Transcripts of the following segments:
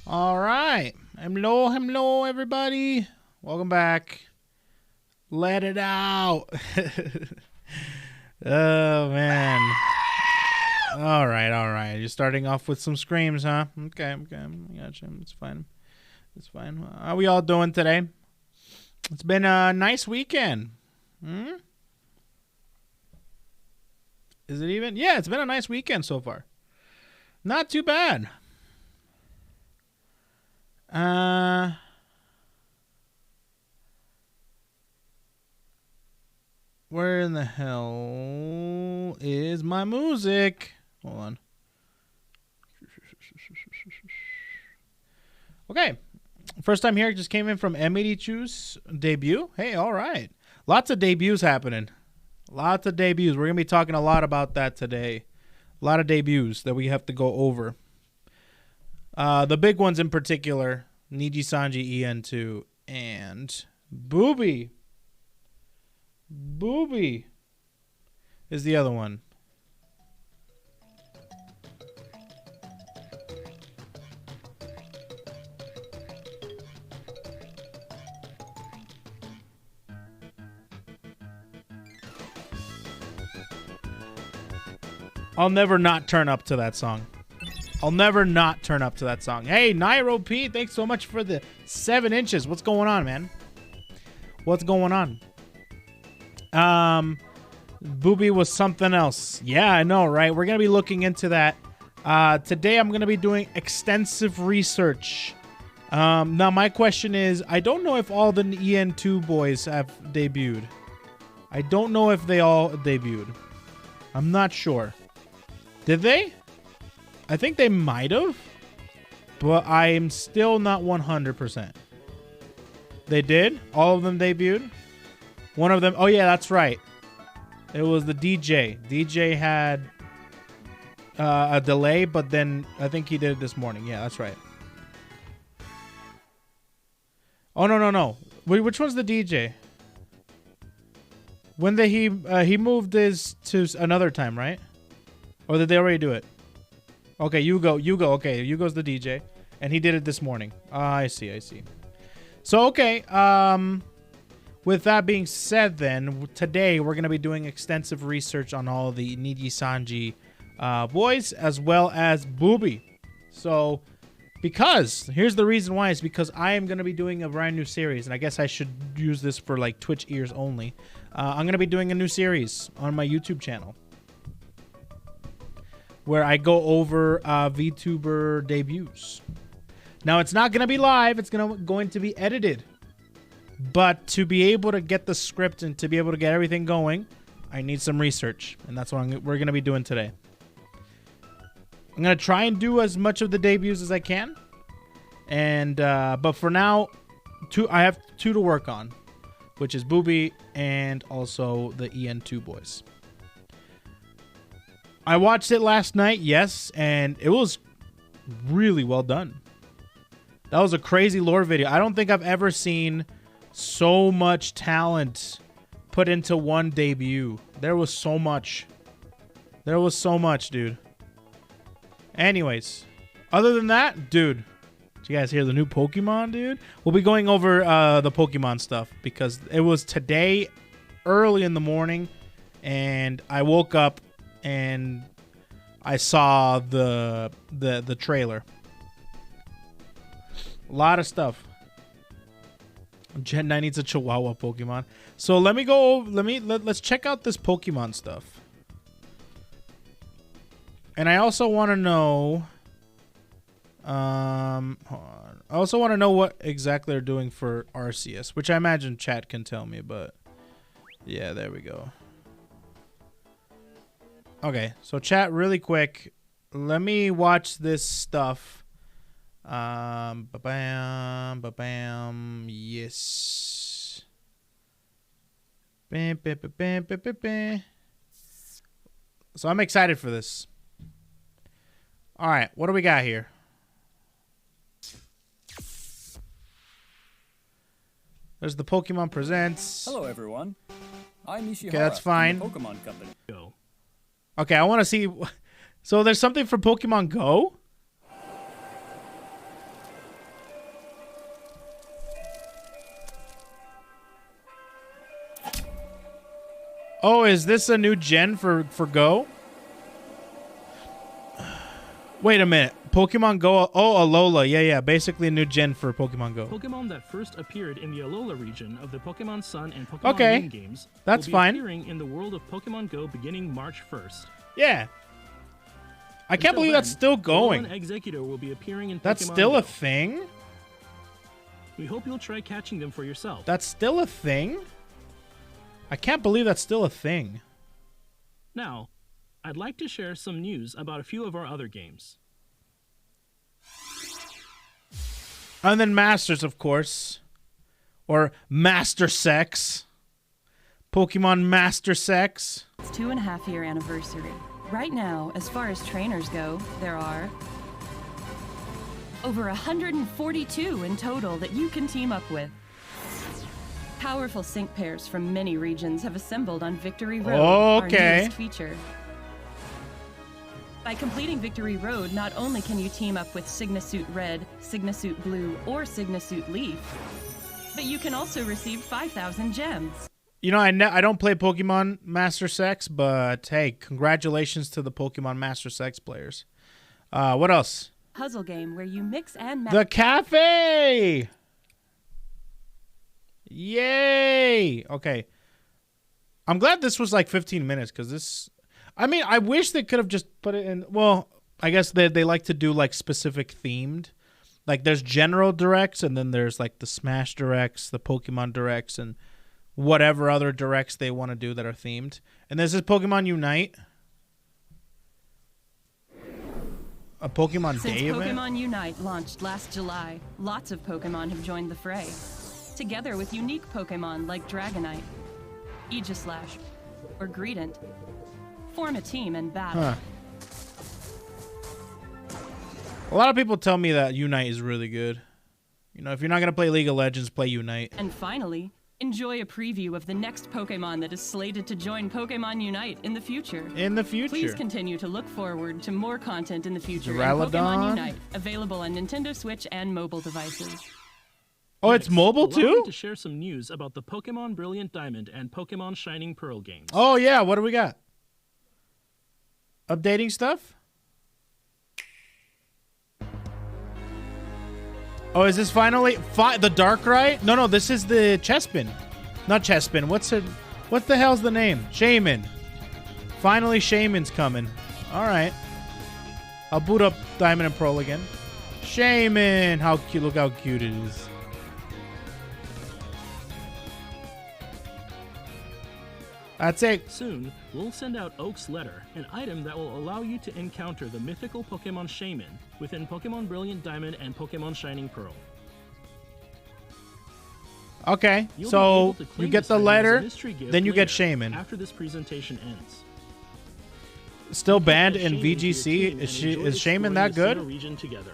All right. Hello, everybody. Welcome back. Let it out. Oh, man. All right. You're starting off with some screams, huh? Okay. I gotcha. It's fine. How are we all doing today? It's been a nice weekend. Is it even? Yeah, it's been a nice weekend so far. Not too bad. Where in the hell is my music? Hold on. Okay. First time here, just came in from M82's debut. Hey, all right. Lots of debuts happening. We're going to be talking a lot about that today. A lot of debuts that we have to go over. The big ones in particular, Niji Sanji EN2 and Booby. Booby is the other one. I'll never not turn up to that song. Hey, Nairo P, thanks so much for the 7 inches. What's going on, man? Booby was something else. Yeah, I know, right? We're going to be looking into that. Today I'm going to be doing extensive research. Now my question is, I don't know if all the EN2 boys have debuted. I don't know if they all debuted. I'm not sure. Did they? I think they might have, but I'm still not 100%. They did? All of them debuted? One of them, oh yeah, that's right. It was the DJ. DJ had a delay, but then I think he did it this morning. Yeah, that's right. Oh, no. Wait, which one's the DJ? When did he moved his to another time, right? Or did they already do it? Okay, you go. Okay, Yugo's the DJ, and he did it this morning. I see. So, okay, with that being said, then, today we're going to be doing extensive research on all the Niji Sanji boys, as well as Booby. So, here's the reason why, is because I am going to be doing a brand new series, and I guess I should use this for, like, Twitch ears only. I'm going to be doing a new series on my YouTube channel, where I go over VTuber debuts. Now, it's not going to be live. It's going to be edited. But to be able to get the script and to be able to get everything going, I need some research. And that's what we're going to be doing today. I'm going to try and do as much of the debuts as I can. And but for now, I have 2 to work on, which is Booby and also the EN2 boys. I watched it last night, yes, and it was really well done. That was a crazy lore video. I don't think I've ever seen so much talent put into one debut. There was so much, dude. Anyways, other than that, dude, did you guys hear the new Pokemon, dude? We'll be going over the Pokemon stuff because it was today early in the morning, and I woke up and I saw the trailer. A lot of stuff. Gen 9 needs a Chihuahua Pokemon. So let's check out this Pokemon stuff. And I also want to know hold on. I also want to know what exactly they're doing for Arceus, which I imagine chat can tell me, but yeah, there we go. Okay, so chat, really quick. Let me watch this stuff. Ba-bam, ba-bam, yes. Bam, bam, bam, bam, bam, bam. So I'm excited for this. All right, what do we got here? There's the Pokemon Presents. Hello, everyone. I'm Ishihara. Okay, that's fine. From the Pokemon Company. Go. Okay, I want to see. So there's something for Pokemon Go? Oh, is this a new gen for Go? Wait a minute. Pokemon Go. Oh, Alola. Yeah. Basically a new gen for Pokemon Go. Pokemon that first appeared in the Alola region of the Pokemon Sun and Pokemon Moon games that's will be fine. appearing in the world of Pokemon Go beginning March 1st. Yeah. I can't believe that's still going. Alolan Executor will be appearing in Pokemon That's still Go. a thing? We hope you'll try catching them for yourself. That's still a thing? I can't believe that's still a thing. Now, I'd like to share some news about a few of our other games. And then Masters, of course. Or Master Sex. Pokemon Master Sex. It's 2.5-year anniversary. Right now, as far as trainers go, there are over 142 in total that you can team up with. Powerful sync pairs from many regions have assembled on Victory Road, our newest feature. By completing Victory Road, not only can you team up with Signasuit Red, Signasuit Blue, or Signasuit Leaf, but you can also receive 5,000 gems. You know, I don't play Pokemon Master Sex, but hey, congratulations to the Pokemon Master Sex players. What else? Puzzle game where you mix and match. The cafe! Yay! Okay. I'm glad this was like 15 minutes because this... I mean, I wish they could have just put it in... Well, I guess they like to do like specific themed. Like there's general directs and then there's like the Smash directs, the Pokemon directs, and whatever other directs they want to do that are themed. And this is Pokemon Unite. A Pokemon Day event? Since Pokemon Unite launched last July, lots of Pokemon have joined the fray. Together with unique Pokemon like Dragonite, Aegislash, or Greedent. Form a team and battle. Huh. A lot of people tell me that Unite is really good. You know, if you're not going to play League of Legends, play Unite. And finally, enjoy a preview of the next Pokemon that is slated to join Pokemon Unite in the future. In the future. Please continue to look forward to more content in the future in Duraludon. Pokemon Unite, available on Nintendo Switch and mobile devices. Oh, it's mobile allow me too? to share some news about the Pokemon Brilliant Diamond and Pokemon Shining Pearl games. Oh, yeah. What do we got? Updating stuff? Oh, is this finally the Darkrai? No, this is the Chespin. Not Chespin. What the hell's the name? Shaman. Finally, Shaman's coming. All right. I'll boot up Diamond and Pearl again. Shaman. How cute. Look how cute it is. That's it. Soon, we'll send out Oak's Letter, an item that will allow you to encounter the mythical Pokemon Shaman within Pokemon Brilliant Diamond and Pokemon Shining Pearl. Okay, You'll be so able to you claim get this the item as a letter, mystery gift then you get later, Shaman. after this presentation ends. Still banned Add in Shaman to your VGC. team Is and enjoy Shaman exploring that the Sinnoh good? region together.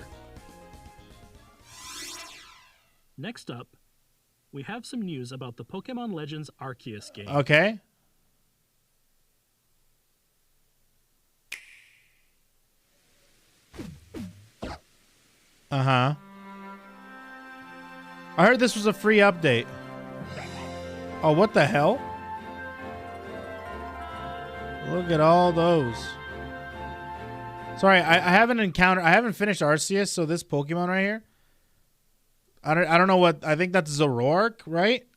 Next up, we have some news about the Pokemon Legends Arceus game. Okay. Uh-huh. I heard this was a free update. Oh, what the hell? Look at all those. Sorry, I haven't finished Arceus, so this Pokemon right here. I don't know what, I think that's Zoroark, right?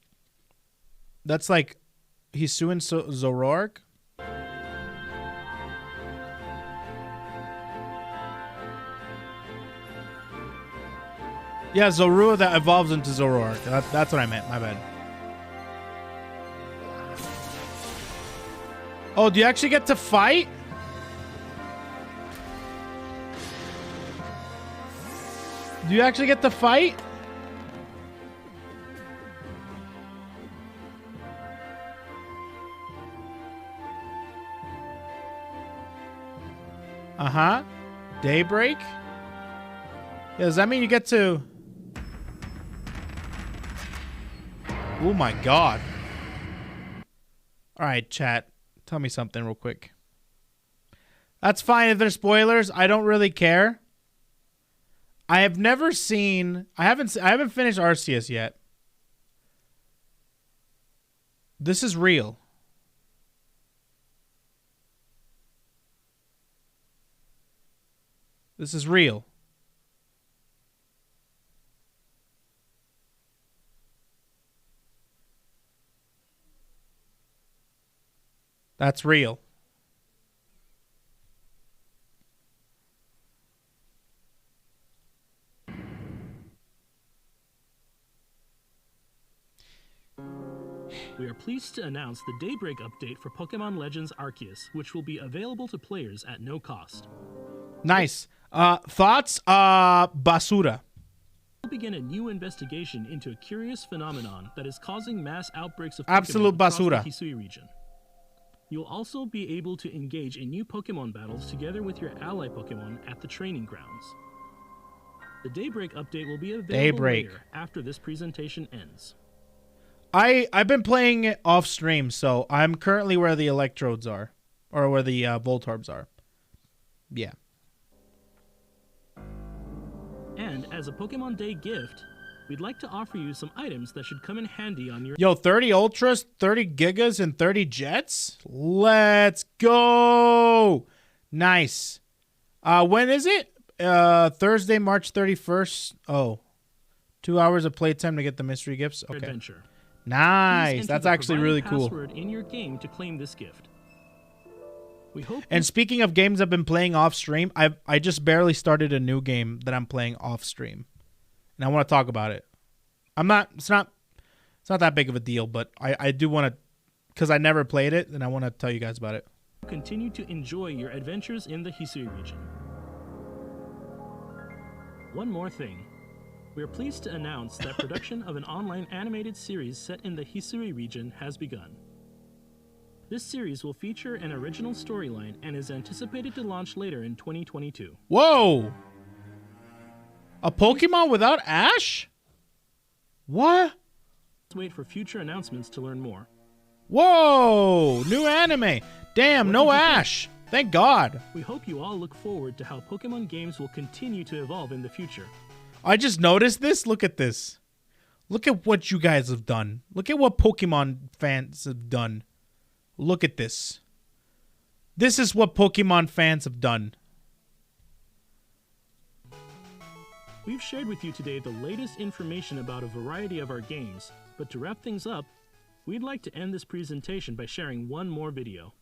That's like Hisuian Zoroark. Yeah, Zorua that evolves into Zoroark. That's what I meant. My bad. Oh, do you actually get to fight? Do you actually get to fight? Uh-huh. Daybreak? Yeah, does that mean you get to... Oh my god. Alright, chat. Tell me something real quick. That's fine if there's spoilers. I don't really care. I have never seen... I haven't finished Arceus yet. This is real. This is real. That's real. We are pleased to announce the Daybreak update for Pokemon Legends Arceus, which will be available to players at no cost. Nice. Thoughts? Basura. We'll begin a new investigation into a curious phenomenon that is causing mass outbreaks of Absolute Pokemon across basura. the Hisui region. You'll also be able to engage in new Pokemon battles together with your ally Pokemon at the training grounds. The Daybreak update will be available later after this presentation ends. I've been playing it off stream, so I'm currently where the electrodes are, or where the Voltorbs are. Yeah. And as a Pokemon Day gift, we'd like to offer you some items that should come in handy on your... Yo, 30 Ultras, 30 Gigas, and 30 Jets? Let's go! Nice. When is it? Thursday, March 31st. Oh. 2 hours of playtime to get the mystery gifts? Okay. Adventure. Nice. That's actually really cool. Password in your game to claim this gift. We hope. And speaking of games I've been playing off stream, I just barely started a new game that I'm playing off stream, and I want to talk about it. It's not that big of a deal, but I do want to, because I never played it, and I want to tell you guys about it. Continue to enjoy your adventures in the Hisui region. One more thing. We are pleased to announce that production of an online animated series set in the Hisui region has begun. This series will feature an original storyline and is anticipated to launch later in 2022. Whoa! A Pokemon without Ash? What? Let's wait for future announcements to learn more. Whoa! New anime! Damn, no Ash! Thank God! We hope you all look forward to how Pokemon games will continue to evolve in the future. I just noticed this. Look at this. Look at what you guys have done. Look at what Pokemon fans have done. Look at this. This is what Pokemon fans have done. We've shared with you today the latest information about a variety of our games, but to wrap things up, we'd like to end this presentation by sharing one more video.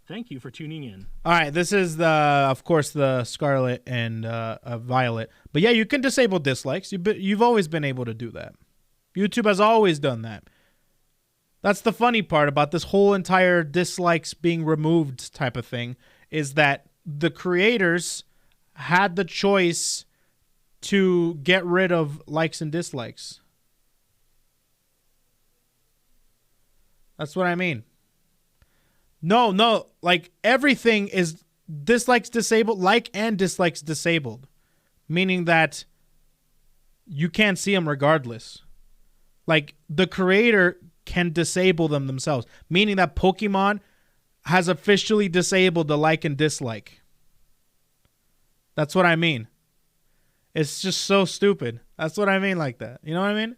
Thank you for tuning in. All right, this is of course, the Scarlet and Violet. But yeah, you can disable dislikes. You've always been able to do that. YouTube has always done that. That's the funny part about this whole entire dislikes being removed type of thing, is that the creators had the choice to get rid of likes and dislikes. That's what I mean. No, like everything is dislikes disabled, like and dislikes disabled, meaning that you can't see them regardless. Like the creator can disable them themselves, meaning that Pokemon has officially disabled the like and dislike. That's what I mean. It's just so stupid. That's what I mean like that. You know what I mean?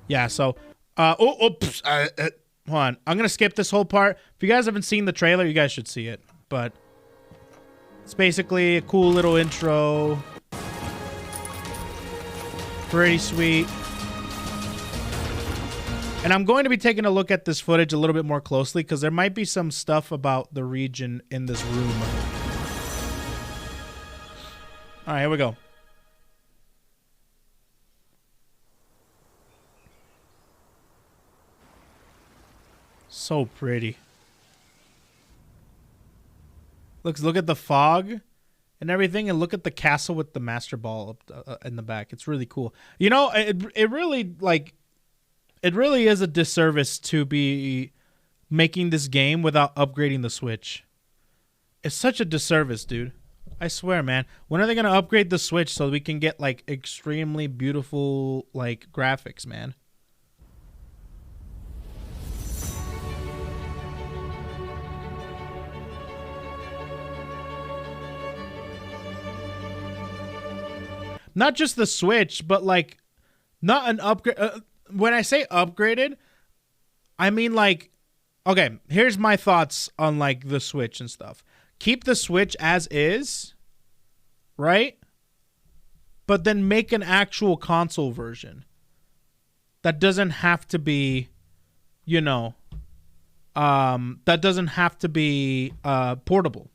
Yeah, so, hold on. I'm going to skip this whole part. If you guys haven't seen the trailer, you guys should see it. But it's basically a cool little intro. Pretty sweet. And I'm going to be taking a look at this footage a little bit more closely because there might be some stuff about the region in this room. All right, here we go. So pretty. Look at the fog and everything, and look at the castle with the Master Ball up in the back. It's really cool. You know, it really is a disservice to be making this game without upgrading the Switch. It's such a disservice, dude. I swear, man. When are they gonna upgrade the Switch so we can get like extremely beautiful like graphics, man? Not just the Switch, but like not an upgrade. when I say upgraded, I mean like, okay, here's my thoughts on like the Switch and stuff. Keep the Switch as is, right? But then make an actual console version that doesn't have to be, you know, that doesn't have to be portable.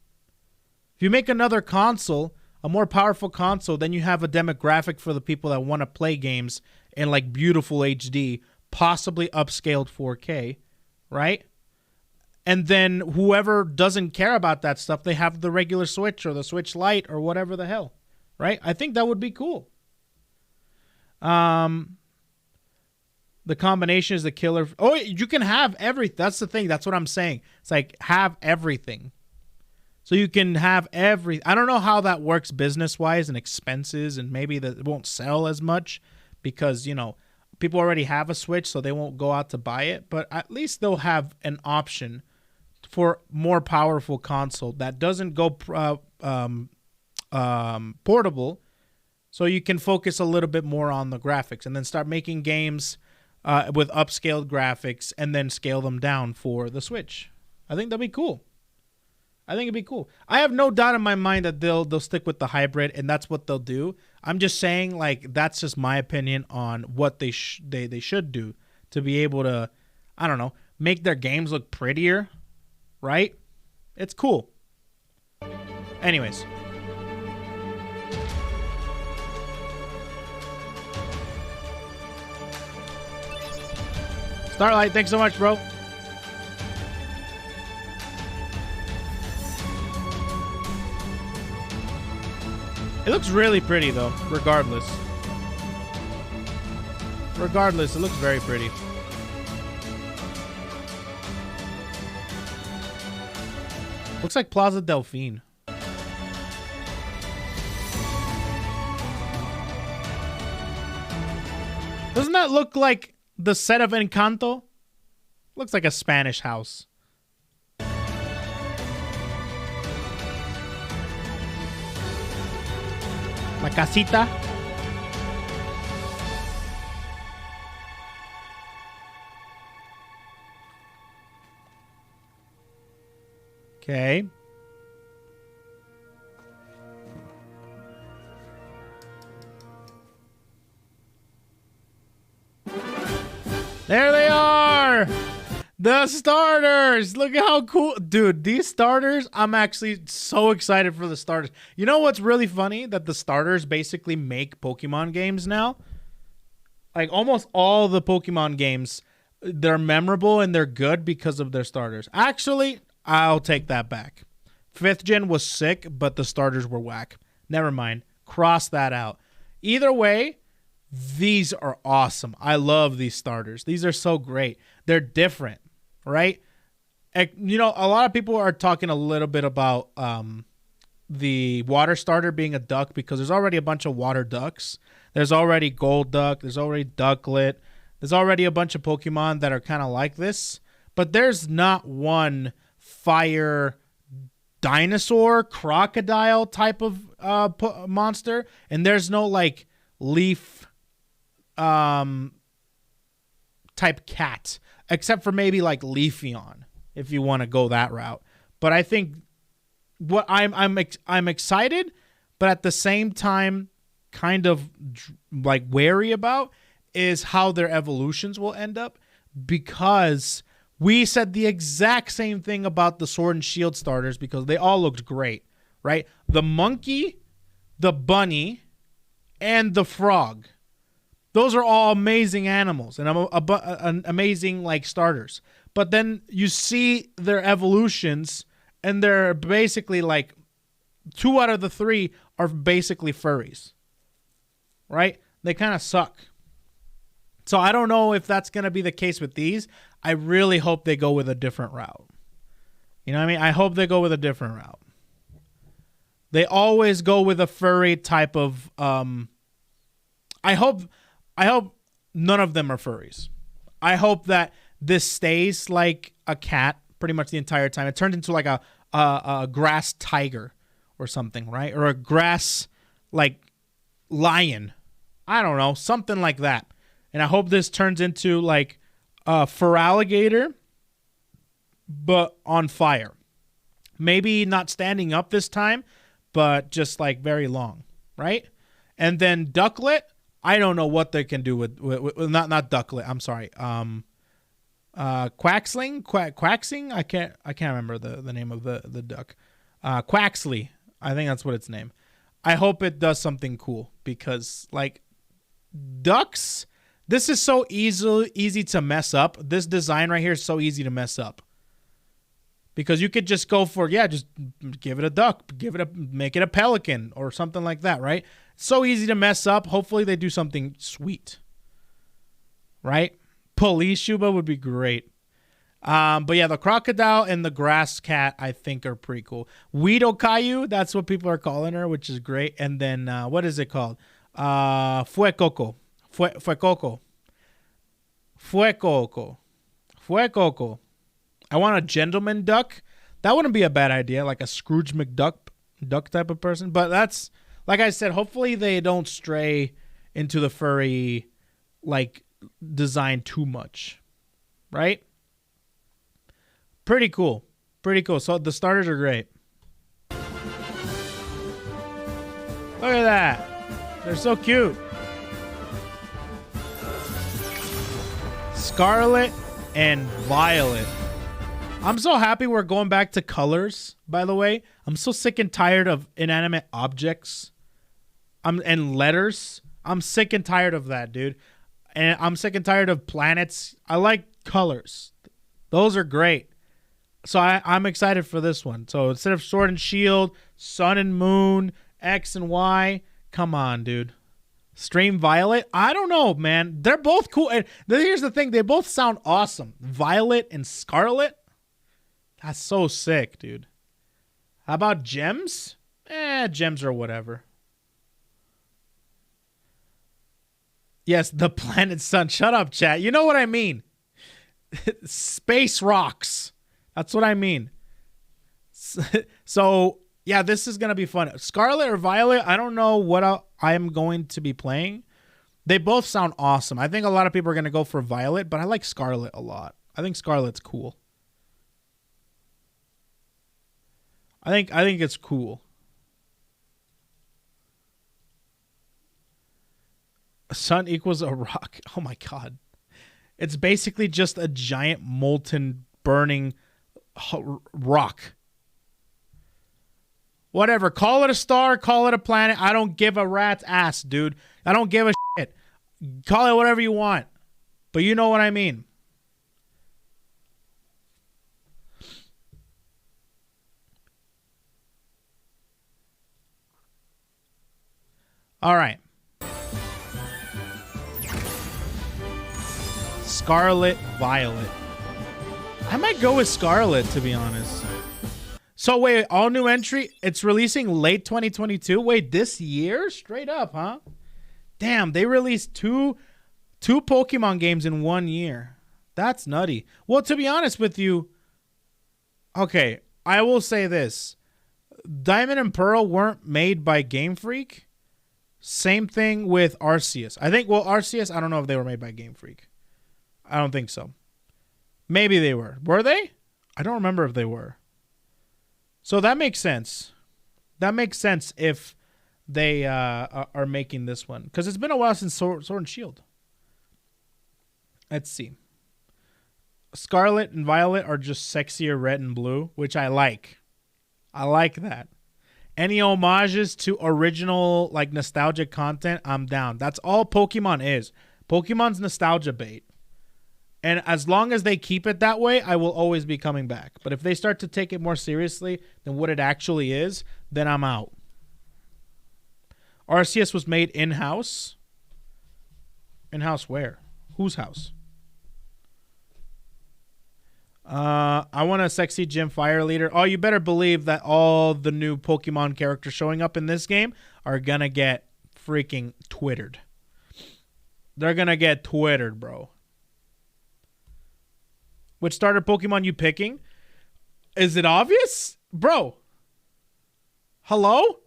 If you make another console, a more powerful console, then you have a demographic for the people that want to play games in like beautiful HD, possibly upscaled 4K, right? And then whoever doesn't care about that stuff, they have the regular Switch or the Switch Lite or whatever the hell, right? I think that would be cool. The combination is the killer. Oh, you can have everything. That's the thing. That's what I'm saying. It's like have everything. So you can have I don't know how that works business-wise and expenses, and maybe that it won't sell as much because, you know, people already have a Switch, so they won't go out to buy it. But at least they'll have an option for more powerful console that doesn't go portable, so you can focus a little bit more on the graphics and then start making games with upscaled graphics and then scale them down for the Switch. I think that'd be cool. I think it'd be cool. I have no doubt in my mind that they'll stick with the hybrid, and that's what they'll do. I'm just saying, like, that's just my opinion on what they should do to be able to, I don't know, make their games look prettier, right? It's cool. Anyways. Starlight, thanks so much, bro. It looks really pretty, though, regardless. Regardless, it looks very pretty. Looks like Plaza Delphine. Doesn't that look like the set of Encanto? Looks like a Spanish house. La casita. Okay. There they are. The starters. Look at how cool. Dude, these starters, I'm actually so excited for the starters. You know what's really funny? That the starters basically make Pokemon games now. Like almost all the Pokemon games, they're memorable and they're good because of their starters. Actually, I'll take that back. 5th gen was sick, but the starters were whack. Never mind. Cross that out. Either way, these are awesome. I love these starters. These are so great. They're different, right? You know, a lot of people are talking a little bit about the water starter being a duck because there's already a bunch of water ducks. There's already Gold Duck. There's already Ducklet. There's already a bunch of Pokemon that are kind of like this. But there's not one fire dinosaur, crocodile type of monster. And there's no like leaf type cat, except for maybe like Leafeon, if you want to go that route. But I think what I'm excited, but at the same time kind of like wary about is how their evolutions will end up, because we said the exact same thing about the Sword and Shield starters because they all looked great, right? The monkey, the bunny, and the frog. Those are all amazing animals and amazing like starters. But then you see their evolutions and they're basically like 2 out of the 3 are basically furries, right? They kind of suck. So I don't know if that's going to be the case with these. I really hope they go with a different route. You know what I mean? I hope they go with a different route. They always go with a furry type of I hope none of them are furries. I hope that this stays like a cat pretty much the entire time. It turns into like a grass tiger or something, right? Or a grass like lion. I don't know, something like that. And I hope this turns into like a Feraligatr, but on fire. Maybe not standing up this time, but just like very long, right? And then Ducklet, I don't know what they can do with not Ducklet. I'm sorry. Quaxing. I can't remember the name of the duck. Quaxley. I think that's what its name. I hope it does something cool because like ducks, this is so easy to mess up. This design right here is so easy to mess up. Because you could just go for, just give it a duck, make it a pelican or something like that, right? So easy to mess up. Hopefully they do something sweet, right? Police Shuba would be great. But yeah, the crocodile and the grass cat, I think, are pretty cool. Weedo Caillou, that's what people are calling her, which is great. And then, what is it called? Fuecoco. I want a gentleman duck. That wouldn't be a bad idea, like a Scrooge McDuck type of person. But that's, like I said, hopefully they don't stray into the furry, like, design too much, right? Pretty cool. So the starters are great. Look at that. They're so cute. Scarlet and Violet. I'm so happy we're going back to colors, by the way. I'm so sick and tired of inanimate objects and letters. I'm sick and tired of that, dude. And I'm sick and tired of planets. I like colors. Those are great. So I'm excited for this one. So instead of sword and shield, sun and moon, X and Y, come on, dude. Stream Violet? I don't know, man. They're both cool. And here's the thing. They both sound awesome. Violet and Scarlet? That's so sick, dude. How about gems? Gems are whatever. Yes, the planet sun. Shut up, chat. You know what I mean. Space rocks. That's what I mean. So, yeah, this is going to be fun. Scarlet or Violet, I don't know what I am going to be playing. They both sound awesome. I think a lot of people are going to go for Violet, but I like Scarlet a lot. I think Scarlet's cool. I think it's cool. Sun equals a rock. Oh my god. It's basically just a giant molten burning rock. Whatever. Call it a star, call it a planet. I don't give a rat's ass, dude. I don't give a shit. Call it whatever you want. But you know what I mean. All right. Scarlet, Violet. I might go with Scarlet, to be honest. So wait, all new entry. It's releasing late 2022. Wait, this year? Straight up, huh? Damn, they released two Pokemon games in 1 year. That's nutty. Well, to be honest with you, okay, I will say this. Diamond and Pearl weren't made by Game Freak. Same thing with Arceus. I think, well, Arceus, I don't know if they were made by Game Freak. I don't think so. Maybe they were. Were they? I don't remember if they were. So that makes sense. That makes sense if they are making this one. Because it's been a while since Sword and Shield. Let's see. Scarlet and Violet are just sexier red and blue, which I like. I like that. Any homages to original, like, nostalgic content, I'm down. That's all Pokemon is. Pokemon's nostalgia bait. And as long as they keep it that way, I will always be coming back. But if they start to take it more seriously than what it actually is, then I'm out. Arceus was made in-house. In-house where? Whose house? I want a sexy gym fire leader. Oh, you better believe that all the new Pokemon characters showing up in this game are going to get freaking twittered. They're going to get twittered, bro. Which starter Pokemon you picking? Is it obvious? Bro. Hello?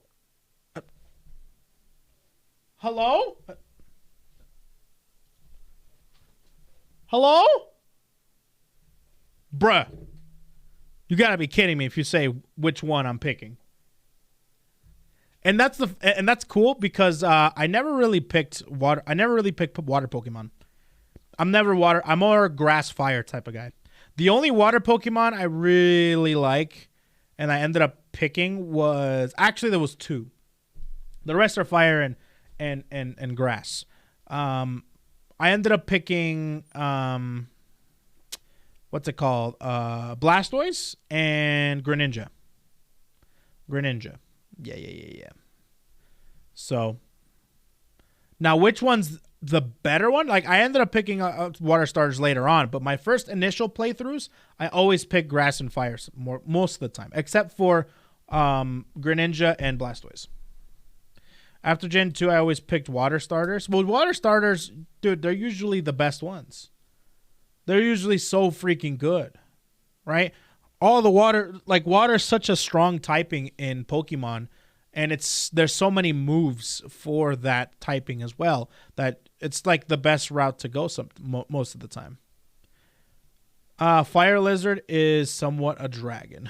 Hello? Hello? Bruh. You gotta be kidding me if you say which one I'm picking. And that's cool because I never really picked water. I never really picked water Pokemon. I'm more a grass fire type of guy. The only water Pokemon I really like and I ended up picking was actually there was two. The rest are fire and grass. I ended up picking what's it called? Blastoise and Greninja. Yeah. So now which one's the better one? Like I ended up picking water starters later on, but my first initial playthroughs, I always pick grass and fire most of the time, except for Greninja and Blastoise. After Gen 2, I always picked water starters. Well, water starters, dude, they're usually the best ones. They're usually so freaking good, right? All the water, like water is such a strong typing in Pokemon, and there's so many moves for that typing as well that it's like the best route to go most of the time. Fire Lizard is somewhat a dragon.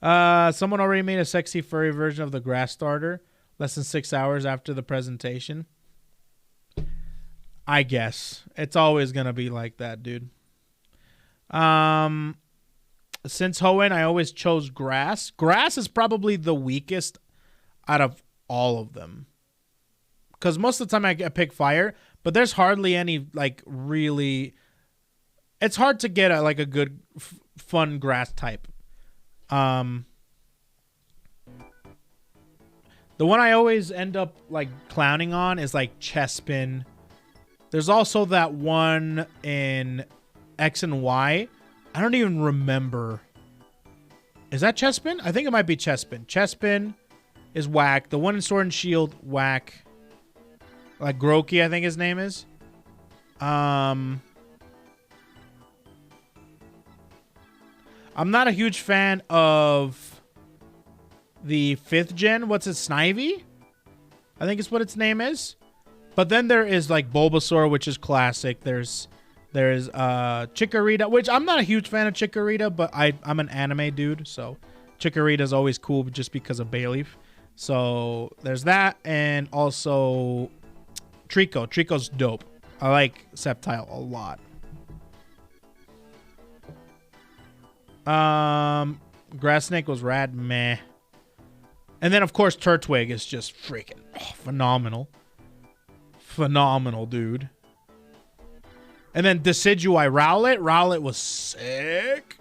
Someone already made a sexy furry version of the grass starter less than 6 hours after the presentation. I guess. It's always going to be like that, dude. Since Hoenn, I always chose grass. Grass is probably the weakest out of all of them. Because most of the time I pick fire, but there's hardly any, like, really... It's hard to get a good, fun grass type. The one I always end up, like, clowning on is, like, Chespin. There's also that one in X and Y. I don't even remember. Is that Chespin? I think it might be Chespin. Chespin is whack. The one in Sword and Shield, whack. Like Groki, I think his name is. I'm not a huge fan of the 5th gen. What's it? Snivy? I think it's what its name is. But then there is like Bulbasaur, which is classic. There's Chikorita, which I'm not a huge fan of Chikorita, but I'm an anime dude, so Chikorita is always cool just because of Bayleaf. So there's that, and also Trico. Trico's dope. I like Sceptile a lot. Grass Snake was rad, meh. And then of course Turtwig is just freaking phenomenal. Phenomenal, dude. And then Decidueye, Rowlet. Rowlet was sick.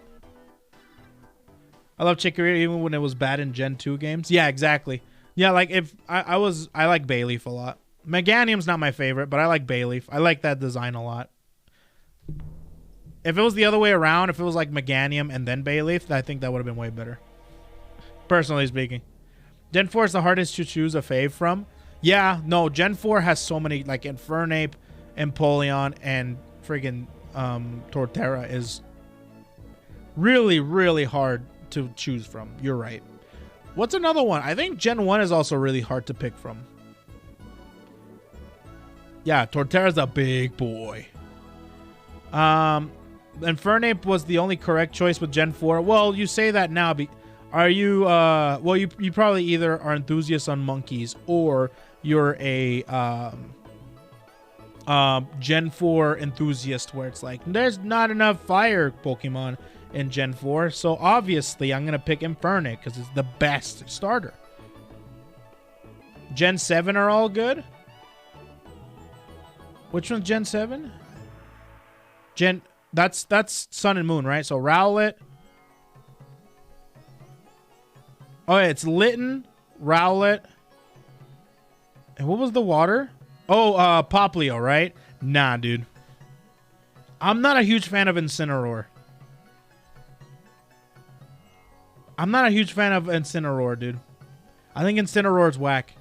I love Chikorita even when it was bad in Gen 2 games. Yeah, exactly. Yeah, like if I like Bayleaf a lot. Meganium's not my favorite, but I like Bayleaf. I like that design a lot. If it was the other way around, if it was like Meganium and then Bayleaf, I think that would have been way better. Personally speaking. Gen 4 is the hardest to choose a fave from. Yeah, no, Gen 4 has so many, like Infernape, Empoleon, and friggin' Torterra is really, really hard to choose from. You're right. What's another one? I think Gen 1 is also really hard to pick from. Yeah, Torterra's a big boy. Infernape was the only correct choice with Gen 4. Well, you say that now. Are you, well, you probably either are enthusiasts on monkeys or you're a Gen 4 enthusiast where it's like, there's not enough fire Pokemon in Gen 4. So obviously I'm going to pick Infernape because it's the best starter. Gen 7 are all good. Which one's Gen 7? That's Sun and Moon, right? So Rowlet. Oh, yeah, it's Litten, Rowlet. And what was the water? Oh, Popplio, right? Nah, dude. I'm not a huge fan of Incineroar. Dude. I think Incineroar's whack.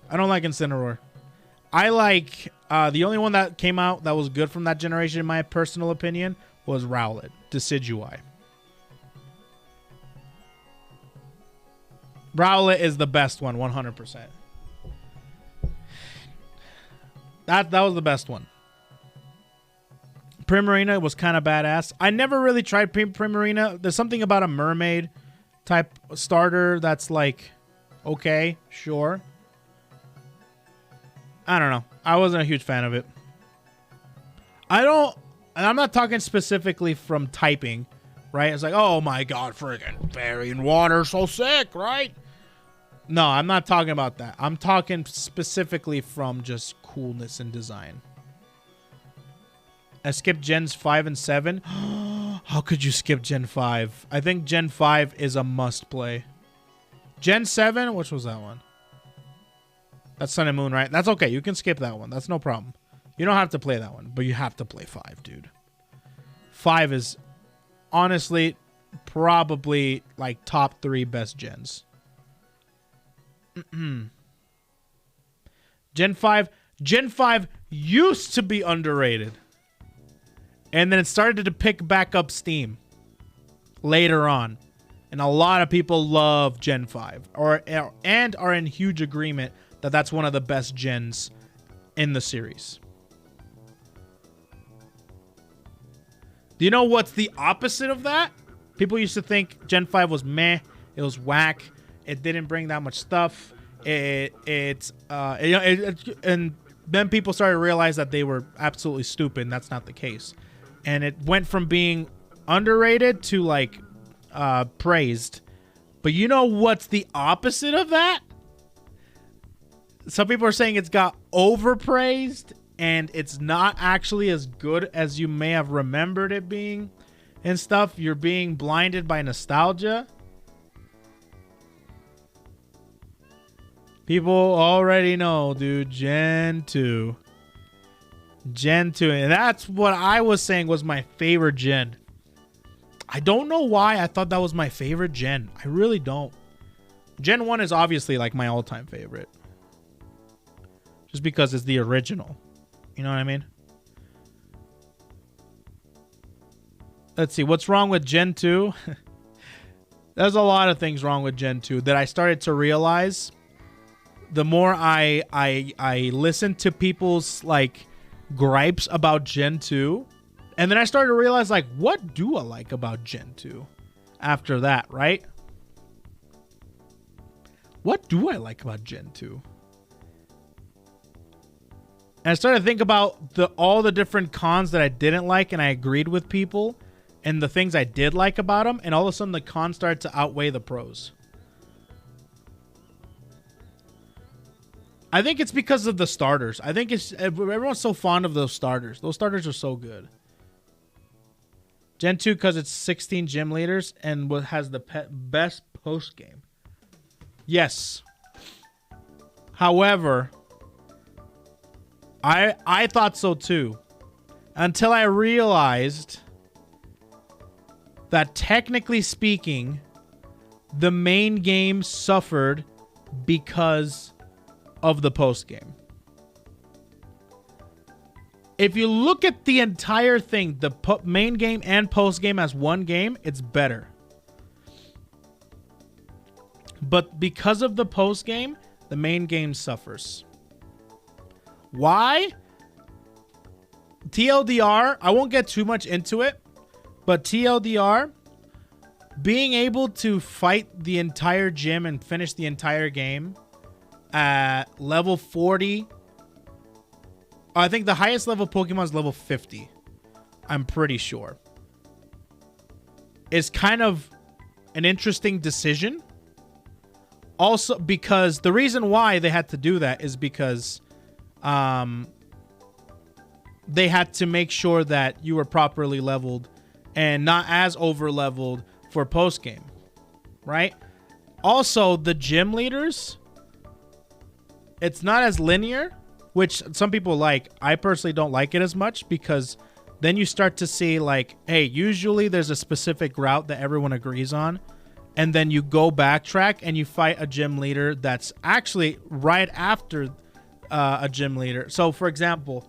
I don't like Incineroar. I like... the only one that came out that was good from that generation, in my personal opinion, was Rowlet. Decidueye. Rowlet is the best one, 100%. That was the best one. Primarina was kind of badass. I never really tried Primarina. There's something about a mermaid type starter that's like, okay, sure. I don't know. I wasn't a huge fan of it. And I'm not talking specifically from typing, right? It's like, oh my god, friggin' fairy and water, so sick, right? No, I'm not talking about that. I'm talking specifically from just coolness and design. I skipped Gens 5 and 7. How could you skip Gen 5? I think Gen 5 is a must play. Gen 7? Which was that one? That's Sun and Moon, right? That's okay. You can skip that one. That's no problem. You don't have to play that one, but you have to play 5, dude. 5 is honestly probably like top 3 best gens. Gen 5 used to be underrated. And then it started to pick back up steam later on. And a lot of people love Gen 5 and are in huge agreement that that's one of the best gens in the series. Do you know what's the opposite of that? People used to think Gen 5 was meh. It was whack. It didn't bring that much stuff. And then people started to realize that they were absolutely stupid. And that's not the case. And it went from being underrated to like praised. But you know what's the opposite of that? Some people are saying it's got overpraised and it's not actually as good as you may have remembered it being and stuff. You're being blinded by nostalgia. People already know, dude. Gen 2. Gen 2. And that's what I was saying was my favorite gen. I don't know why I thought that was my favorite gen. I really don't. Gen 1 is obviously like my all-time favorite. Just because it's the original. You know what I mean? Let's see. What's wrong with Gen 2? There's a lot of things wrong with Gen 2 that I started to realize. The more I listened to people's like gripes about Gen 2. And then I started to realize, like, what do I like about Gen 2 after that, right? What do I like about Gen 2? And I started to think about all the different cons that I didn't like and I agreed with people and the things I did like about them. And all of a sudden the cons started to outweigh the pros. I think it's because of the starters. I think it's everyone's so fond of those starters. Those starters are so good. Gen 2 because it's 16 gym leaders and has the best post game. Yes. However, I thought so too. Until I realized that technically speaking, the main game suffered because of the post game. If you look at the entire thing, the main game and post game as one game, it's better. But because of the post game, the main game suffers. Why? TLDR, I won't get too much into it, but TLDR, being able to fight the entire gym and finish the entire game at level 40. I think the highest level Pokemon is level 50. I'm pretty sure. It's kind of an interesting decision. Also, because the reason why they had to do that is because they had to make sure that you were properly leveled and not as over leveled for post game, right? Also, the gym leaders, it's not as linear, which some people like. I personally don't like it as much because then you start to see like, hey, usually there's a specific route that everyone agrees on. And then you go backtrack and you fight a gym leader that's actually right after a gym leader. So, for example,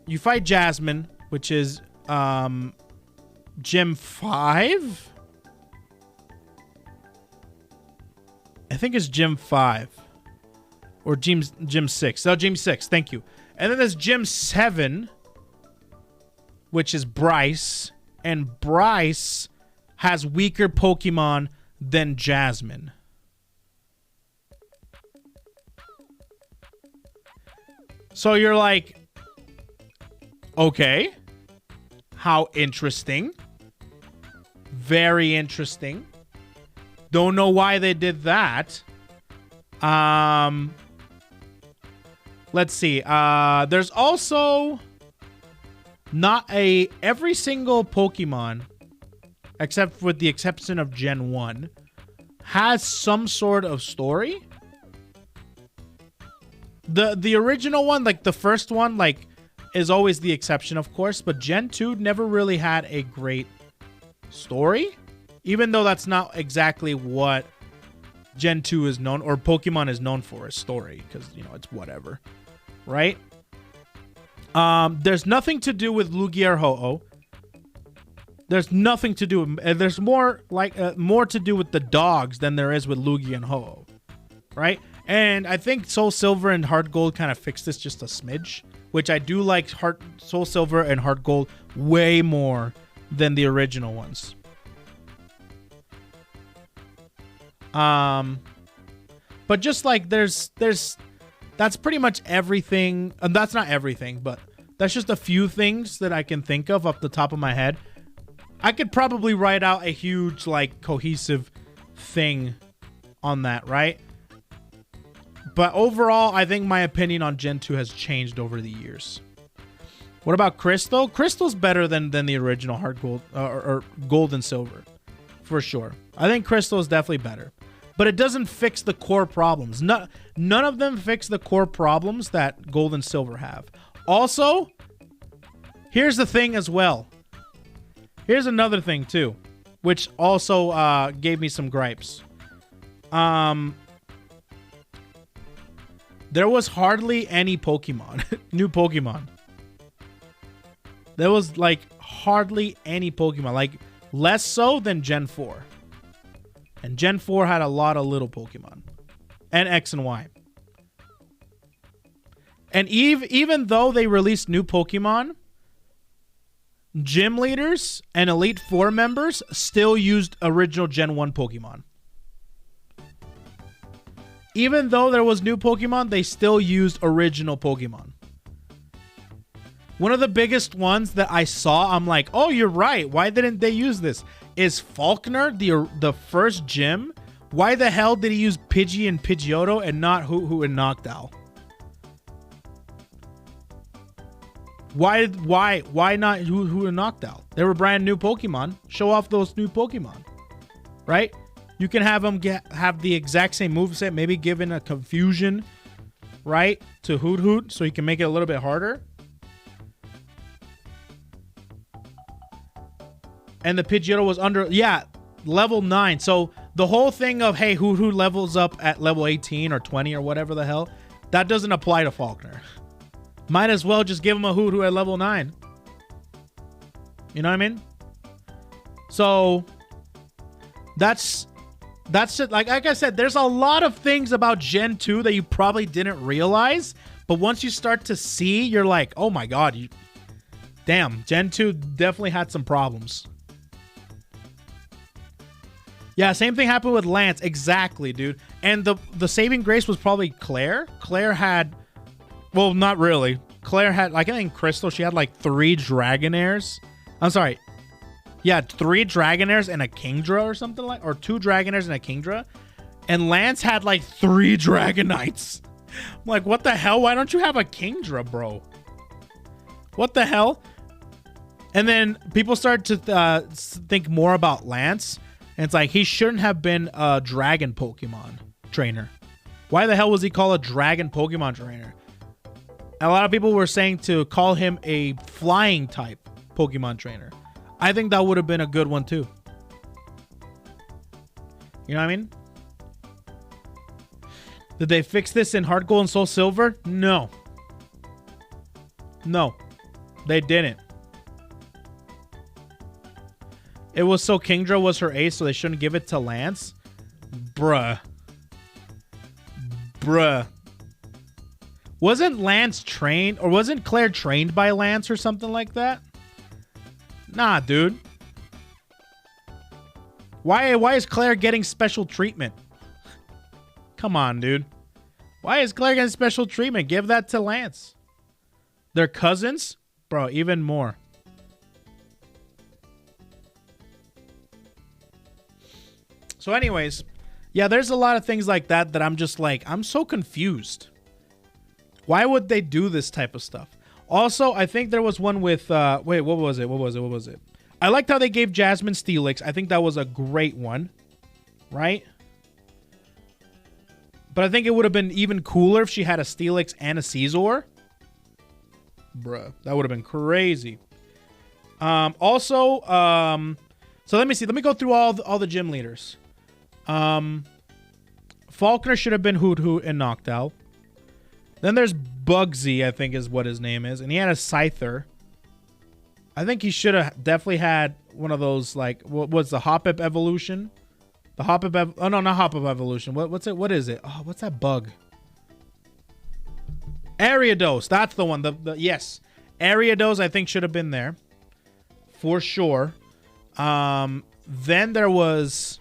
you fight Jasmine, which is gym 5? I think it's gym 5. Or gym 6. Oh, gym 6. Thank you. And then there's gym 7. which is Bryce, and Bryce has weaker Pokemon than Jasmine. So you're like, okay, how interesting. Very interesting. Don't know why they did that. Let's see. There's also not every single Pokemon, except with the exception of Gen 1, has some sort of story. The original one, like the first one, like is always the exception, of course, but Gen 2 never really had a great story, even though that's not exactly what Gen 2 is known, or Pokemon is known for, a story, because, you know, it's whatever, right? There's nothing to do with Lugia or Ho-Oh. There's nothing to do with, there's more to do with the dogs than there is with Lugia and Ho-Oh, right? And I think Soul Silver and Heart Gold kind of fixed this just a smidge, which I do like Soul Silver and Heart Gold way more than the original ones. But just like there's that's pretty much everything. And that's not everything, but that's just a few things that I can think of off the top of my head. I could probably write out a huge, like, cohesive thing on that, right? But overall, I think my opinion on Gen 2 has changed over the years. What about Crystal? Crystal's better than the original Heart Gold or Gold and Silver, for sure. I think Crystal is definitely better, but it doesn't fix the core problems. None of them fix the core problems that Gold and Silver have. Also, here's the thing as well. Here's another thing too, which also gave me some gripes. There was hardly any Pokemon, new Pokemon. There was like hardly any Pokemon, like less so than Gen 4. And Gen 4 had a lot of little Pokemon. And X and Y. And even though they released new Pokemon, gym leaders and Elite Four members still used original Gen 1 Pokemon. Even though there was new Pokemon, they still used original Pokemon. One of the biggest ones that I saw, I'm like, oh, you're right. Why didn't they use this? Is Falkner, the first gym? Why the hell did he use Pidgey and Pidgeotto and not Hoo-Hoo and Noctowl? Why not Hoo-Hoo and Noctowl? They were brand new Pokemon. Show off those new Pokemon, right? You can have them have the exact same moveset, maybe given a confusion, right, to Hoot, so you can make it a little bit harder. And the Pidgeotto was under, level 9. So the whole thing of, hey, Hoot levels up at level 18 or 20 or whatever the hell, that doesn't apply to Falkner. Might as well just give him a Hoot at level 9. You know what I mean? So that's it. Like I said, there's a lot of things about Gen 2 that you probably didn't realize, but once you start to see, you're like, oh my god, damn, Gen 2 definitely had some problems. Yeah, same thing happened with Lance. Exactly, dude. And the saving grace was probably Claire. Claire had, well, not really. Claire had, like, I think Crystal, she had like 3 Dragonairs. I'm sorry. Yeah, 3 Dragonairs and a Kingdra or something like, or 2 Dragonairs and a Kingdra. And Lance had like 3 Dragonites. I'm like, what the hell? Why don't you have a Kingdra, bro? What the hell? And then people started to think more about Lance. And it's like, he shouldn't have been a dragon Pokemon trainer. Why the hell was he called a dragon Pokemon trainer? A lot of people were saying to call him a flying type Pokemon trainer. I think that would have been a good one too. You know what I mean? Did they fix this in Heart Gold and Soul Silver? No. No, they didn't. It was so Kingdra was her ace, so they shouldn't give it to Lance? Bruh. Wasn't Lance trained, or wasn't Claire trained by Lance or something like that? Nah, dude. Why is Claire getting special treatment? Come on, dude. Why is Claire getting special treatment? Give that to Lance. They're cousins? Bro, even more. So anyways, yeah, there's a lot of things like that that I'm just like, I'm so confused. Why would they do this type of stuff? Also, I think there was one with, wait, what was it? I liked how they gave Jasmine Steelix. I think that was a great one, right? But I think it would have been even cooler if she had a Steelix and a Caesar. Bruh, that would have been crazy. So let me see. Let me go through all the gym leaders. Faulkner should have been Hoot Hoot and Noctowl. Then there's Bugsy, I think is what his name is. And he had a Scyther. I think he should have definitely had one of those, like, what's the Hoppip evolution? The Hoppip, oh no, not Hoppip evolution. What's it? What is it? Oh, what's that bug? Ariados, that's the one. Yes. Ariados, I think, should have been there. For sure. Then there was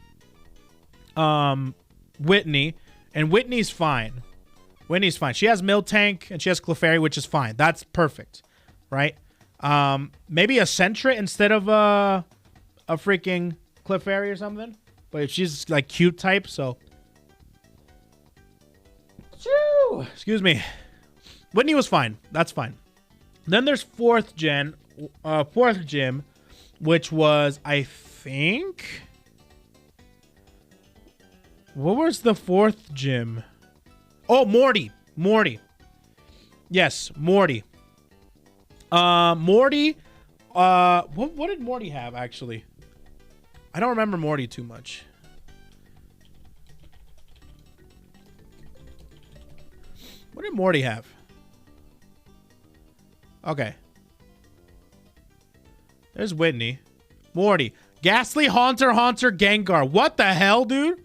Whitney. And Whitney's fine. Whitney's fine. She has Miltank and she has Clefairy, which is fine. That's perfect. Right? Maybe a Sentret instead of a freaking Clefairy or something. But she's like cute type, so. Excuse me. Whitney was fine. That's fine. Then there's fourth gym, which was, I think. What was the fourth gym? Oh, Morty. Yes, Morty. Morty. What did Morty have actually? I don't remember Morty too much. What did Morty have? Okay. There's Whitney. Morty. Ghastly, Haunter, Gengar. What the hell, dude?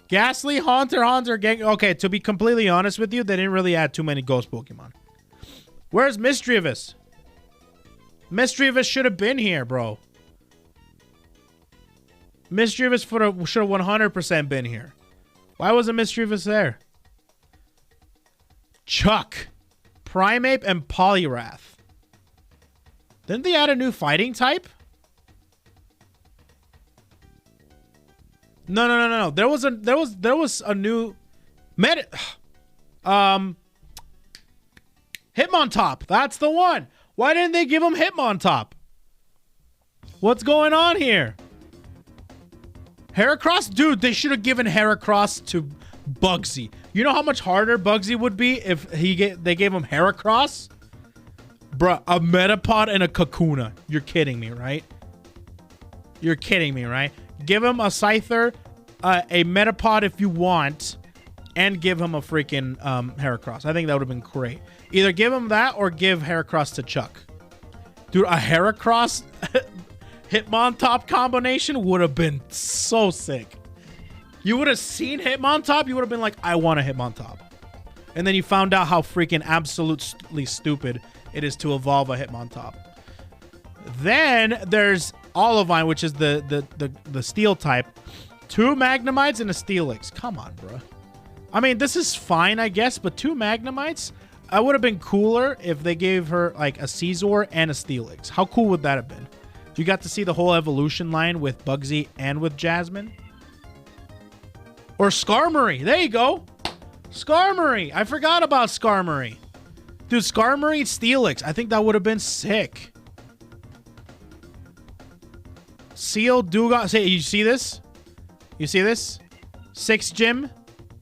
Ghastly, Haunter, Gengar. Okay, to be completely honest with you, they didn't really add too many ghost Pokemon. Where's Misdreavus? Misdreavus should have been here, bro. Misdreavus should have 100% been here. Why wasn't Misdreavus there? Chuck. Primeape and Poliwrath. Didn't they add a new fighting type? No. There was a new Hitmontop. That's the one. Why didn't they give him Hitmontop? What's going on here? Heracross? Dude, they should have given Heracross to Bugsy. You know how much harder Bugsy would be if they gave him Heracross? Bruh, a Metapod and a Kakuna. You're kidding me, right? You're kidding me, right? Give him a Scyther, a Metapod if you want, and give him a freaking Heracross. I think that would have been great. Either give him that or give Heracross to Chuck. Dude, a Heracross Hitmontop combination would have been so sick. You would have seen Hitmontop, you would have been like, I want a Hitmontop. And then you found out how freaking absolutely stupid it is to evolve a Hitmontop. Then there's Olivine, which is the steel type. 2 Magnemites and a Steelix. Come on, bro. I mean, this is fine, I guess, but 2 Magnemites? I would have been cooler if they gave her like a Caesar and a Steelix. How cool would that have been? You got to see the whole evolution line with Bugsy and with Jasmine. Or Skarmory. There you go. Skarmory. I forgot about Skarmory. Dude, Skarmory Steelix. I think that would have been sick. Seal Dugong. Say, you see this? You see this? 6th gym,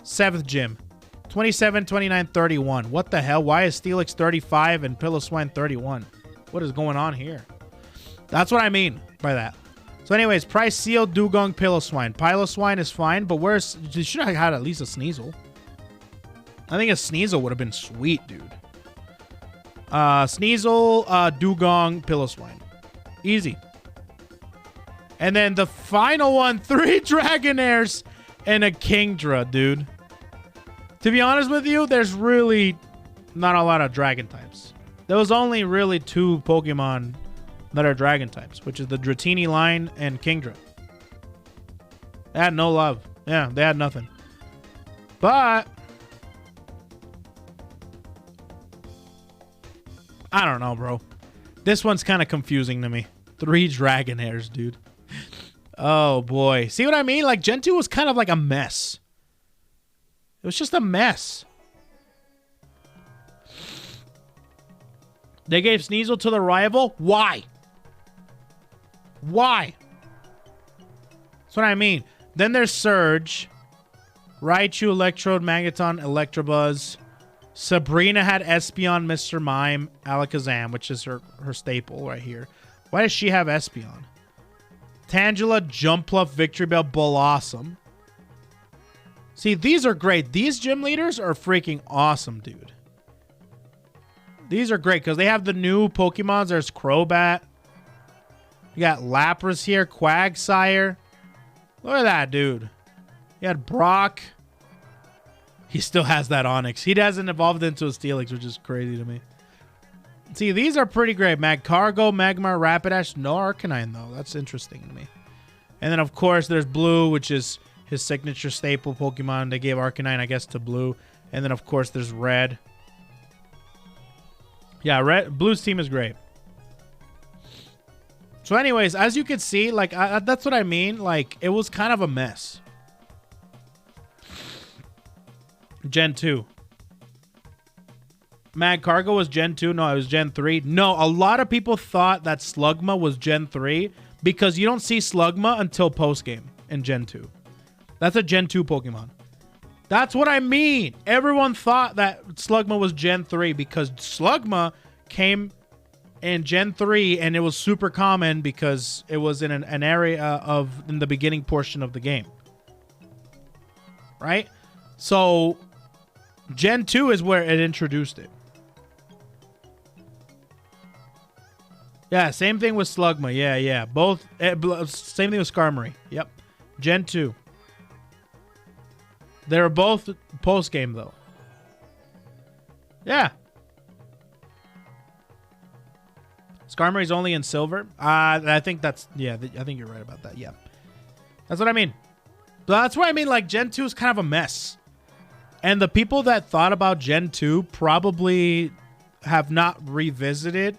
7th gym. 27, 29, 31. What the hell? Why is Steelix 35 and Piloswine 31? What is going on here? That's what I mean by that. So anyways, Price, Seal, Dugong, Piloswine. Piloswine is fine, but where's... You should have had at least a Sneasel. I think a Sneasel would have been sweet, dude. Sneasel, Dugong, Piloswine. Easy. And then the final one, 3 Dragonairs and a Kingdra, dude. To be honest with you, there's really not a lot of dragon types. There was only really 2 Pokemon that are dragon types, which is the Dratini line and Kingdra. They had no love. Yeah, they had nothing. But I don't know, bro. This one's kind of confusing to me. 3 Dragonairs, dude. Oh, boy. See what I mean? Like, Gen 2 was kind of like a mess. It was just a mess. They gave Sneasel to the rival? Why? Why? That's what I mean. Then there's Surge. Raichu, Electrode, Magneton, Electabuzz. Sabrina had Espeon, Mr. Mime, Alakazam, which is her staple right here. Why does she have Espeon? Tangela, Jumpluff, Victory Bell, Blossom. See, these are great. These gym leaders are freaking awesome, dude. These are great because they have the new Pokemons. There's Crobat. You got Lapras here, Quagsire. Look at that, dude. You had Brock. He still has that Onix. He hasn't evolved into a Steelix, which is crazy to me. See, these are pretty great. Magcargo, Magmar, Rapidash. No Arcanine, though. That's interesting to me. And then, of course, there's Blue, which is his signature staple Pokemon. They gave Arcanine, I guess, to Blue. And then, of course, there's Red. Yeah, Blue's team is great. So anyways, as you can see, like, that's what I mean. Like, it was kind of a mess. Gen 2. Magcargo was Gen 2. No, it was Gen 3. No, a lot of people thought that Slugma was Gen 3 because you don't see Slugma until post-game in Gen 2. That's a Gen 2 Pokemon. That's what I mean. Everyone thought that Slugma was Gen 3 because Slugma came in Gen 3 and it was super common because it was in an area in the beginning portion of the game. Right? So Gen 2 is where it introduced it. Yeah, same thing with Slugma. Yeah. Both. Same thing with Skarmory. Yep. Gen 2. They were both post-game, though. Yeah. Skarmory's only in Silver. I think that's... Yeah, I think you're right about that. Yeah. That's what I mean. That's what I mean. Like, Gen 2 is kind of a mess. And the people that thought about Gen 2 probably have not revisited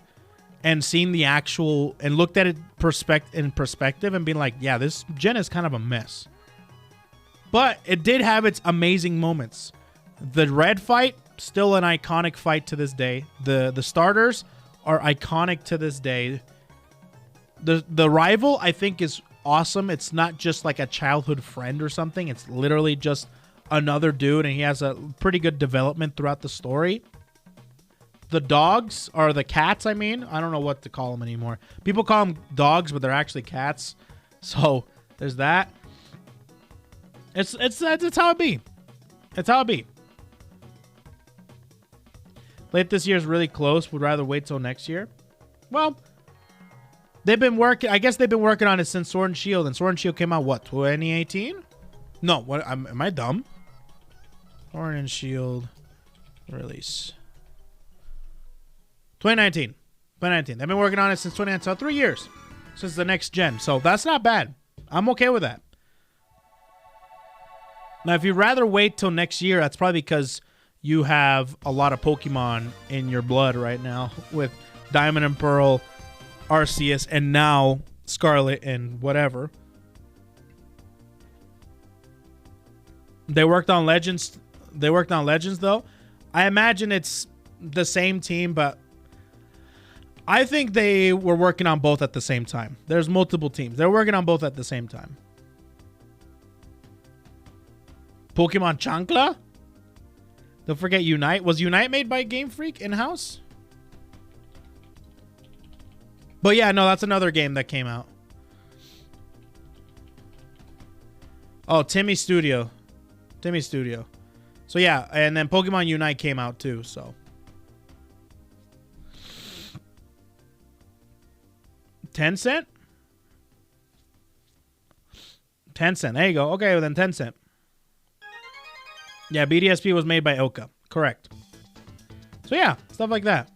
and seen the actual... And looked at it in perspective and been like, yeah, this Gen is kind of a mess. But it did have its amazing moments. The Red fight, still an iconic fight to this day. The starters are iconic to this day. The rival, I think, is awesome. It's not just like a childhood friend or something. It's literally just another dude, and he has a pretty good development throughout the story. The dogs, or the cats, I mean. I don't know what to call them anymore. People call them dogs, but they're actually cats. So there's that. It's how it be. It's how it be. Late this year is really close. Would rather wait till next year. Well, they've been working. I guess they've been working on it since Sword and Shield. And Sword and Shield came out what, 2018? No, what? Am I dumb? Sword and Shield release 2019. 2019. They've been working on it since 2019. So 3 years since the next gen. So that's not bad. I'm okay with that. Now, if you'd rather wait till next year, that's probably because you have a lot of Pokemon in your blood right now with Diamond and Pearl, Arceus, and now Scarlet and whatever. They worked on Legends. They worked on Legends, though. I imagine it's the same team, but I think they were working on both at the same time. There's multiple teams. They're working on both at the same time. Pokemon Chancla? Don't forget Unite. Was Unite made by Game Freak in-house? But yeah, no, that's another game that came out. Oh, Timmy Studio. Timmy Studio. So yeah, and then Pokemon Unite came out too, so. Tencent? Tencent. There you go. Okay, well then Tencent. Yeah, BDSP was made by Oka. Correct. So yeah, stuff like that.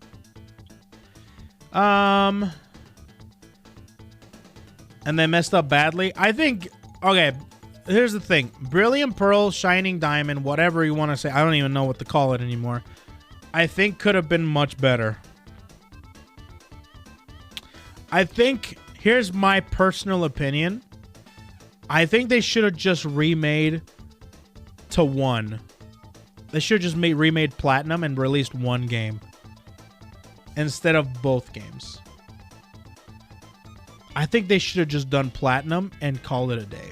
and they messed up badly. I think, okay, here's the thing. Brilliant Pearl, Shining Diamond, whatever you want to say. I don't even know what to call it anymore. I think could have been much better. I think, here's my personal opinion. I think they should have just remade to 1. They should have just remade Platinum and released 1 game instead of both games. I think they should have just done Platinum and called it a day.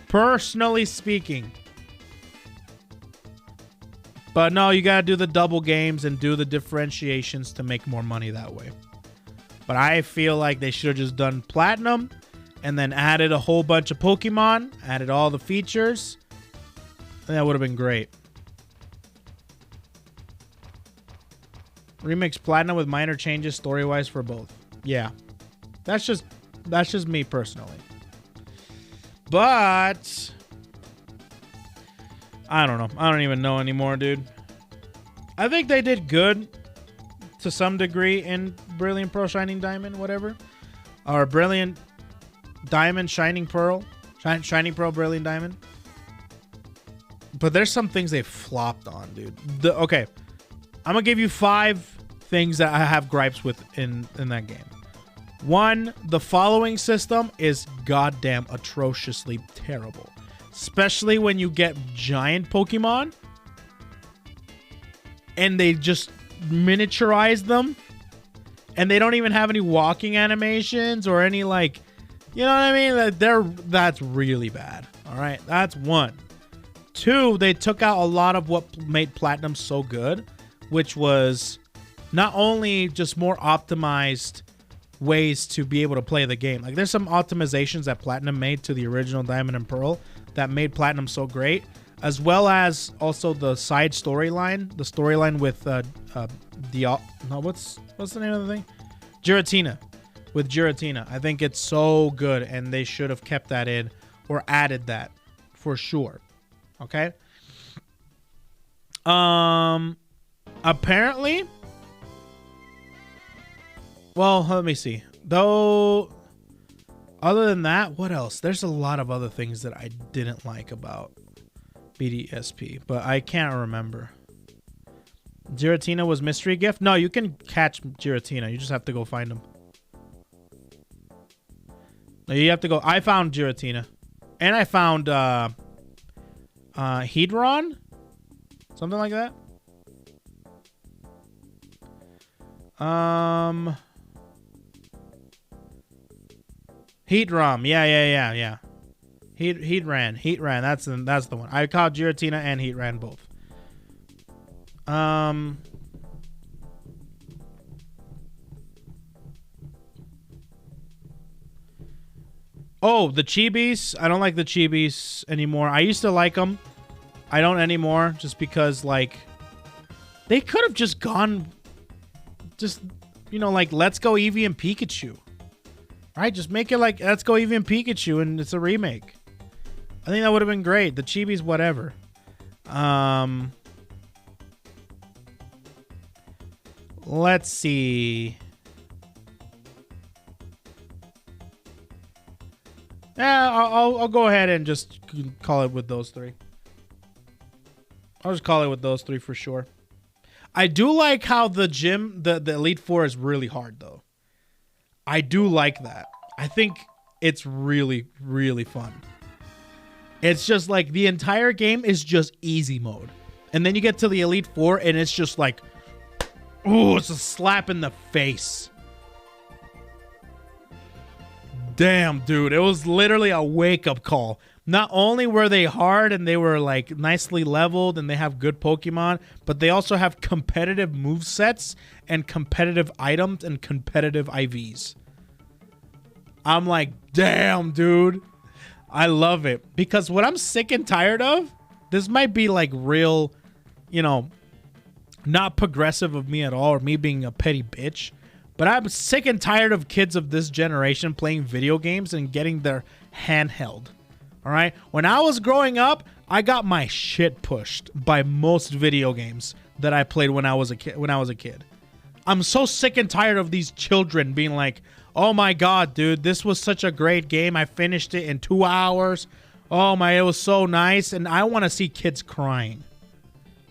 Personally speaking. But no, you gotta do the double games and do the differentiations to make more money that way. But I feel like they should have just done Platinum and then added a whole bunch of Pokemon, added all the features. And that would have been great. Remix Platinum with minor changes story-wise for both. Yeah. That's just me personally. But I don't know. I don't even know anymore, dude. I think they did good to some degree in Brilliant Pearl, Shining Diamond, whatever. Or Brilliant Diamond, Shining Pearl. Shining Pearl, Brilliant Diamond. But there's some things they flopped on, dude. Okay. I'm going to give you 5 things that I have gripes with in that game. 1, the following system is goddamn atrociously terrible. Especially when you get giant Pokemon and they just miniaturize them and they don't even have any walking animations or any, like, you know what I mean? That's really bad. All right, that's 1. 2, they took out a lot of what made Platinum so good, which was not only just more optimized ways to be able to play the game. Like, there's some optimizations that Platinum made to the original Diamond and Pearl that made Platinum so great, as well as also the side storyline, the storyline with what's the name of the thing? Giratina. With Giratina. I think it's so good, and they should have kept that in or added that for sure. Okay? Apparently, well, let me see. Though, other than that, what else? There's a lot of other things that I didn't like about BDSP, but I can't remember. Giratina was mystery gift? No, you can catch Giratina. You just have to go find them. No, you have to go. I found Giratina. And I found Hedron? Something like that? Heatrom. Yeah. Heatran. That's the one. I caught Giratina and Heatran both. Oh, the Chibis. I don't like the Chibis anymore. I used to like them. I don't anymore, just because, like, they could have just gone, just, you know, like, Let's Go Eevee and Pikachu. Right? Just make it like Let's Go Eevee and Pikachu, and it's a remake. I think that would have been great. The Chibis, whatever. Let's see. Yeah, I'll go ahead and just call it with those 3. I'll just call it with those 3 for sure. I do like how the gym, the Elite Four is really hard, though. I do like that. I think it's really, really fun. It's just like the entire game is just easy mode. And then you get to the Elite Four and it's just like, ooh, it's a slap in the face. Damn, dude. It was literally a wake-up call. Not only were they hard and they were like nicely leveled and they have good Pokemon, but they also have competitive movesets and competitive items and competitive IVs. I'm like, damn, dude. I love it. Because what I'm sick and tired of, this might be like real, you know, not progressive of me at all, or me being a petty bitch, but I'm sick and tired of kids of this generation playing video games and getting their handheld. All right? When I was growing up, I got my shit pushed by most video games that I played when I was a kid. I'm so sick and tired of these children being like, Oh my God, dude, this was such a great game. I finished it in 2 hours. Oh my, it was so nice. And I want to see kids crying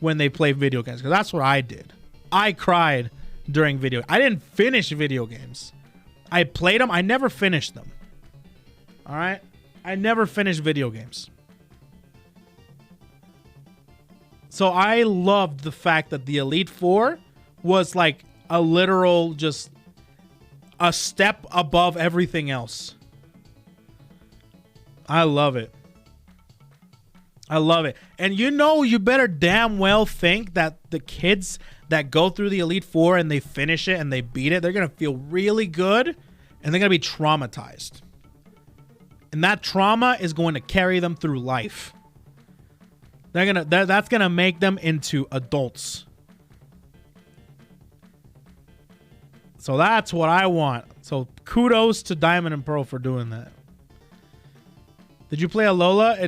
when they play video games, because that's what I did. I cried during video. I didn't finish video games. I played them. I never finished them. All right? I never finished video games. So I loved the fact that the Elite Four was like a literal just a step above everything else. I love it. I love it. And you know, you better damn well think that the kids that go through the Elite Four and they finish it and they beat it, they're going to feel really good and they're going to be traumatized. And that trauma is going to carry them through life. That's going to make them into adults. So that's what I want. So kudos to Diamond and Pearl for doing that. Did you play Alola?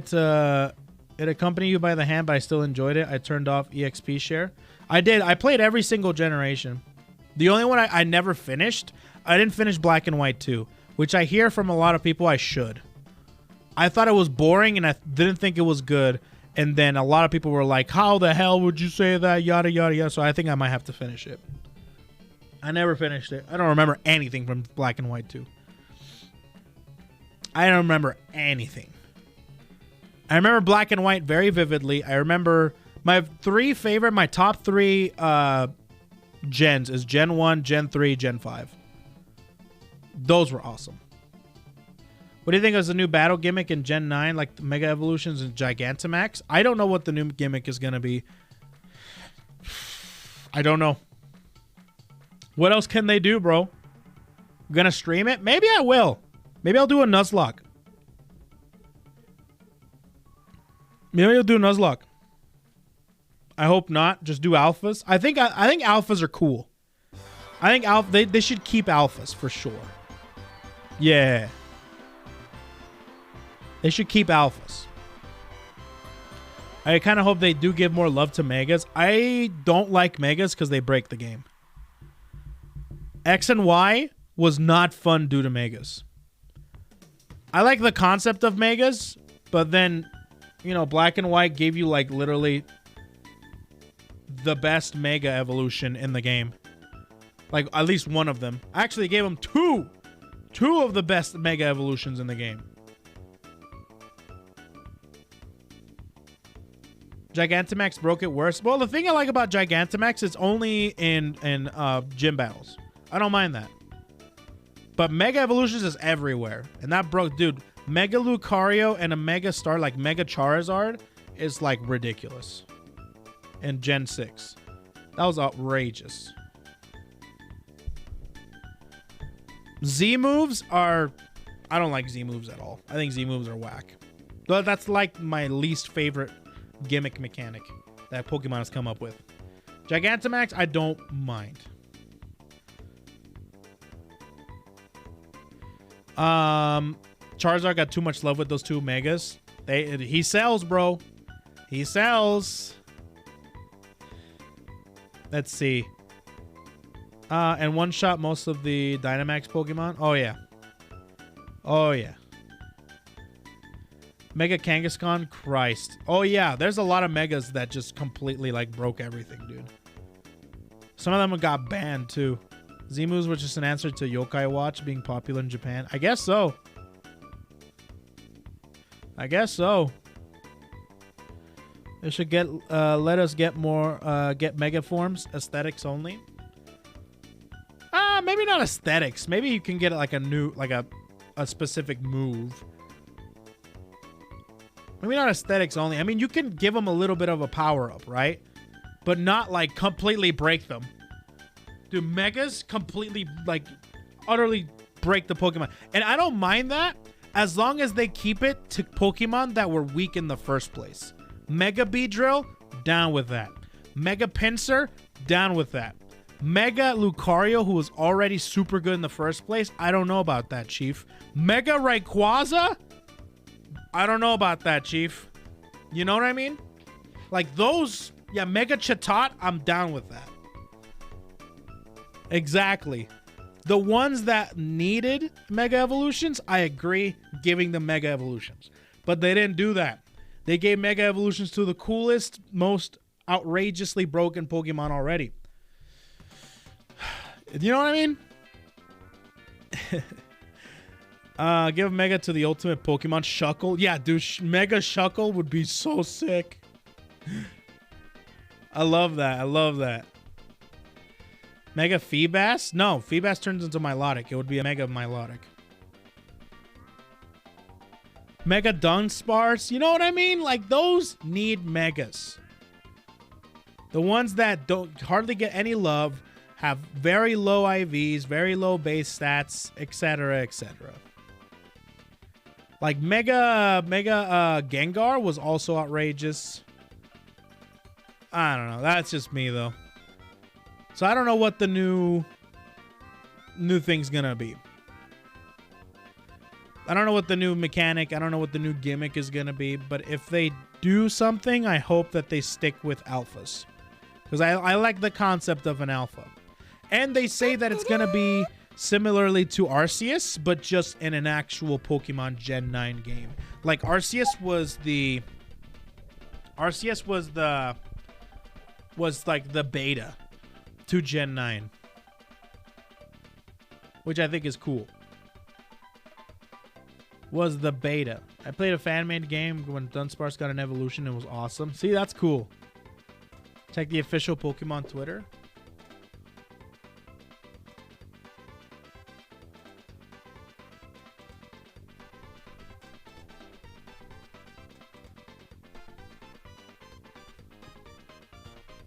It accompanied you by the hand, but I still enjoyed it. I turned off EXP share. I did. I played every single generation. The only one I never finished, I didn't finish Black and White 2, which I hear from a lot of people I should. I thought it was boring and I didn't think it was good. And then a lot of people were like, how the hell would you say that? Yada, yada, yada. So I think I might have to finish it. I never finished it. I don't remember anything from Black and White 2. I don't remember anything. I remember Black and White very vividly. I remember my top three gens is Gen 1, Gen 3, Gen 5. Those were awesome. What do you think of the new battle gimmick in Gen 9, like the Mega Evolutions and Gigantamax? I don't know what the new gimmick is going to be. I don't know. What else can they do, bro? Gonna stream it? Maybe I will. Maybe I'll do a Nuzlocke. Maybe I'll do a Nuzlocke. I hope not. Just do alphas. I think alphas are cool. I think they should keep alphas for sure. Yeah. They should keep alphas. I kind of hope they do give more love to megas. I don't like megas because they break the game. X and Y was not fun due to megas. I like the concept of megas, but then, you know, Black and White gave you like literally the best mega evolution in the game. Like at least one of them. Actually, gave them two of the best mega evolutions in the game. Gigantamax broke it worse. Well, the thing I like about Gigantamax is only in gym battles. I don't mind that. But Mega Evolutions is everywhere. And that broke, dude, Mega Lucario and a Mega Star like Mega Charizard is like ridiculous. In Gen 6. That was outrageous. Z moves are... I don't like Z moves at all. I think Z moves are whack. But that's like my least favorite gimmick mechanic that Pokemon has come up with. Gigantamax, I don't mind. Charizard got too much love with those two megas. He sells, bro. He sells. Let's see. And one shot most of the Dynamax Pokemon. Oh yeah. Oh yeah. Mega Kangaskhan, Christ. Oh yeah, there's a lot of megas that just completely like broke everything, dude. Some of them got banned too. Z-moves were just an answer to Yokai Watch being popular in Japan. I guess so. I guess so. They should let us get more get mega forms, aesthetics only. Maybe not aesthetics. Maybe you can get like a specific move. Maybe not aesthetics only. I mean, you can give them a little bit of a power up, right? But not like completely break them. Dude, megas completely, like, utterly break the Pokemon. And I don't mind that as long as they keep it to Pokemon that were weak in the first place. Mega Beedrill, down with that. Mega Pinsir, down with that. Mega Lucario, who was already super good in the first place, I don't know about that, Chief. Mega Rayquaza? I don't know about that, Chief. You know what I mean? Like those, yeah, Mega Chatot, I'm down with that. Exactly. The ones that needed Mega Evolutions, I agree, giving them Mega Evolutions. But they didn't do that. They gave Mega Evolutions to the coolest, most outrageously broken Pokemon already. You know what I mean? Give Mega to the ultimate Pokemon, Shuckle. Yeah, dude, Mega Shuckle would be so sick. I love that. I love that. Mega Feebas? No, Feebas turns into Milotic. It would be a Mega Milotic. Mega Dunsparce. You know what I mean? Like, those need Megas. The ones that don't hardly get any love, have very low IVs, very low base stats, etc., etc. Like Mega Gengar was also outrageous. I don't know. That's just me though. So I don't know what the new thing's gonna be. I don't know what the new mechanic, I don't know what the new gimmick is gonna be, but if they do something, I hope that they stick with alphas. Because I like the concept of an alpha. And they say that it's gonna be similarly to Arceus, but just in an actual Pokemon Gen 9 game. Like Arceus was like the beta to Gen 9. Which I think is cool. Was the beta. I played a fan-made game when Dunsparce got an evolution. It was awesome. See, that's cool. Check the official Pokemon Twitter.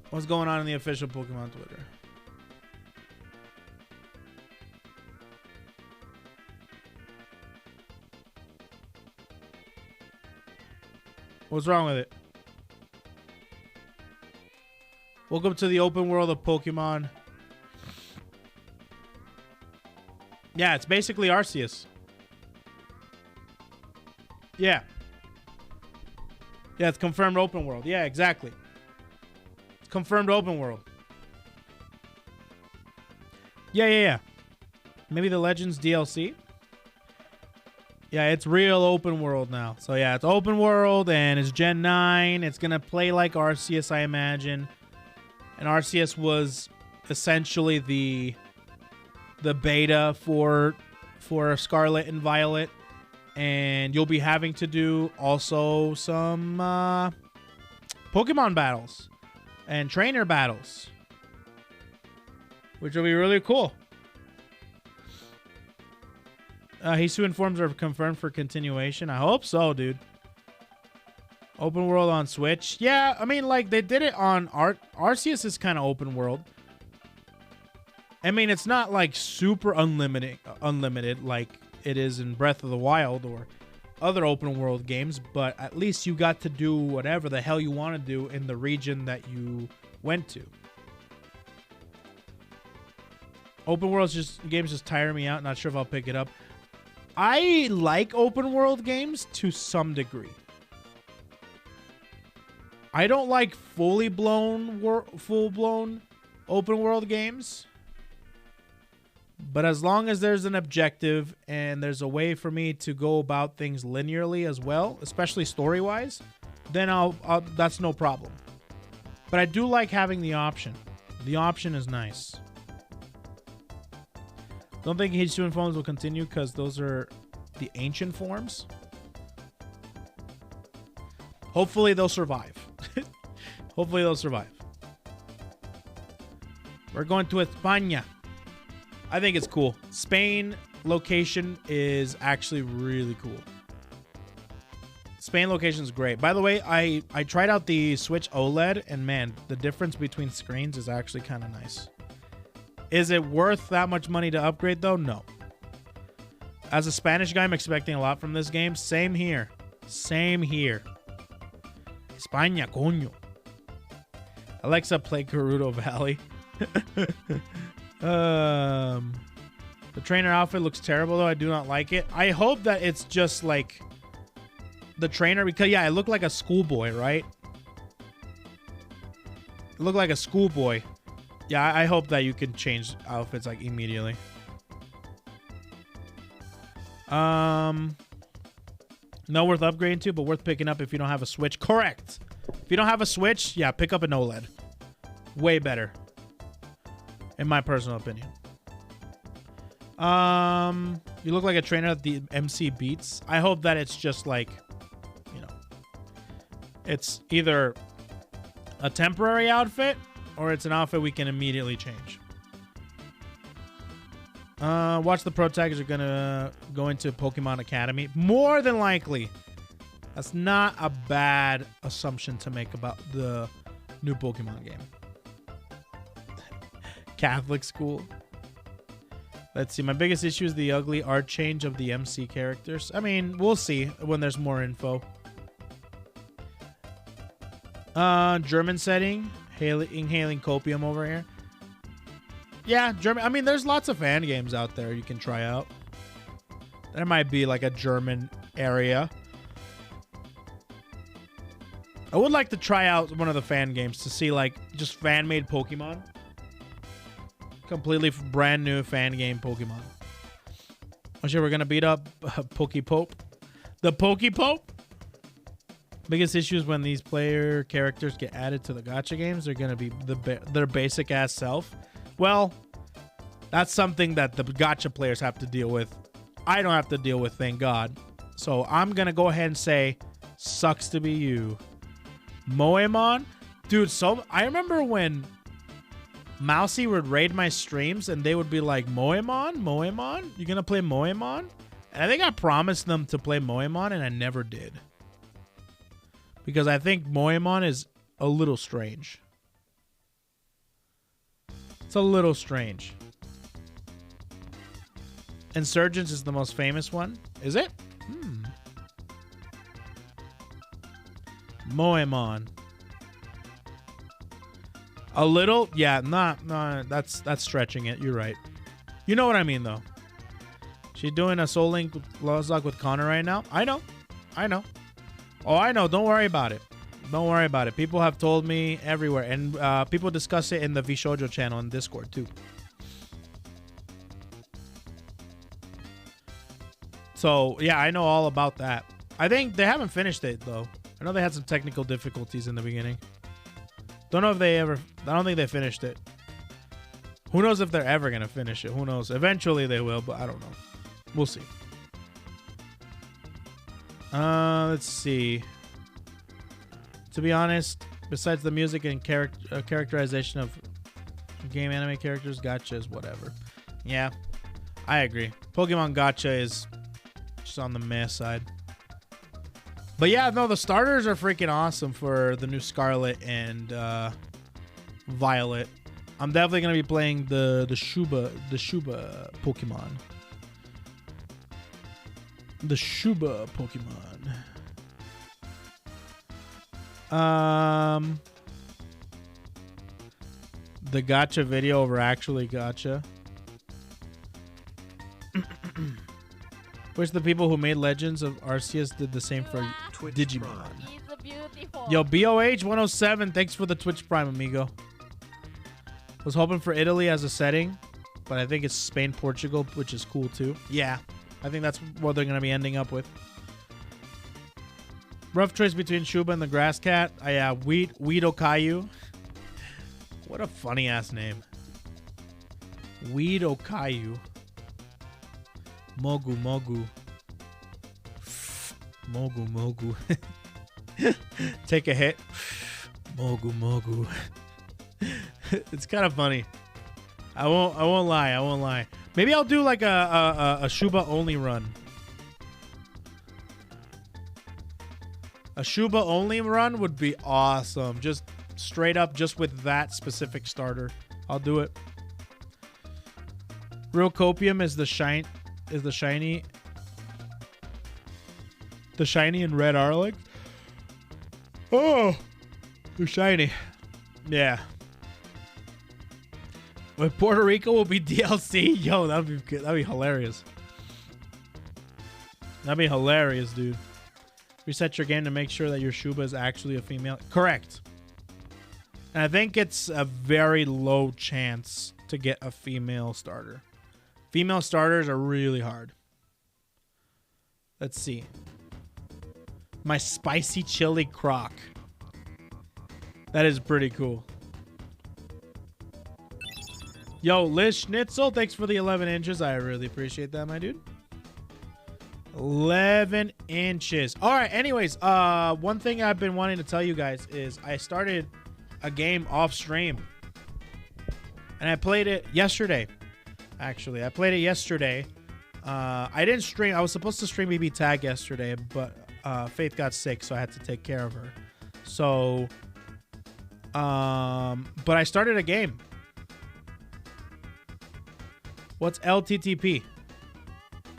What's going on in the official Pokemon Twitter? What's wrong with it? Welcome to the open world of Pokemon. Yeah, it's basically Arceus. Yeah. Yeah, it's confirmed open world. Yeah, exactly. It's confirmed open world. Yeah. Maybe the Legends DLC? Yeah, it's real open world now. So yeah, it's open world and it's Gen 9. It's going to play like Arceus, I imagine. And Arceus was essentially the beta for Scarlet and Violet. And you'll be having to do also some Pokemon battles and trainer battles, which will be really cool. Hisu informs are confirmed for continuation. I hope so, dude. Open world on Switch. Yeah, I mean, like, they did it on Arceus is kind of open world. I mean, it's not, like, super unlimited like it is in Breath of the Wild or other open world games, but at least you got to do whatever the hell you want to do in the region that you went to. Open world games just tire me out. Not sure if I'll pick it up. I like open world games to some degree. I don't like full-blown open world games. But as long as there's an objective and there's a way for me to go about things linearly as well, especially story-wise, then that's no problem. But I do like having the option. The option is nice. Don't think H2 forms will continue because those are the ancient forms. Hopefully they'll survive. Hopefully they'll survive. We're going to España. I think it's cool. Spain location is actually really cool. Spain location is great. By the way, I tried out the Switch OLED, and man, the difference between screens is actually kind of nice. Is it worth that much money to upgrade, though? No. As a Spanish guy, I'm expecting a lot from this game. Same here. Same here. España, coño. Alexa, play Gerudo Valley. The trainer outfit looks terrible, though. I do not like it. I hope that it's just like the trainer, because yeah, it looked like a schoolboy, right? It looked like a schoolboy. Yeah, I hope that you can change outfits like immediately. Not worth upgrading to, but worth picking up if you don't have a Switch. Correct. If you don't have a Switch, yeah, pick up an OLED. Way better. In my personal opinion. You look like a trainer at the MC Beats. I hope that it's just like, you know, it's either a temporary outfit or it's an outfit we can immediately change. Watch the pro taggers are gonna go into Pokemon Academy. More than likely. That's not a bad assumption to make about the new Pokemon game. Catholic school. Let's see. My biggest issue is the ugly art change of the MC characters. I mean, we'll see when there's more info. German setting. Inhaling copium over here. Yeah, German. I mean, there's lots of fan games out there you can try out. There might be like a German area. I would like to try out one of the fan games to see like just fan-made Pokemon. Completely brand new fan game Pokemon. Oh shit, we're gonna beat up Pokepope. The Pokepope? Biggest issue is when these player characters get added to the gacha games, they're gonna be their basic ass self. Well, that's something that the gacha players have to deal with. I don't have to deal with, thank God. So I'm gonna go ahead and say, sucks to be you. Moemon? Dude, so I remember when Mousy would raid my streams and they would be like, Moemon? Moemon? You gonna play Moemon? And I think I promised them to play Moemon and I never did. Because I think Moemon is a little strange. It's a little strange. Insurgents is the most famous one. Is it? Moemon. A little? Yeah, nah, that's stretching it. You're right. You know what I mean, though. She's doing a Soul Link Lozlock with Connor right now. I know. Oh, I know. Don't worry about it. Don't worry about it. People have told me everywhere. And people discuss it in the VShojo channel on Discord, too. So, yeah, I know all about that. I think they haven't finished it, though. I know they had some technical difficulties in the beginning. Don't know if they ever... I don't think they finished it. Who knows if they're ever going to finish it? Who knows? Eventually they will, but I don't know. We'll see. Let's see. To be honest, besides the music and characterization of game anime characters, gacha is whatever. Yeah, I agree. Pokemon gacha is just on the meh side. But yeah, no, the starters are freaking awesome for the new Scarlet and Violet. I'm definitely gonna be playing the Shuba Pokemon. The Shuba Pokemon. The gacha video over actually gacha. Wish the people who made Legends of Arceus did the same for Digimon. Yo, BOH107, thanks for the Twitch Prime, amigo. Was hoping for Italy as a setting, but I think it's Spain, Portugal, which is cool too. Yeah, I think that's what they're going to be ending up with. Rough choice between Shuba and the Grass Cat. Yeah, Weedo Caillou. What a funny ass name. Weedo Caillou. Mogu Mogu. Mogu Mogu. Take a hit. Mogu Mogu. It's kind of funny. I won't lie. Maybe I'll do like a Shuba only run. A Shuba only run would be awesome. Just straight up, just with that specific starter. I'll do it. Real Copium is the shiny and red Arlex. Oh, the shiny. Yeah. But Puerto Rico will be DLC. Yo, that'd be good. That'd be hilarious. That'd be hilarious, dude. Reset your game to make sure that your Shuba is actually a female. Correct. And I think it's a very low chance to get a female starter. Female starters are really hard. Let's see. My spicy chili crock. That is pretty cool. Yo, Liz Schnitzel, thanks for the 11 inches. I really appreciate that, my dude. 11 inches. All right, anyways, one thing I've been wanting to tell you guys is I started a game off stream. And I played it yesterday. Actually, I played it yesterday. I didn't stream. I was supposed to stream BB Tag yesterday, but Faith got sick, so I had to take care of her. So, but I started a game. What's LTTP?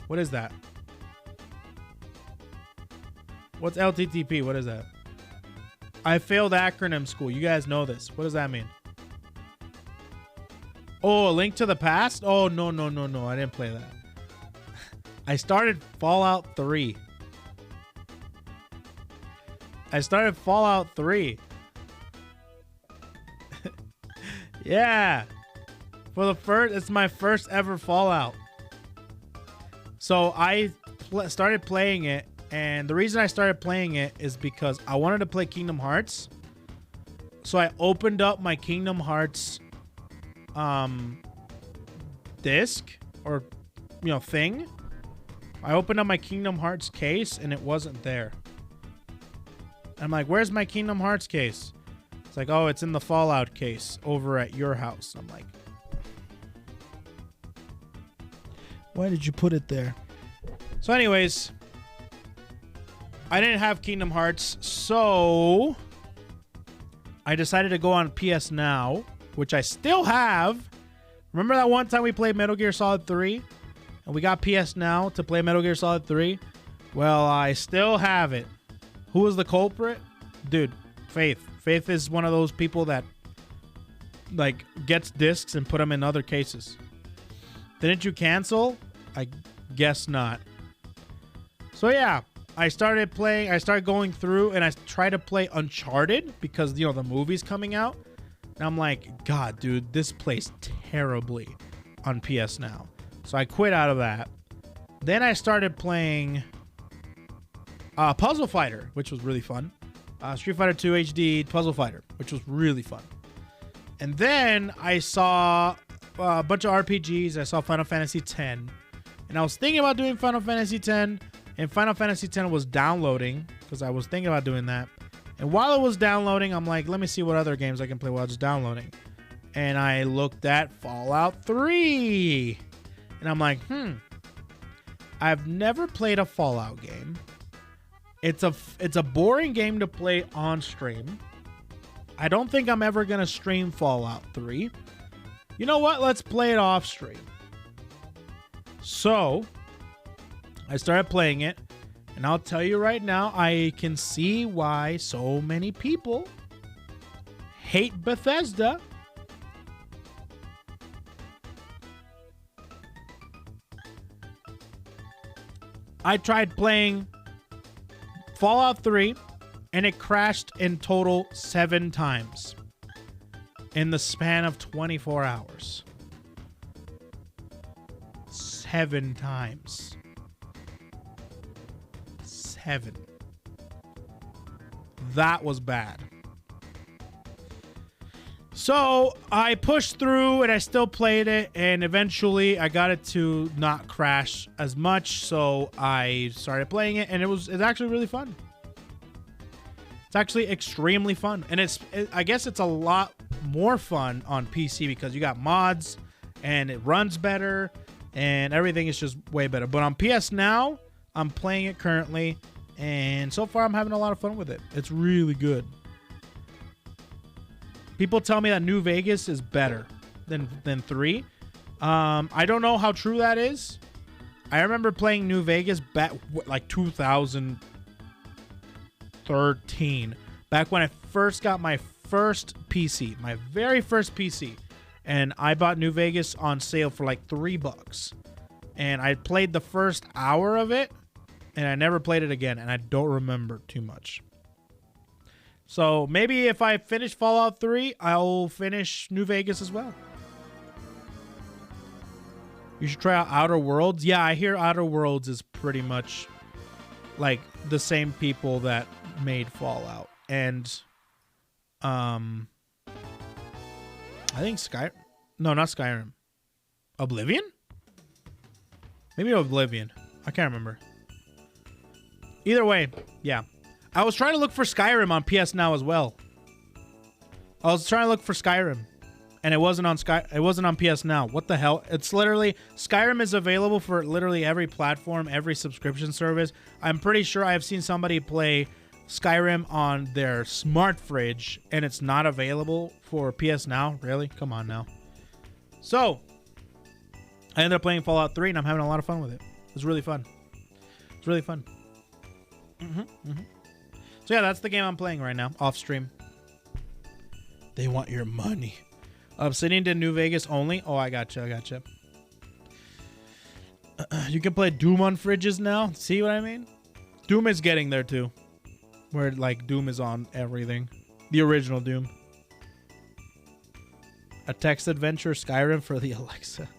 What is that? What's LTTP? What is that? I failed acronym school. You guys know this. What does that mean? Oh, a link to the past? Oh, no. I didn't play that. I started Fallout 3. Yeah. It's my first ever Fallout. So I started playing it, and the reason I started playing it is because I wanted to play Kingdom Hearts. So I opened up my Kingdom Hearts disc or thing. I opened up my Kingdom Hearts case and it wasn't there. I'm like, where's my Kingdom Hearts case? It's like, oh, it's in the Fallout case over at your house. I'm like, why did you put it there? So anyways, I didn't have Kingdom Hearts, so I decided to go on PS Now, which I still have. Remember that one time we played Metal Gear Solid 3? And we got PS Now to play Metal Gear Solid 3? Well, I still have it. Who was the culprit? Dude, Faith. Faith is one of those people that, like, gets discs and put them in other cases. Didn't you cancel? I guess not. So, yeah. I started going through and I tried to play Uncharted because, the movie's coming out. And I'm like, God, dude, this plays terribly on PS Now. So I quit out of that. Then I started playing Puzzle Fighter, which was really fun. Street Fighter 2 HD Puzzle Fighter, which was really fun. And then I saw a bunch of RPGs. I saw Final Fantasy X. And I was thinking about doing Final Fantasy X. And Final Fantasy X was downloading because I was thinking about doing that. And while it was downloading, I'm like, let me see what other games I can play while it's downloading. And I looked at Fallout 3. And I'm like, I've never played a Fallout game. It's a boring game to play on stream. I don't think I'm ever going to stream Fallout 3. You know what? Let's play it off stream. So, I started playing it. And I'll tell you right now, I can see why so many people hate Bethesda. I tried playing Fallout 3 and it crashed in total 7 times in the span of 24 hours. 7 times. 7. That was bad. So I pushed through and I still played it, and eventually I got it to not crash as much, so I started playing it, and it's actually really fun. It's actually extremely fun, and I guess it's a lot more fun on PC because you got mods and it runs better and everything is just way better. But on PS Now, I'm playing it currently, and so far I'm having a lot of fun with it. It's really good. People tell me that New Vegas is better than 3. I don't know how true that is. I remember playing New Vegas back like 2013, back when I first got my first PC, my very first PC, and I bought New Vegas on sale for like $3, and I played the first hour of it, and I never played it again, and I don't remember too much. So maybe if I finish Fallout 3, I'll finish New Vegas as well. You should try out Outer Worlds. Yeah, I hear Outer Worlds is pretty much like the same people that made Fallout. And I think no, not Skyrim. Oblivion? Maybe Oblivion. I can't remember. Either way, yeah. I was trying to look for Skyrim on PS Now as well. I was trying to look for Skyrim, and it wasn't on PS Now. What the hell? It's literally Skyrim is available for literally every platform, every subscription service. I'm pretty sure I have seen somebody play Skyrim on their smart fridge, and it's not available for PS Now. Really? Come on now. So I ended up playing Fallout 3, and I'm having a lot of fun with it. It's really fun. It's really fun. So yeah, that's the game I'm playing right now, off stream. They want your money. Obsidian did New Vegas only. Oh, I gotcha. You can play Doom on fridges now. See what I mean? Doom is getting there too, where like Doom is on everything. The original Doom. A text adventure, Skyrim for the Alexa.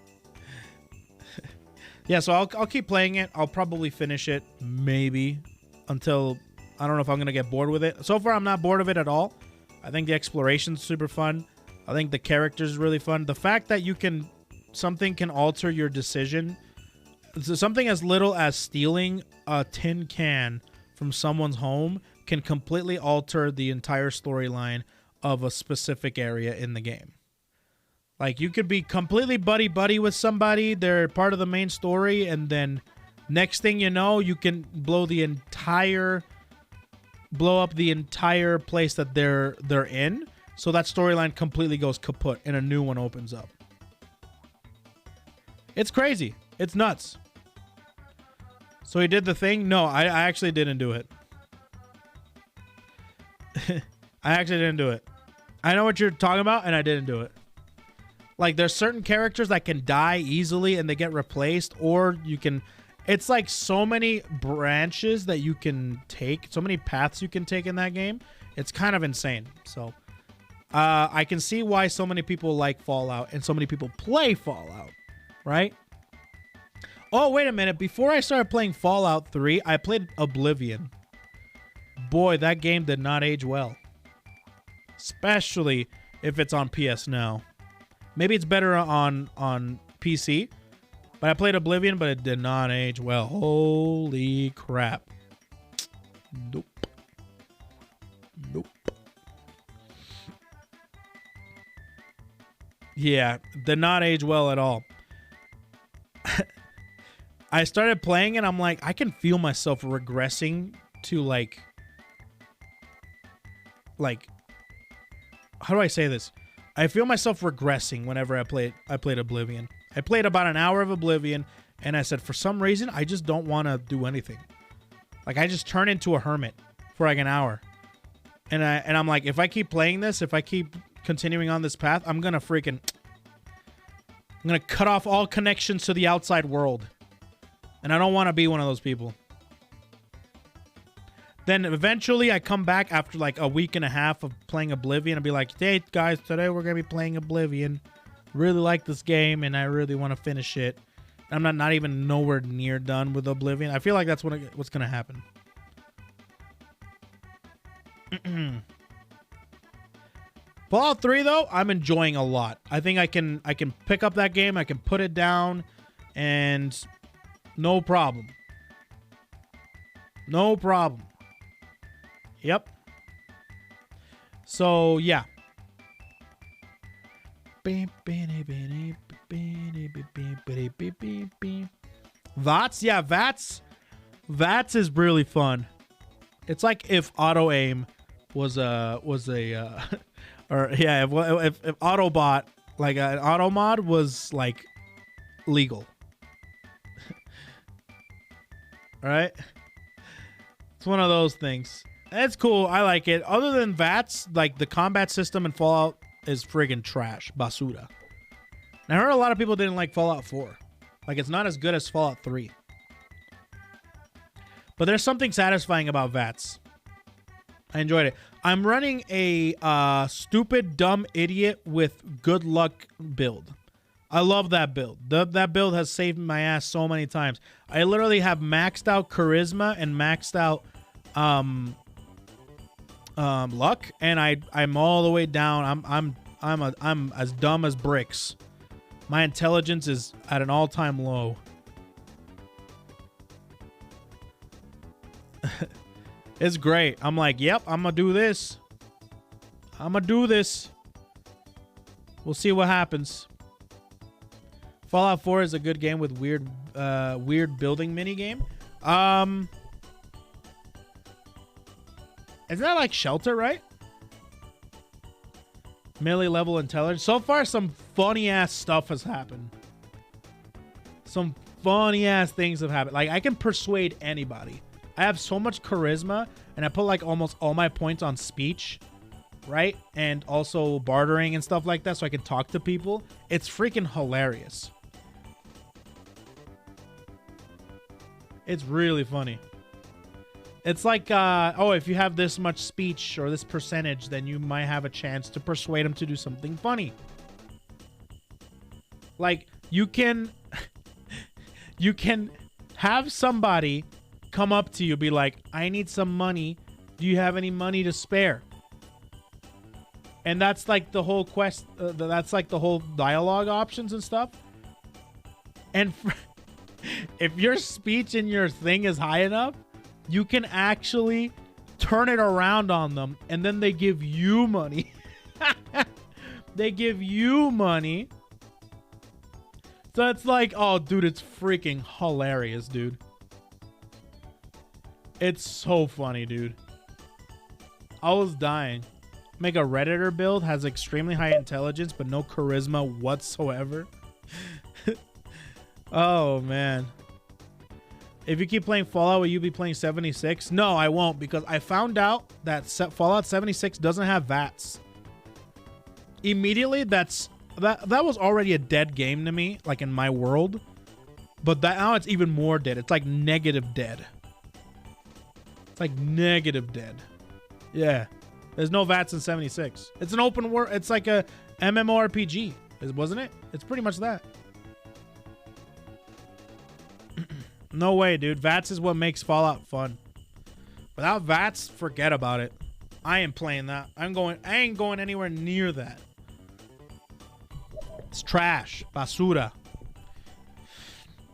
Yeah, so I'll keep playing it. I'll probably finish it, maybe, until I don't know if I'm gonna get bored with it. So far, I'm not bored of it at all. I think the exploration's super fun. I think the character's really fun. The fact that something can alter your decision, something as little as stealing a tin can from someone's home can completely alter the entire storyline of a specific area in the game. Like, you could be completely buddy-buddy with somebody, they're part of the main story, and then next thing you know, you can blow up the entire place that they're in, so that storyline completely goes kaput and a new one opens up. It's crazy. It's nuts. So he did the thing? No, I actually didn't do it. I actually didn't do it. I know what you're talking about, and I didn't do it. Like, there's certain characters that can die easily and they get replaced, or you can... It's like so many branches that you can take, so many paths you can take in that game. It's kind of insane. So, I can see why so many people like Fallout and so many people play Fallout, right? Oh, wait a minute. Before I started playing Fallout 3, I played Oblivion. Boy, that game did not age well. Especially if it's on PS Now. Maybe it's better on PC. But I played Oblivion, but it did not age well. Holy crap. Nope. Yeah, did not age well at all. I started playing and I'm like, I can feel myself regressing to like, how do I say this? I feel myself regressing whenever I played Oblivion. I played about an hour of Oblivion, and I said, for some reason, I just don't want to do anything. Like, I just turn into a hermit for like an hour. And I'm like, if I keep playing this, if I keep continuing on this path, I'm going to cut off all connections to the outside world. And I don't want to be one of those people. Then eventually I come back after like a week and a half of playing Oblivion and be like, hey guys, today we're going to be playing Oblivion. Really like this game and I really want to finish it. I'm not even nowhere near done with Oblivion. I feel like that's what's going to happen. Fallout 3 though, I'm enjoying a lot. I think I can pick up that game, I can put it down and no problem. No problem. Yep. So, yeah. VODs? Yeah, VATS is really fun. It's like if auto aim was a or yeah, if Autobot, like an auto mod was like legal. All right? It's one of those things. It's cool. I like it. Other than VATS, like the combat system in Fallout is friggin' trash. Basura. And I heard a lot of people didn't like Fallout 4. Like, it's not as good as Fallout 3. But there's something satisfying about VATS. I enjoyed it. I'm running a stupid, dumb idiot with good luck build. I love that build. That build has saved my ass so many times. I literally have maxed out charisma and maxed out luck, and I'm all the way down. I'm as dumb as bricks. My intelligence is at an all-time low. It's great. I'm like, yep, I'm gonna do this. I'm gonna do this. We'll see what happens. Fallout 4 is a good game with weird building mini game. Isn't that like Shelter, right? Melee level intelligence. So far, some funny ass stuff has happened. Some funny ass things have happened. Like, I can persuade anybody. I have so much charisma, and I put like almost all my points on speech, right? And also bartering and stuff like that, so I can talk to people. It's freaking hilarious. It's really funny. It's like, oh, if you have this much speech or this percentage, then you might have a chance to persuade them to do something funny. Like, you can you can have somebody come up to you, be like, I need some money. Do you have any money to spare? And that's like the whole quest. That's like the whole dialogue options and stuff. And if your speech in your thing is high enough, you can actually turn it around on them, and then they give you money. They give you money. So it's like, oh, dude, it's freaking hilarious, dude. It's so funny, dude. I was dying. Make a Redditor build, has extremely high intelligence, but no charisma whatsoever. Oh, man. If you keep playing Fallout, will you be playing 76? No, I won't, because I found out that Fallout 76 doesn't have VATS. Immediately, that was already a dead game to me, like in my world. But now it's even more dead. It's like negative dead. It's like negative dead. Yeah. There's no VATS in 76. It's an open world. It's like a MMORPG, wasn't it? It's pretty much that. No way, dude. VATS is what makes Fallout fun. Without VATS, forget about it. I ain't playing that. I ain't going anywhere near that. It's trash. Basura.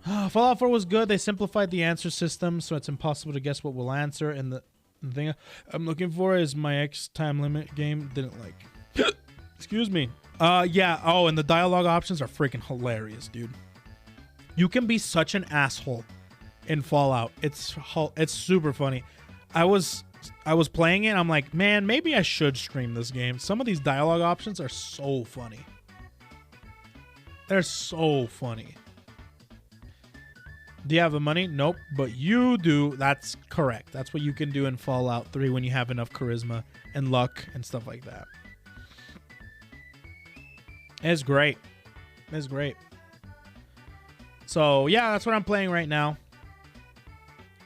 Fallout 4 was good. They simplified the answer system, so it's impossible to guess what we'll answer. And the thing I'm looking for is my X time limit game. Didn't like. Excuse me. Yeah. Oh, and the dialogue options are freaking hilarious, dude. You can be such an asshole in Fallout. It's super funny. I was playing it. I'm like, man, maybe I should stream this game. Some of these dialogue options are so funny. They're so funny. Do you have the money? Nope, but you do. That's correct. That's what you can do in Fallout 3 when you have enough charisma and luck and stuff like that. It's great. It's great. So yeah, that's what I'm playing right now.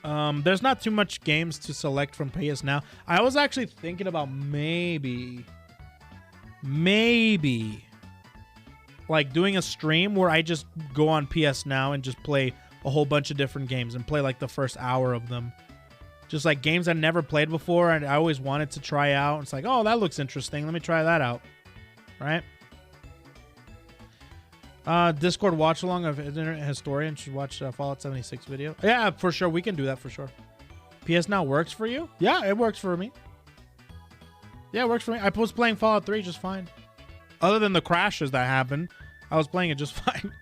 There's not too much games to select from PS Now. I was actually thinking about maybe like doing a stream where I just go on PS Now and just play a whole bunch of different games and play like the first hour of them. Just like games I never played before and I always wanted to try out. It's like, oh, that looks interesting. Let me try that out. Right? Discord watch along of Internet Historian should watch Fallout 76 video. Yeah, for sure. We can do that for sure. PS Now works for you? Yeah, it works for me. Yeah, it works for me. I was playing Fallout 3 just fine. Other than the crashes that happened, I was playing it just fine.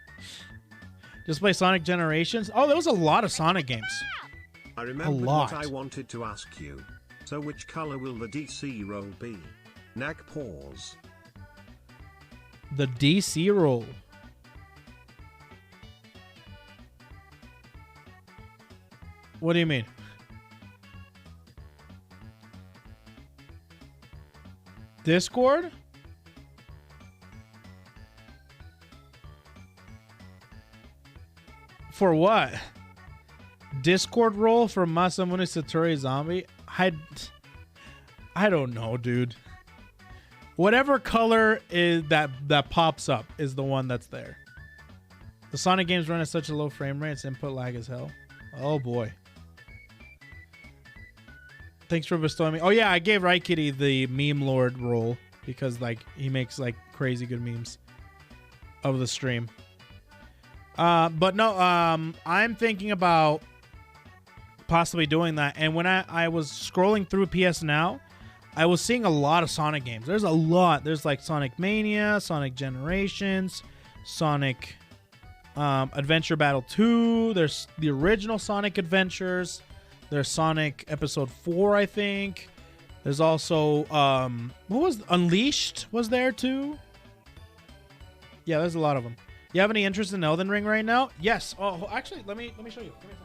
Just play Sonic Generations. Oh, there was a lot of Sonic games. I remember what I wanted to ask you. So which color will the DC roll be? Nag pause. The DC roll. What do you mean? Discord? For what? Discord role for Masamune Satori Zombie? I don't know, dude. Whatever color is that pops up is the one that's there. The Sonic games run at such a low frame rate, it's input lag as hell. Oh boy. Thanks for bestowing me. Oh yeah, I gave Right Kitty the meme lord role because like he makes like crazy good memes of the stream. But no, I'm thinking about possibly doing that. And when I was scrolling through PS Now, I was seeing a lot of Sonic games. There's a lot. There's like Sonic Mania, Sonic Generations, Sonic Adventure Battle 2. There's the original Sonic Adventures. There's Sonic Episode 4, I think. There's also what was Unleashed was there too? Yeah, there's a lot of them. You have any interest in Elden Ring right now? Yes. Oh, actually, let me show you. Give me a second.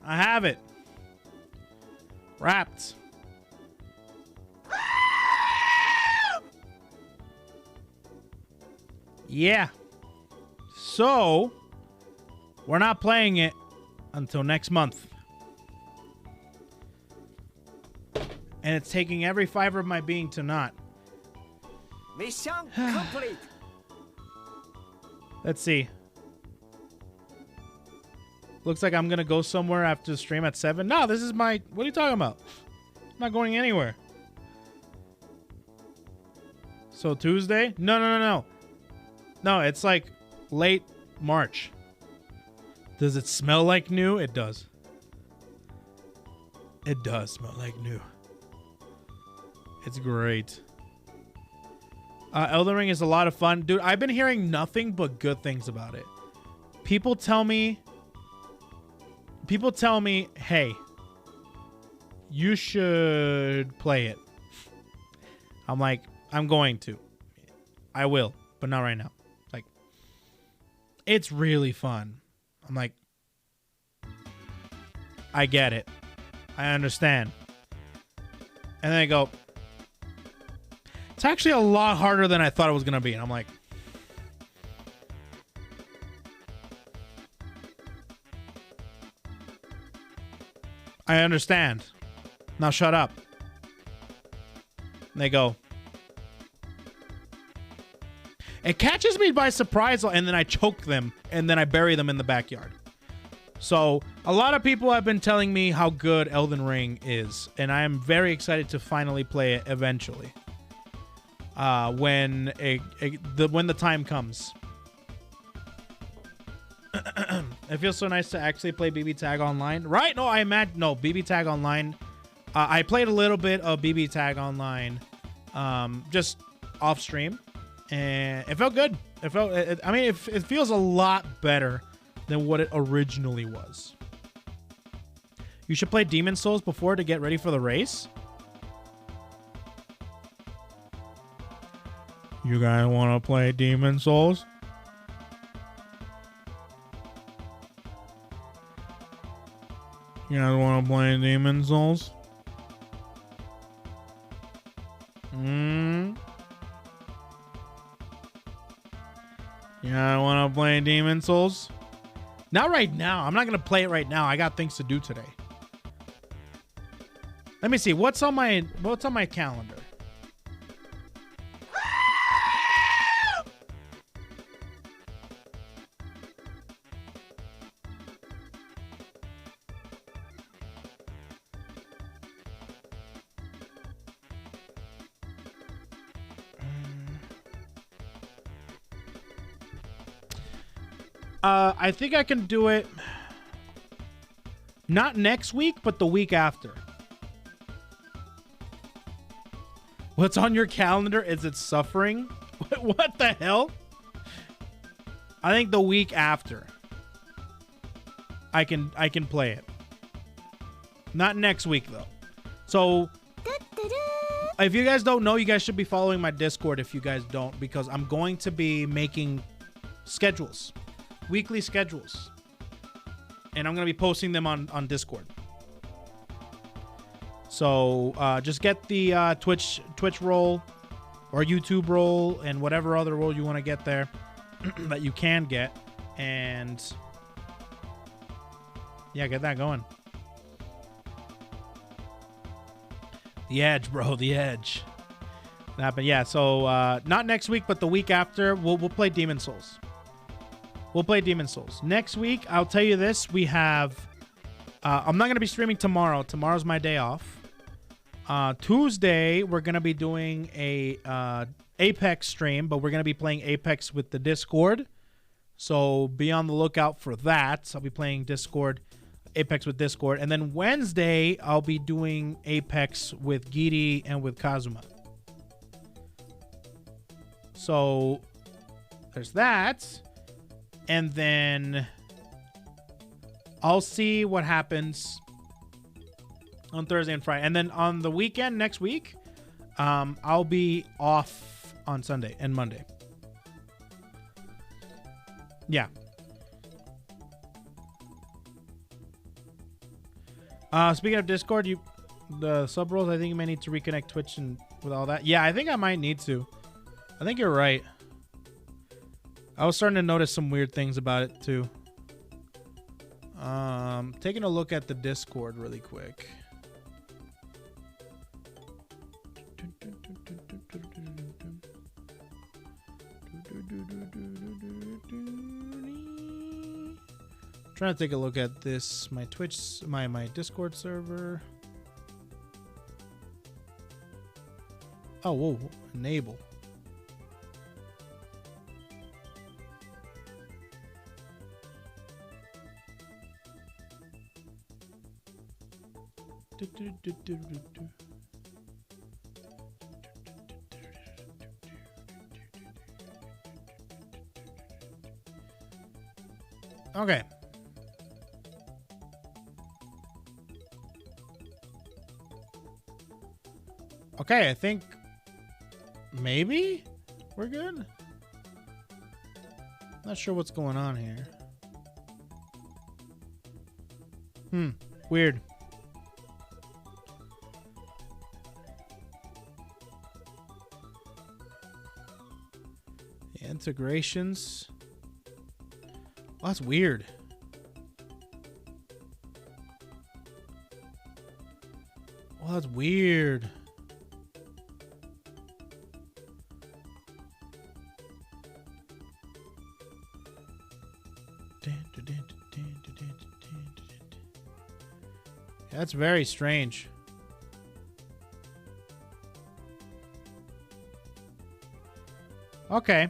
I have it. Wrapped. Yeah. So, we're not playing it until next month. And it's taking every fiber of my being to not. Mission complete. Let's see. Looks like I'm going to go somewhere after the stream at 7. No, this is my... What are you talking about? I'm not going anywhere. So Tuesday? No. No, it's like late March. Does it smell like new? It does. It does smell like new. It's great. Elden Ring is a lot of fun. Dude, I've been hearing nothing but good things about it. People tell me, hey, you should play it. I'm like, I'm going to. I will, but not right now. Like, it's really fun. I'm like, I get it. I understand. And then I go, it's actually a lot harder than I thought it was going to be. And I'm like, I understand. Now shut up. And they go, it catches me by surprise, and then I choke them, and then I bury them in the backyard. So a lot of people have been telling me how good Elden Ring is, and I am very excited to finally play it eventually. When the time comes. It feels so nice to actually play BB Tag Online. Right? No, BB Tag Online. I played a little bit of BB Tag Online just off stream, and it felt good. It feels a lot better than what it originally was. You should play Demon Souls before to get ready for the race. You guys want to play Demon Souls? You guys want to play Demon Souls? You guys want to play Demon Souls? Not right now. I'm not going to play it right now. I got things to do today. Let me see. What's on my calendar? I think I can do it. Not next week, but the week after. What's on your calendar? Is it suffering? What the hell? I think the week after. I can play it. Not next week though. So if you guys don't know, you guys should be following my Discord if you guys don't, because I'm going to be making schedules. Weekly schedules. And I'm going to be posting them on Discord. So just get the Twitch role or YouTube role and whatever other role you want to get there that you can get. And yeah, get that going. The Edge, bro. The Edge. But yeah, so not next week, but the week after, we'll play Demon Souls. We'll play Demon Souls. Next week, I'll tell you this. We have... I'm not going to be streaming tomorrow. Tomorrow's my day off. Tuesday, we're going to be doing a Apex stream, but we're going to be playing Apex with the Discord. So be on the lookout for that. I'll be playing Apex with Discord. And then Wednesday, I'll be doing Apex with Giri and with Kazuma. So there's that. And then I'll see what happens on Thursday and Friday. And then on the weekend next week, I'll be off on Sunday and Monday. Yeah. Speaking of Discord, the sub roles, I think you may need to reconnect Twitch and with all that. Yeah, I think I might need to. I think you're right. I was starting to notice some weird things about it too. Taking a look at the Discord really quick. Trying to take a look at this, my Twitch, my Discord server. Oh, whoa, enable. Okay. Okay, I think maybe we're good. Not sure what's going on here. Weird. Integrations. Oh, that's weird. Oh, that's weird. That's very strange. Okay.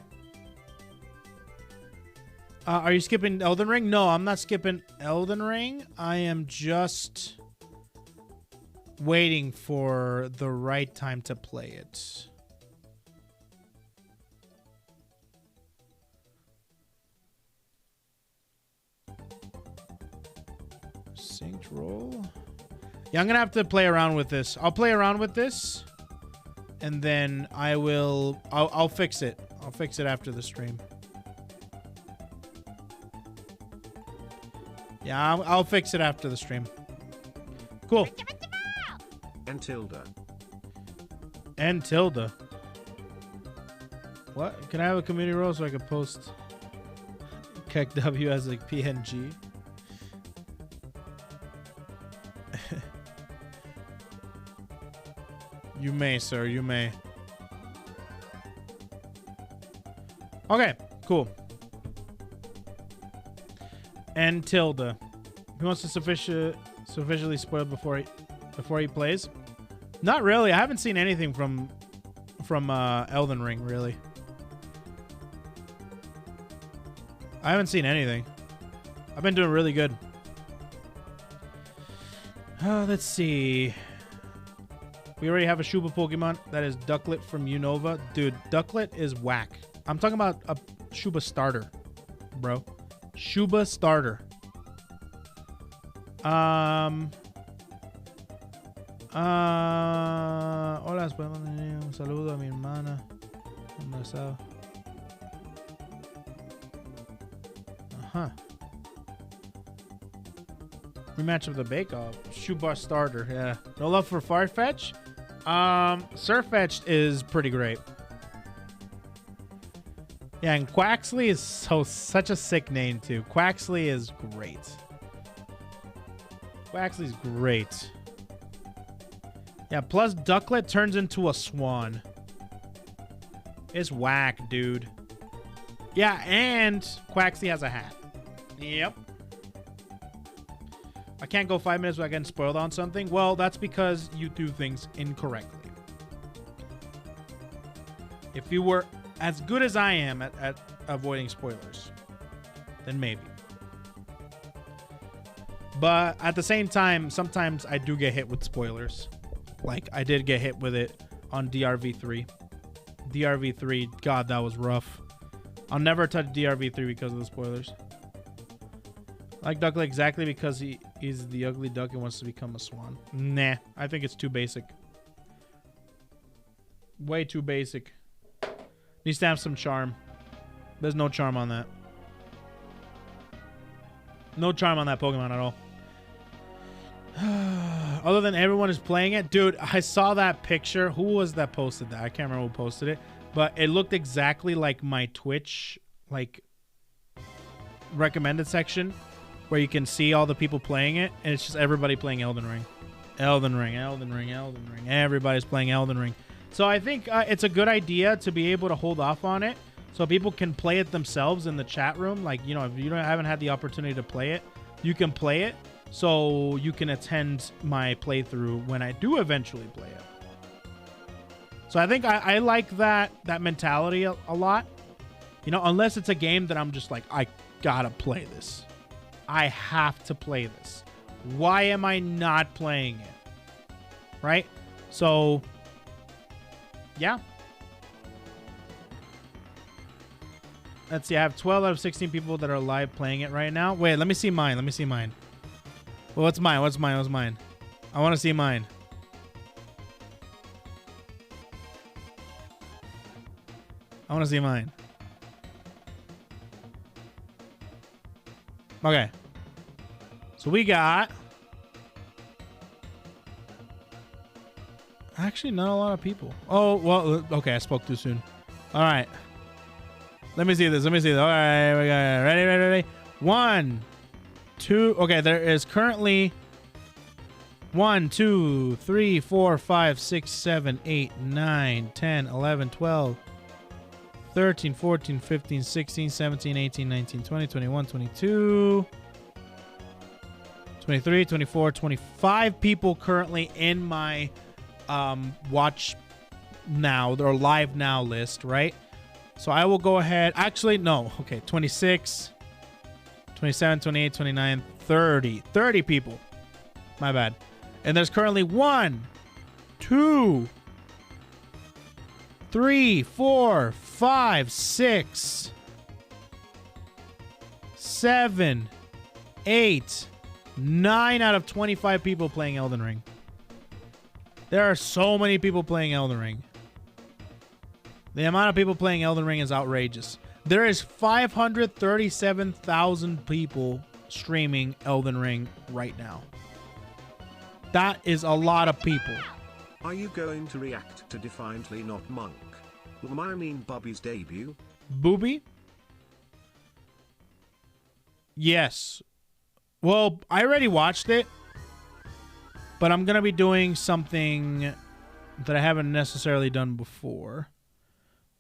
Are you skipping Elden Ring? No, I'm not skipping Elden Ring. I am just waiting for the right time to play it. Synced roll. Yeah, I'm gonna have to play around with this. I'll play around with this, and then I'll fix it. I'll fix it after the stream. Yeah, I'll fix it after the stream. Cool. And Tilda. And Tilda. What? Can I have a community role so I can post Kek W as a PNG? You may, sir. You may. Okay, cool. And Tilda. He wants to sufficiently spoil before he plays. Not really. I haven't seen anything from Elden Ring, really. I haven't seen anything. I've been doing really good. Let's see. We already have a Shuba Pokemon. That is Ducklet from Unova. Dude, Ducklet is whack. I'm talking about a Shuba starter, bro. Shuba starter. Hola, un saludo a mi hermana. Rematch of the Bake-Off. Shuba starter, yeah. No love for Farfetch? Surfetched is pretty great. Yeah, and Quaxley is such a sick name too. Quaxley is great. Quaxley's great. Yeah, plus Ducklet turns into a swan. It's whack, dude. Yeah, and Quaxley has a hat. Yep. I can't go 5 minutes without getting spoiled on something. Well, that's because you do things incorrectly. If you were as good as I am at avoiding spoilers, then maybe. But at the same time, sometimes I do get hit with spoilers. Like, I did get hit with it on DRV3. DRV3, God, that was rough. I'll never touch DRV3 because of the spoilers. I like Ducklet exactly because he's the ugly duck and wants to become a swan. Nah, I think it's too basic. Way too basic. Needs to have some charm. There's no charm on that. No charm on that Pokemon at all. Other than everyone is playing it. Dude, I saw that picture. Who was that posted that? I can't remember who posted it. But it looked exactly like my Twitch, like, recommended section, where you can see all the people playing it, and it's just everybody playing Elden Ring. Elden Ring, Elden Ring, Elden Ring. Everybody's playing Elden Ring. So I think it's a good idea to be able to hold off on it so people can play it themselves in the chat room. Like, you know, if you haven't had the opportunity to play it, you can play it so you can attend my playthrough when I do eventually play it. So I think I like that mentality a lot. You know, unless it's a game that I'm just like, I gotta play this. I have to play this. Why am I not playing it? Right? So, yeah. Let's see. I have 12 out of 16 people that are live playing it right now. Wait, let me see mine. Let me see mine. Well, what's mine? What's mine? What's mine? I want to see mine. I want to see mine. Okay. So we got... Actually, not a lot of people. Oh, well, okay. I spoke too soon. All right. Let me see this. Let me see this. All right. We got ready, ready, ready. 1, 2. Okay, there is currently 1, 2, 3, 4, 5, 6, 7, 8, 9, 10, 11, 12, 13, 14, 15, 16, 17, 18, 19, 20, 21, 22, 23, 24, 25 people currently in my watch now or live now list, right? So I will go ahead. Actually, no. Okay, 26, 27, 28, 29, 30. 30 people. My bad. And there's currently 1, 2, 3, 4, 5, 6, 7, 8, 9 out of 25 people playing Elden Ring. There are so many people playing Elden Ring. The amount of people playing Elden Ring is outrageous. There is 537,000 people streaming Elden Ring right now. That is a lot of people. Are you going to react to Defiantly Not Monk? I mean Bobby's debut? Booby? Yes. Well, I already watched it. But I'm going to be doing something that I haven't necessarily done before.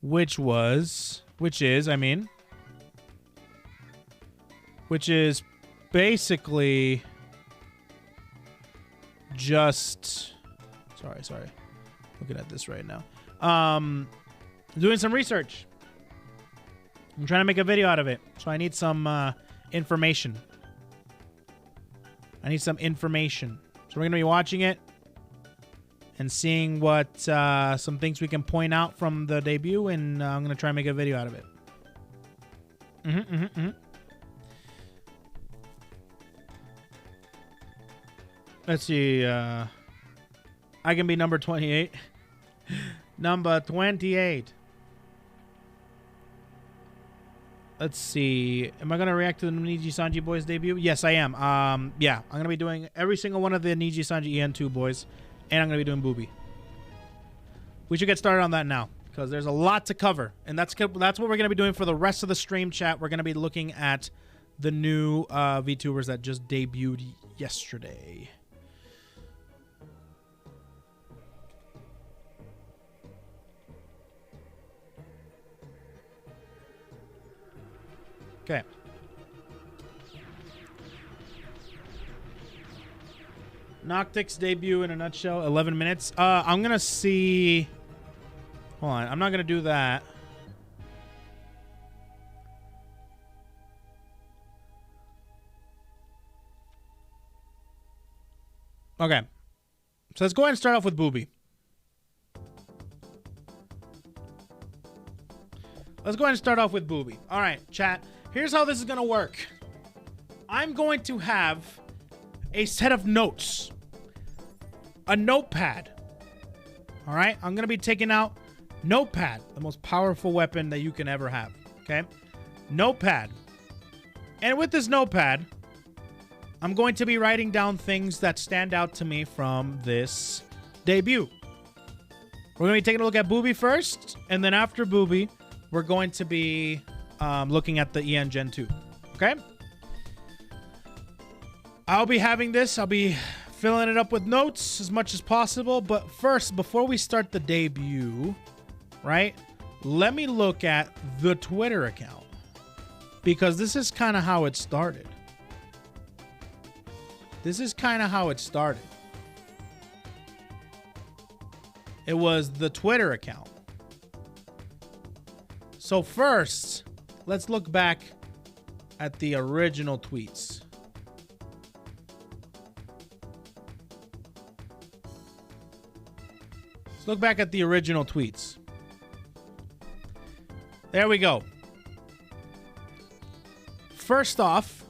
Which is basically just... Sorry. Looking at this right now. Doing some research. I'm trying to make a video out of it. So I need some information. So we're going to be watching it and seeing what some things we can point out from the debut, and I'm going to try and make a video out of it. Let's see. I can be number 28. Number 28. Let's see. Am I going to react to the Niji Sanji boys debut? Yes, I am. Yeah, I'm going to be doing every single one of the Niji Sanji EN2 boys, and I'm going to be doing Booby. We should get started on that now, because there's a lot to cover, and that's what we're going to be doing for the rest of the stream chat. We're going to be looking at the new VTubers that just debuted yesterday. Okay. Noctic's debut in a nutshell, 11 minutes. I'm going to see... Hold on, I'm not going to do that. Okay. So let's go ahead and start off with Booby. Let's go ahead and start off with Booby. All right, chat. Here's how this is going to work. I'm going to have a set of notes. A notepad. All right? I'm going to be taking out notepad, the most powerful weapon that you can ever have. Okay? Notepad. And with this notepad, I'm going to be writing down things that stand out to me from this debut. We're going to be taking a look at Booby first, and then after Booby, we're going to be looking at the EN Gen 2. Okay? I'll be having this. I'll be filling it up with notes as much as possible. But first, before we start the debut, right, let me look at the Twitter account. Because this is kind of how it started. This is kind of how it started. It was the Twitter account. So first, let's look back at the original tweets. Let's look back at the original tweets. There we go. First off,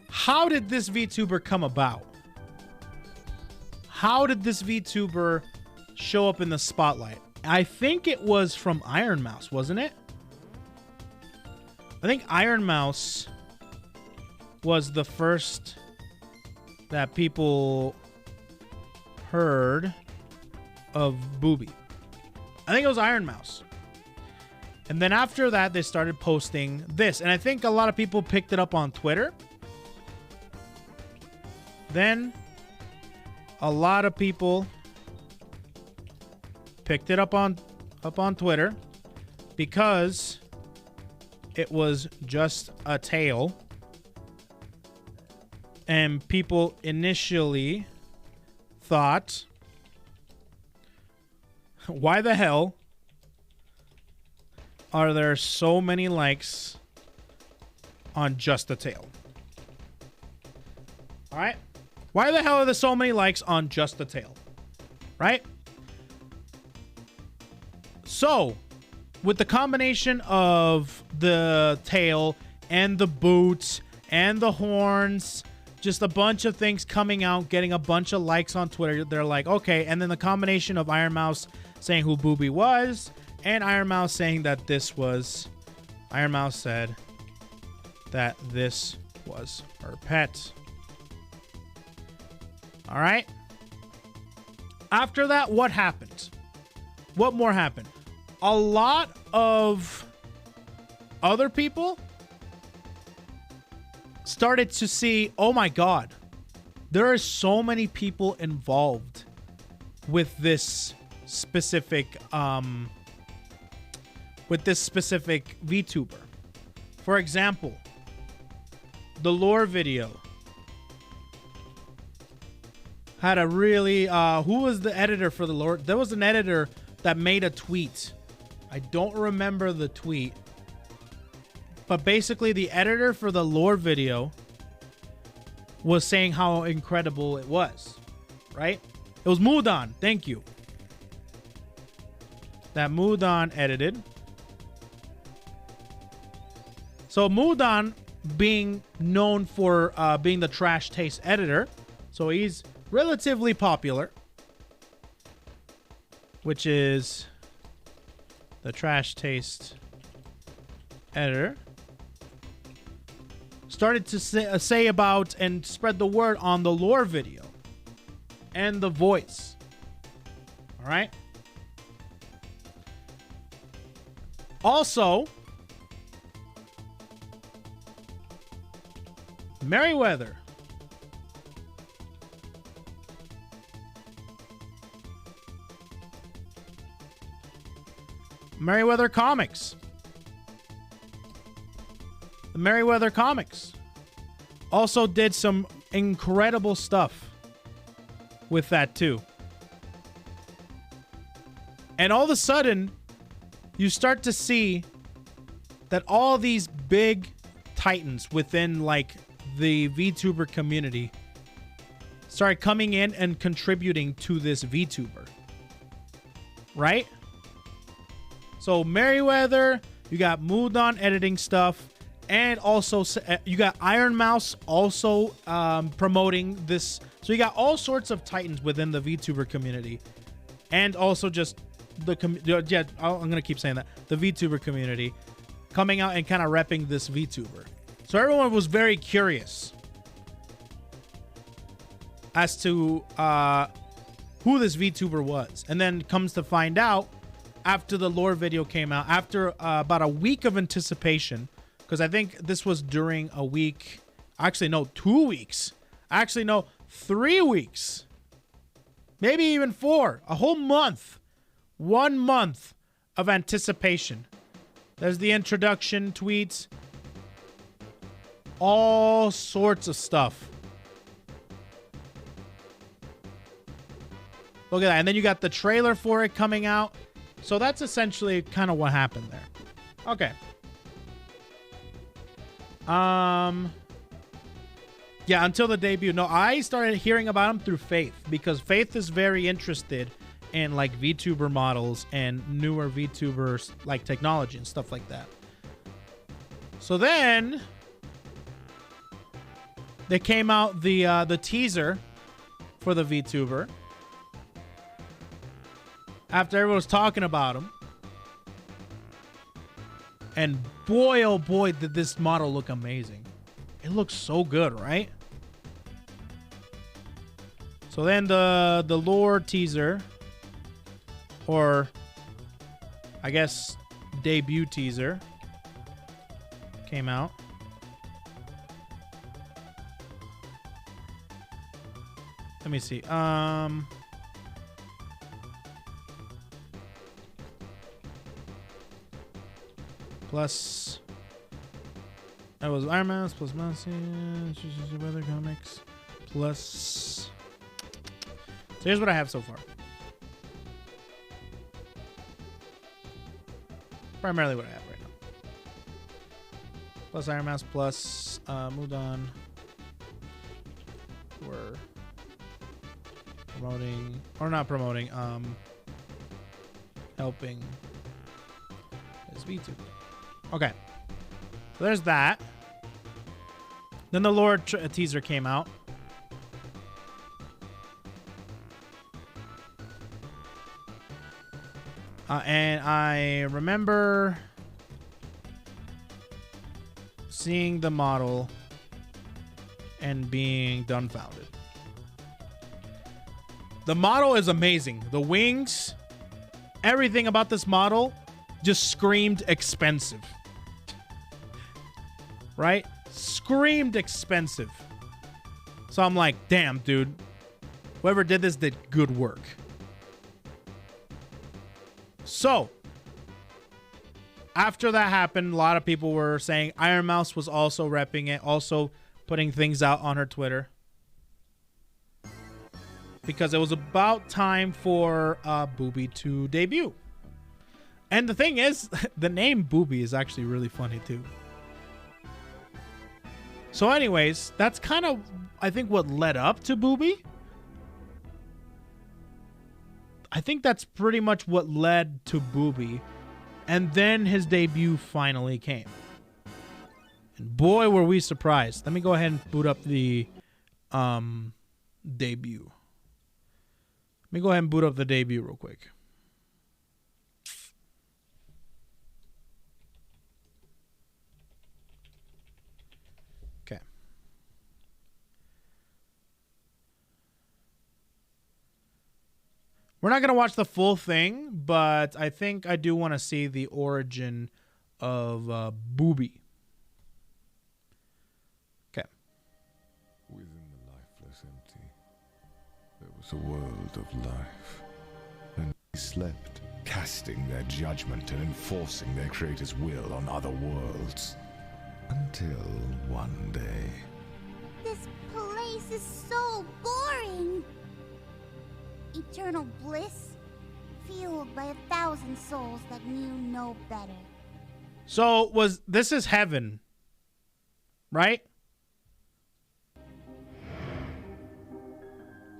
how did this VTuber come about? How did this VTuber show up in the spotlight? I think it was from Iron Mouse, wasn't it? I think Iron Mouse was the first that people heard of Booby. I think it was Iron Mouse. And then after that, they started posting this. And I think a lot of people picked it up on Twitter. Then a lot of people picked it up on Twitter because it was just a tale, and people initially thought, why the hell are there so many likes on just a tale? All right, why the hell are there so many likes on just a tale? Right? So, with the combination of the tail and the boots and the horns, just a bunch of things coming out, getting a bunch of likes on Twitter, they're like, okay. And then the combination of Iron Mouse saying who Booby was, and Iron Mouse saying that this was... Iron Mouse said that this was her pet. All right? After that, what happened? What more happened? A lot of other people started to see, oh my god, there are so many people involved with this specific VTuber. For example, the lore video had a really who was the editor for the lore? There was an editor that made a tweet. I don't remember the tweet, but basically the editor for the lore video was saying how incredible it was, right? It was Mudan. Thank you. That Mudan edited. So Mudan being known for being the Trash Taste editor, so he's relatively popular, which is the Trash Taste editor, started to say about and spread the word on the lore video and the voice. All right. Also, Merryweather Comics. The Merryweather Comics also did some incredible stuff with that too. And all of a sudden, you start to see that all these big titans within like the VTuber community started coming in and contributing to this VTuber. Right? So Merryweather, you got Mudan editing stuff, and also you got Iron Mouse also promoting this. So you got all sorts of titans within the VTuber community, and also just the I'm gonna keep saying that, the VTuber community coming out and kind of repping this VTuber. So everyone was very curious as to who this VTuber was, and then comes to find out after the lore video came out, after about a week of anticipation, because I think this was during a week. Actually, no, 2 weeks. Actually, no, 3 weeks. Maybe even 4. A whole month. 1 month of anticipation. There's the introduction tweets. All sorts of stuff. Look at that. And then you got the trailer for it coming out. So that's essentially kind of what happened there. Okay. Yeah, until the debut. No, I started hearing about him through Faith, because Faith is very interested in like VTuber models and newer VTubers like technology and stuff like that. So then they came out the teaser for the VTuber after everyone was talking about him. And boy, oh boy, did this model look amazing. It looks so good, right? So then the lore teaser, or I guess debut teaser, came out. Let me see. Plus, that was Iron Man plus Mousy, Weather Comics plus. So here's what I have so far. Primarily what I have right now. Plus Iron Mouse plus Mudan. We're promoting, or not promoting, helping this VTuber. Okay, so there's that. Then the lore teaser came out. And I remember seeing the model and being dumbfounded. The model is amazing. The wings, everything about this model just screamed expensive. Right? Screamed expensive. So I'm like, damn, dude. Whoever did this did good work. So, after that happened, a lot of people were saying Iron Mouse was also repping it, also putting things out on her Twitter. Because it was about time for Booby to debut. And the thing is, the name Booby is actually really funny too. So anyways, that's kind of, I think, what led up to Booby. I think that's pretty much what led to Booby. And then his debut finally came. And boy, were we surprised. Let me go ahead and boot up the debut. Let me go ahead and boot up the debut real quick. Okay. We're not going to watch the full thing, but I think I do want to see the origin of Booby. Okay. Within the lifeless empty, there was a world of life. And they slept, casting their judgment and enforcing their creator's will on other worlds. Until one day... This place is so boring! Eternal bliss, fueled by 1,000 souls that knew no better. So this is heaven, right?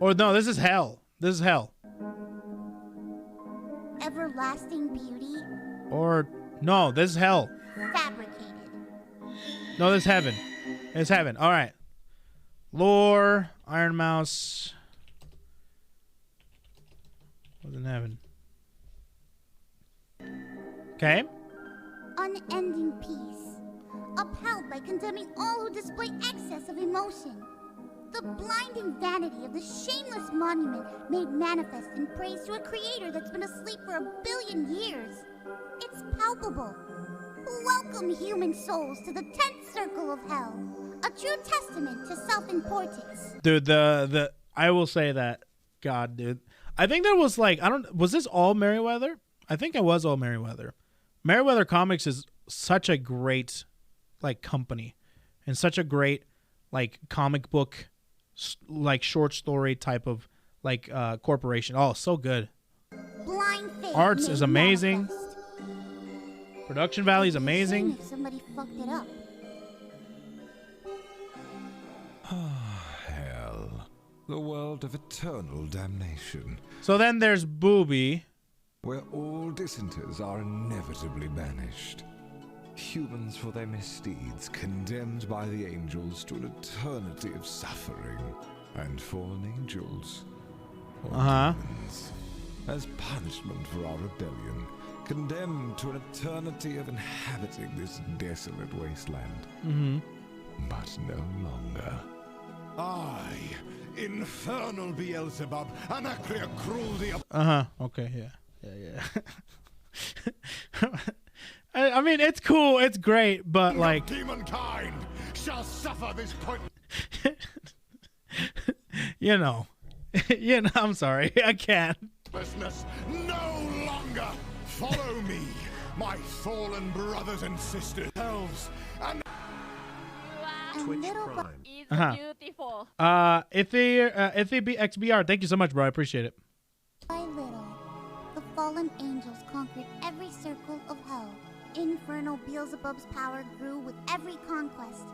Or no, this is hell. This is hell. Everlasting beauty. Or no, this is hell. Fabricated. No, this is heaven. It's heaven. All right. Lore, Iron Mouse. Wasn't heaven. Okay. Unending peace, upheld by condemning all who display excess of emotion. The blinding vanity of the shameless monument made manifest in praise to a creator that's been asleep for 1 billion years. It's palpable. Welcome human souls to the 10th circle of hell, a true testament to self-importance. Dude, I will say that, God, dude. I think there was like, was this all Merryweather? I think it was all Merryweather. Merryweather Comics is such a great, like, company and such a great, like, comic book, like, short story type of, like, corporation. Oh, so good. Blind faith Arts is amazing. manifest. Production value is amazing. If somebody fucked it up. Hell. The world of eternal damnation. So then there's Booby. Where all dissenters are inevitably banished. Humans for their misdeeds, condemned by the angels to an eternity of suffering. And fallen angels, or demons, as punishment for our rebellion, condemned to an eternity of inhabiting this desolate wasteland. But no longer. I, infernal Beelzebub, anacrea cruelty of... Okay, yeah. I mean, it's cool, it's great, but like... Demonkind shall suffer this point... you know, I'm sorry, I can't. No longer follow me, my fallen brothers and sisters, elves, and... Twitch Prime. It's beautiful. XBR, thank you so much, bro. I appreciate it. By little, the fallen angels conquered every circle of hell. Infernal Beelzebub's power grew with every conquest,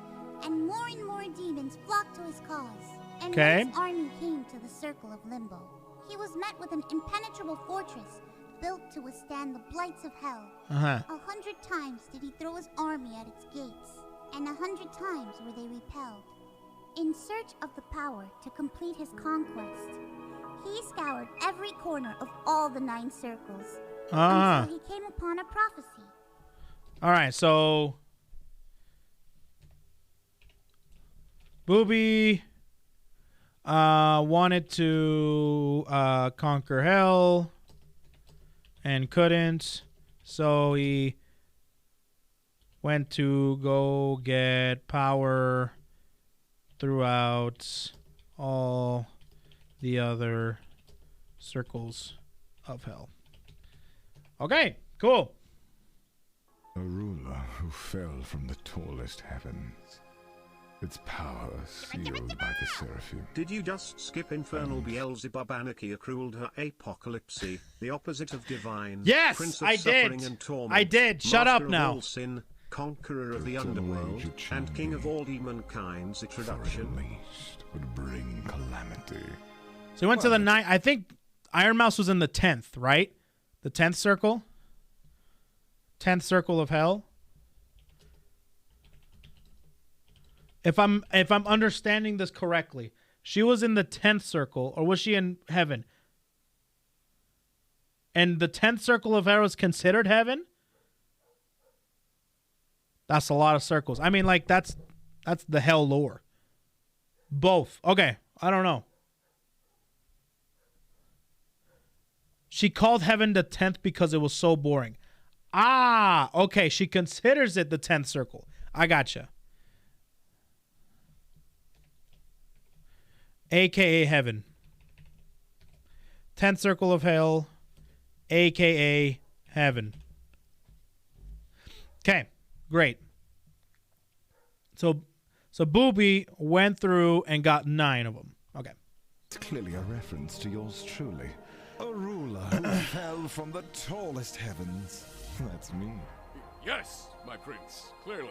and more demons flocked to his cause. And when his army came to the circle of limbo, he was met with an impenetrable fortress built to withstand the blights of hell. 100 times did he throw his army at its gates, and 100 times were they repelled. In search of the power to complete his conquest, he scoured every corner of all the 9 circles until he came upon a prophecy. All right, so Booby wanted to conquer hell and couldn't, so he went to go get power throughout all the other circles of hell. Okay, cool. A ruler who fell from the tallest heavens. Its power sealed by the seraphim. Did you just skip Infernal Beelzebub Anarchy accrued her Apocalypse, the opposite of divine? Yes, Prince of I suffering did. And torment, I did. Shut Master up now. Of all sin, conqueror of the underworld, and king of all demonkind's introduction. For at least would bring calamity. So he went to the 9th. I think Iron Mouse was in the 10th, right? The 10th circle? 10th circle of hell? If I'm understanding this correctly, she was in the 10th circle, or was she in heaven? And the 10th circle of hell is considered heaven? That's a lot of circles. I mean, like, that's the hell lore. Both. Okay, I don't know. She called heaven the 10th because it was so boring. Ah, okay. She considers it the 10th circle. I gotcha. AKA heaven. 10th circle of hell. AKA heaven. Okay, great. So Booby went through and got 9 of them. Okay. It's clearly a reference to yours truly. A ruler who fell from the tallest heavens. That's me. Yes, my prince, clearly.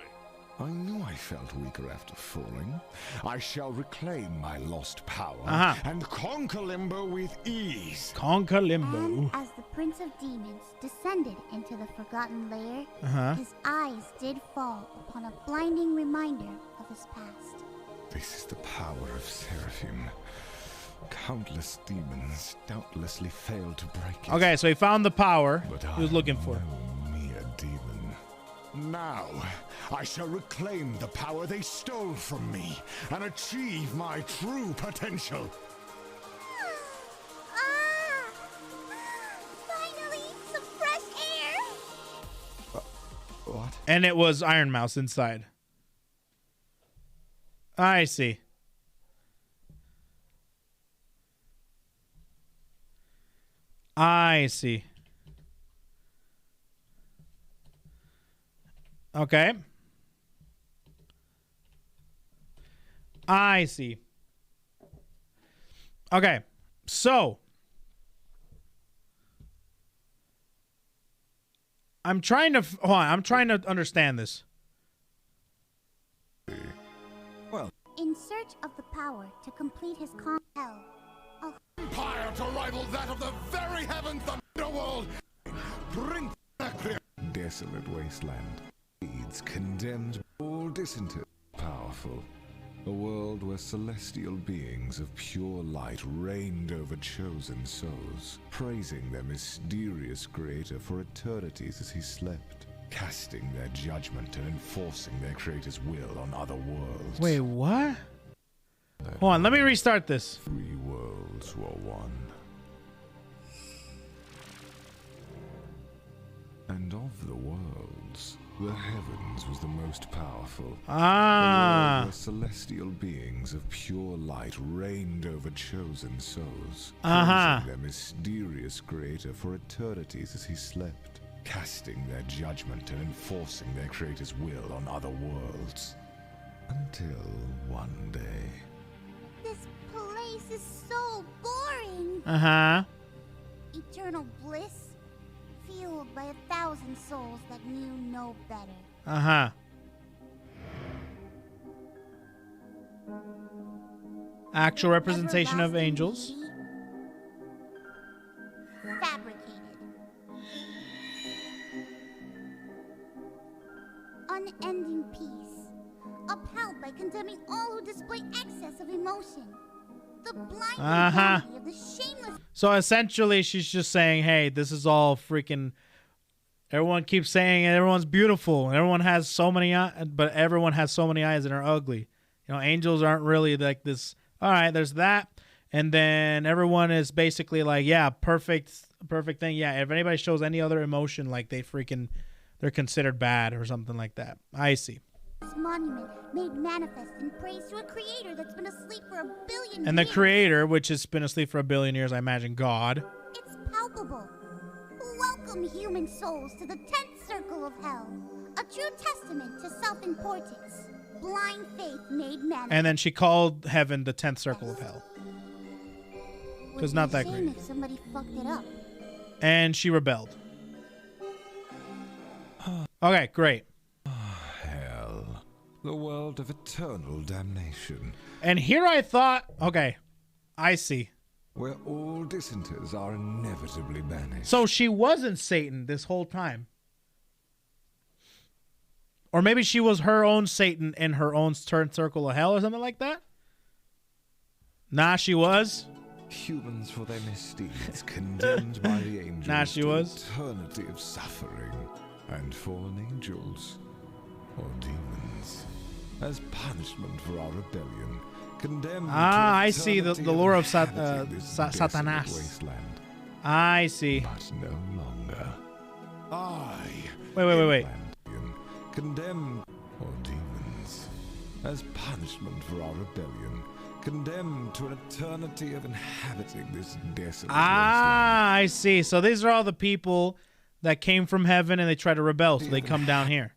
I knew I felt weaker after falling. I shall reclaim my lost power and conquer Limbo with ease. Conquer Limbo. And as the Prince of Demons descended into the Forgotten Lair, his eyes did fall upon a blinding reminder of his past. This is the power of Seraphim. Countless demons doubtlessly failed to break it. Okay, so he found the power But he was looking for. No mere demon. Now, I shall reclaim the power they stole from me and achieve my true potential. Finally, some fresh air! What? And it was Iron Mouse inside. I see. I see. Okay. I see. Okay. So I'm trying to hold on, I'm trying to understand this. In search of the power to complete his hell. Empire to rival that of the very heavens, the underworld. Bring desolate wasteland. Deeds condemned, all dissenters powerful. A world where celestial beings of pure light reigned over chosen souls, praising their mysterious creator for eternities as he slept, casting their judgment and enforcing their creator's will on other worlds. Wait, what? Hold on, let me restart this. 3 worlds were one. And of the worlds, the heavens was the most powerful. A world where celestial beings of pure light reigned over chosen souls, praising their mysterious creator for eternities as he slept, casting their judgment and enforcing their creator's will on other worlds. Until one day. This place is so boring. Eternal bliss, fueled by 1,000 souls that knew no better. Actual representation of angels. Beauty, fabricated. Unending peace, upheld by condemning all who display excess of emotion. The blinding vanity of the shameless. So essentially, she's just saying, hey, this is all freaking. Everyone keeps saying everyone's beautiful. Everyone has so many, but everyone has so many eyes and are ugly. You know, angels aren't really like this. All right, there's that, and then everyone is basically like, yeah, perfect thing. Yeah, if anybody shows any other emotion, like they're considered bad or something like that. I see. This monument made manifest in praise to a creator that's been asleep for 1 billion years. And the creator, which has been asleep for 1 billion years, I imagine God. It's palpable. Welcome human souls to the 10th circle of hell. A true testament to self-importance. Blind faith made manifest. And then she called heaven the 10th circle of hell. Because not that great. If somebody fucked it up. And she rebelled. Okay, great. The world of eternal damnation. And here I thought, okay, I see. Where all dissenters are inevitably banished. So she wasn't Satan this whole time. Or maybe she was her own Satan in her own circle of hell or something like that? Nah, she was. Humans for their misdeeds, condemned by the angels Nah, she to was. eternity of suffering, and fallen angels, or demons, as punishment for our rebellion, condemned to I see the eternity lore of inhabiting this desolate Satanas. wasteland. I see. But no longer. I, Wait. condemned, or demons, as punishment for our rebellion, condemned to an eternity of inhabiting this desolate wasteland. I see. So these are all the people that came from heaven and they try to rebel, so they come down here.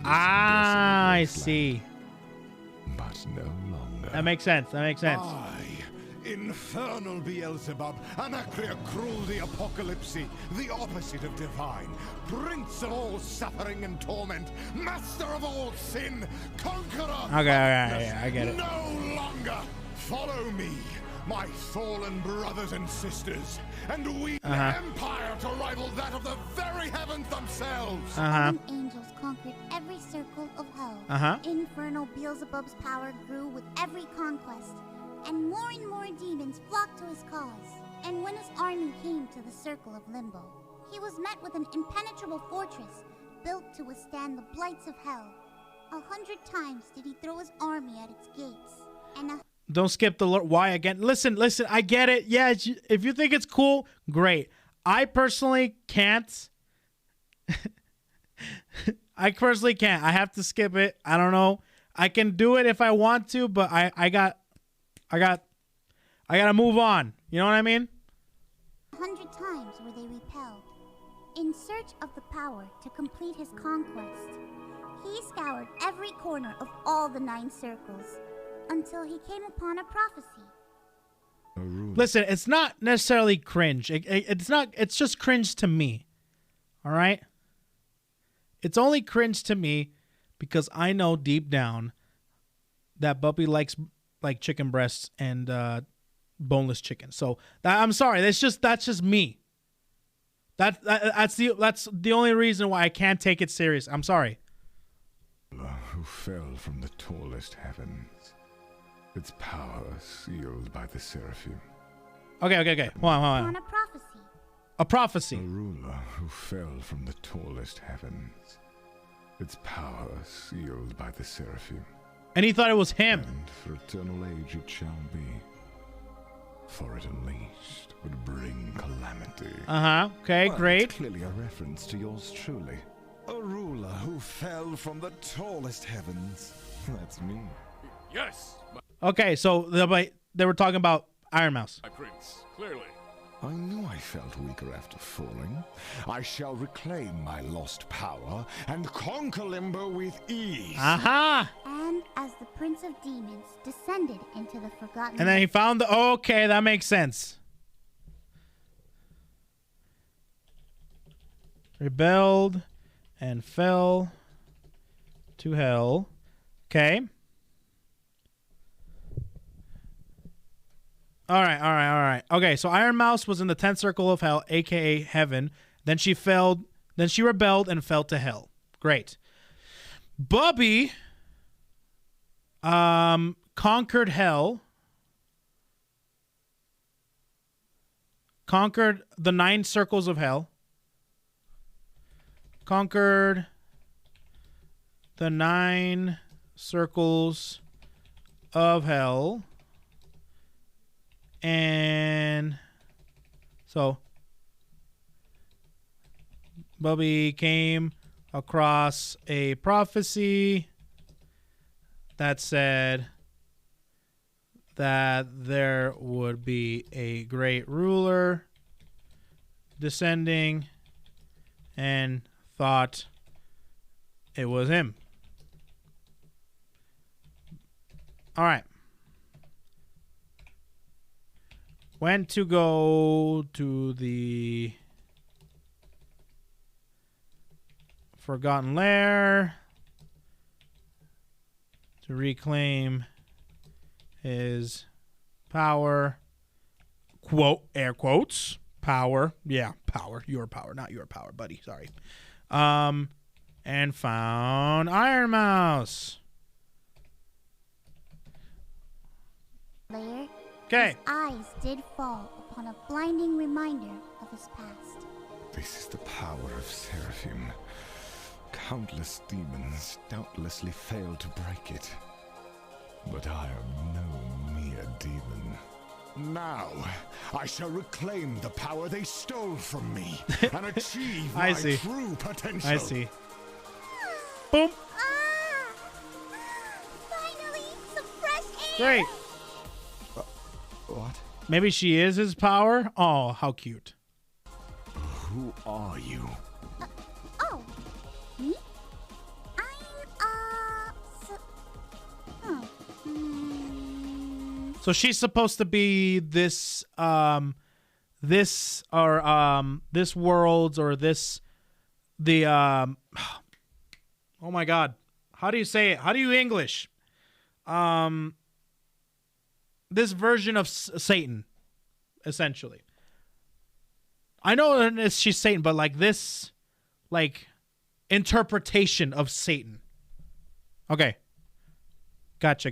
I see. But no longer. That makes sense. That makes sense. I, infernal Beelzebub, Anacrea Cruel the Apocalypse, the opposite of divine, prince of all suffering and torment, master of all sin, conqueror. Okay, I get it. No longer. Follow me, my fallen brothers and sisters, and we an empire to rival that of the very heavens themselves. Fallen angels conquered every circle of hell. Infernal Beelzebub's power grew with every conquest, and more demons flocked to his cause. And when his army came to the circle of limbo, he was met with an impenetrable fortress built to withstand the blights of hell. 100 times did he throw his army at its gates, and Don't skip the why again. Listen, I get it. Yeah, if you think it's cool, great. I personally can't. I personally can't. I have to skip it. I don't know. I can do it if I want to, but I gotta move on. You know what I mean? 100 times were they repelled. In search of the power to complete his conquest, he scoured every corner of all the 9 circles, until he came upon a prophecy. Listen, it's not necessarily cringe. It's not. It's just cringe to me. All right? It's only cringe to me because I know deep down that Buppy likes like chicken breasts and boneless chicken. So I'm sorry. That's just me. That's the only reason why I can't take it serious. I'm sorry. Who fell from the tallest heavens, its power sealed by the seraphim. Okay. Hold on. On a prophecy. A prophecy. A ruler who fell from the tallest heavens, its power sealed by the seraphim. And he thought it was him. And for eternal age it shall be. For it unleashed would bring calamity. Okay, well, great. It's clearly a reference to yours truly. A ruler who fell from the tallest heavens. That's me. Yes, Okay, so they were talking about Iron Mouse. my prince, clearly. I knew I felt weaker after falling. I shall reclaim my lost power and conquer Limbo with ease. And as the Prince of Demons descended into the Forgotten And then he found the... Okay, that makes sense. Rebelled and fell to hell. Okay. All right. Okay, so Iron Mouse was in the 10th circle of hell, aka heaven. Then she rebelled and fell to hell. Great. Bubby conquered hell. Conquered the 9 circles of hell. Conquered the 9 circles of hell. And so Bubby came across a prophecy that said that there would be a great ruler descending and thought it was him. All right. Went to go to the Forgotten Lair. to reclaim his power. Quote, air quotes, power. Yeah, power. Your power, not your power, buddy. Sorry. And found Iron Mouse. Later, Okay. his eyes did fall upon a blinding reminder of his past. This is the power of Seraphim. Countless demons doubtlessly failed to break it. But I am no mere demon. Now, I shall reclaim the power they stole from me and achieve I my see. true potential. I see. Boom. Ah! Finally, some fresh air! Great. What? Maybe she is his power. Oh, how cute. Who are you? Oh, me? I'm, So she's supposed to be this this world's or this the oh my god. How do you say it? How do you English? This version of Satan, essentially. I know she's Satan, but like this, like, interpretation of Satan. Okay. Gotcha.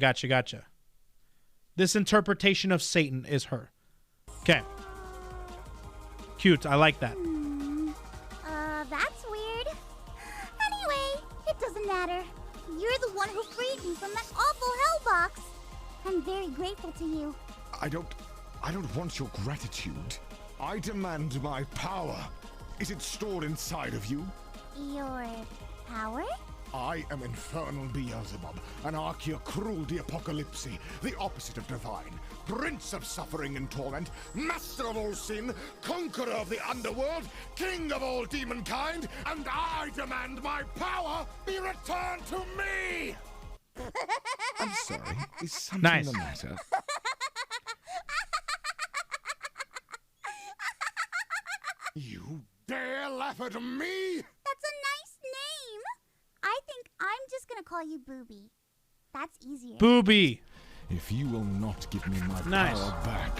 This interpretation of Satan is her. Okay. Cute. I like that. That's weird. Anyway, it doesn't matter. You're the one who freed me from that awful hellbox. I'm very grateful to you. I don't want your gratitude. I demand my power. Is it stored inside of you? Your power? I am Infernal Beelzebub, Anarchia Cruel de Apocalypse, the opposite of divine, Prince of Suffering and Torment, Master of all sin, Conqueror of the Underworld, King of all demonkind, and I demand my power be returned to me! I'm sorry. Is something Nice. the matter? You dare laugh at me? That's a nice name. I think I'm just gonna call you Booby. That's easier. Booby. If you will not give me my Nice. power back,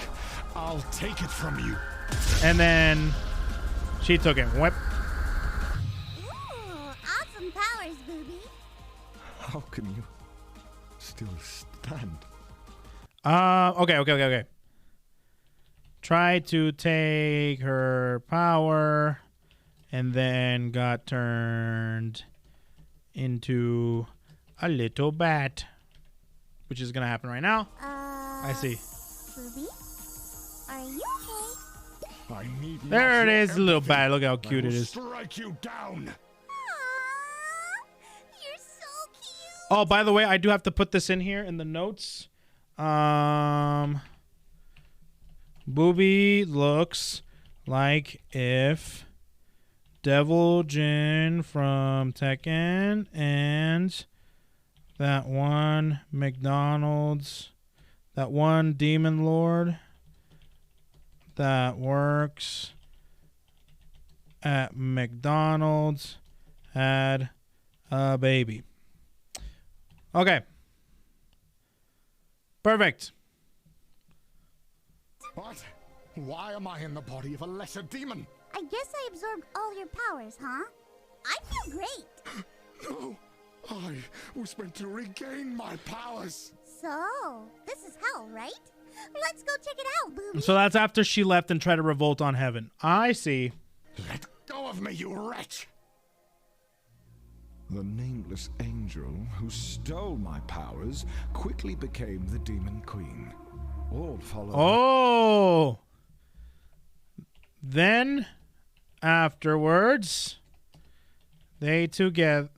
I'll take it from you. And then she took it. Whip. Ooh, awesome powers, Booby. How can you still stand? Okay. Try to take her power and then got turned into a little bat, which is gonna happen right now. I see. Booby? Are you okay? I need not There it your is, a little empathy. bat. Look how I cute will it is. strike you down. Aww, you're so cute. Oh, by the way, I do have to put this in here in the notes. Booby looks like if Devil Jin from Tekken and that one McDonald's, that one demon lord that works at McDonald's had a baby. Okay. Perfect. What? Why am I in the body of a lesser demon? I guess I absorbed all your powers, huh? I feel great. No, I was meant to regain my powers. So, this is hell, right? Let's go check it out, Booby. So that's after she left and tried to revolt on heaven. I see. Let go of me, you wretch! The nameless angel who stole my powers quickly became the demon queen. All followed. Oh. Then, afterwards, they together.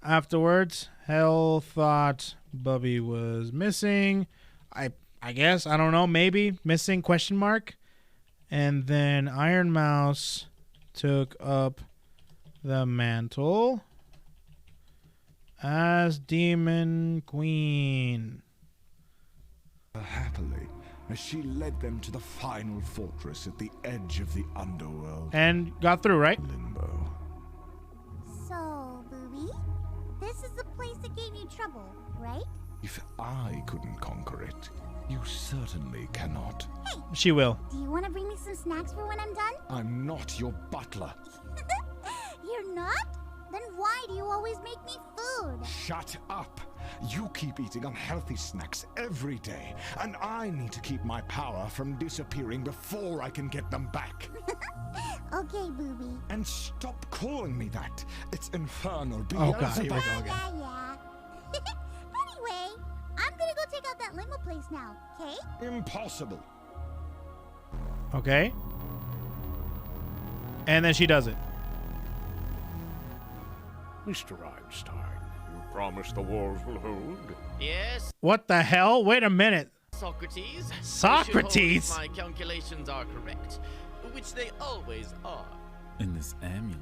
Afterwards, Hell thought Bubby was missing. I guess, I don't know, maybe missing question mark. And then Iron Mouse took up the mantle as Demon Queen. Happily, as she led them to the final fortress at the edge of the underworld. And got through, right? Limbo. So, Booby, This is the place that gave you trouble, right? If I couldn't conquer it, you certainly cannot. Hey! She will. Do you want to bring me some snacks for when I'm done? I'm not your butler. You're not? Then why do you always make me food? Shut up! You keep eating unhealthy snacks every day, and I need to keep my power from disappearing before I can get them back. Okay, Booby. And stop calling me that. It's infernal. Oh god, here we go again. Yeah. Anyway, I'm gonna go check out that limo place now, okay? Impossible. Okay. And then she does it. Mr. Einstein, you promise the walls will hold? Yes, What the hell? Wait a minute. Socrates. Socrates? I should hope my calculations are correct, which they always are. And this amulet,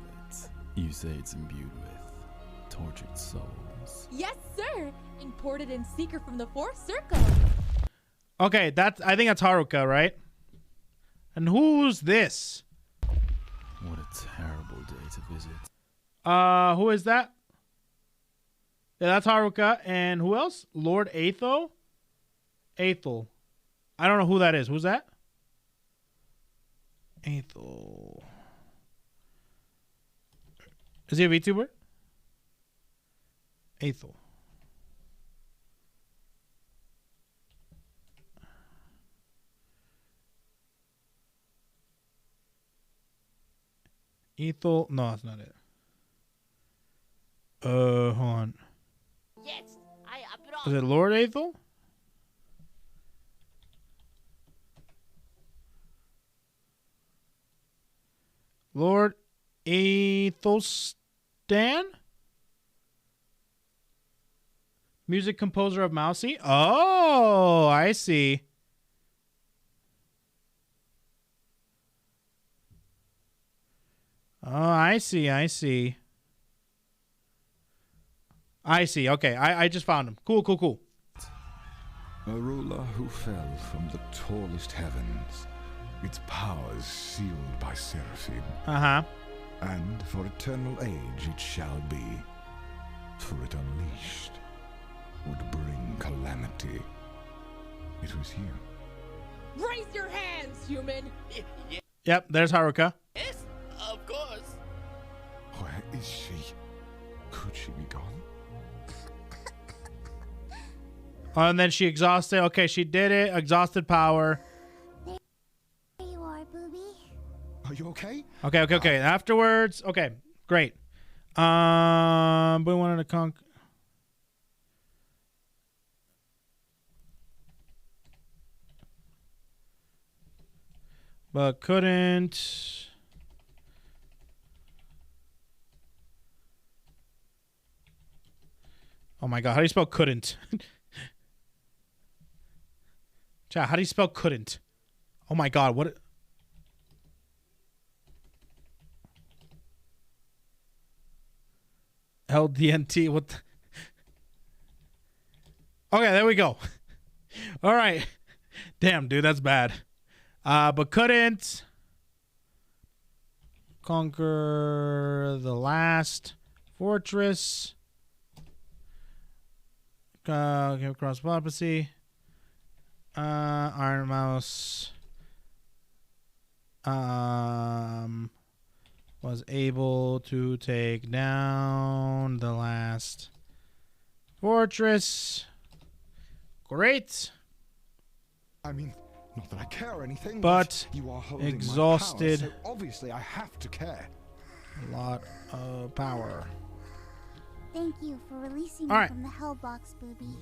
you say it's imbued with tortured souls. Yes, sir. Imported in secret from the fourth circle. Okay, I think that's Haruka, right? And who's this? What a terrible day to visit. Who is that? Yeah, that's Haruka. And who else? Lord Aethel? Aethel. I don't know who that is. Who's that? Aethel. Is he a VTuber? Aethel. Ethel. No, that's not it. Hold on. Yes, Is it Lord Aethel? Lord Aethelstan? Music composer of Mousy? Oh, I see. Oh, I see. Okay, I just found him. Cool. A ruler who fell from the tallest heavens, its powers sealed by seraphim. Uh-huh. And for eternal age it shall be. For it unleashed would bring calamity. It was you. Raise your hands, human. Yep, there's Haruka. Yes, of course. Where is she? Could she be gone? And then she exhausted. Okay, she did it. Exhausted power. There you are, Booby. Are you okay? Okay. Afterwards, okay, great. We wanted to conquer. But couldn't. Oh my god, how do you spell couldn't? Chat, how do you spell couldn't? Oh my god, what? LDNT, what the? Okay, there we go. All right. Damn, dude, that's bad. But couldn't conquer the last fortress. Came across prophecy. Iron Mouse was able to take down the last fortress. Great. I mean, not that I care or anything, but you are holding exhausted. My power, so obviously I have to care. A lot of power. Thank you for releasing All me right. from the hell box, Booby.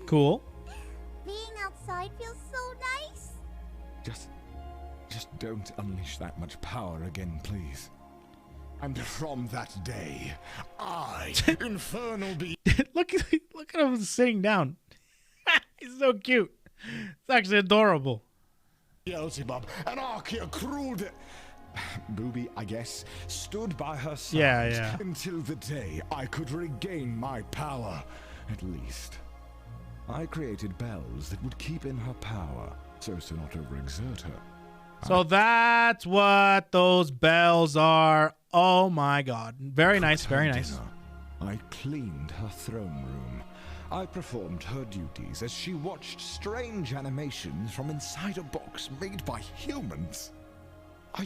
Cool. Being outside feels so nice. Just don't unleash that much power again, please. And from that day, I, infernal be. look at him sitting down. He's so cute. It's actually adorable. Beelzebub, an Archaea cruel Booby, I guess, stood by her side Yeah. until the day I could regain my power, at least. I created bells that would keep in her power, so as to not overexert her. So that's what those bells are. Oh my god. Very nice, very nice. I cleaned her throne room. I performed her duties as she watched strange animations from inside a box made by humans. Are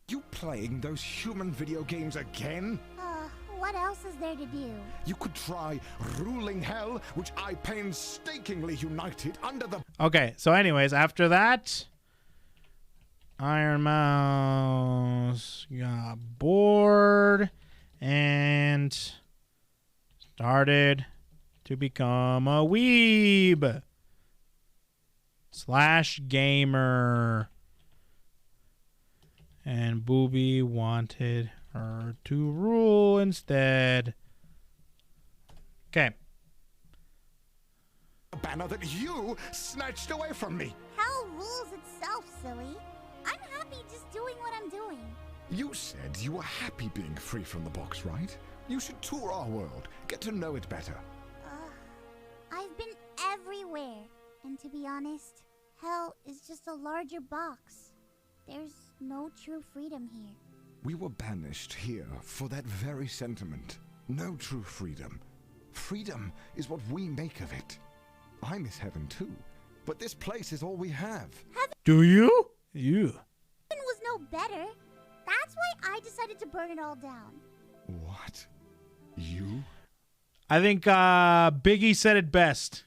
you playing those human video games again? What else is there to do? You could try ruling hell, which I painstakingly united under the... Okay, so anyways, after that, Iron Mouse got bored and started to become a weeb / gamer. And Booby wanted her to rule instead. Okay. A banner that you snatched away from me. Hell rules itself, silly. I'm happy just doing what I'm doing. You said you were happy being free from the box, right? You should tour our world, get to know it better. I've been everywhere. And to be honest, hell is just a larger box. There's no true freedom here. We were banished here for that very sentiment. No true freedom. Freedom is what we make of it. I miss heaven too, but this place is all we have. Do you? You. Heaven was no better. That's why I decided to burn it all down. What? You? I think Biggie said it best.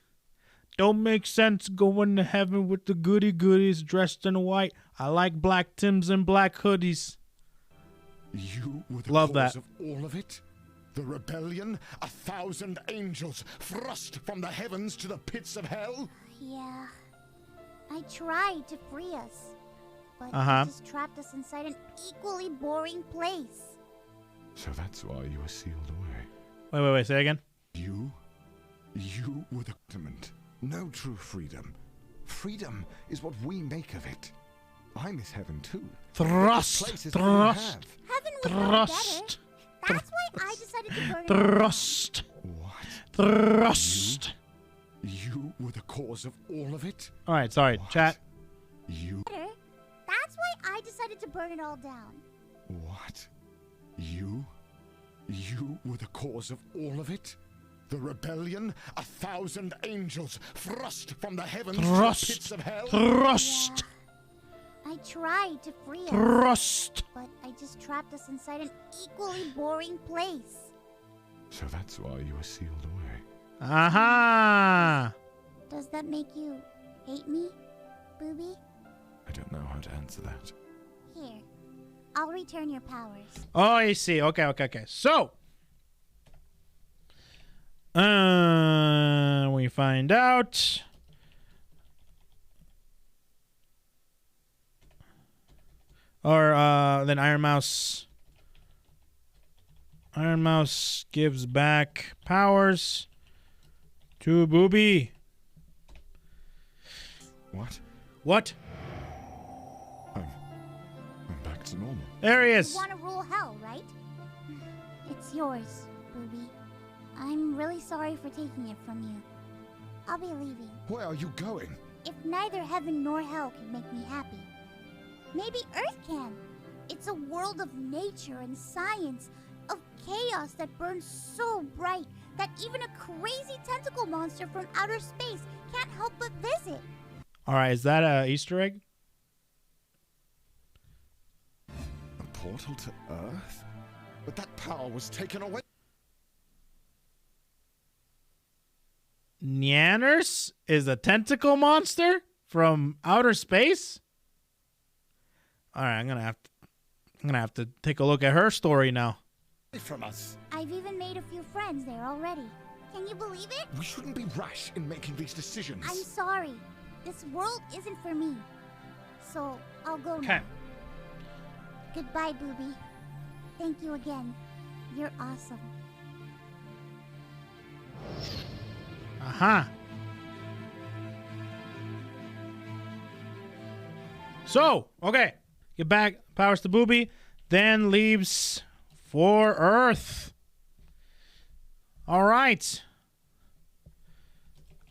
Don't make sense going to heaven with the goody goodies dressed in white. I like black Tims and black hoodies. You were the Love cause that. of all of it? The rebellion? 1,000 angels thrust from the heavens to the pits of hell? Yeah. I tried to free us, but Uh-huh. it just trapped us inside an equally boring place. So that's why you were sealed away. Wait, say again. You were the sentiment. No true freedom. Freedom is what we make of it. I miss heaven too. Thrust. Heaven was no Thrust. better. That's why I decided to burn it Thrust. What? Thrust. You were the cause of all of it? All right, sorry, chat. You. better. That's why I decided to burn it all down. What? You were the cause of all of it? The rebellion? 1,000 angels thrust from the heavens to the pits of hell? Thrust. I tried to free us, Thrust. but I just trapped us inside an equally boring place. So that's why you were sealed away. Aha. Does that make you hate me, Booby? I don't know how to answer that. Here, I'll return your powers. Oh, I see. Okay. So, we find out. Or then Iron Mouse gives back powers to Booby. What? I'm back to normal. There he is. You want to rule hell, right? It's yours, Booby. I'm really sorry for taking it from you. I'll be leaving. Where are you going? If neither heaven nor hell can make me happy, maybe Earth can. It's a world of nature and science, of chaos that burns so bright that even a crazy tentacle monster from outer space can't help but visit. All right, is that a Easter egg? A portal to Earth? But that power was taken away. Nyanners is a tentacle monster from outer space? All right, I'm gonna have to take a look at her story now. From us. I've even made a few friends there already. Can you believe it? We shouldn't be rash in making these decisions. I'm sorry. This world isn't for me. So, I'll go Okay. now. Goodbye, Booby. Thank you again. You're awesome. Aha. So, okay. Get back powers to Booby, then leaves for Earth. All right.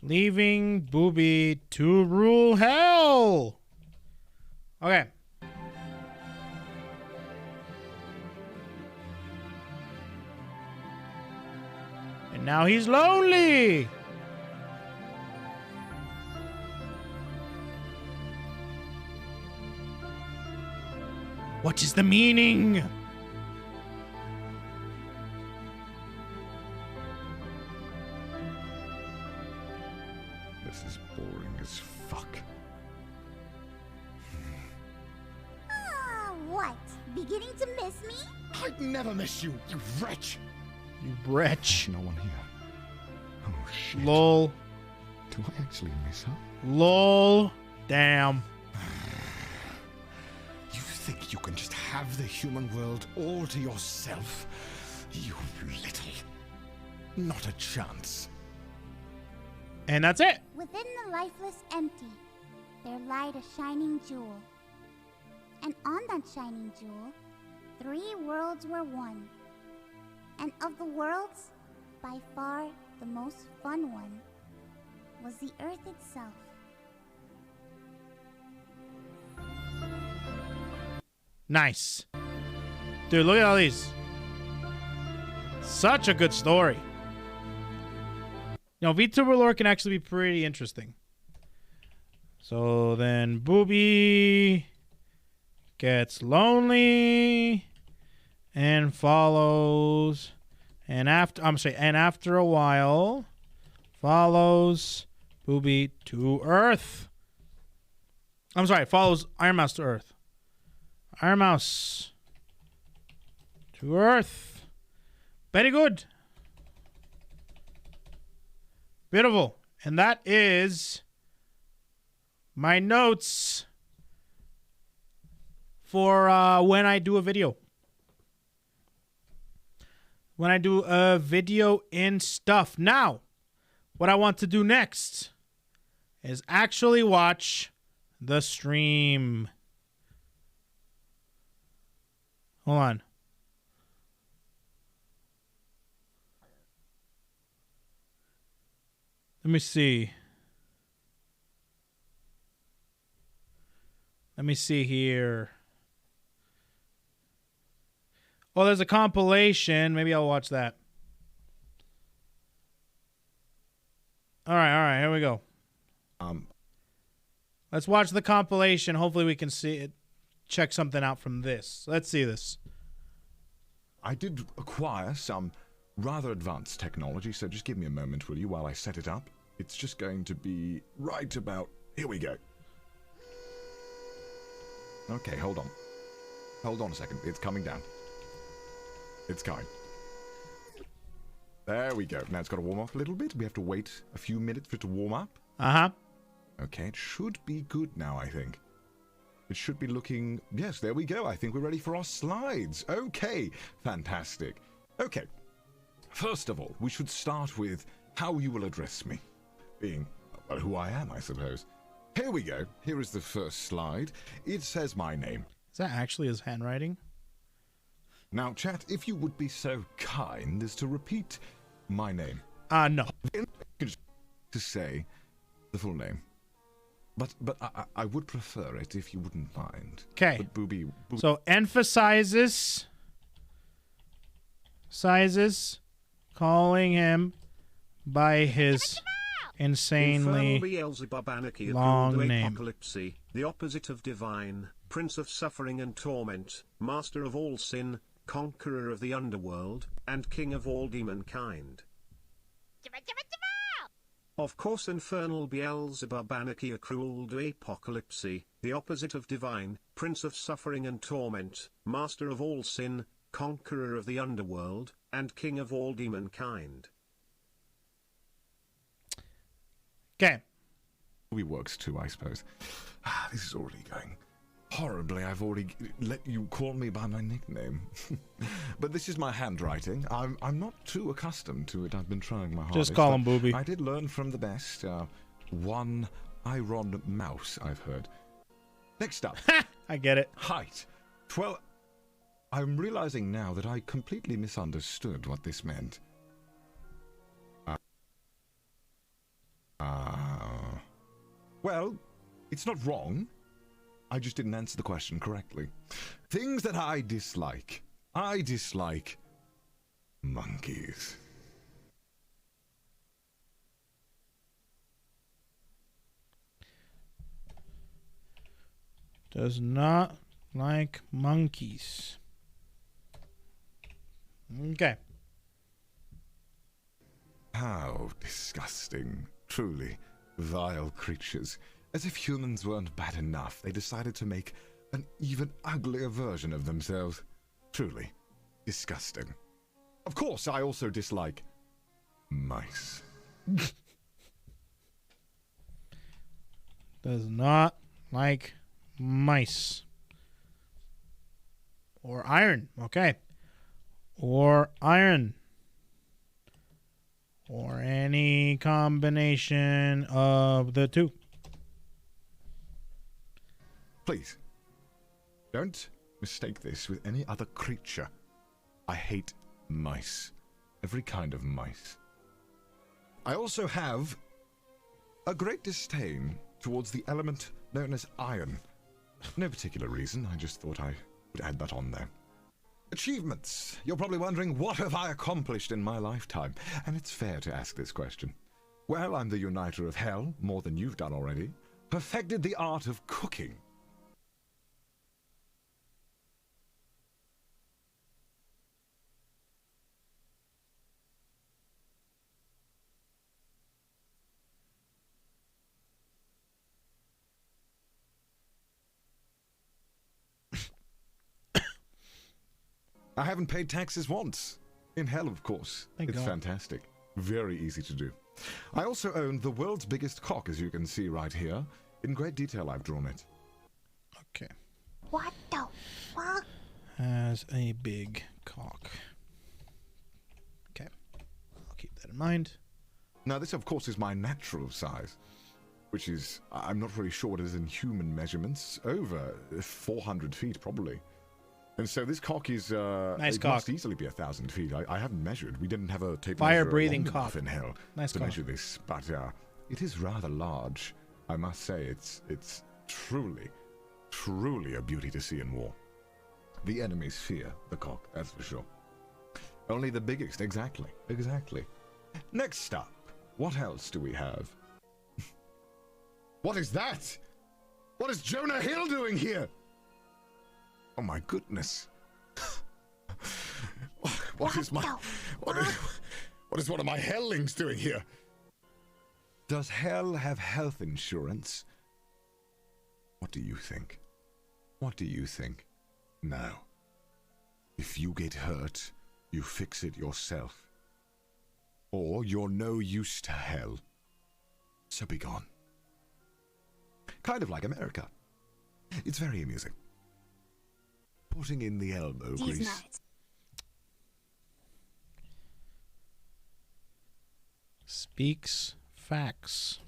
Leaving Booby to rule hell. Okay. And now he's lonely. What is the meaning? This is boring as fuck. What? Beginning to miss me? I'd never miss you, you wretch! You wretch. No one here. Oh shit. Lol. Do I actually miss her? Lol. Damn. You think you can just have the human world all to yourself? You little. Not a chance. And that's it. Within the lifeless empty, there lied a shining jewel. And on that shining jewel, 3 worlds were one. And of the worlds, by far the most fun one was the Earth itself. Nice. Dude, look at all these. Such a good story. You know, VTuber lore can actually be pretty interesting. So then Booby gets lonely and follows, and after a while follows Booby to Earth. I'm sorry, follows Iron Mouse to Earth. Iron Mouse to Earth. Very good. Beautiful. And that is my notes for when I do a video. When I do a video in stuff. Now, what I want to do next is actually watch the stream. Hold on. Let me see. Let me see here. Oh, there's a compilation. Maybe I'll watch that. All right, here we go. Let's watch the compilation. Hopefully we can see it. Check something out from this. Let's see this. I did acquire some rather advanced technology, so just give me a moment, will you, while I set it up. It's just going to be right about... Here we go. Okay, hold on. Hold on a second. It's coming down. It's coming. There we go. Now it's got to warm up a little bit. We have to wait a few minutes for it to warm up. Uh-huh. Okay, it should be good now, I think. It should be looking... Yes, there we go. I think we're ready for our slides. Okay, fantastic. Okay. First of all, we should start with how you will address me. Being, well, who I am, I suppose. Here we go. Here is the first slide. It says my name. Is that actually his handwriting? Now, chat, if you would be so kind as to repeat my name. No. To say the full name. But I would prefer it if you wouldn't mind. Okay. Booby. So emphasizes calling him by his insanely long name. Apocalypse, the opposite of divine, prince of suffering and torment, master of all sin, conqueror of the underworld, and king of all demonkind. Of course, infernal Beelzebub, anarchy, cruel apocalypse, the opposite of divine, prince of suffering and torment, master of all sin, conqueror of the underworld, and king of all demonkind. Okay. We works too, I suppose. This is already going horribly. I've already let you call me by my nickname. But this is my handwriting. I'm not too accustomed to it. I've been trying my hardest. Just call him Booby. I did learn from the best. One iron mouse, I've heard. Next up. I get it. Height. Well, I'm realizing now that I completely misunderstood what this meant. Well, it's not wrong. I just didn't answer the question correctly. Things that I dislike. I dislike monkeys. Does not like monkeys. Okay. How disgusting. Truly vile creatures. As if humans weren't bad enough, they decided to make an even uglier version of themselves. Truly disgusting. Of course, I also dislike mice. Does not like mice. Or iron. Okay. Or iron. Or any combination of the two. Please, don't mistake this with any other creature. I hate mice. Every kind of mice. I also have a great disdain towards the element known as iron. No particular reason, I just thought I would add that on there. Achievements. You're probably wondering, what have I accomplished in my lifetime? And it's fair to ask this question. Well, I'm the uniter of hell, more than you've done already. Perfected the art of cooking. I haven't paid taxes once. In hell, of course. Thank it's God. Fantastic. Very easy to do. I also own the world's biggest cock, as you can see right here. In great detail, I've drawn it. Okay. What the fuck? Has a big cock. Okay. I'll keep that in mind. Now, this, of course, is my natural size, which is, I'm not really sure what it is in human measurements, over 400 feet, probably. And so this cock is, nice it cock. must easily be 1,000 feet. I haven't measured. We didn't have a tape Fire-breathing measure long enough cock. in hell Nice to cock. measure this, but it is rather large. I must say, it's truly a beauty to see in war. The enemies fear the cock, that's for sure. Only the biggest, exactly. Next up, what else do we have? What is that? What is Jonah Hill doing here? Oh my goodness. What is one of my hellings doing here? Does hell have health insurance? What do you think? No. If you get hurt, you fix it yourself. Or you're no use to hell. So be gone. Kind of like America. It's very amusing. Putting in the elbow grease. Speaks facts.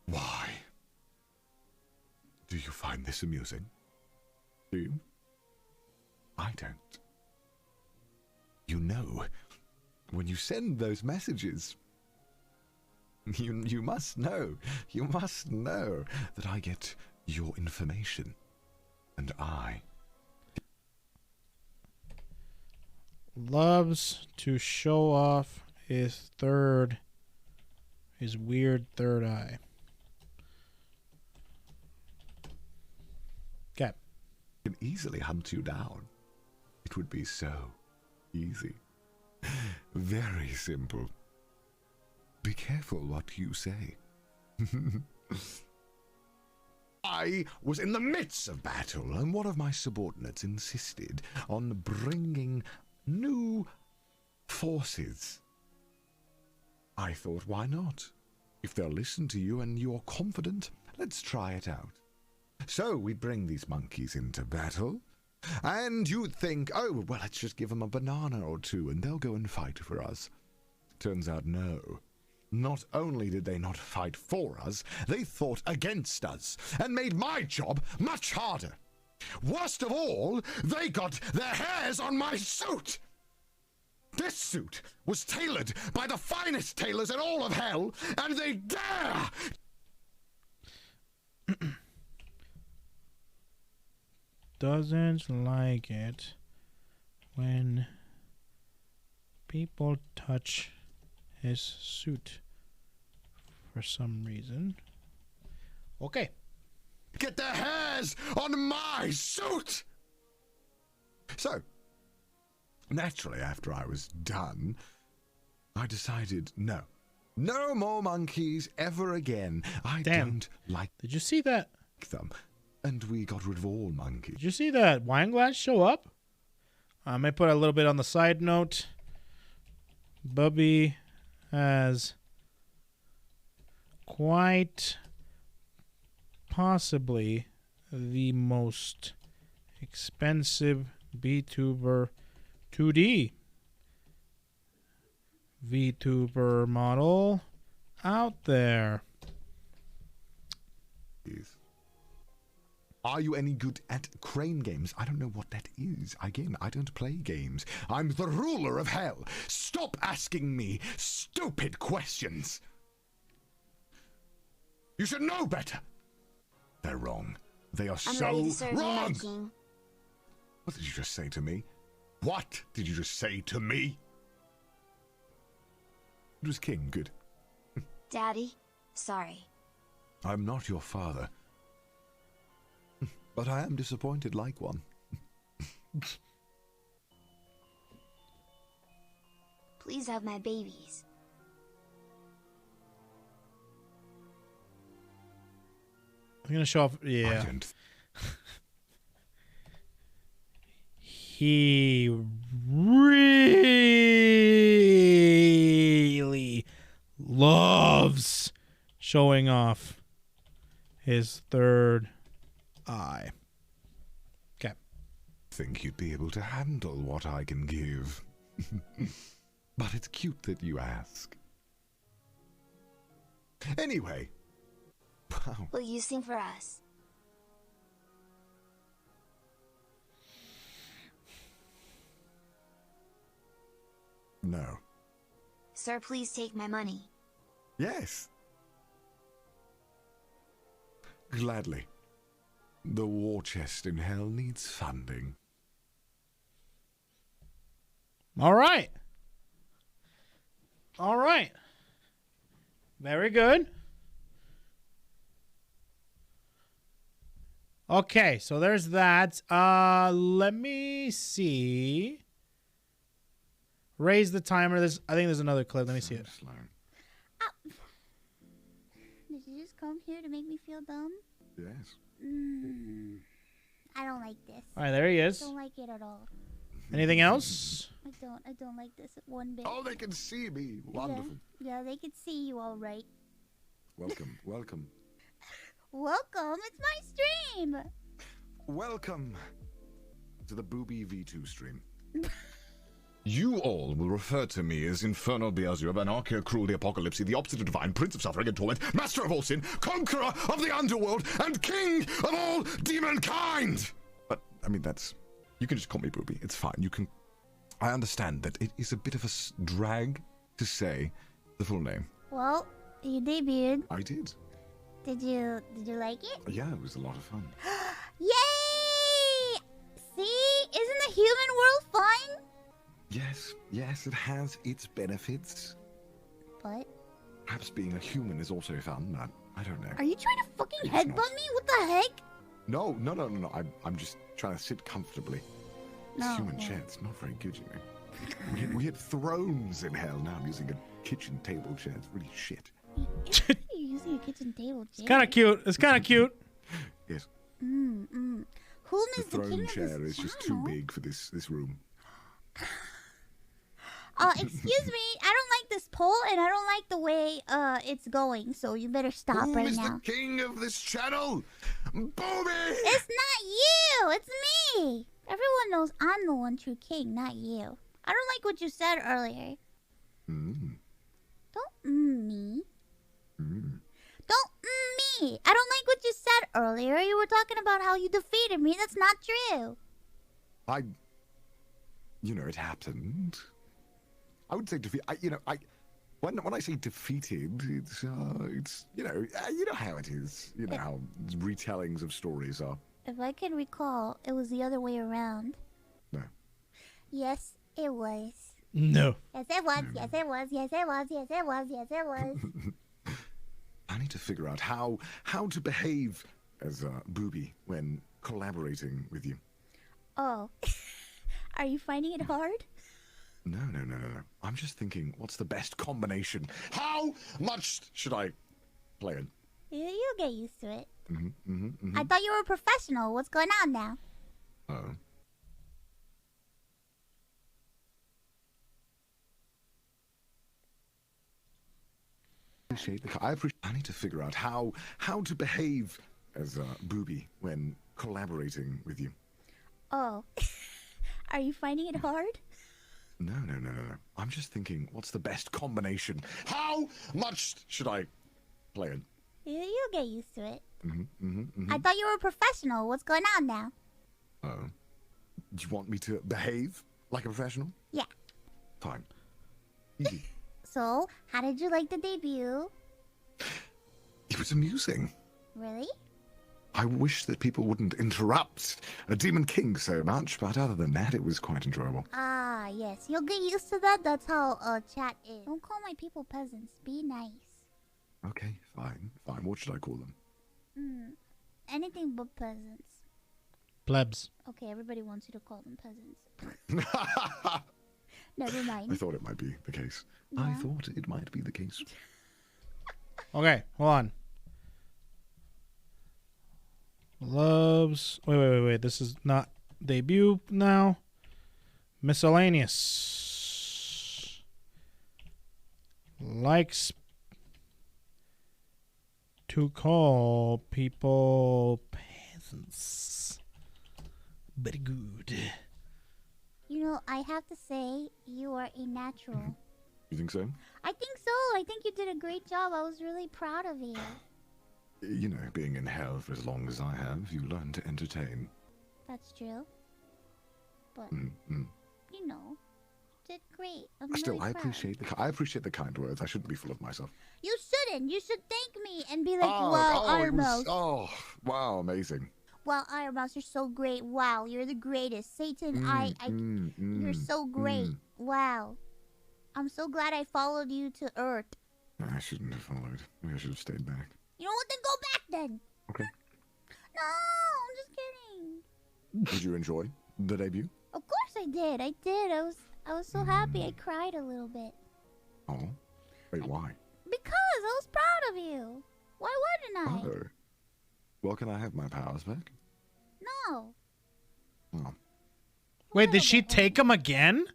Why? Do you find this amusing? Do you? I don't. You know, when you send those messages, you must know that I get your information, and I Loves to show off his weird third eye. Okay. can easily hunt you down. It would be so easy. Very simple. Be careful what you say. I was in the midst of battle, and one of my subordinates insisted on bringing new forces. I thought, why not? If they'll listen to you and you're confident, let's try it out. So we bring these monkeys into battle, and you'd think, oh, well, let's just give them a banana or two, and they'll go and fight for us. Turns out, no. Not only did they not fight for us, they fought against us, and made my job much harder. Worst of all, they got their hairs on my suit! This suit was tailored by the finest tailors in all of hell, and they dare! doesn't like it when people touch his suit for some reason. Okay. Get their hairs on my suit! So, naturally, after I was done, I decided no. No more monkeys ever again. I don't like Did you see that? them. And we got rid of all monkeys. Did you see that wine glass show up? I may put a little bit on the side note. Bubby has quite possibly the most expensive VTuber 2D VTuber model out there. Are you any good at crane games? I don't know what that is. Again, I don't play games. I'm the ruler of hell. Stop asking me stupid questions. You should know better. They're wrong. They are I'm so ready to serve you, my wrong. king. What did you just say to me? What did you just say to me? It was king, good. Daddy, sorry. I'm not your father. But I am disappointed like one. Please have my babies. I'm gonna show off. Yeah. He really loves showing off his third eye. Okay. Think you'd be able to handle what I can give. But it's cute that you ask. Anyway. Wow. Will you sing for us? No. Sir, please take my money. Yes. Gladly. The war chest in hell needs funding. All right. All right. Very good. Okay, so there's that. Let me see. Raise the timer. I think there's another clip. Let me see it. Did you just come here to make me feel dumb? Yes. I don't like this. All right, there he is. I don't like it at all. Anything else? I don't like this one bit. Oh, they can see me. Wonderful. Yeah, they can see you all right. Welcome, welcome. Welcome, it's my stream. Welcome to the Booby V2 stream. You all will refer to me as Infernal Beelzebub, Anarchia, Cruel, the Apocalypse, the Opposite of Divine, Prince of Suffering and Torment, Master of all Sin, Conqueror of the Underworld, and King of all Demonkind! But, I mean, you can just call me Booby, it's fine. I understand that it is a bit of a drag to say the full name. Well, you debuted. I did. Did you like it? Yeah, it was a lot of fun. Yay! See? Isn't the human world fun? Yes, it has its benefits. But? Perhaps being a human is also fun. I don't know. Are you trying to fucking headbutt me? What the heck? No. I'm just trying to sit comfortably. No. Human chair, it's not very good, you know. we had thrones in hell. Now I'm using a kitchen table chair. It's really shit. You're using a kitchen table chair. It's kind of cute. Yes. Coolness, the throne chair is just too big for this room. Excuse me. I don't like this poll, and I don't like the way it's going. So you better stop Who right is now. the king of this channel? Booby! It's not you. It's me. Everyone knows I'm the one true king, not you. I don't like what you said earlier. Don't me. Don't me. I don't like what you said earlier. You were talking about how you defeated me. That's not true. It happened. I would say when I say defeated, it's you know how it is. You know how retellings of stories are. If I can recall, it was the other way around. No. Yes, it was. No. Yes, it was. Yes, it was. Yes, it was. Yes, it was. Yes, it was. I need to figure out how to behave as a booby when collaborating with you. Oh. Are you finding it hard? No. I'm just thinking, what's the best combination? How much should I play it? You'll get used to it. Mm-hmm. I thought you were a professional. What's going on now? Oh. I need to figure out how to behave as a booby when collaborating with you. Oh. Are you finding it hard? No. I'm just thinking, what's the best combination? How much should I play it? You'll get used to it. Mm-hmm. I thought you were a professional. What's going on now? Oh. Do you want me to behave like a professional? Yeah. Fine. Easy. So, how did you like the debut? It was amusing. Really? I wish that people wouldn't interrupt a Demon King so much, but other than that, it was quite enjoyable. Ah, yes. You'll get used to that. That's how chat is. Don't call my people peasants. Be nice. Okay, fine. What should I call them? Anything but peasants. Plebs. Okay, everybody wants you to call them peasants. Never mind. I thought it might be the case. Yeah. I thought it might be the case. Okay, hold on. Loves. Wait. This is not debut now. Miscellaneous. Likes to call people peasants. Very good. You know, I have to say, you are a natural. You think so? I think so. I think you did a great job. I was really proud of you. You know, being in hell for as long as I have, you learn to entertain. That's true. But, Mm-hmm. you know, did great. I'm Still, really I proud. appreciate the kind words. I shouldn't be full of myself. You shouldn't. You should thank me and be like, wow, Iron Mouse. Wow, amazing. Wow, Iron Mouse, you're so great. Wow, you're the greatest. Satan, you're so great. Wow. I'm so glad I followed you to Earth. I shouldn't have followed. Maybe I should have stayed back. You know what? Then go back then. Okay. No, I'm just kidding. Did you enjoy the debut? Of course I did. I was so happy. I cried a little bit. Oh. Wait, why? Because I was proud of you. Why wouldn't I? Oh. Well, can I have my powers back? No. Oh. Wait, did she take him again?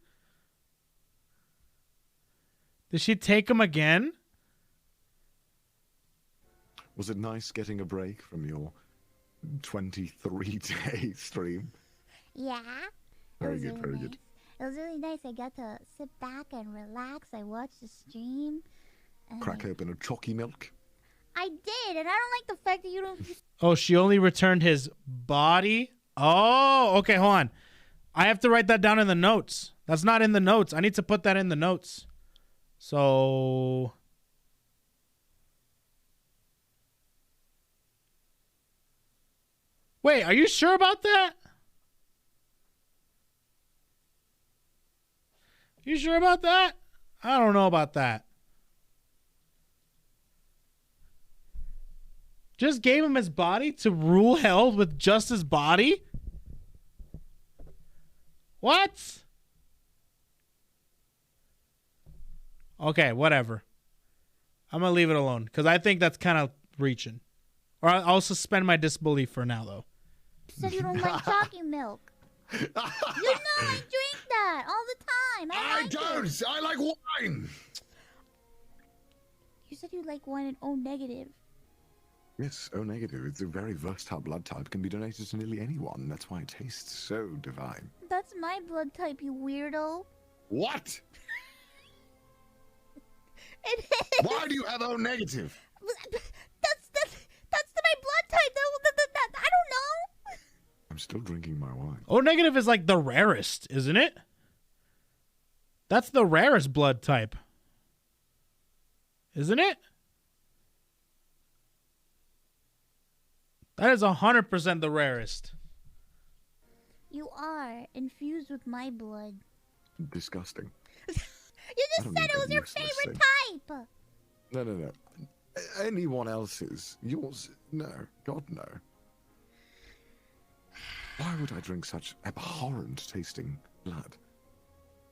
Did she take him again? Was it nice getting a break from your 23-day stream? Yeah. Very good, very good. It was really nice. I got to sit back and relax. I watched the stream. Crack open a chalky milk? I did, and I don't like the fact that you don't... Oh, she only returned his body? Oh, okay, hold on. I have to write that down in the notes. That's not in the notes. I need to put that in the notes. So... Wait, are you sure about that? You sure about that? I don't know about that. Just gave him his body to rule hell with just his body? What? Okay, whatever. I'm going to leave it alone because I think that's kind of reaching. Or I'll suspend my disbelief for now, though. You said you don't like chalky milk. You know I drink that all the time. I don't. I like wine. You said you like wine and O negative. Yes, O negative. It's a very versatile blood type. Can be donated to nearly anyone. That's why it tastes so divine. That's my blood type, you weirdo. What? It is. Why do you have O negative? That's my blood type. I don't know. I'm still drinking my wine. O negative is like the rarest, isn't it? That's the rarest blood type. Isn't it? That is 100% the rarest. You are infused with my blood. Disgusting. You just said it was your favorite type. No. Anyone else's. Yours, no. God, no. Why would I drink such abhorrent tasting blood?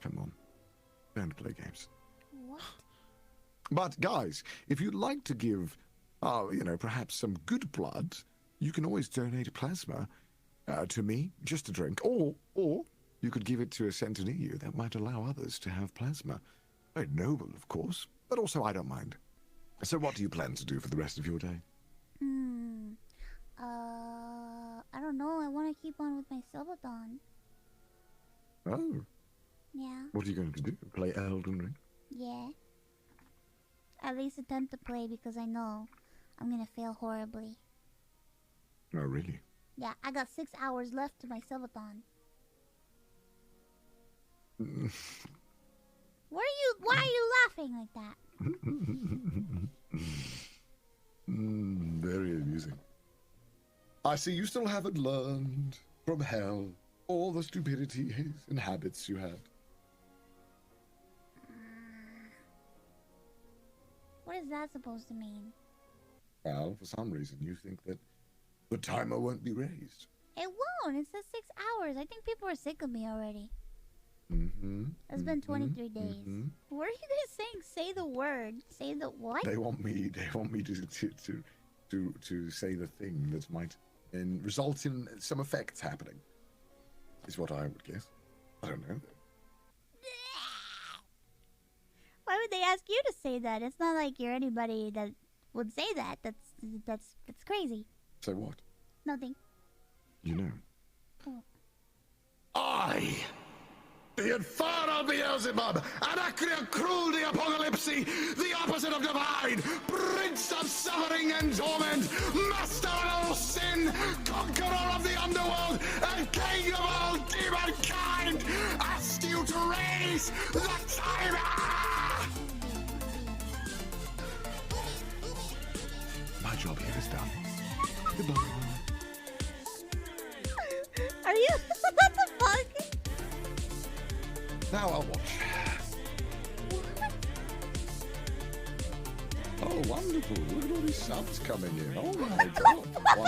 Come on. Don't play games. What? But, guys, if you'd like to give, perhaps some good blood, you can always donate plasma to me, just to drink. Or you could give it to a center near you. That might allow others to have plasma. Very noble, of course, but also I don't mind. So what do you plan to do for the rest of your day? I don't know. I want to keep on with my Sylvathon. Oh. Yeah. What are you going to do? Play Elden Ring? Yeah. At least attempt to play because I know I'm gonna fail horribly. Oh, really? Yeah, I got 6 hours left to my Sylvathon. Why are you laughing like that? Very amusing. I see you still haven't learned from hell all the stupidities and habits you had. What is that supposed to mean? Well, for some reason you think that the timer won't be raised. It won't. It says 6 hours. I think people are sick of me already. It's been 23 days. What are you guys saying? Say the word. Say the what? They want me to say the thing that might result in some effects happening. Is what I would guess. I don't know. Why would they ask you to say that? It's not like you're anybody that would say that. That's crazy. So what? Nothing. You know. Oh. I, the infernal Beelzebub, Anacrea Cruel the Apocalypse, the opposite of divine, Prince of suffering and torment, Master of all sin, Conqueror of the underworld, and King of all demonkind, ask you to raise the timer! My job here is done. Goodbye. Are you? What the fuck? Now I'll watch. Oh, wonderful. Look at all these subs coming in. Oh my god.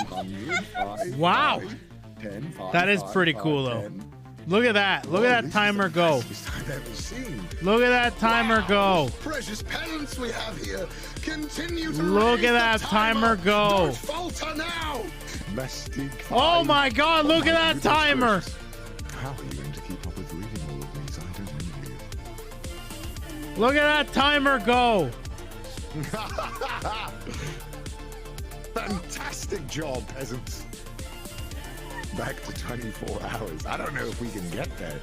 100, 5, Wow. 5, 10, 5, That is 5, pretty 5, cool, though. 10. Look at that. Look at that timer go. I've ever seen. Look at that timer go. Precious penance we have here. Continue to Look raise at that the timer go. Don't falter now. Mystic. Oh my god, look at that timer. How are you going to keep up with reading all of these? I don't know you. Look at that timer go. Fantastic job, peasants. Back to 24 hours. I don't know if we can get there.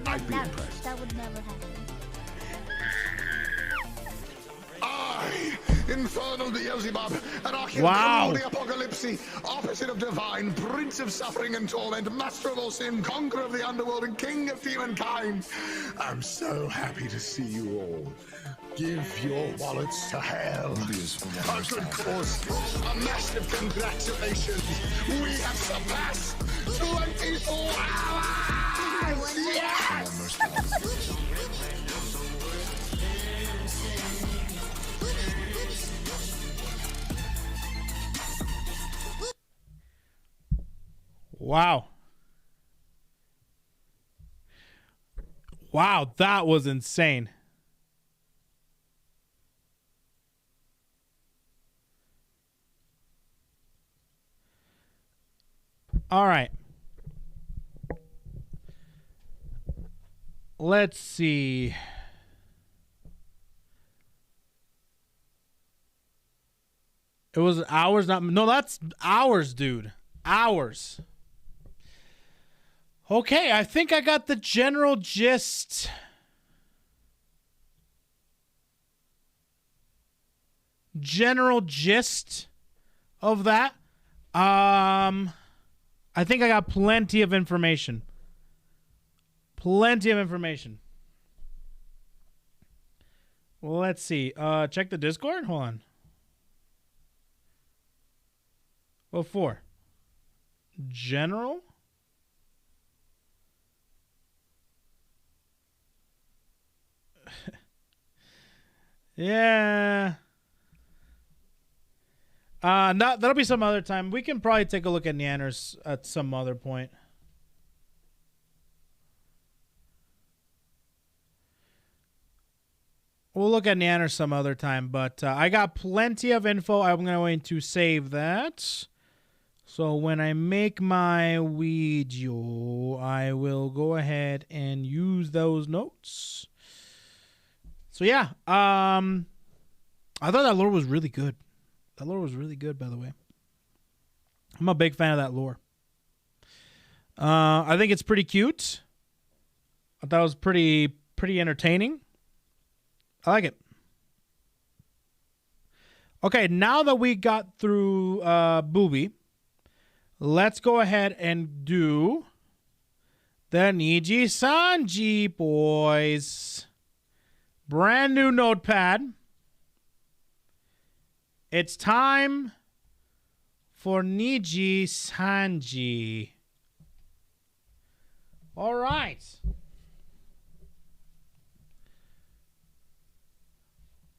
I'd be impressed. That would never happen. I, infernal Beelzebub, Anarchic Wow. the Apocalypse, opposite of divine, Prince of suffering and torment, Master of all sin, Conqueror of the underworld, and King of humankind. I'm so happy to see you all. Give your wallets to hell. A good cause. A massive congratulations. We have surpassed 24 hours! Yes! Wow. Wow, that was insane. All right. Let's see. It was hours, not... No, that's hours, dude. Hours. Okay, I think I got the general gist. General gist of that. I think I got plenty of information. Plenty of information. Well, let's see. Check the Discord. Hold on. What for? general. Yeah. That'll be some other time. We can probably take a look at Neanders at some other point. We'll look at Neanders some other time, but I got plenty of info. I'm going to save that. So when I make my video, I will go ahead and use those notes. So yeah, I thought that lore was really good. That lore was really good, by the way. I'm a big fan of that lore. I think it's pretty cute. I thought it was pretty entertaining. I like it. Okay, now that we got through Booby, let's go ahead and do the Niji Sanji, boys. Brand new notepad. It's time for Niji Sanji. All right.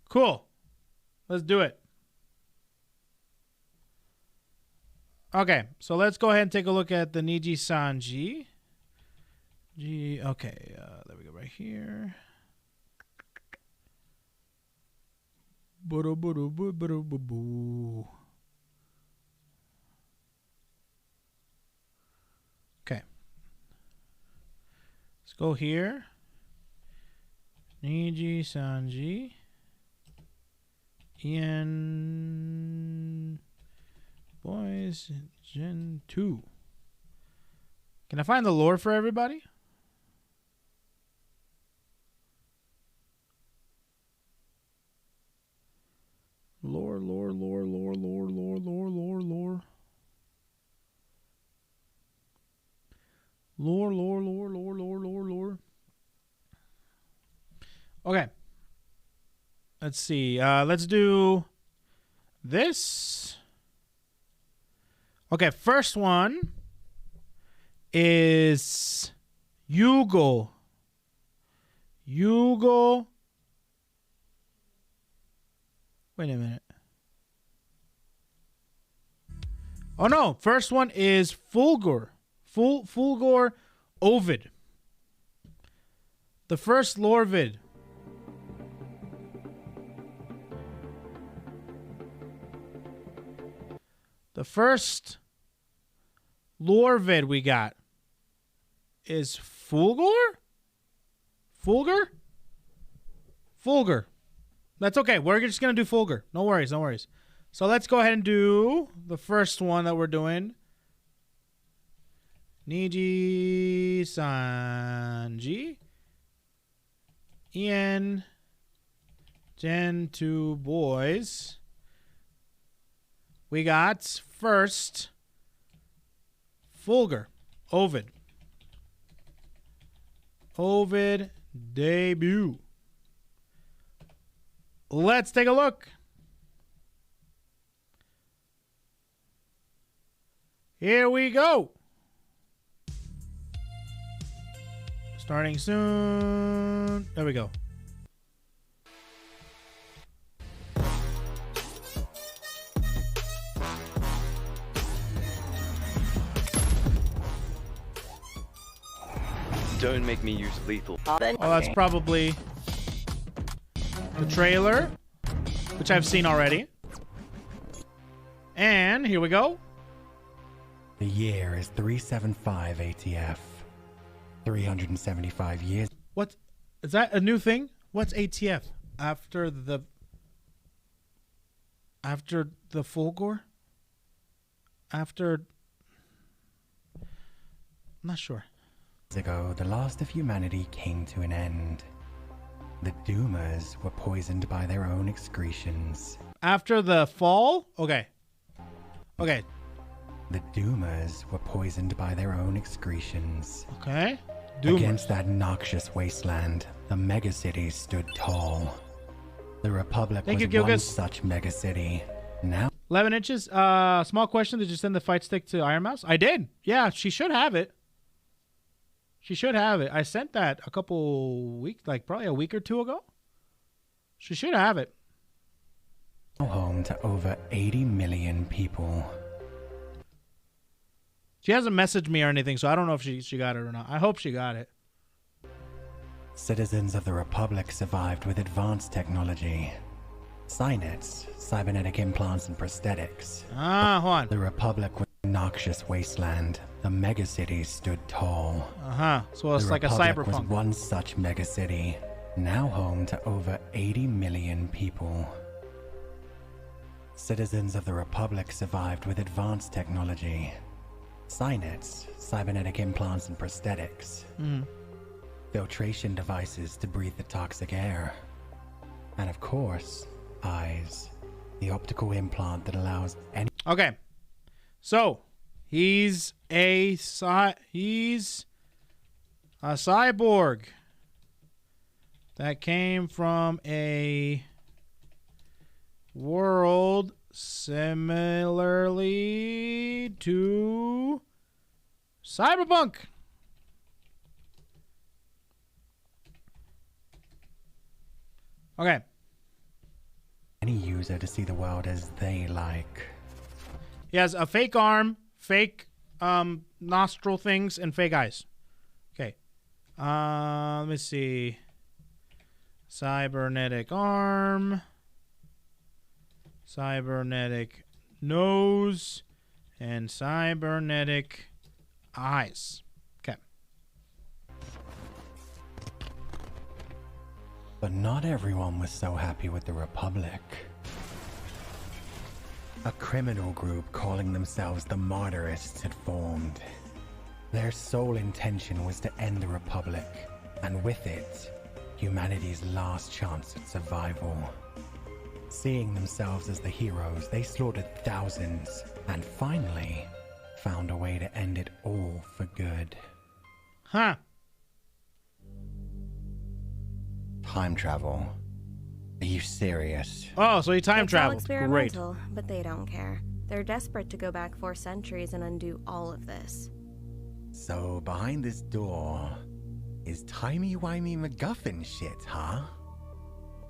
Cool. Let's do it. Okay, so let's go ahead and take a look at the Niji Sanji. Okay, there we go, right here. Okay. Let's go here. Niji Sanji. Ian Boys Gen 2. Can I find the lore for everybody? Lore. Lore. Okay. Let's see. Let's do this. Okay, first one is Yugo. Wait a minute. Oh no, first one is Fulgur. Fulgur Ovid. The first lore vid. The first lore vid we got is Fulgur? Fulgur? That's okay. We're just going to do Fulgur. No worries. So let's go ahead and do the first one that we're doing. Niji Sanji. Ian. Gen 2 boys. We got first Fulgur. Ovid debut. Let's take a look. Here we go. Starting soon. There we go. Don't make me use lethal. Oh, that's probably the trailer, which I've seen already. And here we go. The year is 375 ATF. 375 years. What? Is that a new thing? What's ATF? After the Fulgur? I'm not sure. Ago, the last of humanity came to an end. The Doomers were poisoned by their own excretions. After the fall? Okay. The Doomers were poisoned by their own excretions. Okay. Doomers. Against that noxious wasteland, the megacity stood tall. The Republic was once such megacity. Now 11 inches. Small question. Did you send the fight stick to Iron Mouse? I did. Yeah, she should have it. She should have it. I sent that a couple weeks, like probably a week or two ago. She should have it. Home to over 80 million people. She hasn't messaged me or anything, so I don't know if she got it or not. I hope she got it. Citizens of the Republic survived with advanced technology. Cynets, cybernetic implants and prosthetics. Hold on. The Republic was a noxious wasteland. The megacities stood tall. So it's like a Republic cyberpunk. was one such megacity, now home to over 80 million people. Citizens of the Republic survived with advanced technology. Cynets, cybernetic implants and prosthetics. Filtration devices to breathe the toxic air. And of course, eyes. The optical implant that allows any... Okay. So, he's a cyborg that came from a world similarly to Cyberpunk. Okay. Any user to see the world as they like. He has a fake arm, fake nostril things, and fake eyes. Okay. Let me see. Cybernetic arm. Cybernetic nose. And cybernetic eyes. Okay. But not everyone was so happy with the Republic. A criminal group calling themselves the Martyrists had formed. Their sole intention was to end the Republic, and with it, humanity's last chance at survival. Seeing themselves as the heroes, they slaughtered thousands, and finally found a way to end it all for good. Huh. Time travel. Are you serious? Oh, so he time It's all traveled. Great. experimental, but they don't care. They're desperate to go back 4 centuries and undo all of this. So behind this door is timey-wimey MacGuffin shit, huh?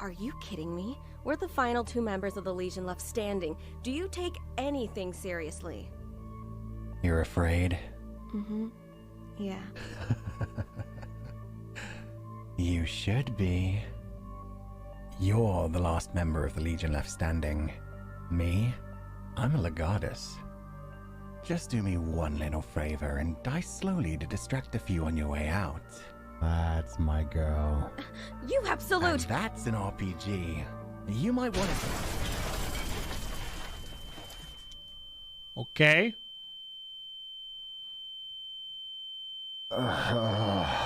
Are you kidding me? We're the final 2 members of the Legion left standing. Do you take anything seriously? You're afraid? Mm-hmm. Yeah. You should be. You're the last member of the Legion left standing. Me? I'm a Legatus. Just do me one little favor and die slowly to distract a few on your way out. That's my girl. You absolute... And that's an RPG. You might want to... Okay. Ow.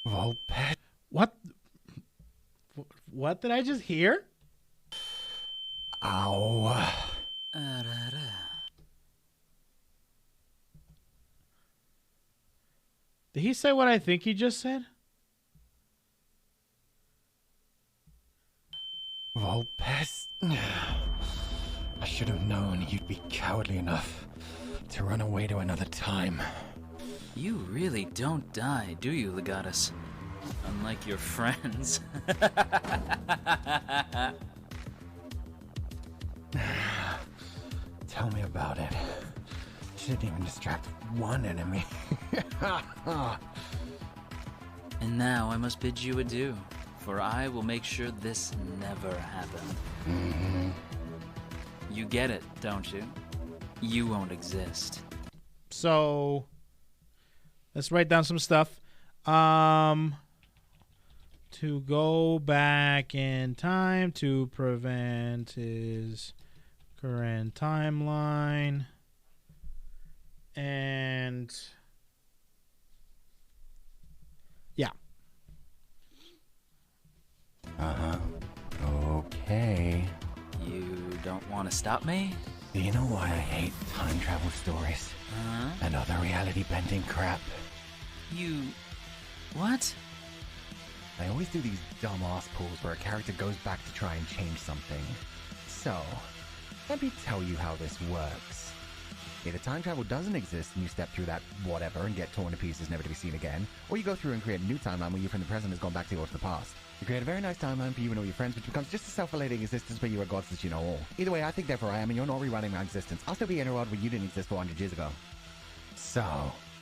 Vulpet. What? What did I just hear? Ow. Did he say what I think he just said? Vulpes. I should have known you'd be cowardly enough to run away to another time. You really don't die, do you, Legatus? Unlike your friends. Tell me about it. Shouldn't even distract one enemy. And now I must bid you adieu, for I will make sure this never happened. Mm-hmm. You get it, don't you? You won't exist. So, let's write down some stuff. To go back in time to prevent his current timeline. And yeah. Uh-huh. Okay. You don't want to stop me? Do you know why I hate time travel stories? And other reality bending crap? You... what? I always do these dumb-ass pulls where a character goes back to try and change something. So, let me tell you how this works. Either time travel doesn't exist and you step through that whatever and get torn to pieces never to be seen again, or you go through and create a new timeline where you from the present has gone back to the past. You create a very nice timeline for you and all your friends, which becomes just a self-relating existence where you are gods that you know all. Either way, I think therefore I am, and you're not rerunning my existence. I'll still be in a world where you didn't exist 400 years ago. So,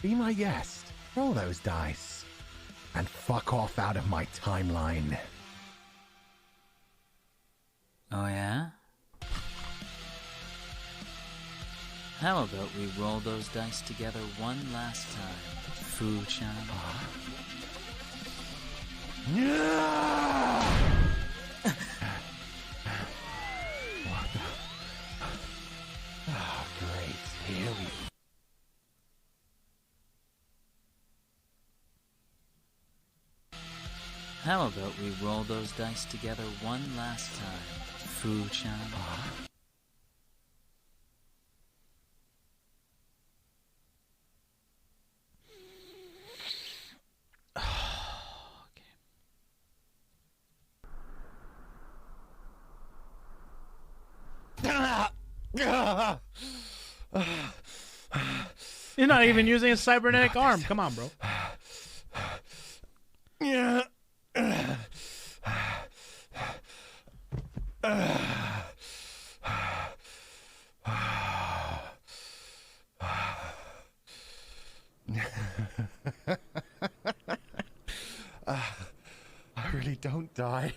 be my guest. Roll those dice. And fuck off out of my timeline. Oh yeah? How about we roll those dice together one last time, Fu-chan? What the? Oh, great. Here we go. How about we roll those dice together one last time, Fu-chan? You're not even using a cybernetic arm. Come on, bro. Yeah. I really don't die.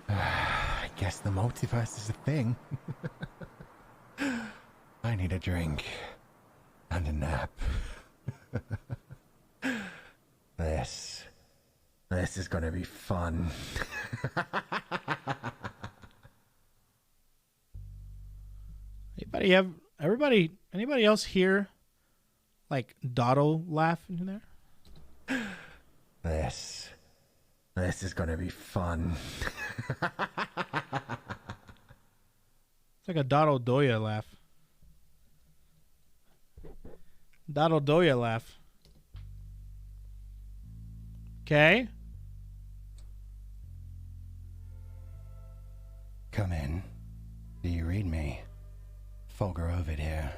I guess the multiverse is a thing. I need a drink and a nap. This is gonna be fun. Anybody else hear like Dotto laugh in there? This is gonna be fun. It's like a Dotto Doya laugh. Dotto Doya laugh. Okay. Come in. Do you read me? Fulgur Ovid here.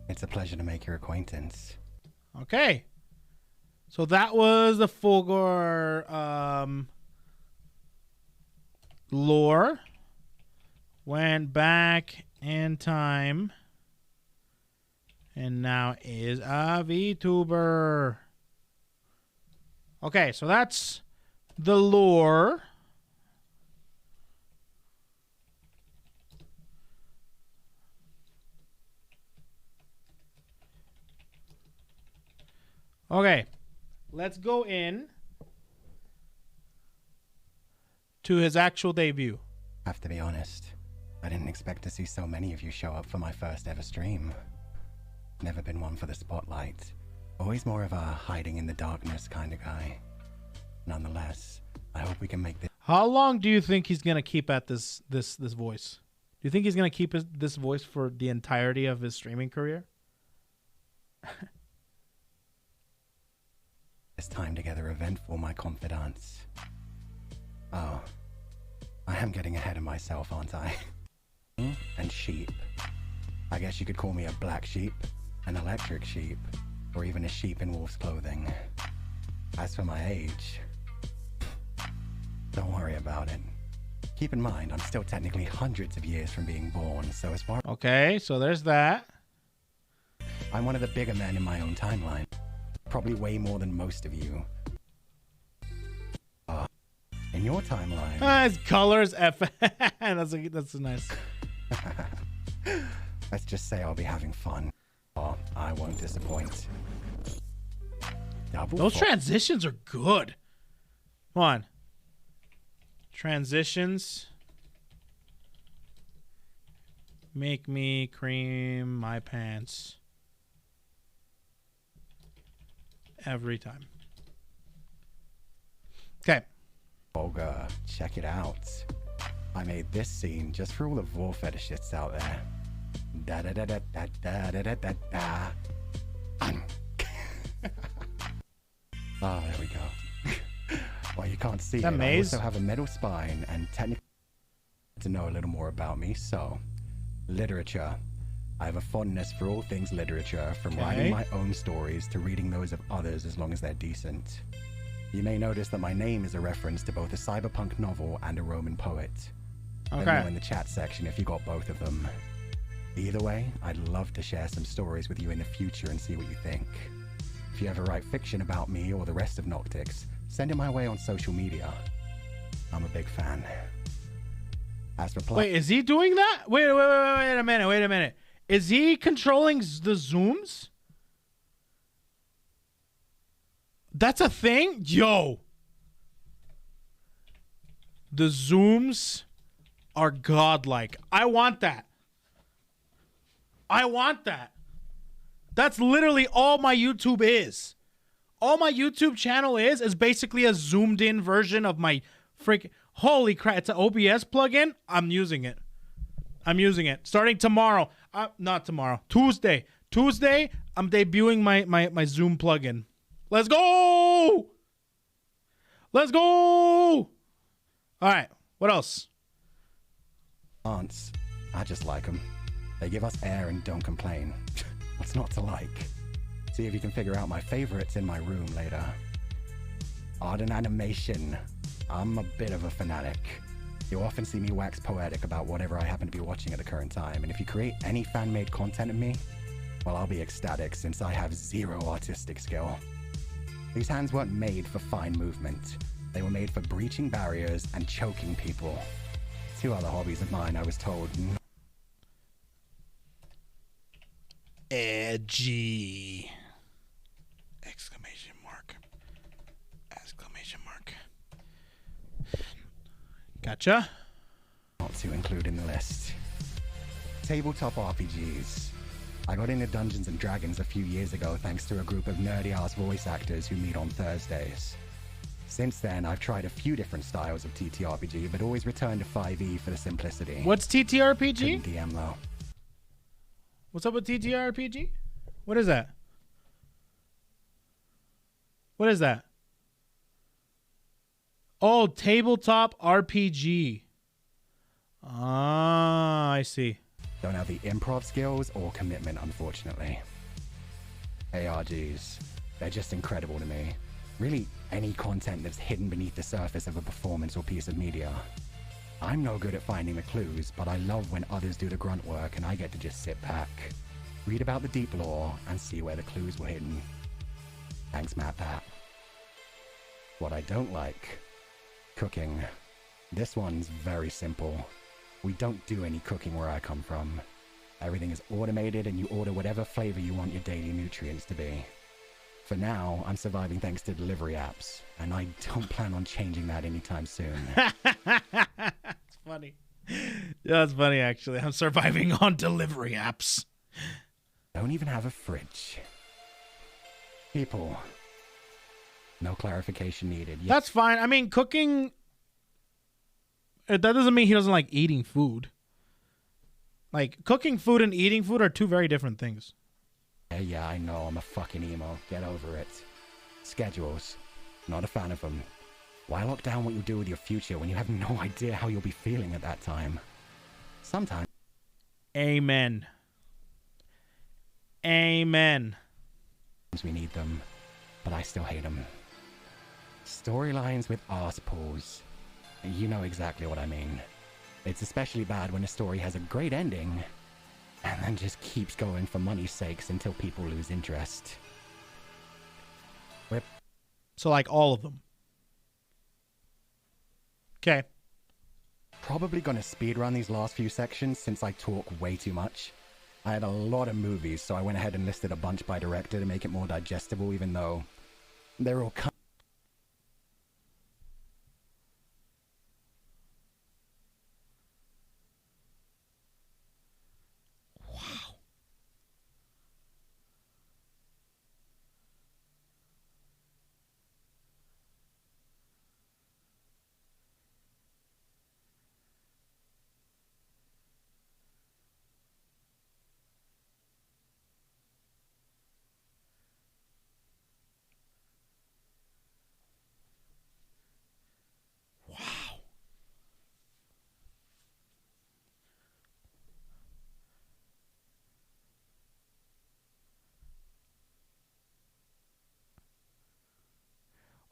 It's a pleasure to make your acquaintance. Okay. So that was the Fulgur lore. Went back in time. And now is a VTuber. Okay, so that's the lore. Okay, let's go in to his actual debut. Have to be honest, I didn't expect to see so many of you show up for my first ever stream. Never been one for the spotlight. Always more of a hiding in the darkness kind of guy. Nonetheless, I hope we can make this. How long do you think he's gonna keep at this voice? Do you think he's gonna keep this voice for the entirety of his streaming career? This time together eventful, my confidants. Oh, I am getting ahead of myself, aren't I? And sheep. I guess you could call me a black sheep, an electric sheep, or even a sheep in wolf's clothing. As for my age, don't worry about it. Keep in mind, I'm still technically hundreds of years from being born, so as far... Okay, so there's that. I'm one of the bigger men in my own timeline. Probably way more than most of you. In your timeline... His colors, F. that's nice. Let's just say I'll be having fun. Oh, I won't disappoint. Those transitions are good. Come on. Transitions. Make me cream my pants. Every time. Okay. Olga, check it out. I made this scene just for all the vor fetishists out there. Da da da da da da da da da da. Ah, there we go. Well, you can't see it. I also have a metal spine and technically to know a little more about me. So, literature. I have a fondness for all things literature, from writing my own stories to reading those of others as long as they're decent. You may notice that my name is a reference to both a cyberpunk novel and a Roman poet. Let me know in the chat section if you got both of them. Either way, I'd love to share some stories with you in the future and see what you think. If you ever write fiction about me or the rest of Noctix, send it my way on social media. I'm a big fan. As for Wait, is he doing that? Wait a minute. Is he controlling the zooms? That's a thing? Yo. The zooms are godlike. I want that. That's literally all my YouTube is. All my YouTube channel is basically a zoomed in version of my freaking... Holy crap. It's an OBS plugin. I'm using it. Starting tomorrow. Not tomorrow. Tuesday, I'm debuting my Zoom plugin. Let's go! All right. What else? Aunts. I just like them. They give us air and don't complain. What's not to like? See if you can figure out my favorites in my room later. Art and animation. I'm a bit of a fanatic. You'll often see me wax poetic about whatever I happen to be watching at the current time, and if you create any fan-made content of me, well, I'll be ecstatic since I have zero artistic skill. These hands weren't made for fine movement. They were made for breaching barriers and choking people. Two other hobbies of mine, I was told. Edgy. Exclamation mark. Gotcha. Not to include in the list. Tabletop RPGs. I got into Dungeons and Dragons a few years ago thanks to a group of nerdy-ass voice actors who meet on Thursdays. Since then, I've tried a few different styles of TTRPG, but always returned to 5e for the simplicity. What's TTRPG? Couldn't DM though. What's up with TTRPG? What is that? Oh, tabletop RPG. Ah, I see. Don't have the improv skills or commitment, unfortunately. ARGs. They're just incredible to me. Really, any content that's hidden beneath the surface of a performance or piece of media. I'm no good at finding the clues, but I love when others do the grunt work and I get to just sit back, read about the deep lore, and see where the clues were hidden. Thanks, Matt Pat. What I don't like... cooking. This one's very simple. We don't do any cooking where I come from. Everything is automated and you order whatever flavor you want your daily nutrients to be. For now, I'm surviving thanks to delivery apps, and I don't plan on changing that anytime soon. It's funny. Yeah, that's funny, actually. I'm surviving on delivery apps. Don't even have a fridge. People. No clarification needed. That's fine. I mean, cooking... that doesn't mean he doesn't like eating food. Like, cooking food and eating food are two very different things. Yeah, I know. I'm a fucking emo. Get over it. Schedules. Not a fan of them. Why lock down what you'll do with your future when you have no idea how you'll be feeling at that time? Sometimes. Amen. We need them, but I still hate them. Storylines with arse pulls. You know exactly what I mean. It's especially bad when a story has a great ending and then just keeps going for money's sakes until people lose interest. So like all of them. Okay. Probably gonna speedrun these last few sections since I talk way too much. I had a lot of movies, so I went ahead and listed a bunch by director to make it more digestible, even though they're all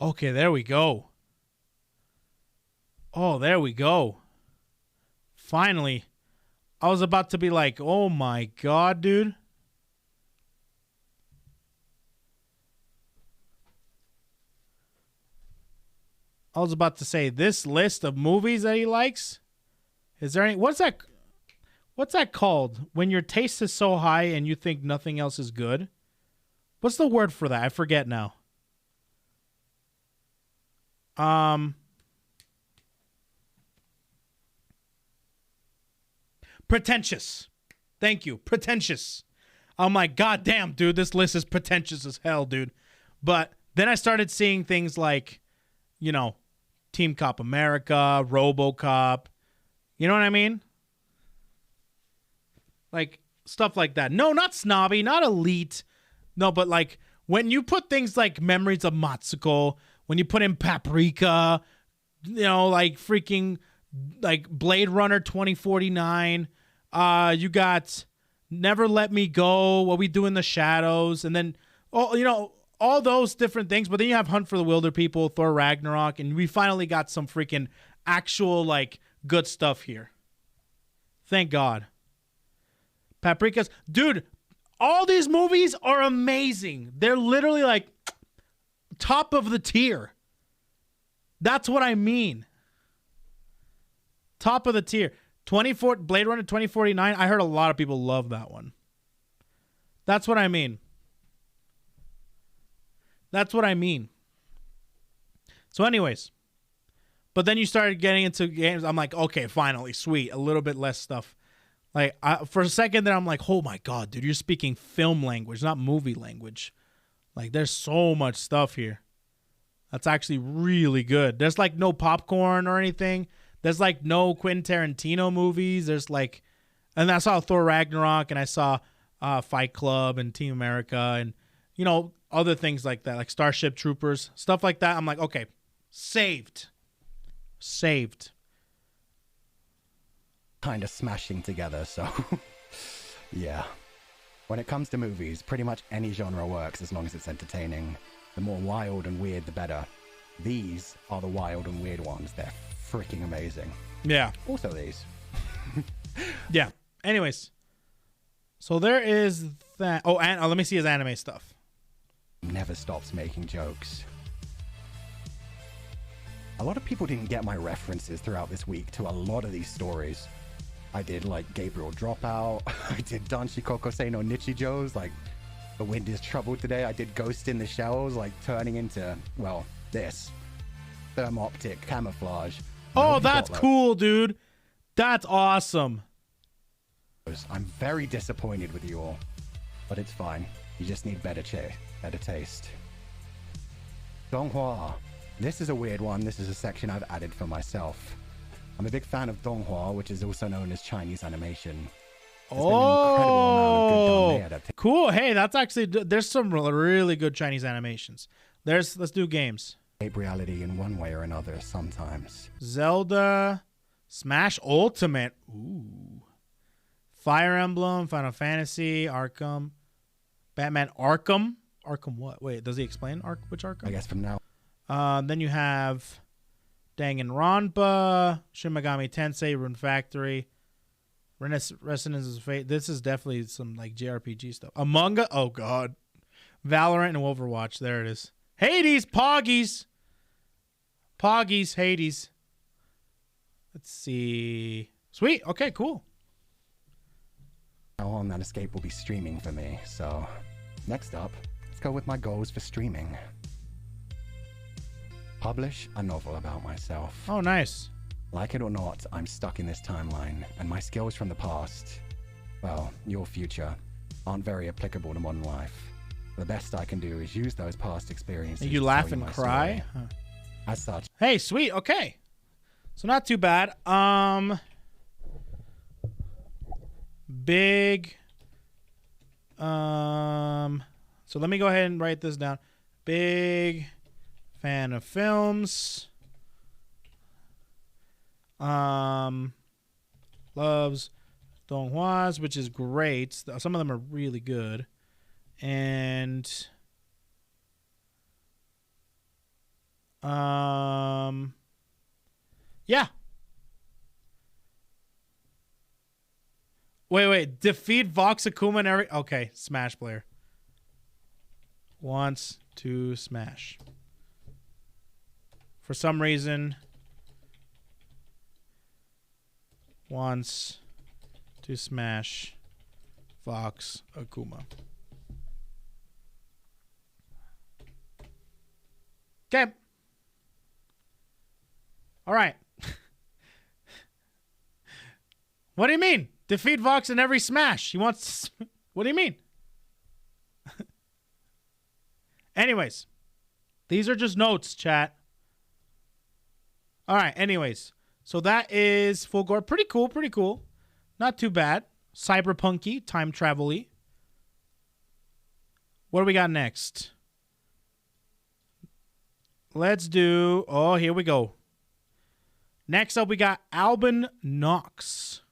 Okay, there we go. Oh, there we go. Finally. I was about to be like, oh my god, dude. I was about to say, this list of movies that he likes, is there any, what's that called? When your taste is so high and you think nothing else is good? What's the word for that? I forget now. Pretentious. Thank you. Pretentious. I'm like, god damn, dude, this list is pretentious as hell, dude. But then I started seeing things like, you know, Team Cop America, RoboCop. You know what I mean? Like, stuff like that. No, not snobby, not elite. No, but like, when you put things like Memories of Matsuko, when you put in Paprika, you know, like freaking, like Blade Runner 2049, you got Never Let Me Go, What We Do in the Shadows, and then, oh, you know, all those different things. But then you have Hunt for the Wilder People, Thor Ragnarok, and we finally got some freaking actual, like, good stuff here. Thank God. Paprika's, dude, all these movies are amazing. They're literally like top of the tier. That's what I mean. Top of the tier. Blade Runner 2049. I heard a lot of people love that one. That's what I mean. That's what I mean. So anyways, but then you started getting into games. I'm like, okay, finally, sweet. A little bit less stuff. Like, for a second there, I'm like, oh my God, dude, you're speaking film language, not movie language. Like, there's so much stuff here. That's actually really good. There's like no popcorn or anything. There's like no Quentin Tarantino movies. There's like, and I saw Thor Ragnarok, and I saw Fight Club and Team America, and, you know, other things like that, like Starship Troopers, stuff like that. I'm like, okay, saved. Kind of smashing together, so yeah. When it comes to movies, pretty much any genre works as long as it's entertaining. The more wild and weird, the better. These are the wild and weird ones. They're freaking amazing. Yeah. Also these. Yeah. Anyways. So there is that. Oh, and let me see his anime stuff. Never stops making jokes. A lot of people didn't get my references throughout this week to a lot of these stories. I did like Gabriel Dropout. I did Danshi Kokosei no Nichijos, like The Wind is Troubled Today. I did Ghost in the Shells, like turning into, well, this. Thermoptic Camouflage. Oh, that's cool, dude. That's awesome. I'm very disappointed with you all, but it's fine. You just need better taste. Donghua. This is a weird one. This is a section I've added for myself. I'm a big fan of Donghua, which is also known as Chinese animation. Oh, cool. Hey, that's actually, there's some really good Chinese animations. Let's do games. Reality in one way or another sometimes. Zelda, Smash Ultimate. Ooh. Fire Emblem, Final Fantasy, Arkham, Batman Arkham. Arkham what? Wait, does he explain which Arkham? I guess from now. Then you have Danganronpa, Shin Megami Tensei, Rune Factory, Resonance of Fate. This is definitely some like JRPG stuff. Among Us. Oh God. Valorant and Overwatch. There it is. Hades, Poggies, Hades. Let's see. Sweet. Okay, cool. Now on, that escape will be streaming for me. So next up, let's go with my goals for streaming. Publish a novel about myself. Oh, nice. Like it or not, I'm stuck in this timeline, and my skills from the past, well, your future, aren't very applicable to modern life. The best I can do is use those past experiences. You laugh and cry? Huh. As such. Hey, sweet. Okay. So not too bad. Big. So let me go ahead and write this down. Big fan of films. Loves donghwas, which is great. Some of them are really good. And Yeah. Wait. Defeat Vox Akuma and every... Okay, Smash player. Wants to smash. For some reason... wants to smash Vox Akuma. Okay. All right. What do you mean? Defeat Vox in every smash. He wants... What do you mean? Anyways. These are just notes, chat. All right, anyways. So that is Full Gore. Pretty cool, pretty cool. Not too bad. Cyberpunky, time travel-y. What do we got next? Let's do... Oh, here we go. Next up, we got Alban Nox.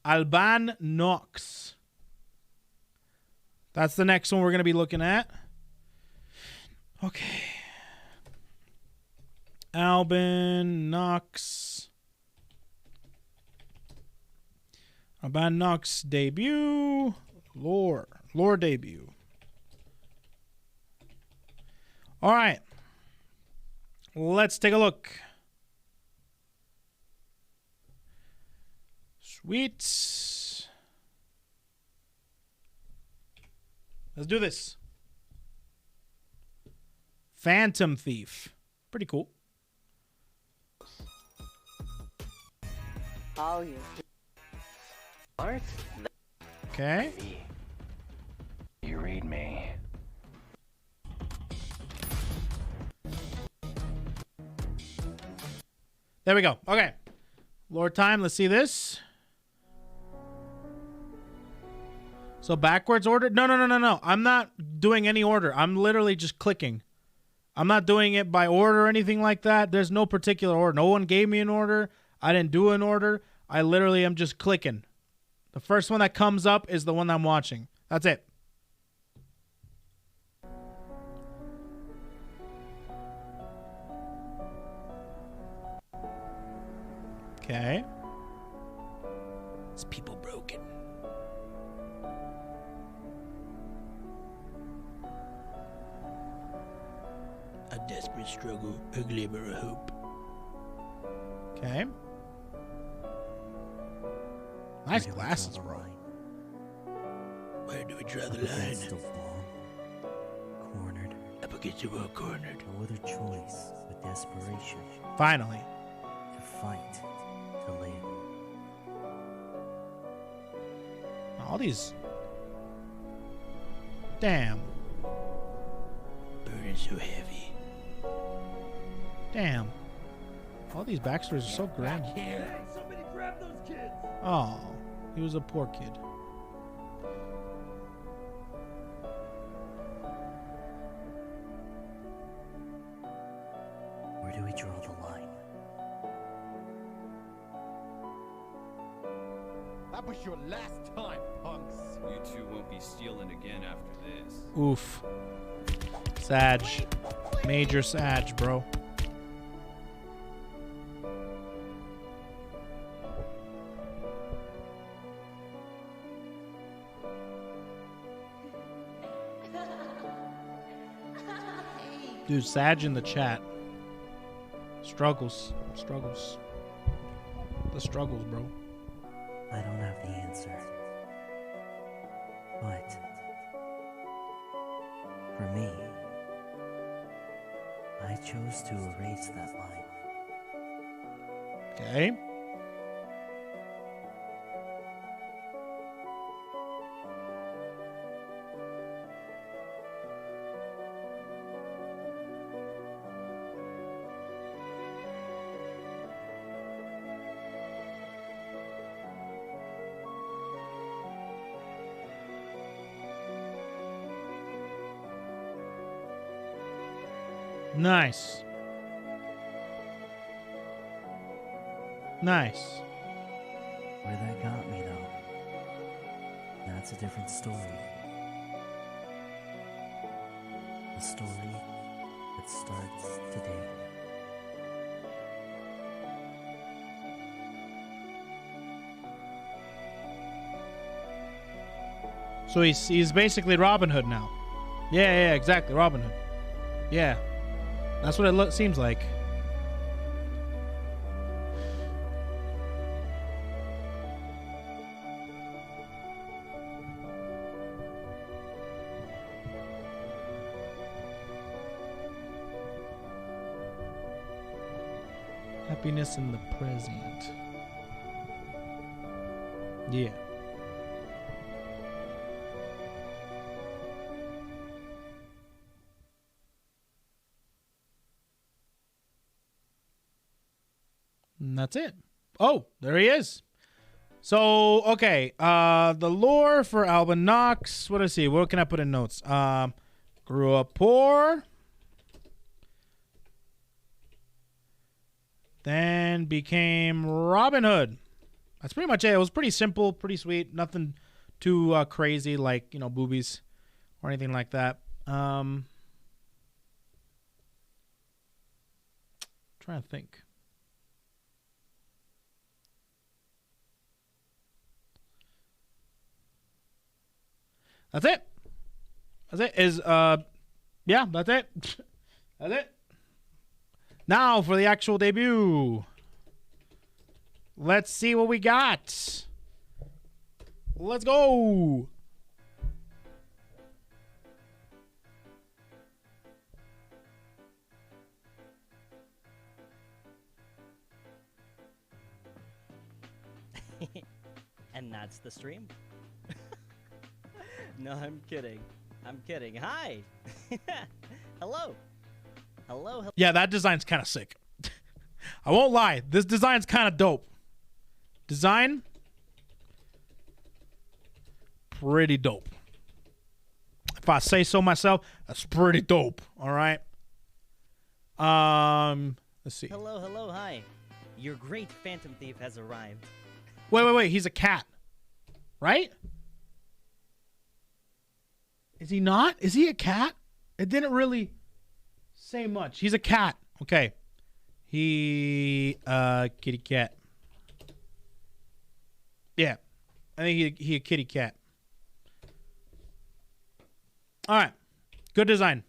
Alban Nox. That's the next one we're going to be looking at. Okay. Alban Nox. Alban Nox debut. Lore debut. All right. Let's take a look. Sweet. Let's do this. Phantom Thief. Pretty cool. How you smart? Okay. You read me. There we go. Okay. Lord time. Let's see this. So backwards order? No. I'm not doing any order. I'm literally just clicking. I'm not doing it by order or anything like that. There's no particular order. No one gave me an order. I didn't do an order. I literally am just clicking. The first one that comes up is the one I'm watching. That's it. Okay. It's people broken. A desperate struggle, a glimmer of hope. Okay. Nice glasses, bro. Where do we draw the line? Cornered. Up against the wall, cornered. No other choice but desperation. Finally. To fight, to live. All these. Damn. Burden so heavy. Damn. All these backstories are so grand. Hey, somebody grab those kids! Oh, he was a poor kid. Where do we draw the line? That was your last time, punks. You two won't be stealing again after this. Oof. Sag. Major Sag, bro. Dude, Sag in the chat. Struggles. The struggles, bro. I don't have the answer. But for me, I chose to erase that line. Okay. Nice. Nice. Where that got me, though, that's a different story. The story It starts today. So he's basically Robin Hood now. Yeah, exactly, Robin Hood. Yeah, that's what it seems like. Happiness in the present. Yeah. And that's it. Oh, there he is. So, okay. The lore for Alban Knox. What do I see? What can I put in notes? Grew up poor. Then became Robin Hood. That's pretty much it. It was pretty simple, pretty sweet. Nothing too crazy like, you know, boobies or anything like that. Trying to think. That's it. That's it. Yeah, that's it. That's it. Now for the actual debut. Let's see what we got. Let's go. And that's the stream. No, I'm kidding. I'm kidding. Hi. Hello. Hello. Yeah, that design's kind of sick. I won't lie. This design's kind of dope. Design, pretty dope. If I say so myself, that's pretty dope. All right. Let's see. Hello, hi. Your great Phantom Thief has arrived. Wait. He's a cat, right? Is he not? Is he a cat? It didn't really say much. He's a cat. Okay. He kitty cat. Yeah. I think he a kitty cat. All right. Good design.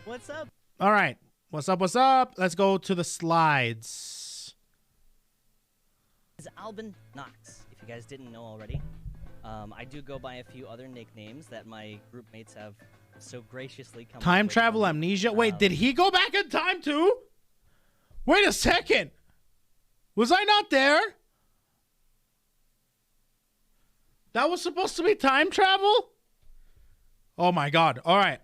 What's up? All right. What's up? Let's go to the slides. This is Alban Knox, if you guys didn't know already. I do go by a few other nicknames that my group mates have so graciously come Time up with. travel amnesia. Wait, did he go back in time too? Wait a second. Was I not there? That was supposed to be time travel? Oh my god. All right.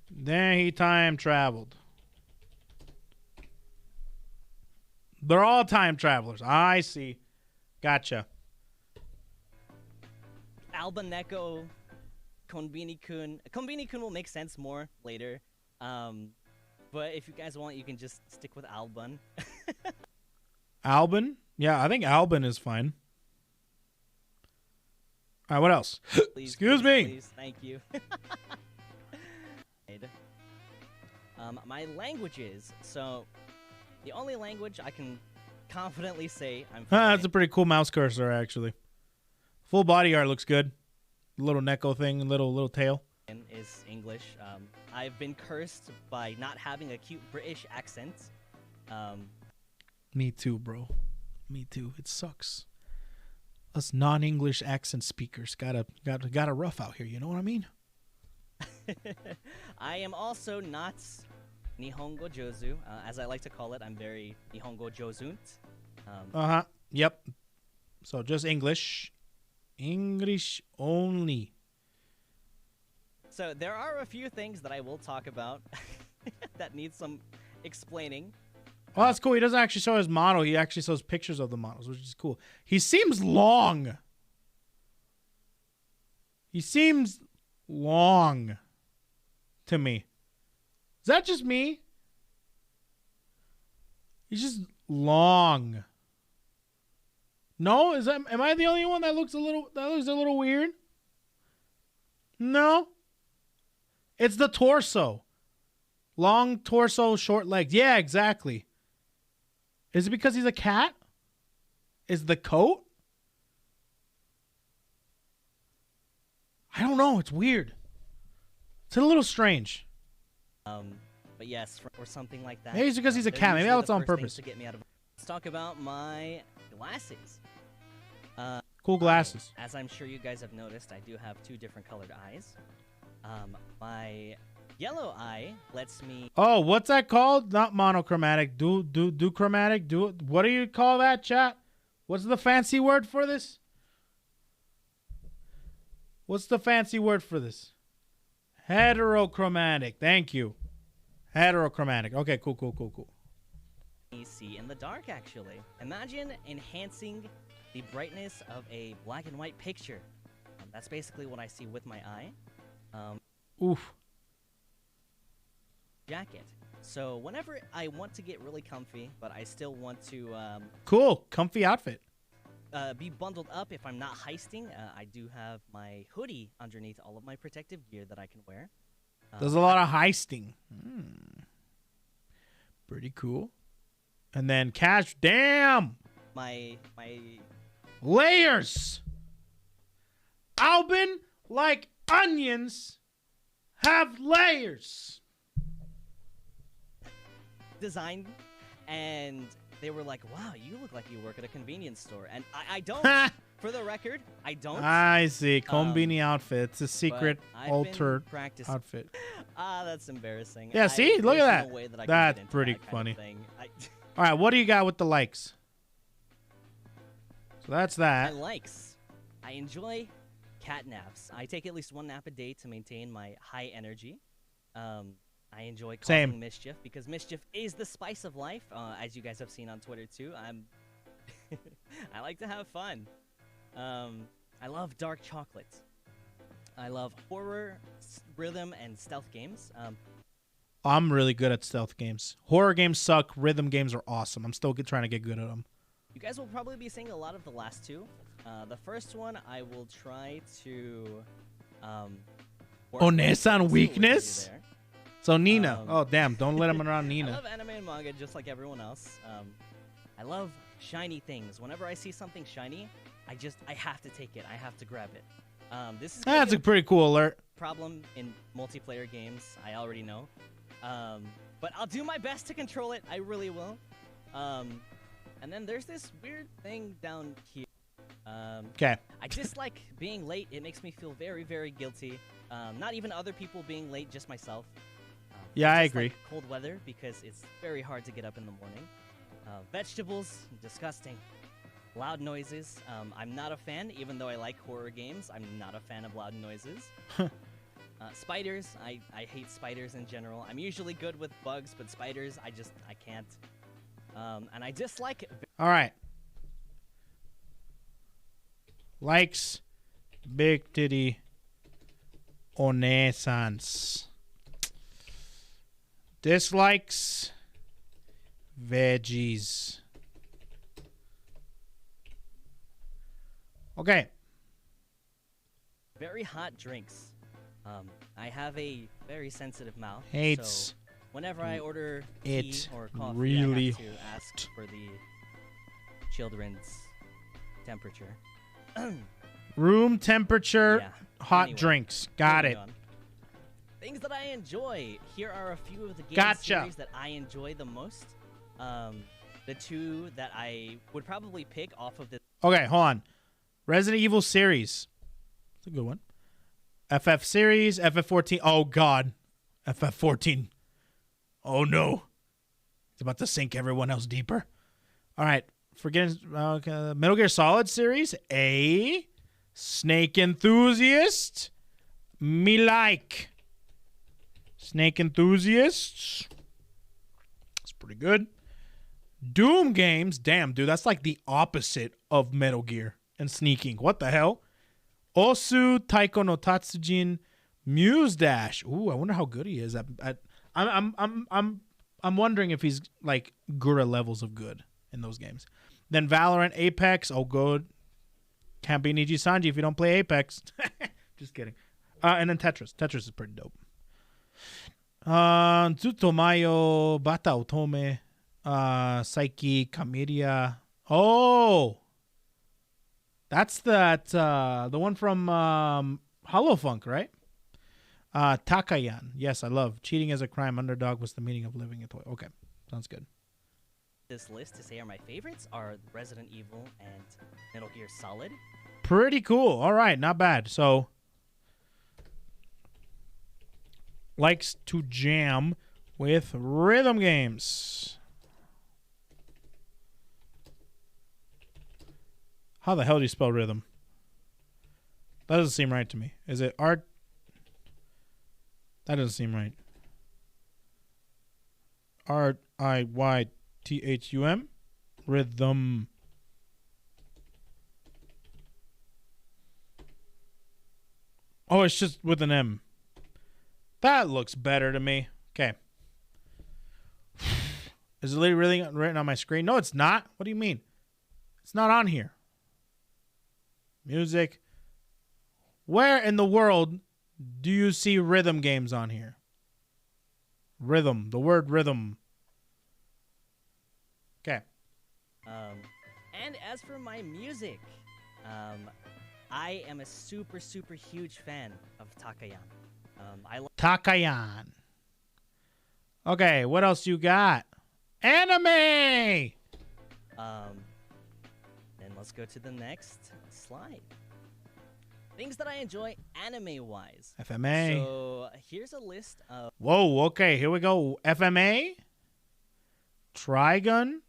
Then he time traveled. They're all time travelers. I see. Gotcha. Albaneko, Konbini-kun. Konbini-kun will make sense more later. But if you guys want, you can just stick with Alban. Alban? Yeah, I think Alban is fine. All right, what else? Excuse me. Please, thank you. My languages. So, the only language I can confidently say I'm That's a pretty cool mouse cursor, actually. Full body art looks good. Little Neko thing, little tail. Is English. I've been cursed by not having a cute British accent. Me too, bro. Me too. It sucks. Us non-English accent speakers got a rough out here. You know what I mean? I am also not Nihongo Jozu, as I like to call it. I'm very Nihongo Jozunt. Yep. So just English. English only. So there are a few things that I will talk about that need some explaining. Oh, that's cool. He doesn't actually show his model. He actually shows pictures of the models, which is cool. He seems long. He seems long to me. Is that just me? He's just long. No, am I the only one that looks a little weird? No. It's the torso. Long torso, short legs. Yeah, exactly. Is it because he's a cat? Is the coat? I don't know. It's weird. It's a little strange. But yes, or something like that. Maybe it's because he's a they're maybe usually that's the on first purpose. things to get me out of. Let's talk about my glasses. Cool glasses. As I'm sure you guys have noticed, I do have 2 different colored eyes. My yellow eye lets me. Oh, what's that called? Not monochromatic. Chromatic. What do you call that, chat? What's the fancy word for this? What's the fancy word for this? Heterochromatic. Thank you. Heterochromatic. Okay, cool. See in the dark, actually. Imagine enhancing the brightness of a black and white picture. That's basically what I see with my eye. Oof. Jacket. So whenever I want to get really comfy, but I still want to Cool. Comfy outfit. be bundled up if I'm not heisting, I do have my hoodie underneath all of my protective gear that I can wear. There's a lot of heisting. Pretty cool. And then cash. Damn. My layers. Albin, like onions, have layers. Design, and they were like, wow, you look like you work at a convenience store. And I don't. For the record, I don't. I see. Combini outfit. It's a secret altered practicing. outfit. That's embarrassing. Yeah, see? Look at that. No way that I can That's get into pretty that kind funny. of thing. All right, what do you got with the likes? So that's that. My likes. I enjoy cat naps. I take at least 1 nap a day to maintain my high energy. I enjoy causing mischief because mischief is the spice of life, as you guys have seen on Twitter too. I like to have fun. I love dark chocolate. I love horror, rhythm, and stealth games. I'm really good at stealth games. Horror games suck. Rhythm games are awesome. I'm still trying to get good at them. You guys will probably be seeing a lot of the last 2. The first one, I will try to... Onesan weakness? So Nina. Oh, damn. Don't let him around I Nina. love anime and manga just like everyone else. I love shiny things. Whenever I see something shiny, I have to take it. I have to grab it. This is That's a pretty cool alert. problem in multiplayer games. I already know. But I'll do my best to control it. I really will. And then there's this weird thing down here. Okay. I dislike being late. It makes me feel very, very guilty. Not even other people being late, just myself. Yeah, I just agree. like cold weather because it's very hard to get up in the morning. Vegetables, disgusting. Loud noises. I'm not a fan, even though I like horror games. I'm not a fan of loud noises. Spiders. I hate spiders in general. I'm usually good with bugs, but spiders, I can't. And I dislike... All right. Likes big titty onesans. Dislikes veggies. Okay. Very hot drinks. I have a very sensitive mouth. Hates so whenever I order it tea or coffee, really I have to ask for the children's temperature. Room temperature, Yeah. hot Anyway, drinks. Got moving it. on. Things that I enjoy. Here are a few of the game Gotcha. series that I enjoy the most. The 2 that I would probably pick off of the... Okay, hold on. Resident Evil series. That's a good one. FF series, FF14. Oh, God. FF14. Oh, no. It's about to sink everyone else deeper. All right. Forgetting Metal Gear Solid series. A Snake Enthusiast. Me like. Snake Enthusiasts. That's pretty good. Doom games. Damn, dude. That's like the opposite of Metal Gear and sneaking. What the hell? Osu Taiko no Tatsujin Muse Dash. Ooh, I wonder how good he is at I'm wondering if he's like Gura levels of good in those games. Then Valorant, Apex. Oh, good. Can't be Niji Sanji if you don't play Apex. Just kidding. And then Tetris. Tetris is pretty dope. Tsutomayo, Bata Otome, Psyche, Kamiria. Oh! That's the one from Holofunk, right? Takayan. Yes, I love. Cheating as a crime. Underdog was the meaning of living a toy. Okay. Sounds good. This list to say are my favorites are Resident Evil and Metal Gear Solid. Pretty cool. All right. Not bad. So, likes to jam with rhythm games. How the hell do you spell rhythm? That doesn't seem right to me. Is it art? That doesn't seem right. R-I-Y-T-H-U-M? Rhythm. Oh, it's just with an M. That looks better to me. Okay. Is it really written on my screen? No, it's not. What do you mean? It's not on here. Music. Where in the world do you see rhythm games on here? Rhythm. The word rhythm. Okay. And as for my music, I am a super, super huge fan of Takayan. Takayan. Okay, what else you got? Anime! Then let's go to the next slide. Things that I enjoy anime-wise. FMA. So here's a list of... Whoa, okay, here we go. FMA. Trigun.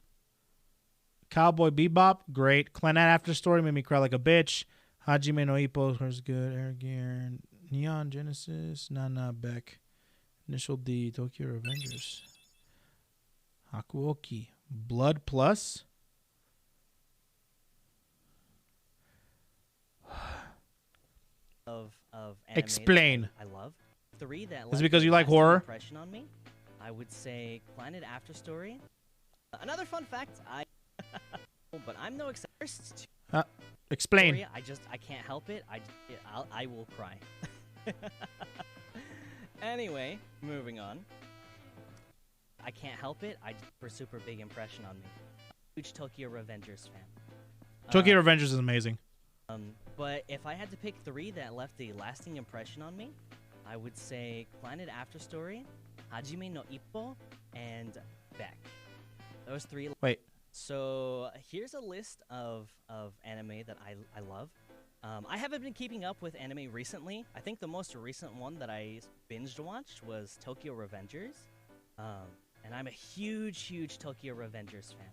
Cowboy Bebop, great. Clannad After Story made me cry like a bitch. Hajime no Ippo was good. Air Gear. Neon Genesis. Nana Beck. Initial D. Tokyo Revengers. Hakuoki. Blood Plus. Of anime Explain. I love. 3 that Is it because you like horror? Impression on me, I would say Planet After Story. Another fun fact, but I'm no first. Explain. Story, I can't help it. I will cry. Anyway, moving on. I can't help it. For super big impression on me. Huge Tokyo Revengers fan. Tokyo Revengers is amazing. But if I had to pick 3 that left a lasting impression on me, I would say Planet After Story, Hajime no Ippo, and Beck. Those 3. Wait. So here's a list of anime that I love. I haven't been keeping up with anime recently. I think the most recent one that I binged watched was Tokyo Revengers. And I'm a huge, huge Tokyo Revengers fan.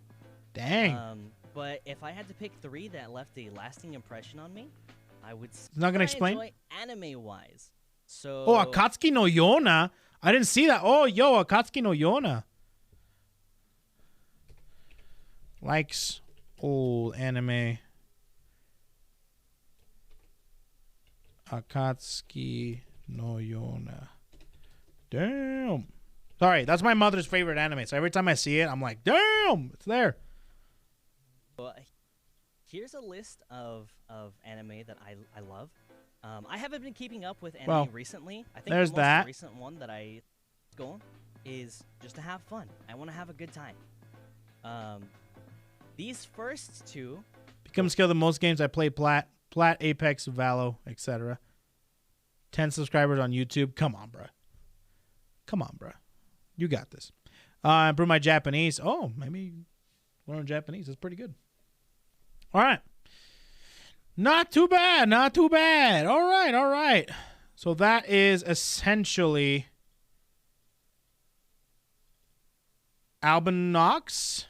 Dang. But if I had to pick 3 that left a lasting impression on me, I would say... It's not gonna explain? Anime-wise. So... Oh, Akatsuki no Yona. I didn't see that. Oh, yo, Akatsuki no Yona. Likes old anime. Akatsuki no Yona. Damn. Sorry, that's my mother's favorite anime. So every time I see it, I'm like, damn, it's there. Here's a list of anime that I love. I haven't been keeping up with anime recently. I think there's the most that. recent one that I go is just to have fun. I want to have a good time. These first 2 Become skill the most games I play Plat, Apex, Valo, etc. 10 subscribers on YouTube. Come on, bruh. Come on, bruh. You got this. Improve my Japanese. Oh, maybe learn Japanese. That's pretty good. All right. Not too bad. Not too bad. All right. All right. So that is essentially Albin Knox.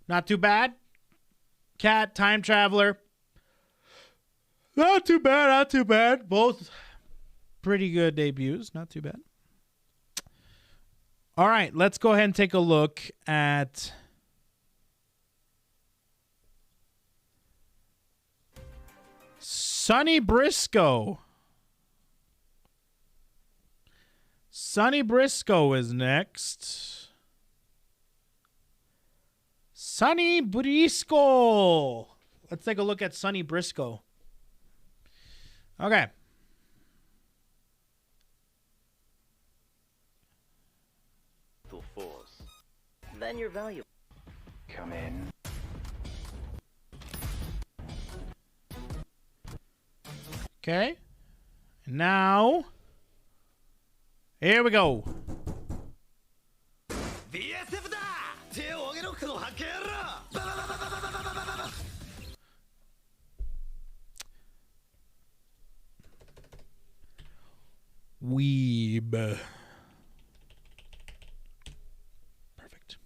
Not too bad. Cat, Time Traveler. Not too bad. Not too bad. Both pretty good debuts. Not too bad. All right. Let's go ahead and take a look at... Sonny Briscoe. Sonny Briscoe is next. Sonny Briscoe. Let's take a look at Sonny Briscoe. Okay. Force. Then you're valuable. Come in. Okay. Now, here we go. Weeb. Perfect.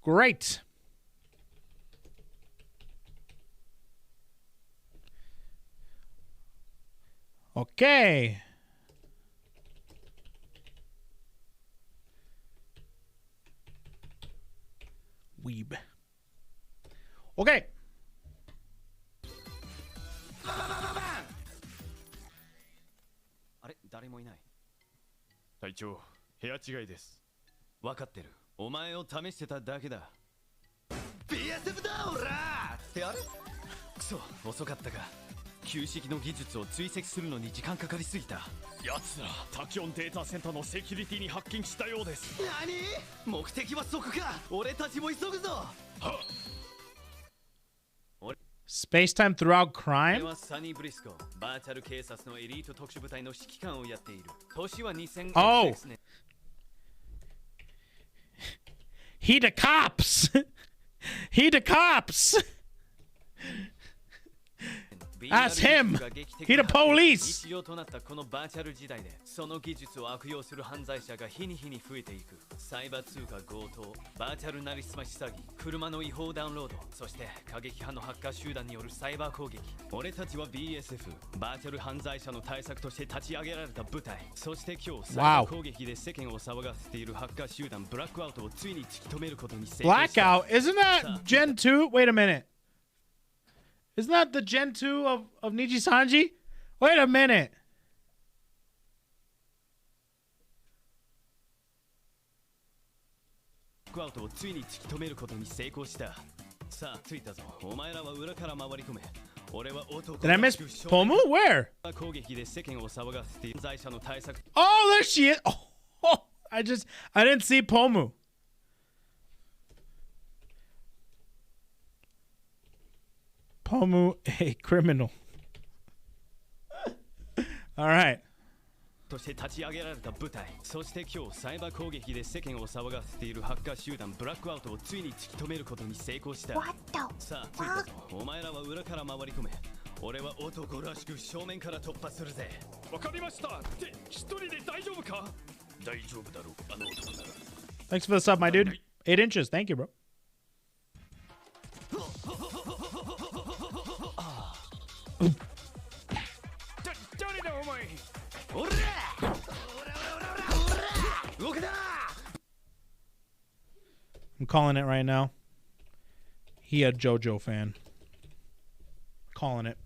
Great. Okay. Weeb. Okay. あれ誰もいない隊長、部屋違いです。分かってる。お前を試してただけだ。BSF だオラってあれくそ、遅かったか。旧式の技術を追跡するのに時間かかりすぎた。奴らタキオンデータセンターのセキュリティにハッキングしたようです。何？目的はそこか。俺たちも急ぐぞ。はっ。 Space time throughout crime? 俺はサニー・ブリスコ、バーチャル警察のエリート特殊部隊の指揮官をやっている。年は2000 Oh! He the cops! He the cops! Ask him! He the police! 日常となったこのバーチャル時代でその技術を悪用する犯罪者が日に日に増えていく。サイバー通貨強盗、バーチャルなりすまし詐欺、車の違法ダウンロード、そして過激派のハッカー集団によるサイバー攻撃。俺たちは BSF、バーチャル犯罪者の対策として立ち上げられた部隊。そして今日サイバー攻撃で世間を騒がせているハッカー集団ブラックアウトをついに突き止めることに成功した。 Blackout? Isn't that Gen 2? Wait a minute. Isn't that the Gen 2 of Niji Sanji? Wait a minute. Did I miss Pomu? Where? Oh, there she is. Oh, I didn't see Pomu. Pomu, a criminal. All right. として立ち上げられた部隊。そして今日サイバー攻撃で世間を騒がせているハッカー集団ブラックアウトをついに突き止めることに成功した。さあ、着いたぞ。お前らは裏から回り込め。俺は男らしく正面から突破するぜ。わかりました。って一人で大丈夫か？大丈夫だろう、あの男なら。Thanks for the sub, my dude. 8 inches. Thank you, bro. I'm calling it right now. He a JoJo fan. Calling it.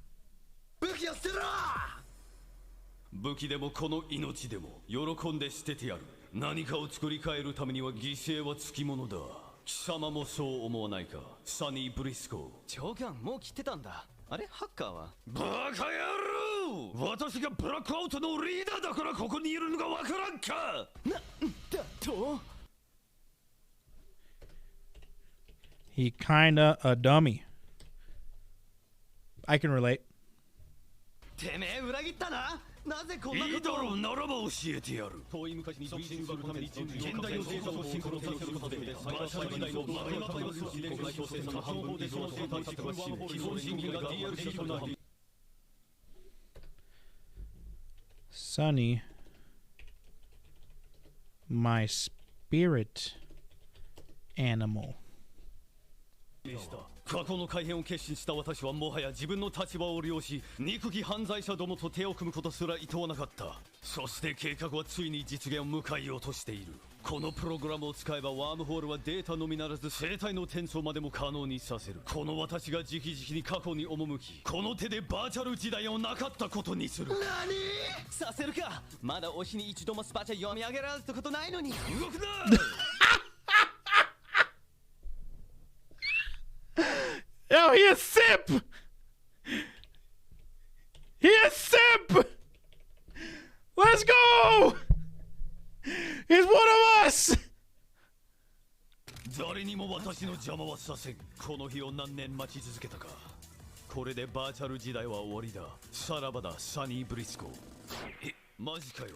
武器でもこの命でも喜んで捨ててやる。何かを作り変えるためには犠牲はつきものだ。貴様もそう思わないか、サニー・ブリスコ。長官、もう切ってたんだ。あれ、ハッカーはバカ野郎！私がブラックアウトのリーダーだからここにいるのがわからんか。だと He kinda a dummy. I can relate. てめえ裏切ったな。なぜこんなことを。いいだろう、ならば教えてやる。遠い昔に促進するために現代の政策をシンクロさせることでバーチャル時代のマグマタイムスで小説の半分でその生態策は死ぬ。既存人間が DLC となり Sonny, my spirit animal. 過去の改変を決心した私はもはや自分の立場を利用し憎き犯罪者どもと手を組むことすら厭わなかった。そして計画はついに実現を迎えようとしている。このプログラムを使えばワームホールはデータのみならず生体の転送までも可能にさせる。この私が直々に過去に赴きこの手でバーチャル時代をなかったことにする。何させるか。まだ推しに一度もスパチャ読み上げられたことないのに動くな。simp! He is simp! Let's go! He's one of us! 誰にも私の邪魔はさせん。この日を何年待ち続けたか。これでバーチャル時代は終わりだ。さらばだ、サニー・ブリスコ。え、マジかよ。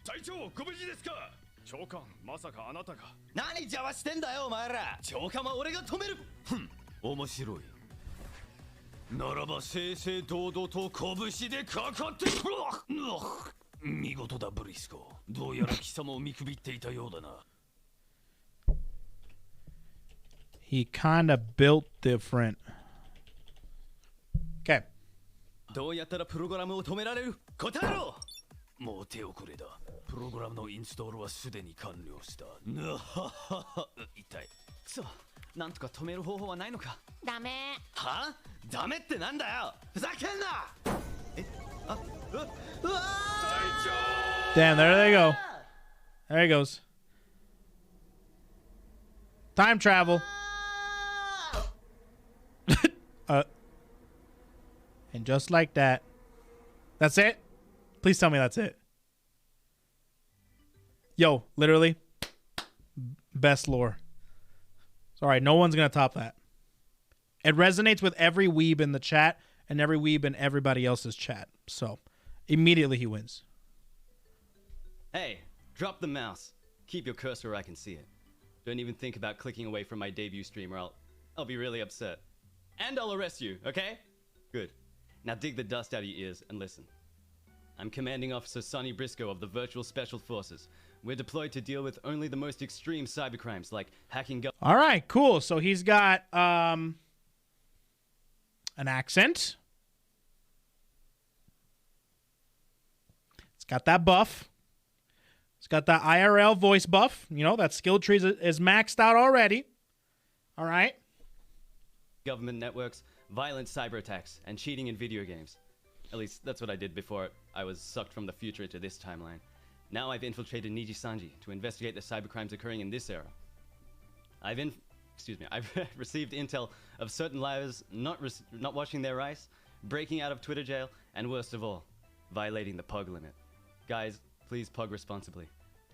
隊長、ご無事ですか？長官、まさかあなたが。何邪魔してんだよ、お前ら。長官は俺が止める。ふん、面白い。ならば正々堂々と拳でかかって。見事だ、ブリスコ。どうやら貴様を見くびっていたようだな。He kind of built different. Okay. どうやったらプログラムを止められる？答えろ！もう手遅れだ。プログラムのインストールはすでに完了した。なははは。痛い。そう。なんとか止める方法はないのか？ダメ。は？ダメってなんだよ！ふざけんな！え？あ、うわ！ Damn, there they go. There he goes. Time travel. And just like that. That's it? Please tell me that's it. Yo, literally. Best lore. Sorry, no one's going to top that. It resonates with every weeb in the chat and every weeb in everybody else's chat. So, immediately he wins. Hey, drop the mouse. Keep your cursor where I can see it. Don't even think about clicking away from my debut stream or I'll be really upset. And I'll arrest you, okay? Good. Now dig the dust out of your ears and listen. I'm Commanding Officer Sonny Briscoe of the Virtual Special Forces. We're deployed to deal with only the most extreme cybercrimes like hacking... All right, cool. So he's got an accent. It's got that buff. It's got that IRL voice buff. You know, that skill tree is maxed out already. All right. Government networks, violent cyber attacks, and cheating in video games. At least that's what I did before I was sucked from the future into this timeline. Now I've infiltrated Niji-Sanji to investigate the cybercrimes occurring in this era. I've received intel of certain liars not washing their rice, breaking out of Twitter jail, and worst of all, violating the pug limit. Guys, please pug responsibly.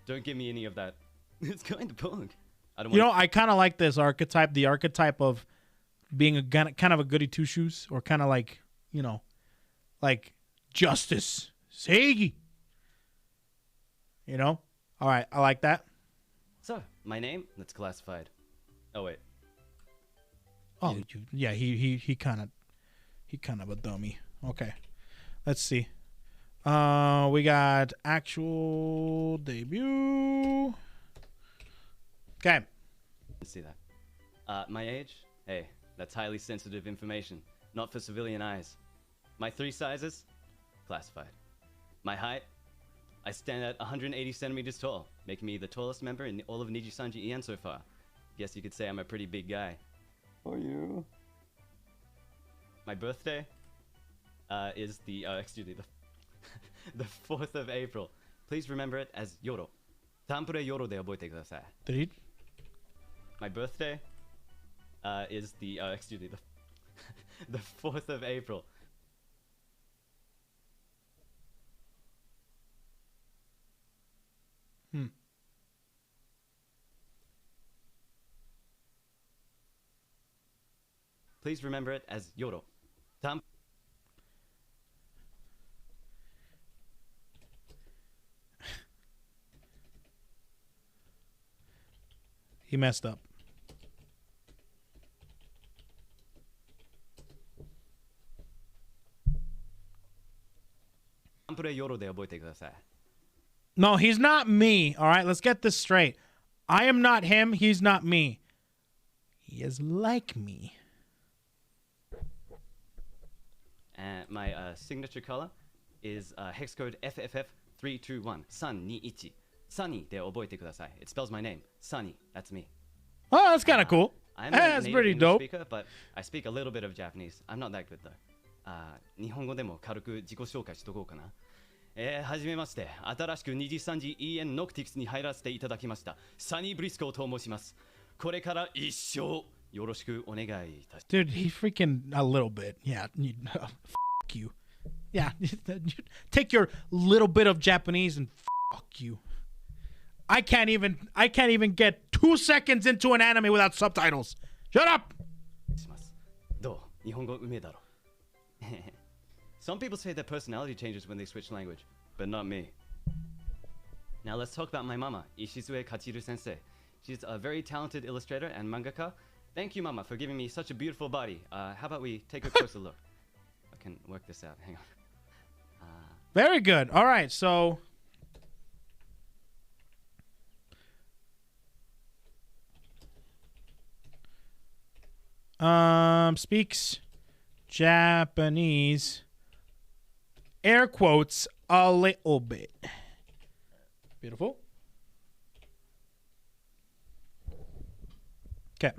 Don't give me any of that. It's going to pug. I kind of like this archetype, the archetype of being a kind of a goody two shoes, or kind of like, you know, like justice, Seigi. You know? All right, I like that. So, my name, that's classified. Oh wait. Oh, yeah, he kind of a dummy. Okay. Let's see. We got actual debut. Okay. Let's see that. My age? Hey, that's highly sensitive information, not for civilian eyes. My 3 sizes? Classified. My height? I stand at 180 centimeters tall, making me the tallest member in all of Niji-Sanji EN so far. Guess you could say I'm a pretty big guy. Are you? My birthday is the the 4th of April. Please remember it as Yoro. Tampure Yoro de oboite kudasai. Did My birthday is the the 4th of April. Please remember it as Yoro. He messed up. No, he's not me. All right, let's get this straight. I am not him. He's not me. He is like me. My signature color is hex code FFF321. Sun21. Sunny de oboite kudasai. It spells my name. Sunny. That's me. Oh, that's kind of cool. I'm that's a pretty native dope. speaker, but I speak a little bit of Japanese. I'm not that good though. 日本語でも軽く自己紹介しとこうかな。はじめまして。新しくNiji-Sanji ENノクティクスに入らせていただきました。サニー・ブリスコーと申します。これから一生 Dude, he freaking a little bit. Yeah. F you. Yeah. Take your little bit of Japanese and fuck you. I can't even get 2 seconds into an anime without subtitles. Shut up. Some people say their personality changes when they switch language, but not me. Now let's talk about my mama, Ishizue Kachiru sensei. She's a very talented illustrator and mangaka. Thank you, mama, for giving me such a beautiful body. How about we take a closer look? I can work this out. Hang on. Very good. All right, so speaks Japanese, air quotes, a little bit. Beautiful. Okay.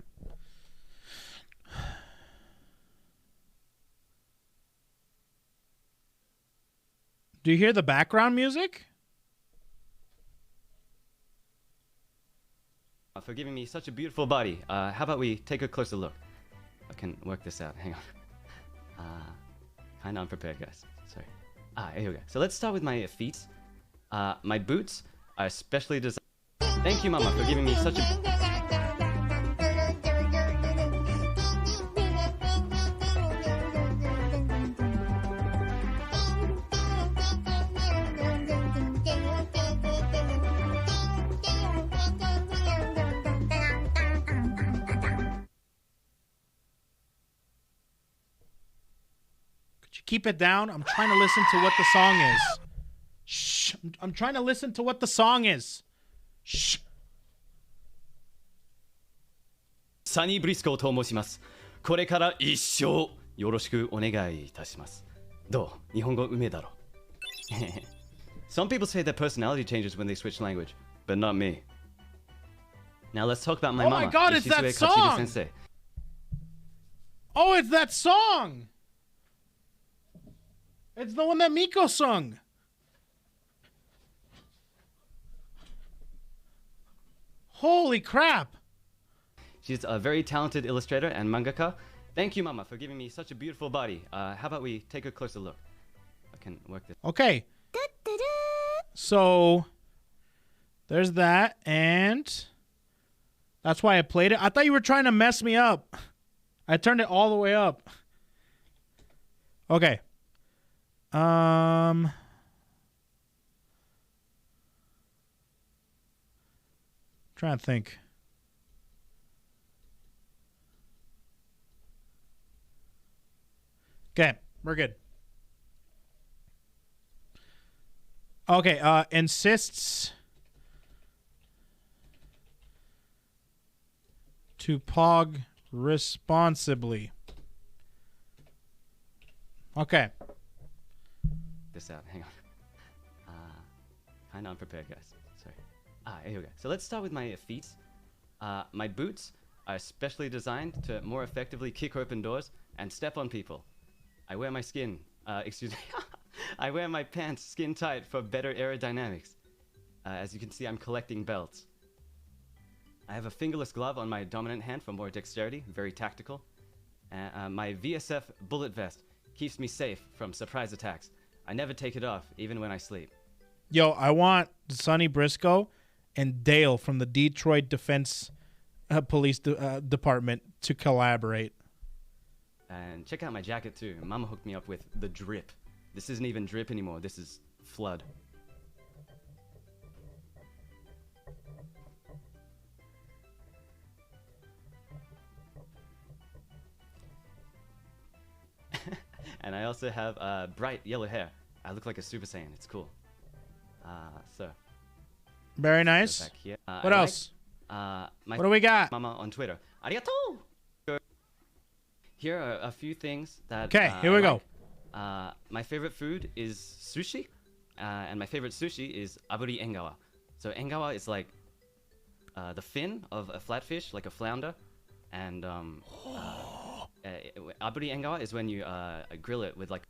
Do you hear the background music? For giving me such a beautiful body. How about we take a closer look? I can work this out. Hang on. Kind of unprepared, guys. Sorry. Here we go. So let's start with my feet. My boots are specially designed. Thank you, mama, for giving me such a... Keep it down. I'm trying to listen to what the song is. Shh. I'm trying to listen to what the song is. Shh. Sunny Briscoe と申します。これから一生よろしくお願いいたします。どう？日本語うめえだろ。Some people say their personality changes when they switch language, but not me. Now let's talk about my mama. Oh my God, it's that song! Sensei. Oh, it's that song! It's the one that Miko sung. Holy crap. She's a very talented illustrator and mangaka. Thank you, mama, for giving me such a beautiful body. How about we take a closer look? I can work this. Okay. So, there's that, and that's why I played it. I thought you were trying to mess me up. I turned it all the way up. Okay. Trying to think. Okay, we're good. Okay, insists to pog responsibly. Okay. This out. Hang on. Kind of unprepared, guys. Sorry. Here we go. So let's start with my feet. My boots are specially designed to more effectively kick open doors and step on people. I wear my skin. Excuse me. I wear my pants skin tight for better aerodynamics. As you can see, I'm collecting belts. I have a fingerless glove on my dominant hand for more dexterity, very tactical. My VSF bullet vest keeps me safe from surprise attacks. I never take it off, even when I sleep. Yo, I want Sonny Briscoe and Dale from the Detroit Defense Police Department to collaborate. And check out my jacket, too. Mama hooked me up with the drip. This isn't even drip anymore. This is flood. And I also have bright yellow hair. I look like a Super Saiyan. It's cool. So. Very nice. Back here. What else? What do we got? Mama on Twitter. Arigato! Here are a few things that. Okay, here we go. My favorite food is sushi, and my favorite sushi is aburi engawa. So engawa is like the fin of a flatfish, like a flounder, and aburi engawa is when you grill it with like.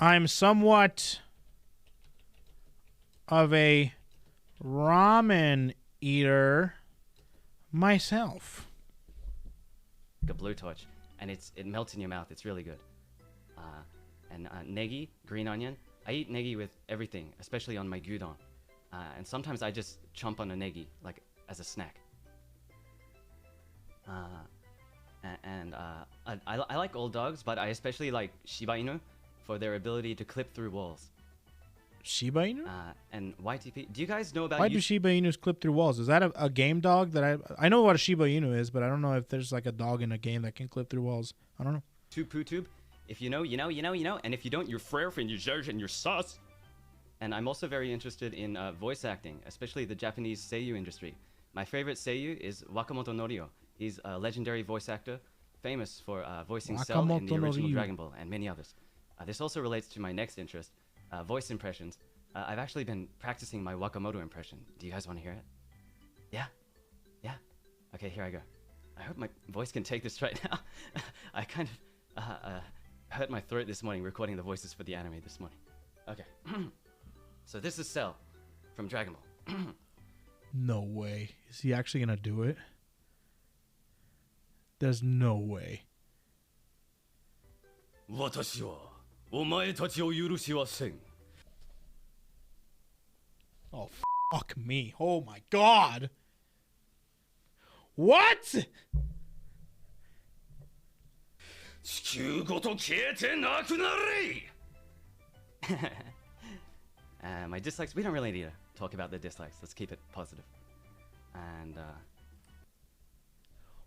I'm somewhat of a ramen eater, Myself. A blue torch, and it melts in your mouth. It's really good. And negi, green onion. I eat negi with everything, especially on my gyudon. And sometimes I just chomp on a negi, like as a snack. I like all dogs, but I especially like Shiba Inu for their ability to clip through walls. Shiba Inu? And YTP. Do you guys know about? Why do Shiba Inus clip through walls? Is that a game dog that I know what a Shiba Inu is, but I don't know if there's like a dog in a game that can clip through walls. I don't know. Tube. If you know, you know, you know, you know. And if you don't, you're frerf and you're zerg and you're sus. And I'm also very interested in voice acting, especially the Japanese seiyuu industry. My favorite seiyuu is Wakamoto Norio. He's a legendary voice actor, famous for voicing Cell in the original Dragon Ball and many others. This also relates to my next interest, voice impressions. I've actually been practicing my Wakamoto impression. Do you guys want to hear it? Yeah? Yeah? Okay, here I go. I hope my voice can take this right now. I kind of hurt my throat this morning recording the voices for the anime this morning. Okay. So this is Cell from Dragon Ball. No way. Is he actually going to do it? There's no way. 私はお前たちを許しはせん。 Oh, fuck me. Oh my god. What? 地球ごと消えてなくなれ! My dislikes, we don't really need to talk about the dislikes. Let's keep it positive. And,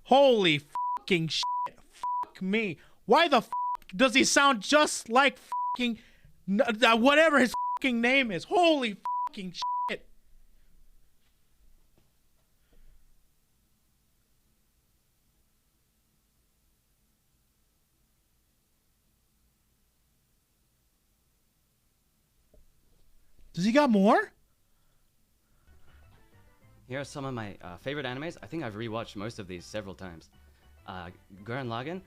Holy fucking shit. Fuck me. Why the fuck does he sound just like fucking whatever his fucking name is? Holy fucking shit. Does he got more? Here are some of my favorite animes. I think I've rewatched most of these several times. Gurren Lagann.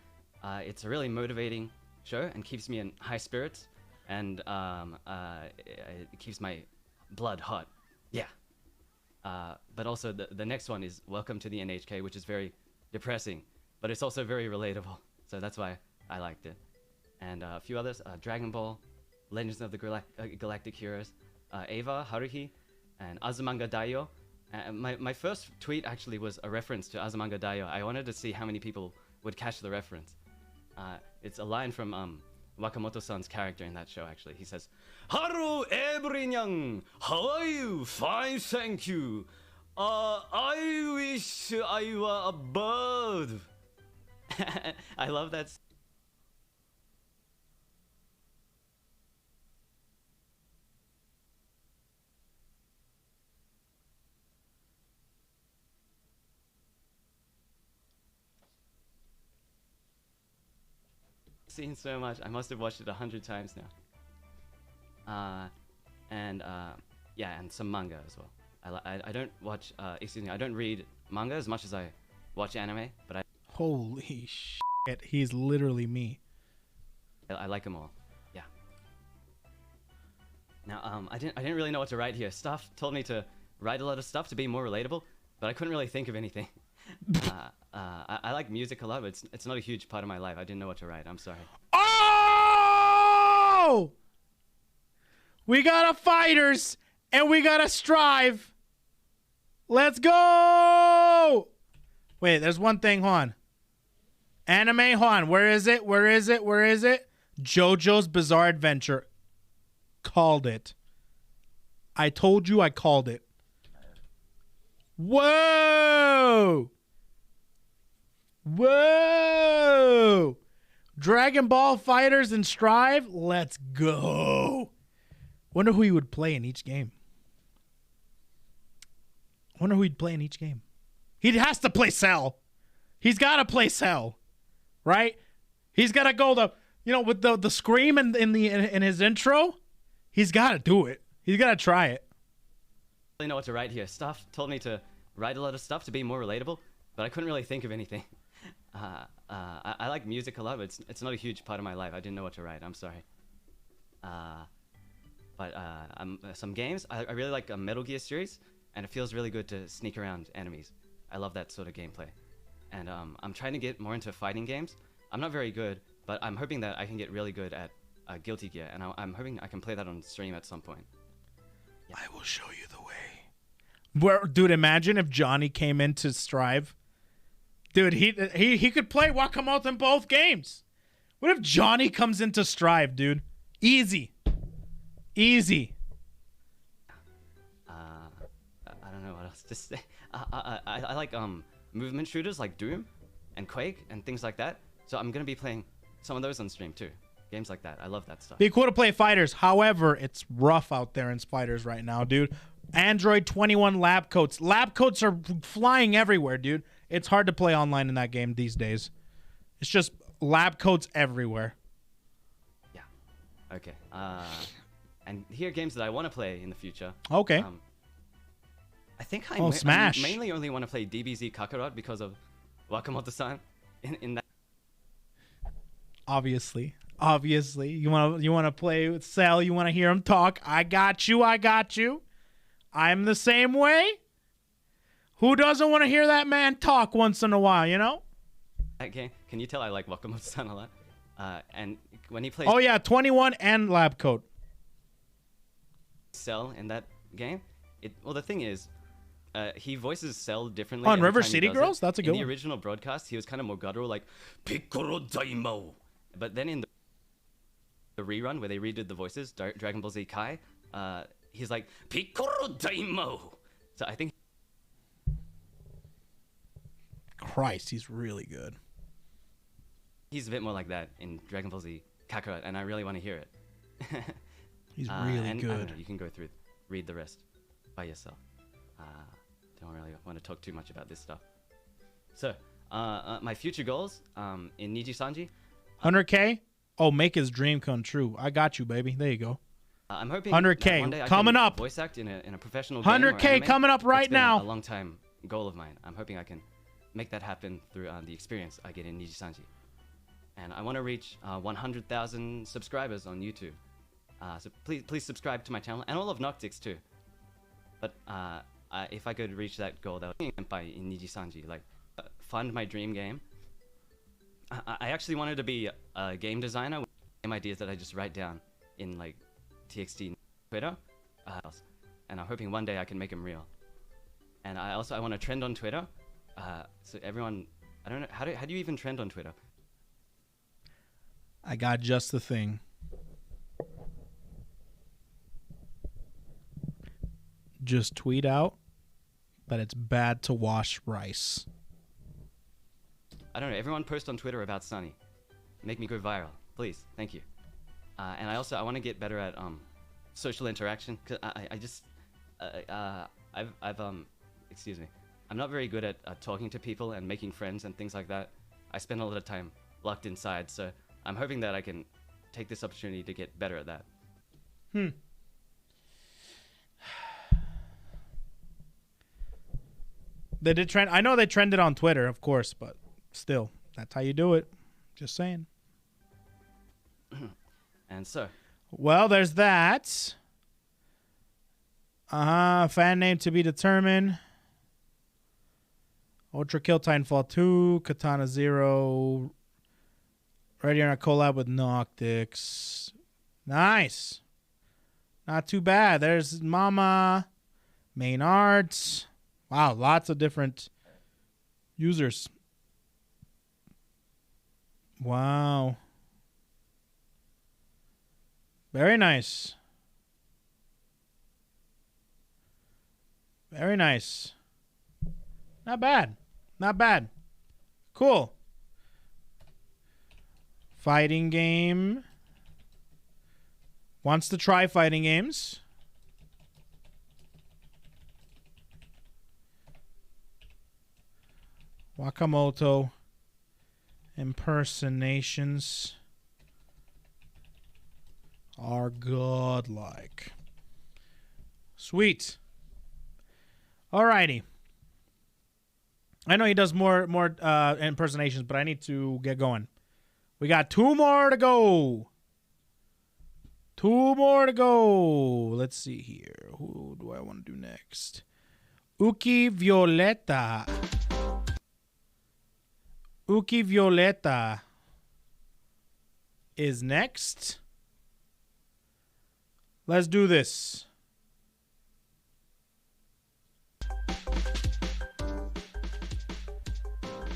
It's a really motivating show and keeps me in high spirits. And it keeps my blood hot. Yeah. But also the next one is Welcome to the NHK, which is very depressing. But it's also very relatable. So that's why I liked it. And a few others. Dragon Ball. Legends of the Galactic Heroes. Eva, Haruhi, and Azumanga Daioh. My first tweet actually was a reference to Azumanga Daioh. I wanted to see how many people would catch the reference. It's a line from Wakamoto-san's character in that show, actually. He says, "Hello, everyone. How are you? Fine, thank you. I wish I were a bird." I love that. Seen so much. I must have watched it 100 times now. Yeah, and some manga as well. I don't watch. Excuse me. I don't read manga as much as I watch anime, but I. Holy shit! He's literally me. I like them all. Yeah. Now, I didn't really know what to write here. Stuff told me to write a lot of stuff to be more relatable, but I couldn't really think of anything. I like music a lot, but it's not a huge part of my life. I didn't know what to write. I'm sorry. Oh! We got a fighters, and we got a strive. Let's go! Wait, there's one thing, hold on. Anime, hold on. Where is it? Where is it? Where is it? JoJo's Bizarre Adventure. Called it. I told you I called it. Whoa! Whoa! Dragon Ball Fighters and Strive? Let's go. Wonder who he would play in each game. Wonder who he'd play in each game. He has to play Cell. He's got to play Cell. Right? He's got to go with the scream in his intro. He's got to do it. He's got to try it. I really know what to write here. Stuff told me to write a lot of stuff to be more relatable, but I couldn't really think of anything. I like music a lot, but it's not a huge part of my life. I didn't know what to write. I'm sorry. But some games. I really like a Metal Gear series, and it feels really good to sneak around enemies. I love that sort of gameplay. And I'm trying to get more into fighting games. I'm not very good, but I'm hoping that I can get really good at Guilty Gear, and I'm hoping I can play that on stream at some point. Yeah. I will show you the way. Dude, imagine if Johnny came into Strive. Dude, he could play Wakamoto in both games. What if Johnny comes into Strive, dude? Easy. Easy. I don't know what else to say. I like movement shooters like Doom and Quake and things like that. So I'm going to be playing some of those on stream too. Games like that. I love that stuff. Be cool to play fighters. However, it's rough out there in fighters right now, dude. Android 21 lab coats. Lab coats are flying everywhere, dude. It's hard to play online in that game these days. It's just lab coats everywhere. Yeah. Okay. And here are games that I want to play in the future. Okay. I think Smash. I mainly only want to play DBZ Kakarot because of Wakamoto-san in that. Obviously, you want to play with Cell. You want to hear him talk. I got you. I'm the same way. Who doesn't want to hear that man talk once in a while? You know. That game. Can you tell I like Wakamoto-san a lot? And when he plays. Oh yeah, 21 and lab coat. Cell in that game. Well, the thing is. He voices Cell differently. On River City Girls? That's a good one. In the original broadcast, he was kind of more guttural, like, Piccolo Daimao. But then in the rerun, where they redid the voices, Dragon Ball Z Kai, he's like, Piccolo Daimao. So I think... Christ, he's really good. He's a bit more like that in Dragon Ball Z Kakarot, and I really want to hear it. He's really good. I don't know, you can read the rest by yourself. Don't really want to talk too much about this stuff. So, my future goals in Niji Sanji. 100K? Oh, make his dream come true. I got you, baby. There you go. I'm hoping 100K one day I coming can up. Voice act in a professional 100K coming up right now. A long time goal of mine. I'm hoping I can make that happen through the experience I get in Niji Sanji. And I want to reach 100,000 subscribers on YouTube. So please subscribe to my channel and all of Noctix too. But if I could reach that goal, that would be in Niji Sanji, like fund my dream game. I actually wanted to be a game designer with game ideas that I just write down in like TXT Twitter, and I'm hoping one day I can make them real. And I want to trend on Twitter, so everyone. I don't know how do you even trend on Twitter? I got just the thing. Just tweet out that it's bad to wash rice. I don't know. Everyone post on Twitter about Sunny. Make me go viral, please. Thank you. And I want to get better at social interaction. Cause excuse me. I'm not very good at talking to people and making friends and things like that. I spend a lot of time locked inside, so I'm hoping that I can take this opportunity to get better at that. They did trend. I know they trended on Twitter, of course, but still, that's how you do it. Just saying. And so. Well, there's that. Fan name to be determined. Ultra Kill Titanfall 2, Katana 0. Ready on a collab with Noctix. Nice. Not too bad. There's Mama. Main Arts. Wow, lots of different users. Wow. Very nice. Very nice. Not bad. Not bad. Cool. Fighting game. Wants to try fighting games. Wakamoto impersonations are godlike. Sweet. Alrighty. I know he does more impersonations, but I need to get going. We got 2 more to go. 2 more to go. Let's see here. Who do I want to do next? Uki Violeta. Uki Violeta is next. Let's do this.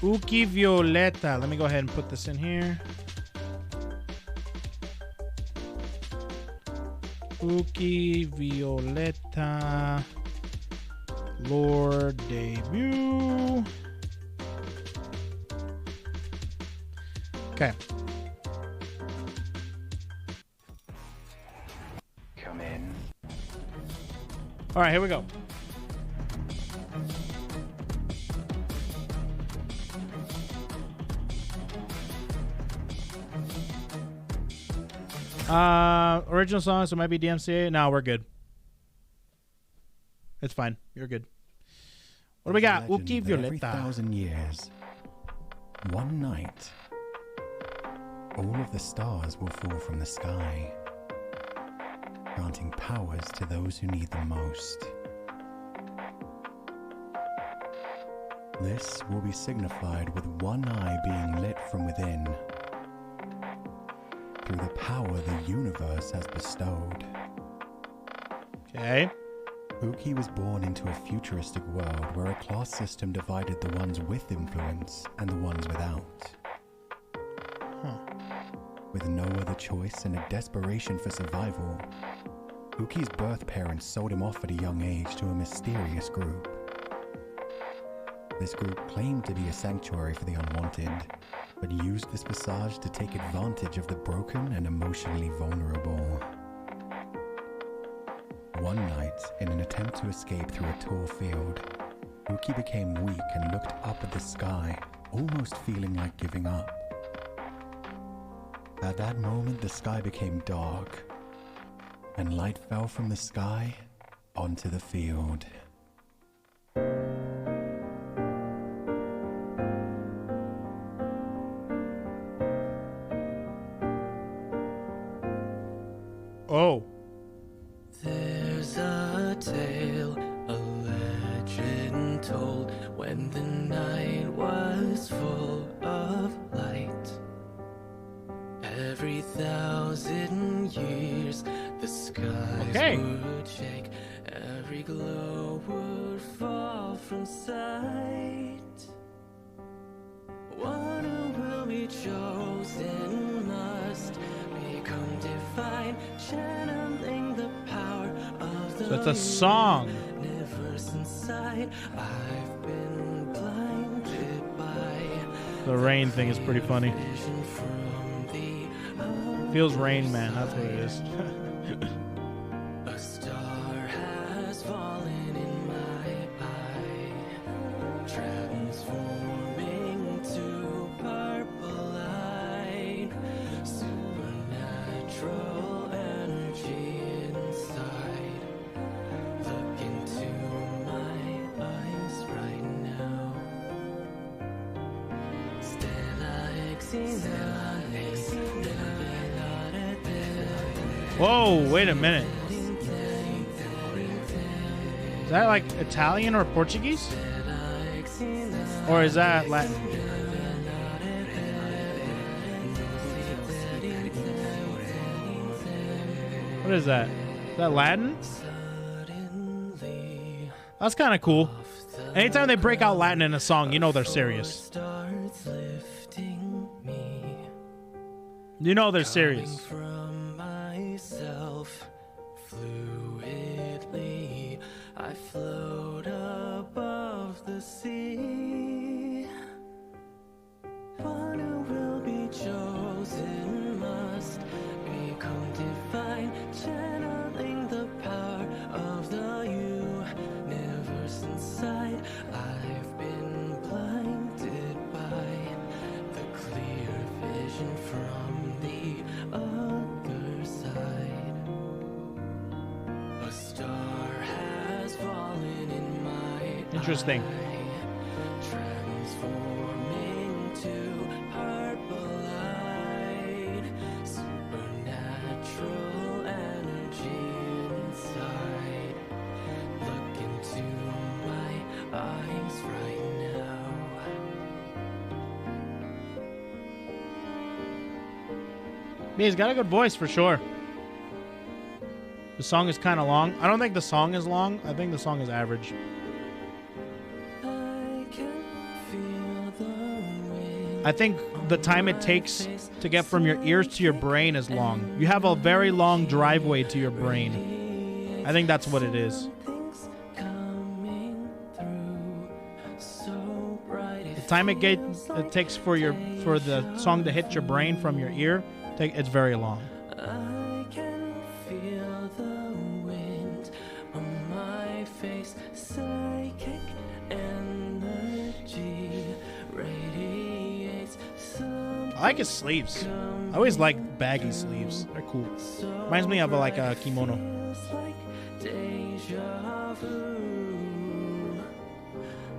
Uki Violeta. Let me go ahead and put this in here. Uki Violeta. Lore debut. Okay. Come in. All right, here we go. Original song, so it might be DMCA. No, we're good. It's fine. You're good. What do we got? Uki Violeta. Every 1,000 years, one night, all of the stars will fall from the sky, granting powers to those who need them most. This will be signified with one eye being lit from within, through the power the universe has bestowed. Okay. Uki was born into a futuristic world where a class system divided the ones with influence and the ones without. With no other choice and a desperation for survival, Uki's birth parents sold him off at a young age to a mysterious group. This group claimed to be a sanctuary for the unwanted, but used this passage to take advantage of the broken and emotionally vulnerable. One night, in an attempt to escape through a tall field, Uki became weak and looked up at the sky, almost feeling like giving up. At that moment, the sky became dark, and light fell from the sky onto the field. Oh. There's a tale, a legend told when the night was full of light. Every 1,000 years, the skies would shake, every glow would fall from sight. One who will be chosen must become divine, channeling the power of the So it's a song. universe inside. I've been blinded by The rain thing is pretty funny. vision from the Feels Rain Man. That's what it is. A star has fallen in my eye, transforming to purple light, supernatural energy inside. Look into my eyes right now. Whoa, wait a minute. Is that like Italian or Portuguese? Or is that Latin? What is that? Is that Latin? That's kind of cool. Anytime they break out Latin in a song, you know they're serious. You know they're serious. From myself fluidly, I float above the sea. One who will be chosen must become divine, channeling the power of the universe inside. I've been blinded by the clear vision from the other side. A star has fallen in my Interesting. eye, transforming to purple light, supernatural energy inside. Look into my eyes right now. Yeah, he's got a good voice for sure. The song is kind of long. I don't think the song is long. I think the song is average. I think the time it takes to get from your ears to your brain is long. You have a very long driveway to your brain. I think that's what it is. The time it takes for the song to hit your brain from your ear, it's very long. I can feel the wind on my face. Psychic energy radiates. I like his sleeves. I always like baggy sleeves. They're cool. Reminds me of like a kimono. Like deja vu.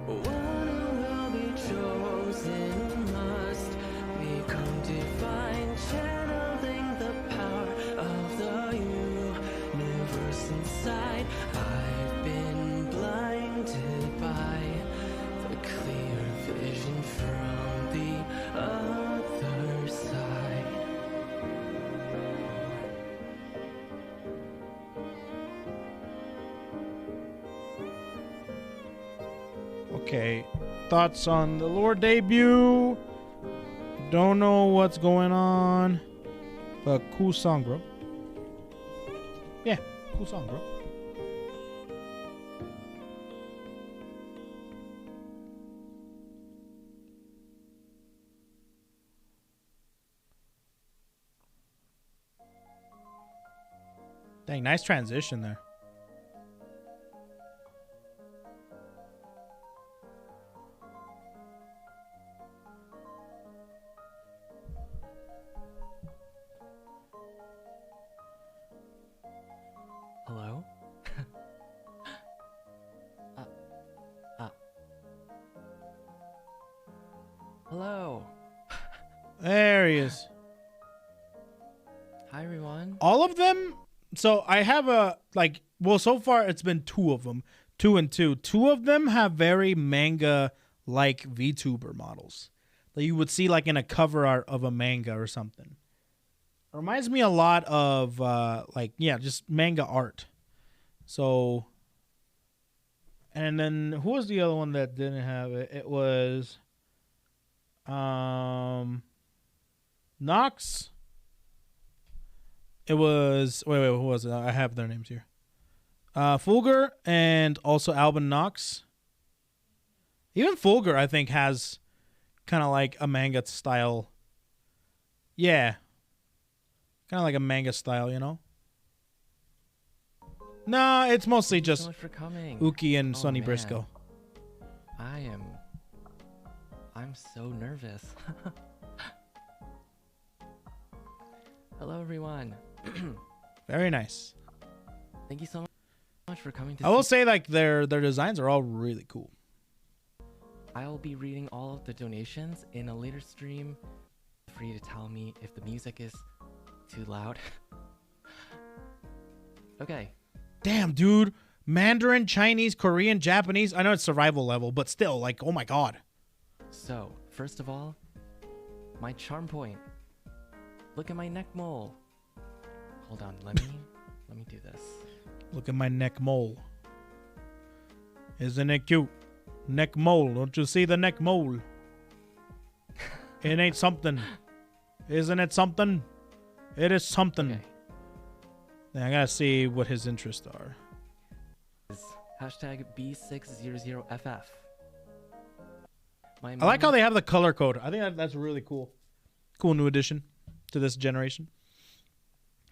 One who will be chosen must become divine, channeling the power of the universe inside. I've been blinded by the clear vision from the other side. Okay, thoughts on the lore debut? Don't know what's going on, but cool song, bro. Yeah, cool song, bro. Dang, nice transition there. Hello? Hello. There he is. Hi, everyone. All of them? So I have so far it's been two of them. 2 and 2. Two of them have very manga-like VTuber models that you would see like in a cover art of a manga or something. Reminds me a lot of just manga art. So, and then who was the other one that didn't have it? It was Nox. It was wait, who was it? I have their names here. Fulgur and also Albin Nox. Even Fulgur, I think, has kind of like a manga style. Yeah. Kind of like a manga style, you know? Nah, it's mostly just so much for coming. Uki and Sonny man. Briscoe. I'm so nervous. Hello, everyone. Very nice. Thank you so much for coming to I will say, like, their designs are all really cool. I will be reading all of the donations in a later stream. Feel free to tell me if the music is too loud. Okay. Damn, dude. Mandarin, Chinese, Korean, Japanese. I know it's survival level, but still, like, oh my god. So, first of all, my charm point. Look at my neck mole. Hold on, let me do this. Look at my neck mole. Isn't it cute? Neck mole. Don't you see the neck mole? It ain't something. Isn't it something? It is something. Okay. Now, I gotta see what his interests are. Hashtag B600FF. I like how they have the color code. I think that's really cool. Cool new addition to this generation.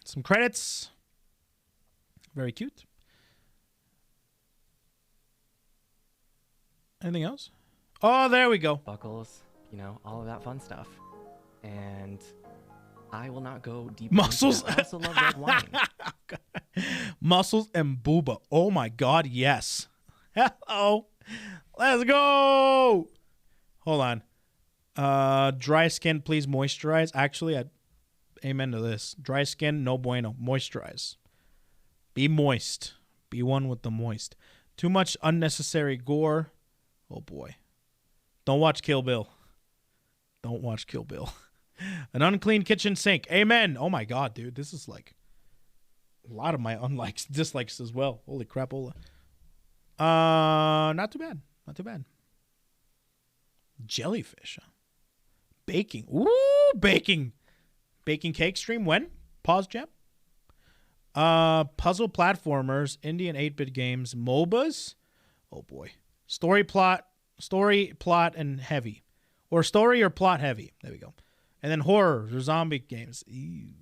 Some credits. Very cute. Anything else? Oh, there we go. Buckles, all of that fun stuff. And I will not go deep. Muscles. I also love red wine. Muscles and booba. Oh my god, yes. Hello. Let's go. Hold on. Dry skin, please moisturize. Actually, amen to this. Dry skin, no bueno. Moisturize. Be moist. Be one with the moist. Too much unnecessary gore. Oh boy. Don't watch Kill Bill. Don't watch Kill Bill. An unclean kitchen sink. Amen. Oh my god, dude. This is like a lot of my dislikes as well. Holy crapola. Not too bad. Not too bad. Jellyfish. Huh? Baking. Ooh, baking. Baking cake stream. When? Pause, Jeb. Puzzle platformers, Indian 8-bit games, MOBAs. Oh boy. Story, plot, and heavy. Or story or plot heavy. There we go. And then horror or zombie games. Ew.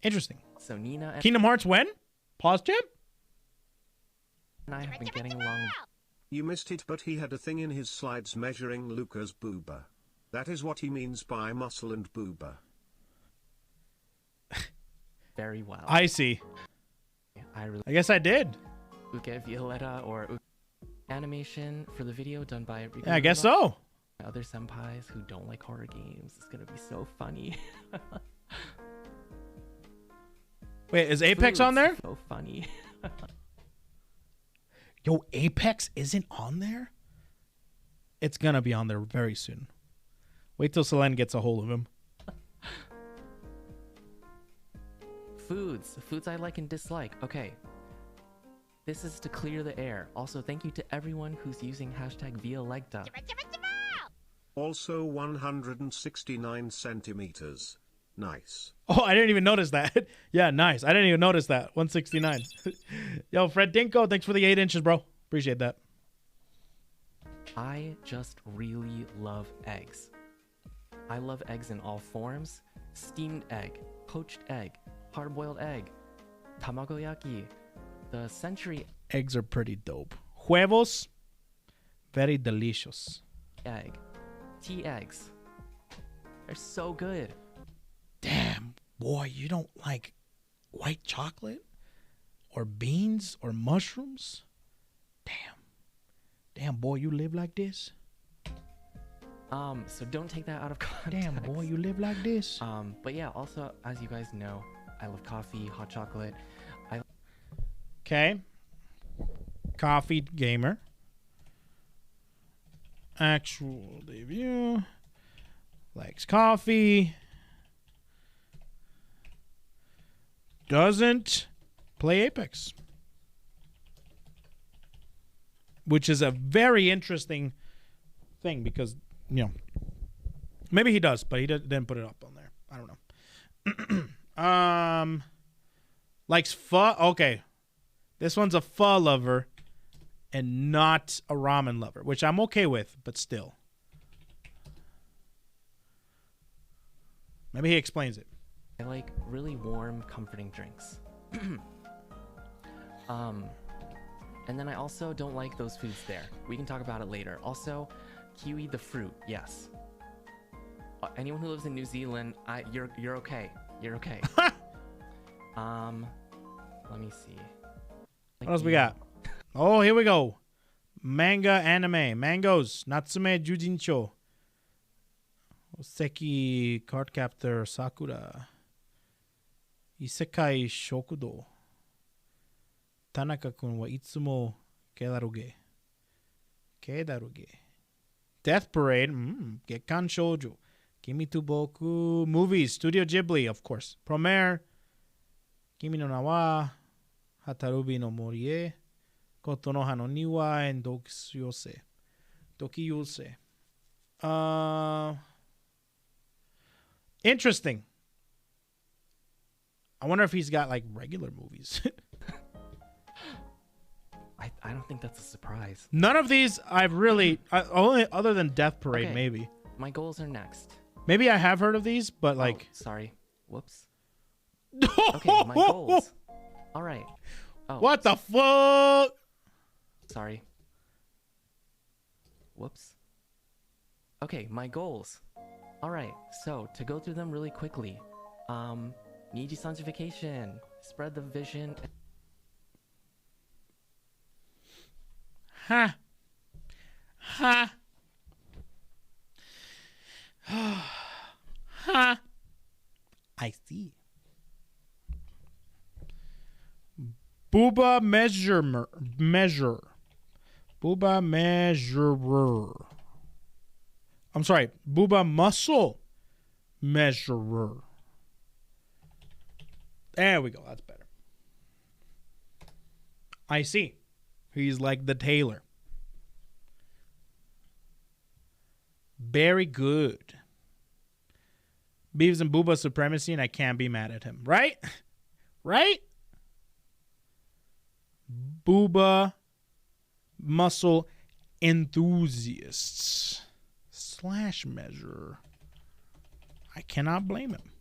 Interesting. So Nina and Kingdom Hearts when? Pause, Jeb. I have been getting along. You missed it, but he had a thing in his slides measuring Luca's booba. That is what he means by muscle and booba. Very well. I see. I guess I did. Uke Violetta or animation for the video done by Yeah, I guess so. Other senpais who don't like horror games. It's gonna be so funny. Wait, is Apex on there? So funny. Yo, Apex isn't on there? It's gonna be on there very soon. Wait till Selene gets a hold of him. Foods I like and dislike. Okay. This is to clear the air. Also, thank you to everyone who's using hashtag #ViaLegta. Also 169 centimeters. Nice. Oh, I didn't even notice that. Yeah, nice. I didn't even notice that. 169. Yo, Fred Dinko, thanks for the 8 inches, bro. Appreciate that. I just really love eggs. I love eggs in all forms. Steamed egg, poached egg, hard-boiled egg, tamagoyaki, the century eggs are pretty dope. Huevos, very delicious. egg, tea eggs. They're so good. Damn, boy, you don't like white chocolate or beans or mushrooms? Damn, boy, you live like this? So don't take that out of context. Damn, boy, you live like this? But yeah, also, as you guys know, I love coffee, hot chocolate. Okay. Coffee gamer. Actual debut. Likes coffee. Doesn't play Apex. Which is a very interesting thing because, you know, maybe he does, but he didn't put it up on there. I don't know. Likes pho. Okay. This one's a pho lover and not a ramen lover, which I'm okay with, but still. Maybe he explains it. I like really warm, comforting drinks. And then I also don't like those foods there. We can talk about it later. Also, kiwi the fruit, yes. Anyone who lives in New Zealand, you're okay. You're okay. Let me see. What else we got? Oh, here we go. Manga anime. Mangoes. Natsume Jujincho. Oseki Cardcaptor Sakura. Isekai Shokudo. Tanaka-kun wa itsumo kedaruge. Death Parade. Gekkan Shoujo. Kimi to Boku. Movies. Studio Ghibli, of course. Promare. Kimi no Na wa. Hatarubi no Morie. Kotonoha no Niwa and Dokiyose. Interesting. I wonder if he's got like regular movies. I don't think that's a surprise. None of these I've really only other than Death Parade, Okay, maybe. My goals are next. Maybe I have heard of these, but like sorry. Whoops. Okay, my goals. All right. Oh, what the fuck? Sorry. Whoops. Okay, my goals. All right. So, to go through them really quickly. Niji-san's vacation. Spread the vision. Ha. Ha. Ha. I see. Booba measure. Booba measurer. I'm sorry. Booba muscle measurer. There we go. That's better. I see. He's like the tailor. Very good. Beavis and Booba supremacy, and I can't be mad at him. Right? Right? Booba muscle enthusiasts / measure. I cannot blame him.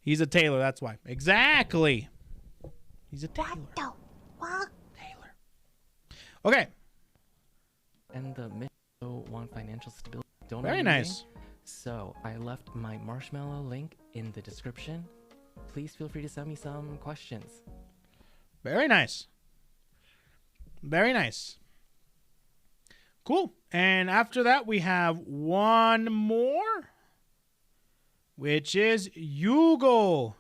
He's a tailor, that's why. Exactly. He's a tailor. Tailor. Okay. And the mission want financial stability. Don't Very nice. So I left my marshmallow link in the description. Please feel free to send me some questions. Very nice. Very nice. Cool. And after that, we have one more, which is Yugo.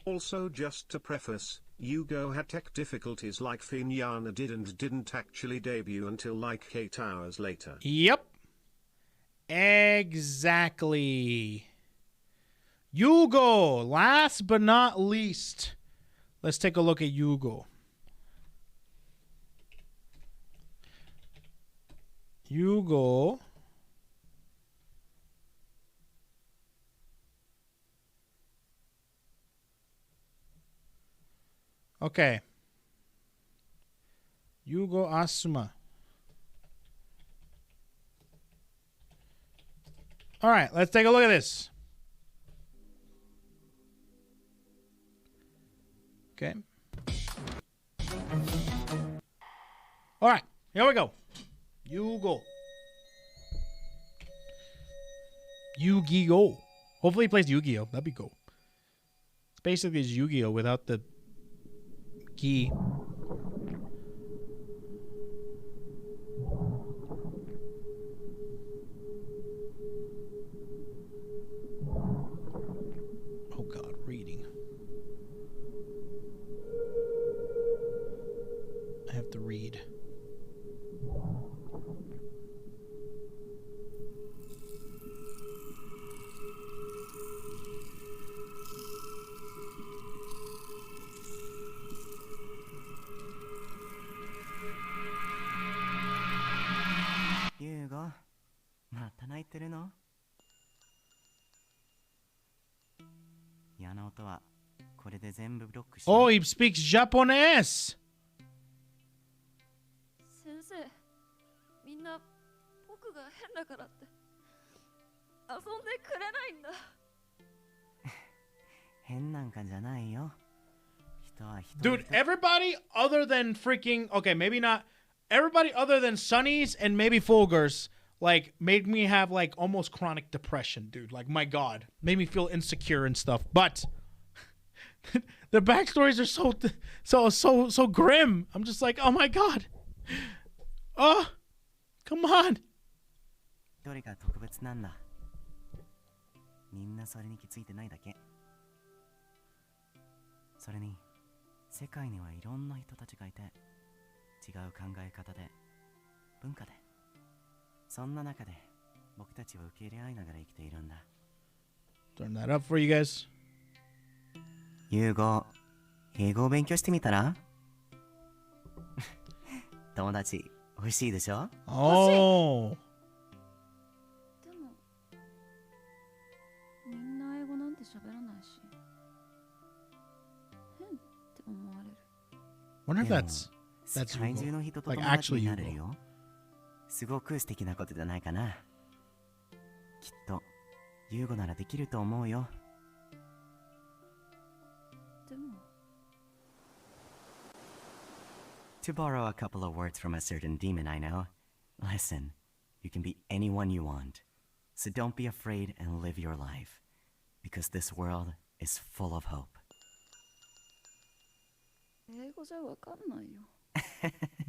Also, just to preface, Yugo had tech difficulties like Finyana did and didn't actually debut until like 8 hours later. Yep. Exactly. Yugo, last but not least. Let's take a look at Yugo. Yugo. Okay. Yugo Asuma. All right, let's take a look at this. Okay. All right, here we go. Yugo. Yu-Gi-Oh. Hopefully he plays Yu-Gi-Oh. That'd be cool. It's basically just Yu-Gi-Oh without the gi. Oh God, reading. I have to read. Yugo, また泣いてるの? 嫌な音はこれで全部ブロックして。 Oh, he speaks Japanese. 先生、みんな僕が変だからって遊んでくれないんだ。変なんかじゃないよ。 Dude, everybody other than freaking... Okay, maybe not... Everybody other than Sunny's and maybe Fulgur's, like, made me have, like, almost chronic depression, dude. Like, my God. Made me feel insecure and stuff. But... the backstories are so grim. I'm just like, oh my God. Oh, come on. どれが特別なんだ。みんなそれに気づいてないだけ。それに、世界にはいろんな人たちがいて、違う考え方で、文化で、そんな中で僕たちは受け入れ合いながら生きているんだ。Turn that up for you guys. ユーゴ、英語を勉強してみたら？友達、欲しいでしょ？ Oh. でも、みんな英語なんて喋らないし、変って思われる。 Wonder if that's 世界中の人と like 友達 actually になれる Yugo. よ。すごく素敵なことじゃないかな。きっと、ユーゴならできると思うよ。 To borrow a couple of words from a certain demon I know, listen, you can be anyone you want. So don't be afraid and live your life, because this world is full of hope. 英語じゃわかんないよ。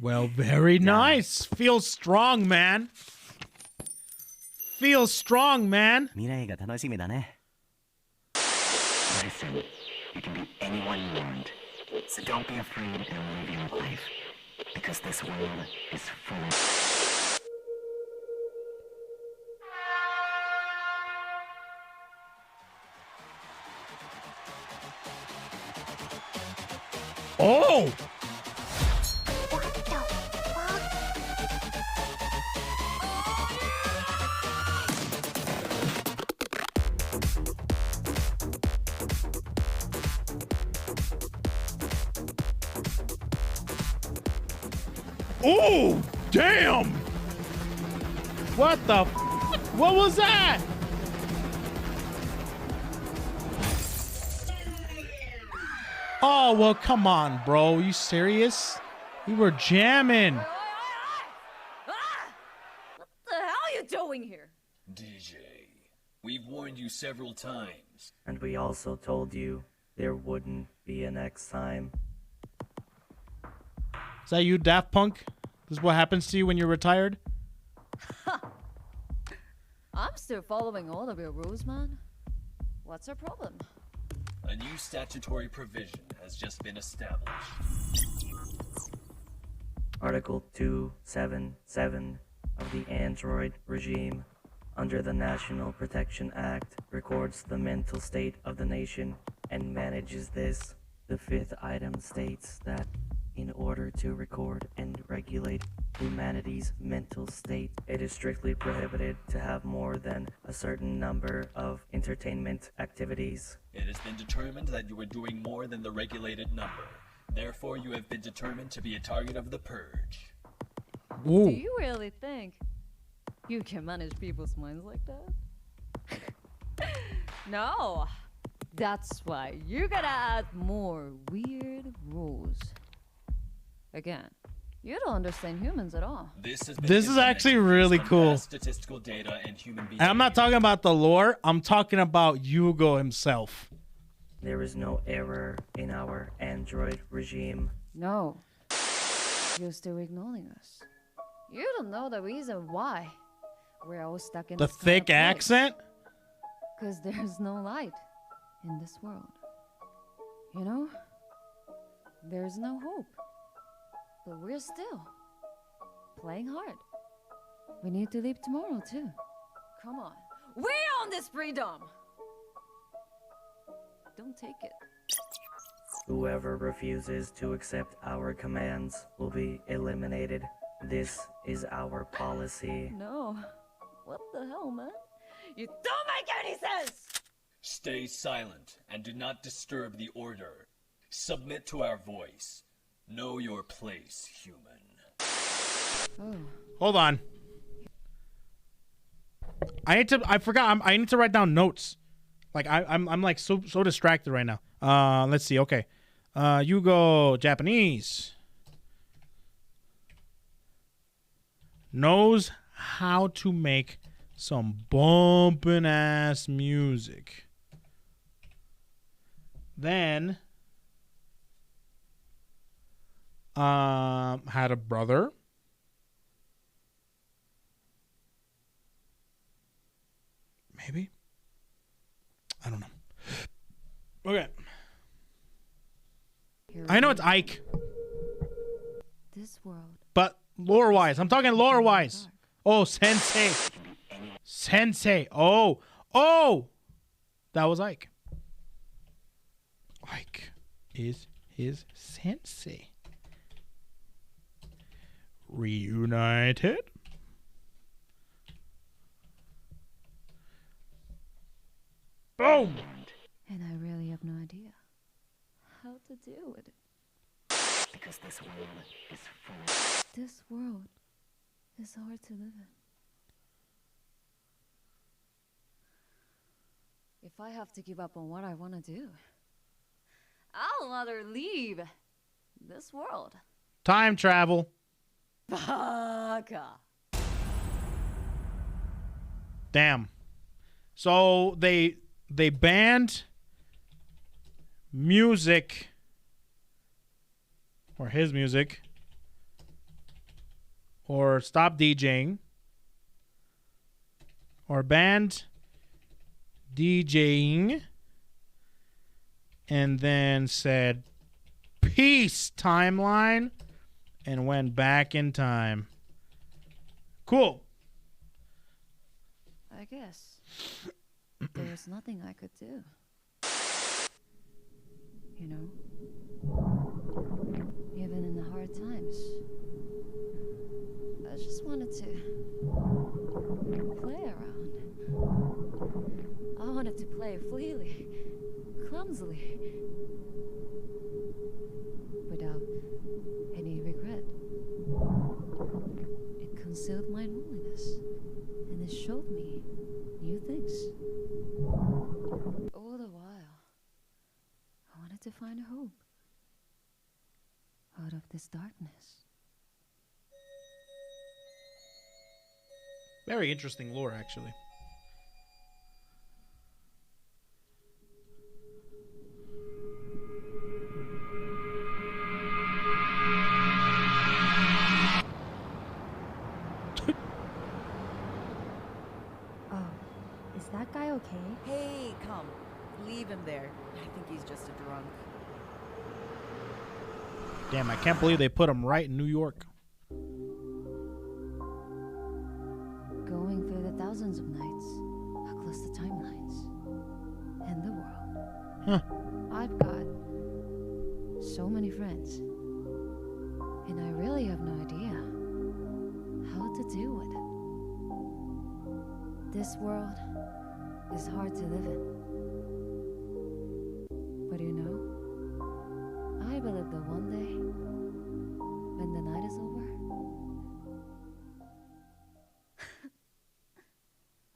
Well, very nice. Feel strong, man. Feel strong, man. 未来が楽しみだね。 Listen, you can be anyone you want. So don't be afraid and live your life, because this world is full of... Oh! Oh, damn! What the f? What was that? Oh, well, come on, bro. You serious? We were jamming. What the hell are you doing here? DJ, we've warned you several times. And we also told you there wouldn't be a next time. Is that you, Daft Punk? This is what happens to you when you're retired? I'm still following all of your rules, man. What's your problem? A new statutory provision has just been established. Article 277 of the Android regime, under the National Protection Act, records the mental state of the nation and manages this. The fifth item states that in order to record and regulate humanity's mental state, it is strictly prohibited to have more than a certain number of entertainment activities. It has been determined that you are doing more than the regulated number. Therefore, you have been determined to be a target of the purge. Ooh. Do you really think you can manage people's minds like that? No. That's why you gotta add more weird rules. Again, you don't understand humans at all. This is actually really cool. Statistical data and human And I'm not talking about the lore. I'm talking about Hugo himself. There is no error in our Android regime. No. You're still ignoring us. You don't know the reason why we're all stuck in The this kind of thick accent? Because there's no light in this world. You know? There's no hope. But we're still playing hard. We need to leave tomorrow, too. Come on. We own this freedom! Don't take it. Whoever refuses to accept our commands will be eliminated. This is our policy. No. What the hell, man? You don't make any sense! Stay silent and do not disturb the order. Submit to our voice. Know your place, human. Oh. Hold on. I need to write down notes. Like I'm like so distracted right now. Let's see. Okay. You go Japanese. Knows how to make some bumpin' ass music. Then had a brother. Maybe. I don't know. Okay. I know it's Ike. This world. But lore-wise. I'm talking lore-wise. Oh, Sensei. Sensei. Oh. Oh. That was Ike. Ike is his sensei. Reunited. Boom. And I really have no idea how to deal with it. Because this world is full. This world is hard to live in. If I have to give up on what I want to do, I'll rather leave this world. Time travel. Baka. Damn. So they banned music, or his music, or stopped DJing, or banned DJing, and then said peace timeline and went back in time. Cool. I guess there was nothing I could do. You know? wanted to play freely, clumsily, without any regret. It concealed my loneliness, and it showed me new things. All the while, I wanted to find hope out of this darkness. Very interesting lore, actually. Is that guy okay? Hey, come. Leave him there. I think he's just a drunk. Damn, I can't believe they put him right in New York. Going through the thousands of nights across the timelines and the world. Huh. I've got so many friends, and I really have no idea how to deal with it. This world is hard to live in. But you know, I believe that one day, when the night is over,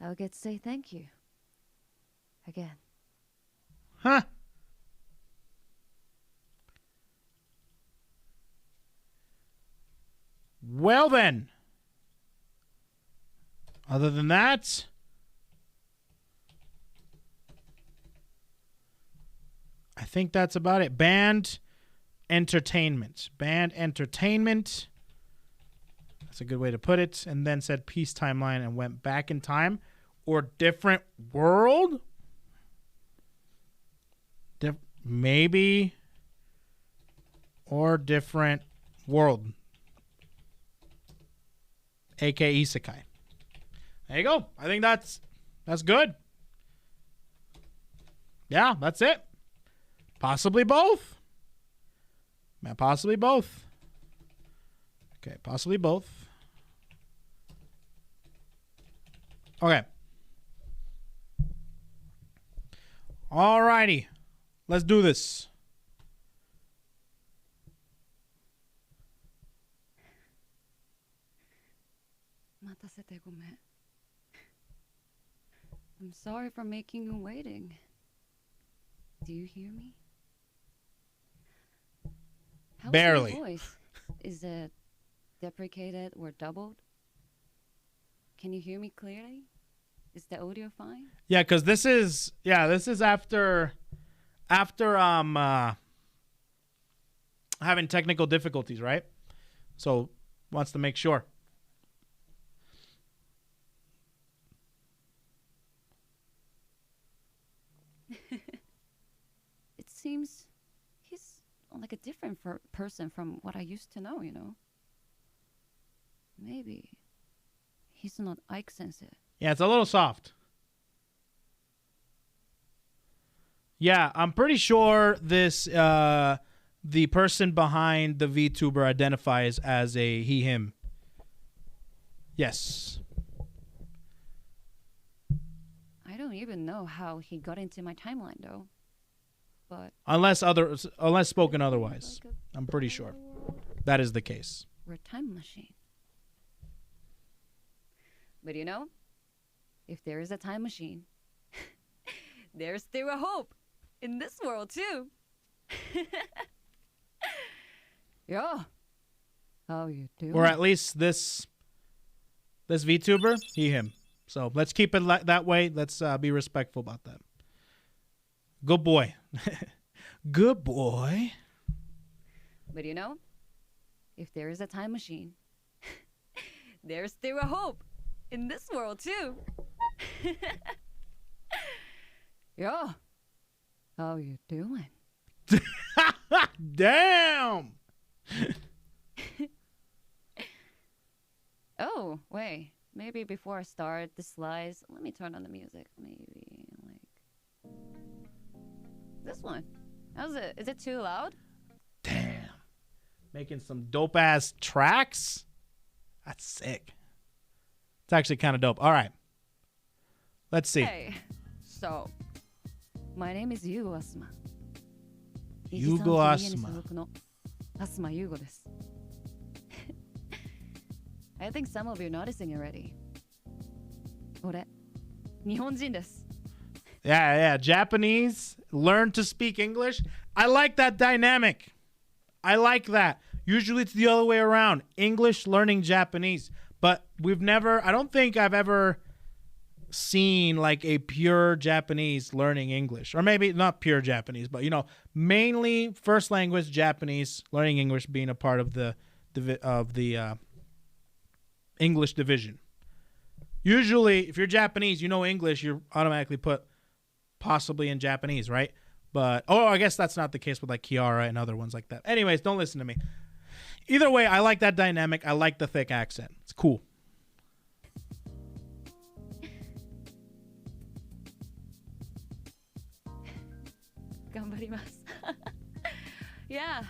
I'll get to say thank you again. Huh. Well then. Other than that, I think that's about it. Band entertainment. Band entertainment. That's a good way to put it. And then said peace timeline and went back in time or different world. Maybe. Or different world. A.K.A. Isekai. There you go. I think that's good. Yeah, that's it. Possibly both. Possibly both. Okay, possibly both. Okay. Alrighty. Let's do this. I'm sorry for making you waiting. Do you hear me? How's Barely. my voice? Is it deprecated or doubled? Can you hear me clearly? Is the audio fine? Yeah, because this is after having technical difficulties, right? So wants to make sure. It seems he's like a different person from what I used to know, you know? Maybe he's not Ike sensitive. Yeah, it's a little soft. Yeah, I'm pretty sure this the person behind the VTuber identifies as a he him. Yes. I don't even know how he got into my timeline though. But Unless spoken otherwise. I'm pretty sure that is the case. we're a time machine. But you know, if there is a time machine, there's still a hope in this world too. Yeah. How you doing? Or at least this VTuber, he him. So let's keep it that way. Let's be respectful about that. Good boy. Good boy. But you know, if there is a time machine, there's still a hope in this world too. Yeah. How you doing? Damn. Oh, wait. Maybe before I start the slides, let me turn on the music. Maybe like this one. How's it? Is it too loud? Damn. Making some dope ass tracks. That's sick. It's actually kind of dope. All right. Let's see. Hey. So, my name is Yugo Asuma. Yugo Asuma. Asuma Yugo です。I think some of you are noticing already. 俺、日本人です。Yeah. Japanese, learn to speak English. I like that dynamic. I like that. Usually it's the other way around. English learning Japanese. But I don't think I've ever seen like a pure Japanese learning English. Or maybe not pure Japanese, but mainly first language Japanese, learning English being a part of the English division. Usually, if you're Japanese, you know English, you're automatically put possibly in Japanese, right? But, I guess that's not the case with like Kiara and other ones like that. Anyways, don't listen to me. Either way, I like that dynamic. I like the thick accent. It's cool. Yeah.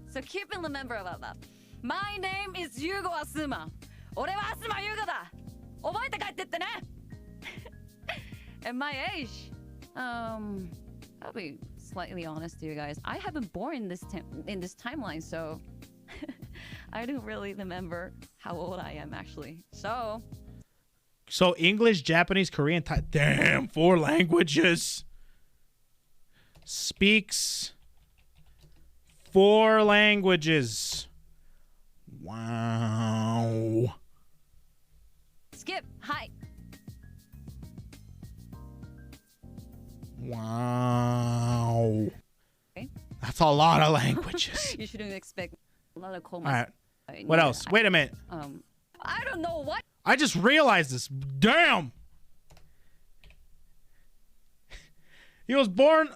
So keep in the remember about that. My name is Yugo Asuma. 俺は Asuma Yugo だ。覚えて帰ってってね。And my age, I'll be slightly honest to you guys. I haven't born in this timeline, so I don't really remember how old I am actually. So English, Japanese, Korean, damn, 4 languages. Speaks 4 languages. Wow. Skip. Hi. Wow. Okay. That's a lot of languages. You shouldn't expect a lot of cold. All right. What else? Wait a minute. I don't know what. I just realized this. Damn. He was born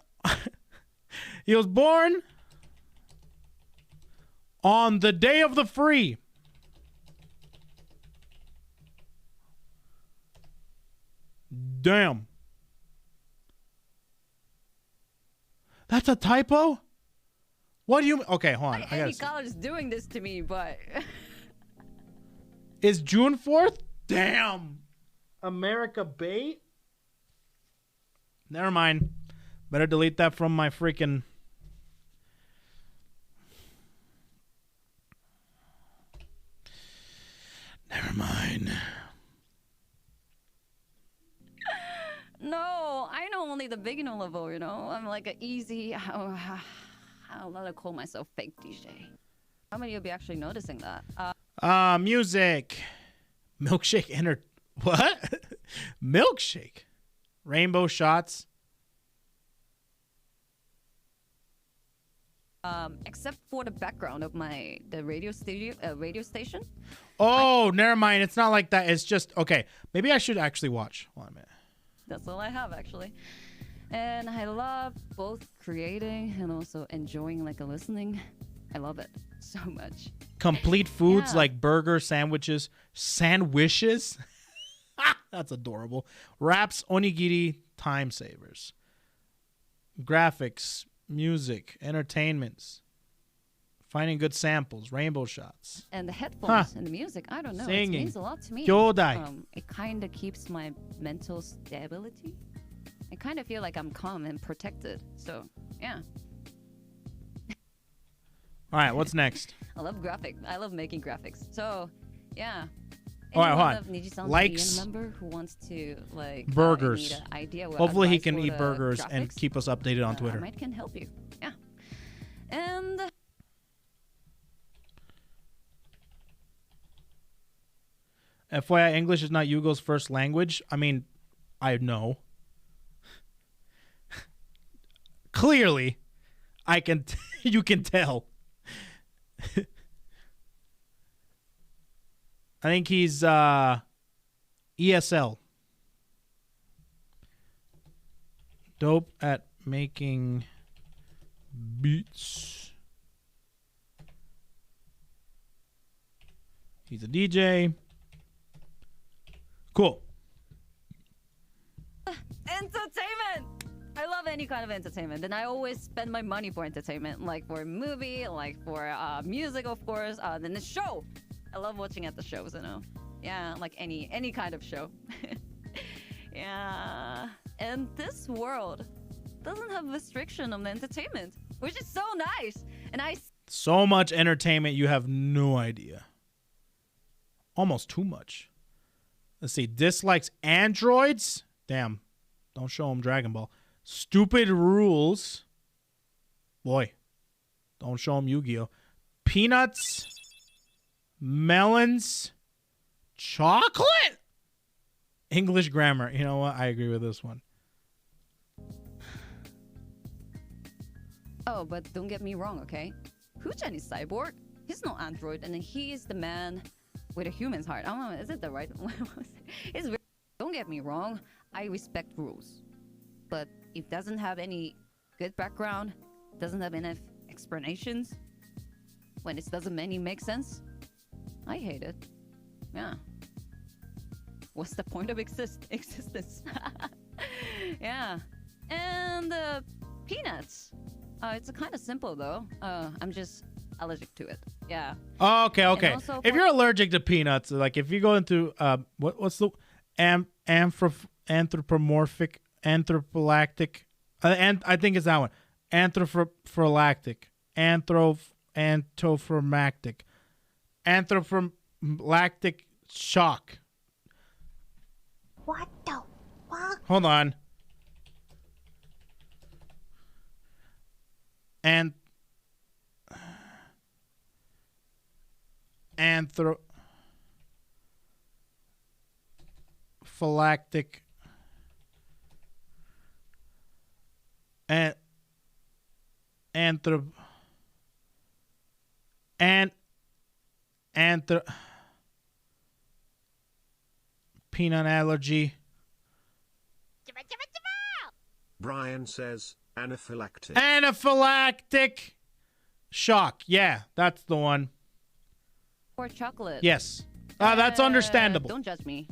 on the day of the free. Damn. That's a typo? What do you... Okay, hold on. Any college is doing this to me, but... Is June 4th? Damn. America bait? Never mind. Better delete that from my freaking... Never mind. No, I know only the beginner level, I'm like an easy... I'll let call myself fake DJ. How many of you actually noticing that? Music. Milkshake what? Milkshake. Rainbow shots. Except for the background of the radio station. Oh, never mind. It's not like that. It's just okay. Maybe I should actually watch. Hold on a minute. That's all I have actually. And I love both creating and also enjoying listening. I love it so much. Complete foods like burgers, sandwiches. Sandwiches? That's adorable. Wraps, onigiri, time savers. Graphics, music, entertainments. Finding good samples, rainbow shots. And the headphones and the music, I don't know. Singing. It means a lot to me. Kyodai. It kind of keeps my mental stability. I kind of feel like I'm calm and protected. So, yeah. All right, what's next? I love making graphics. So, yeah. All right, hold on. Nijisan's Likes member who wants to burgers. need an idea Hopefully he can for eat the burgers graphics, and keep us updated on Twitter. I might can help you. Yeah. And FYI, English is not Yugo's first language. I mean, I know. Clearly, you can tell. I think he's ESL. Dope at making beats. He's a DJ. Cool. Entertainment! I love any kind of entertainment, and I always spend my money for entertainment, like for a movie, like for music, of course, then the show. I love watching at the shows, Yeah, like any kind of show. Yeah. And this world doesn't have restriction on entertainment, which is so nice. And So much entertainment, you have no idea. Almost too much. Let's see. Dislikes androids? Damn. Don't show them Dragon Ball. Stupid rules. Boy. Don't show them Yu-Gi-Oh. Peanuts. Melons. Chocolate? English grammar. You know what? I agree with this one. Oh, but don't get me wrong, okay? Hu-chan is cyborg. He's no android, and he is the man with a human's heart. I don't know, is it the right one? Don't get me wrong. I respect rules. But if it doesn't have any good background, doesn't have enough explanations, when it doesn't make sense, I hate it. Yeah. What's the point of existence? Yeah. And peanuts. It's kind of simple though. I'm just allergic to it. Yeah. Oh, okay. If you're allergic to peanuts, like if you go into what's the anthropomorphic and I think it's that one. Anthropomorphic shock. What the fuck? Hold on. And anthrophylactic and peanut allergy. Brian says anaphylactic. Anaphylactic shock. Yeah, that's the one. Or chocolate. Yes. That's understandable. Don't judge me.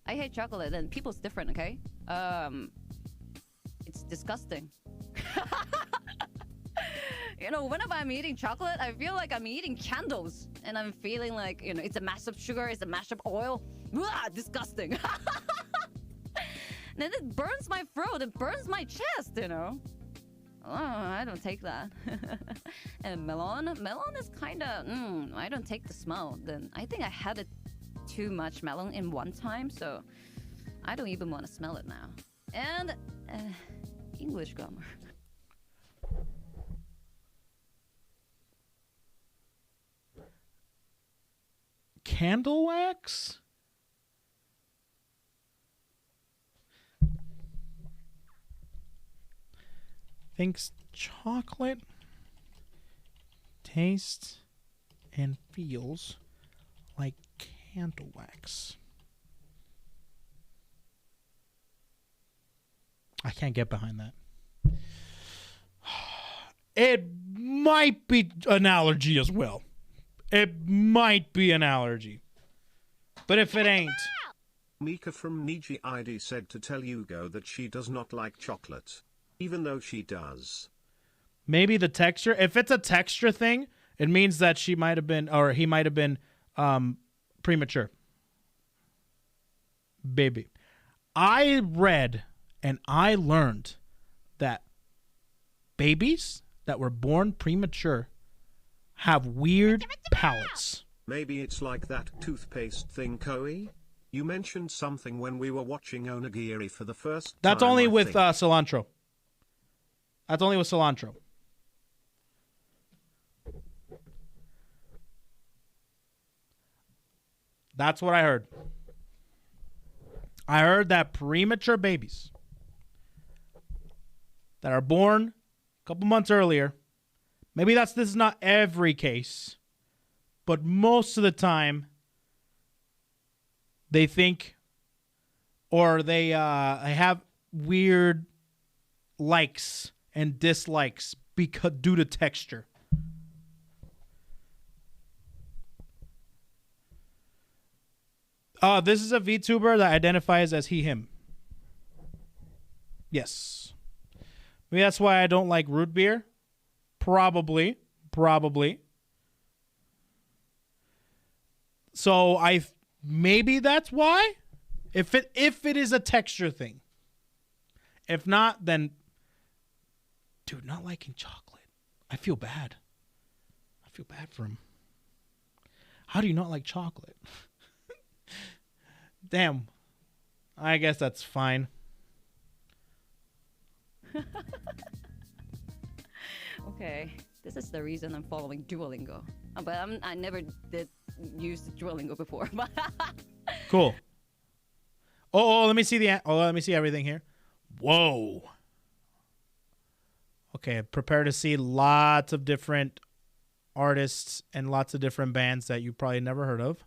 I hate chocolate, and people's different, okay? It's disgusting. You know, whenever I'm eating chocolate, I feel like I'm eating candles. And I'm feeling like, you know, it's a mass of sugar, it's a mash of oil. Blah, disgusting. Then it burns my throat, it burns my chest, you know? Oh, I don't take that. And melon is kind of, I don't take the smell. Then I think I had it too much melon in one time, so I don't even want to smell it now. And English grammar. Candle wax? Thinks chocolate tastes and feels like candle wax. I can't get behind that. It might be an allergy as well. It might be an allergy. But if it ain't... Mika from Niji ID said to tell Yugo that she does not like chocolate. Even though she does. Maybe the texture. If it's a texture thing, it means that she might have been, or he might have been premature. Baby. I read and I learned that babies that were born premature have weird palates. Maybe it's like that toothpaste thing, Koei? You mentioned something when we were watching Onigiri for the first time. That's only with cilantro. That's only with cilantro. That's what I heard. I heard that premature babies that are born a couple months earlier, maybe this is not every case, but most of the time they think or they have weird likes and dislikes because due to texture. This is a VTuber that identifies as he, him. Yes. Maybe that's why I don't like root beer. Probably. So maybe that's why. If it is a texture thing. If not, then dude, not liking chocolate. I feel bad. I feel bad for him. How do you not like chocolate? Damn. I guess that's fine. Okay, this is the reason I'm following Duolingo. But I never did use Duolingo before. Cool. Oh, let me see let me see everything here. Whoa. Okay, prepare to see lots of different artists and lots of different bands that you probably never heard of.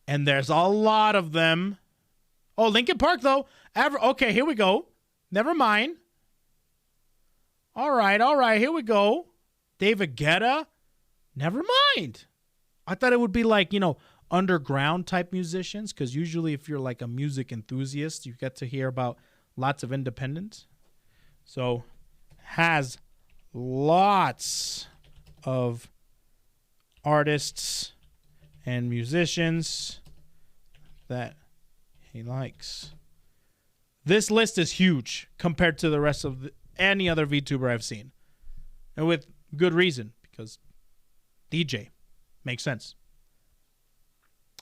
And there's a lot of them. Oh, Linkin Park, though. Okay, here we go. Never mind. All right, here we go. David Guetta. Never mind. I thought it would be like, underground type musicians, because usually if you're like a music enthusiast, you get to hear about lots of independent. So, has lots of artists and musicians that he likes. This list is huge compared to the rest of any other VTuber I've seen. And with good reason, because DJ makes sense.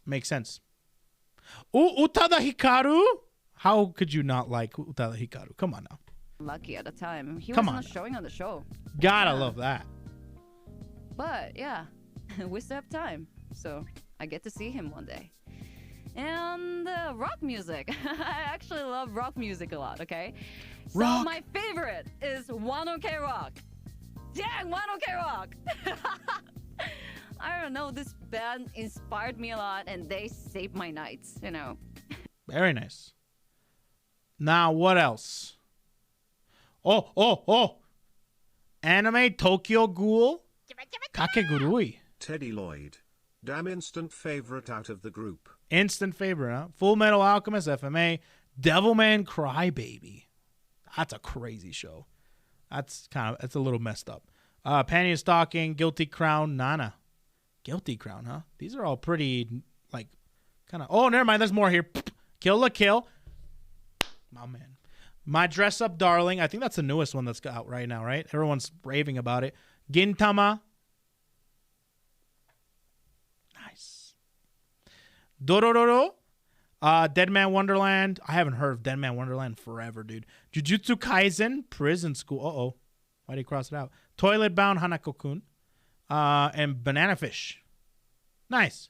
Makes sense. Utada Hikaru? How could you not like Utada Hikaru? Come on now. Lucky at the time. He Come wasn't on. showing on the show. Gotta love that. But yeah, we still have time. So I get to see him one day. And rock music. I actually love rock music a lot, okay? So Rock. my favorite is 1OK Rock. Dang, 1OK Rock! I don't know, this band inspired me a lot and they saved my nights, Very nice. Now, what else? Oh. Anime Tokyo Ghoul Kakegurui. Teddy Lloyd. Damn instant favorite out of the group. Instant favorite, huh? Full Metal Alchemist, FMA. Devilman Crybaby. That's a crazy show. It's a little messed up. Panty and Stalking, Guilty Crown, Nana. Guilty Crown, huh? These are all pretty, oh, never mind. There's more here. Kill la Kill. My man. My Dress Up Darling. I think that's the newest one that's out right now, right? Everyone's raving about it. Gintama. Nice. Dorororo. Dead Man Wonderland. I haven't heard of Dead Man Wonderland forever, dude. Jujutsu Kaisen. Prison School. Uh-oh. Why did he cross it out? Toilet Bound Hanako-kun. And Banana Fish. Nice.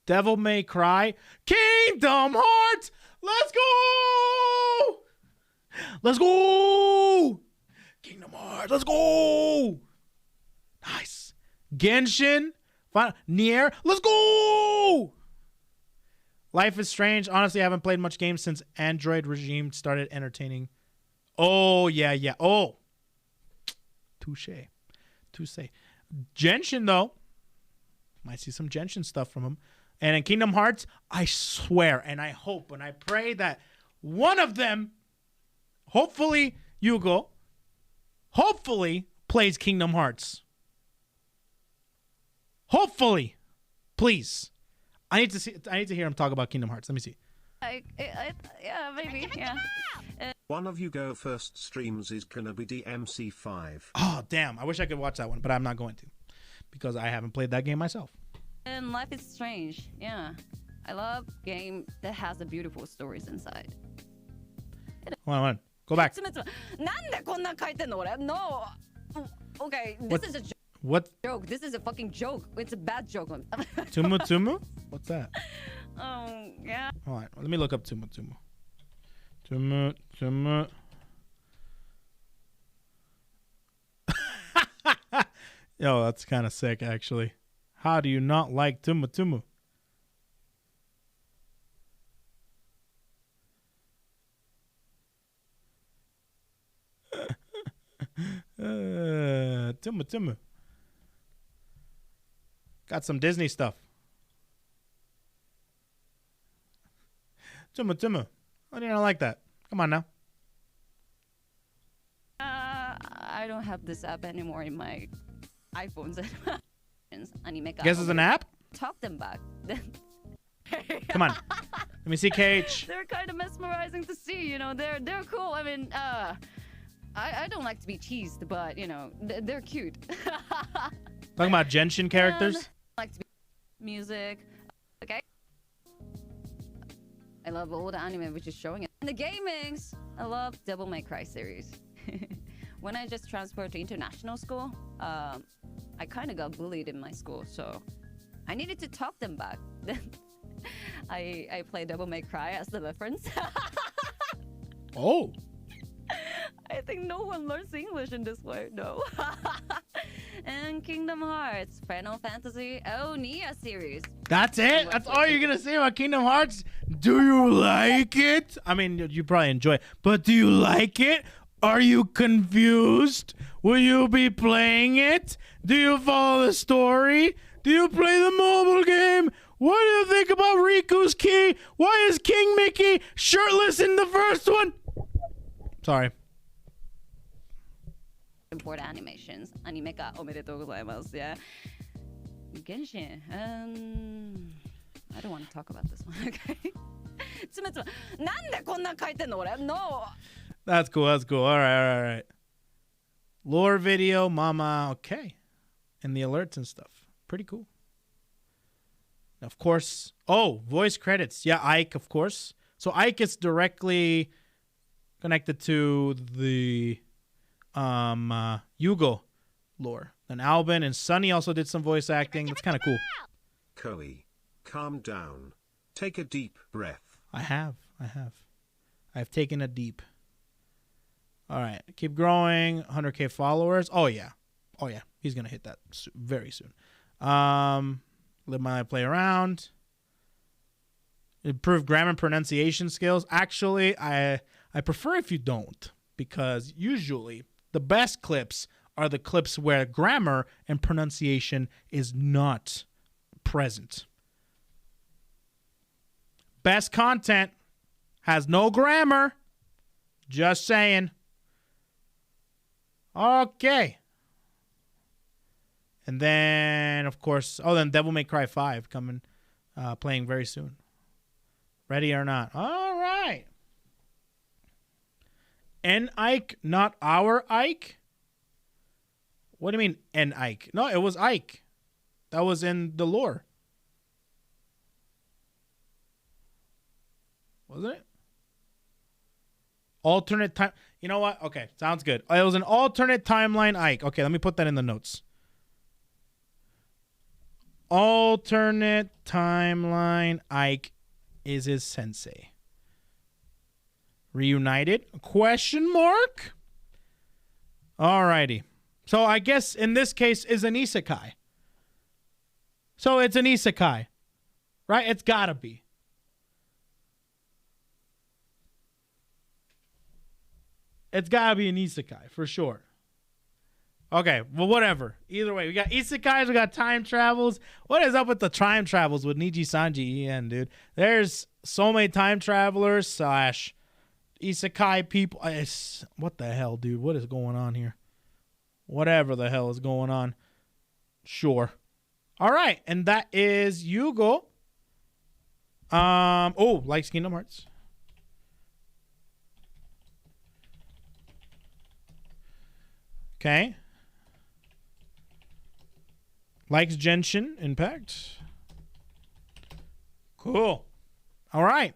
Devil May Cry. Kingdom Hearts. Let's go. Let's go. Kingdom Hearts. Let's go. Nice. Genshin. Nier. Let's go. Life is Strange. Honestly, I haven't played much games since Android regime started entertaining. Oh, yeah. Oh. Touche. Genshin, though. Might see some Genshin stuff from him. And in Kingdom Hearts, I swear and I hope and I pray that one of them, hopefully Yugo, plays Kingdom Hearts. Hopefully. Please. I need to hear him talk about Kingdom Hearts. Let me see. Yeah, maybe. Yeah. One of you go first streams is gonna be DMC5. Oh, damn. I wish I could watch that one, but I'm not going to. Because I haven't played that game myself. And Life is Strange. Yeah. I love game that has the beautiful stories inside. Hold on. Go back. No. Okay, this is a joke. What? Joke. This is a fucking joke. It's a bad joke. Tumu? What's that? Yeah. All right. Let me look up Tumu. Tumu. Yo, that's kind of sick, actually. How do you not like Tumu? Tumu. Got some Disney stuff. Tumu. How do you not like that? Come on now. I don't have this app anymore in my iPhones. Guess it's an app? Talk them back. Come on. Let me see KH. They're kind of mesmerizing to see, you know. They're cool. I mean, I don't like to be teased, but you know, they're cute. Talking about Genshin characters? I like to be music. Okay. I love all the anime which is showing it. And the gamings. I love Devil May Cry series. When I just transferred to international school, I kind of got bullied in my school, so I needed to talk them back. Then I play Devil May Cry as the reference. Oh. I think no one learns English in this way, no. And Kingdom Hearts, Final Fantasy, Nia series. That's it? That's all you're going to say about Kingdom Hearts? Do you like it? I mean, you probably enjoy it, but do you like it? Are you confused? Will you be playing it? Do you follow the story? Do you play the mobile game? What do you think about Riku's key? Why is King Mickey shirtless in the first one? Sorry. Import animations. Anime ka omedetou gozaimasu. Yeah. Genshin. I don't want to talk about this one. Okay. No. That's cool. That's cool. All right. Lore video, mama. Okay. And the alerts and stuff. Pretty cool. Of course. Oh, voice credits. Yeah, Ike, of course. So Ike is directly connected to the Yugo lore. And Albin and Sunny also did some voice acting. That's kind of cool. Koei, calm down. Take a deep breath. I have. I've taken a deep. All right. Keep growing. 100K followers. Oh, yeah. He's going to hit that very soon. Live my life, play around. Improve grammar and pronunciation skills. Actually, I prefer if you don't, because usually the best clips are the clips where grammar and pronunciation is not present. Best content has no grammar. Just saying. Okay. And then, of course, then Devil May Cry 5 coming, playing very soon. Ready or not? All right. N Ike, not our Ike? What do you mean N Ike? No, it was Ike. That was in the lore. Wasn't it? Alternate time. You know what? Okay, sounds good. It was an alternate timeline Ike. Okay, let me put that in the notes. Alternate timeline Ike is his sensei. Reunited? Question mark? Alrighty. So I guess in this case is an isekai. So it's an isekai. Right? It's gotta be. It's gotta be an isekai for sure. Okay, well, whatever. Either way, we got isekais, we got time travels. What is up with the time travels with Niji Sanji EN, dude? There's so many time travelers / isekai people. What the hell, dude? What is going on here? Whatever the hell is going on. Sure. All right, and that is Yugo. Likes Kingdom Hearts. Okay. Likes Genshin Impact. Cool. All right.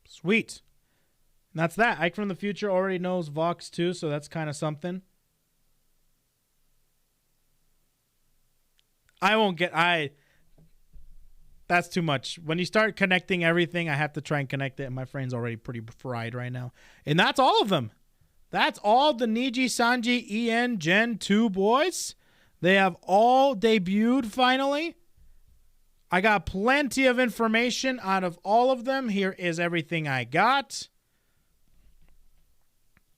Sweet. And that's that. Ike from the future already knows Vox too, so that's kind of something. That's too much. When you start connecting everything, I have to try and connect it, and my brain's already pretty fried right now. And that's all of them. That's all the Niji Sanji EN Gen 2 boys. They have all debuted finally. I got plenty of information out of all of them. Here is everything I got.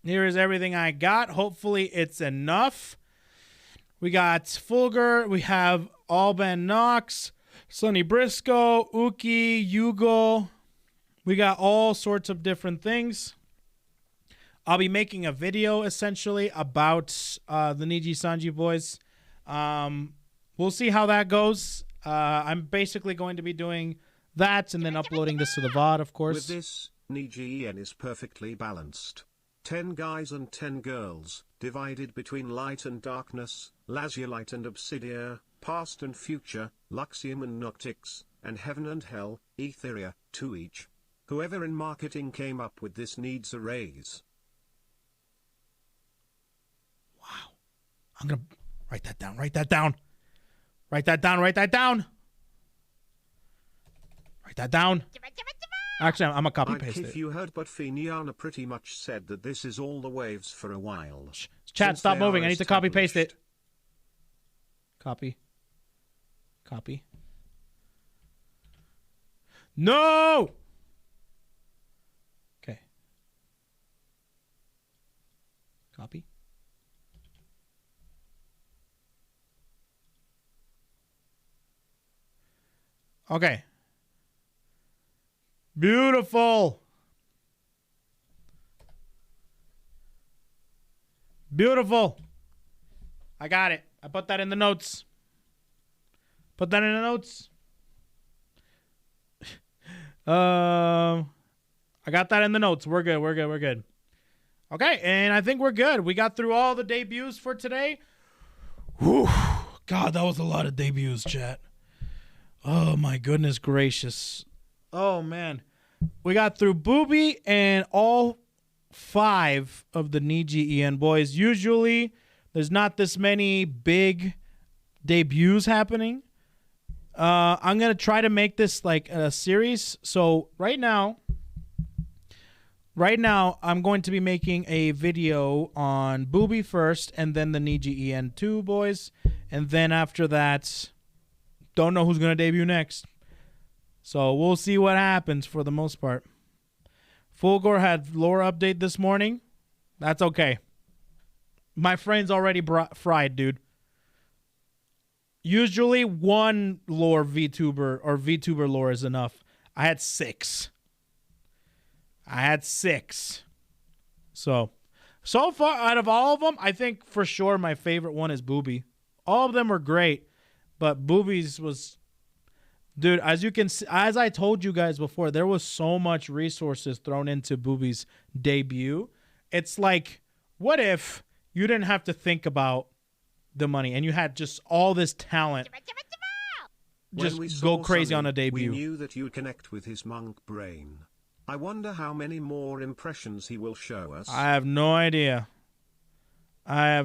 Hopefully it's enough. We got Fulgur. We have Alban Knox, Sonny Briscoe, Uki, Yugo. We got all sorts of different things. I'll be making a video essentially about the Niji Sanji boys. we'll see how that goes. I'm basically going to be doing that and then uploading this to the VOD, of course. With this, Niji-en is perfectly balanced. 10 guys and 10 girls, divided between light and darkness, lazulite and obsidia, past and future, luxium and noctix, and heaven and hell, etheria, 2 each. Whoever in marketing came up with this needs a raise. Wow. I'm going to write that down. Write that down. Write that down. Write that down. Write that down. Actually, I'm going to copy paste it. If you heard, but Finiana pretty much said that this is all the waves for a while. Chat, stop moving. I need to copy paste it. Copy. Copy. No! Okay. Copy. Okay. Beautiful. Beautiful. I got it. I put that in the notes. Put that in the notes. I got that in the notes. We're good. We're good. We're good. Okay, and I think we're good. We got through all the debuts for today. Whew. God, that was a lot of debuts, chat. Oh, my goodness gracious. Oh, man. We got through Booby and all 5 of the Niji-en boys. Usually, there's not this many big debuts happening. I'm going to try to make this like a series. So right now, I'm going to be making a video on Booby first and then the Niji-en 2 boys. And then after that, don't know who's going to debut next. So we'll see what happens for the most part. Fulgor had lore update this morning. That's okay. My friend's already fried, dude. Usually one lore VTuber or VTuber lore is enough. I had 6. So far, out of all of them, I think for sure my favorite one is Booby. All of them were great, but Booby's was... Dude, as you can see, as I told you guys before, there was so much resources thrown into Booby's debut. It's like, what if you didn't have to think about the money and you had just all this talent just go crazy on a debut? We knew that you'd connect with his monk brain. I wonder how many more impressions he will show us. I have no idea. Yeah,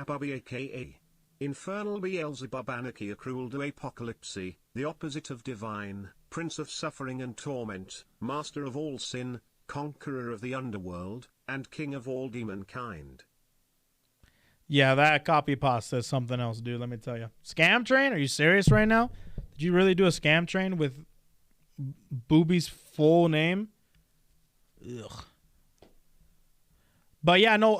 Bobby aka Infernal Beelzebub Anarchy Accrual de Apocalypse, the opposite of divine, prince of suffering and torment, master of all sin, conqueror of the underworld, and king of all demonkind. Yeah, that copy pasta is something else, dude. Let me tell you. Scam train? Are you serious right now? Did you really do a scam train with Booby's full name? Ugh. But yeah, no,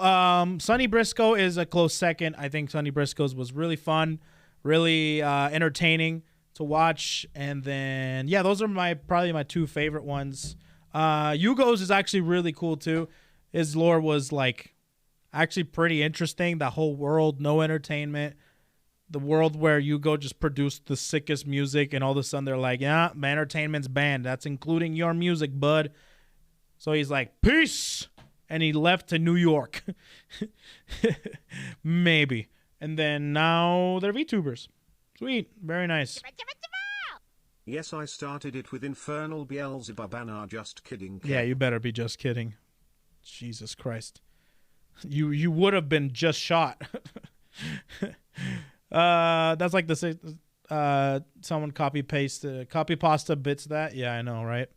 Sonny Briscoe is a close second. I think Sonny Briscoe's was really fun, really entertaining to watch. And then, yeah, those are probably my 2 favorite ones. Yugo's is actually really cool too. His lore was like actually pretty interesting. The whole world, no entertainment. The world where Yugo just produced the sickest music, and all of a sudden they're like, yeah, entertainment's banned. That's including your music, bud. So he's like, peace. And he left to New York. Maybe. And then now they're VTubers. Sweet. Very nice. Yes, I started it with Infernal Beelzebub and just kidding. Yeah, you better be just kidding. Jesus Christ. You would have been just shot. That's like the someone copy pasta bits that. Yeah, I know, right?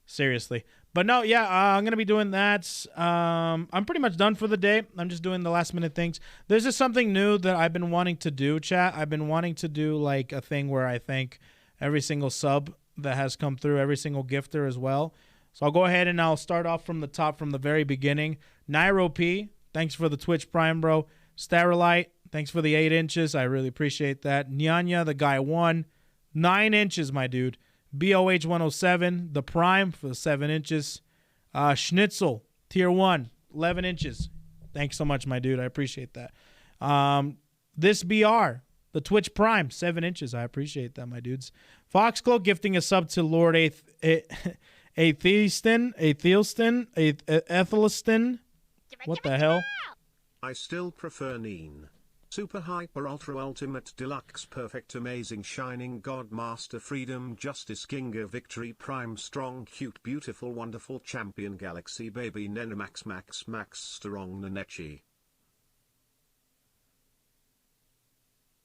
Seriously. But no, yeah, I'm going to be doing that. I'm pretty much done for the day. I'm just doing the last minute things. There's just something new that I've been wanting to do, chat. I've been wanting to do like a thing where I thank every single sub that has come through, every single gifter as well. So I'll go ahead and I'll start off from the top, from the very beginning. Nairo P, thanks for the Twitch Prime, bro. Sterilite, thanks for the 8 inches. I really appreciate that. Nyanya, the guy 1, 9 inches, my dude. BOH 107, the Prime for the 7 inches. Schnitzel, tier 1, 11 inches. Thanks so much, my dude. I appreciate that. This BR, the Twitch Prime, 7 inches. I appreciate that, my dudes. Foxcloak gifting a sub to Lord Atheiston. What the hell? I still prefer Neen. Super hyper ultra ultimate deluxe perfect amazing shining god master freedom justice ginga victory prime strong cute beautiful wonderful champion galaxy baby nena max max max strong nanechi.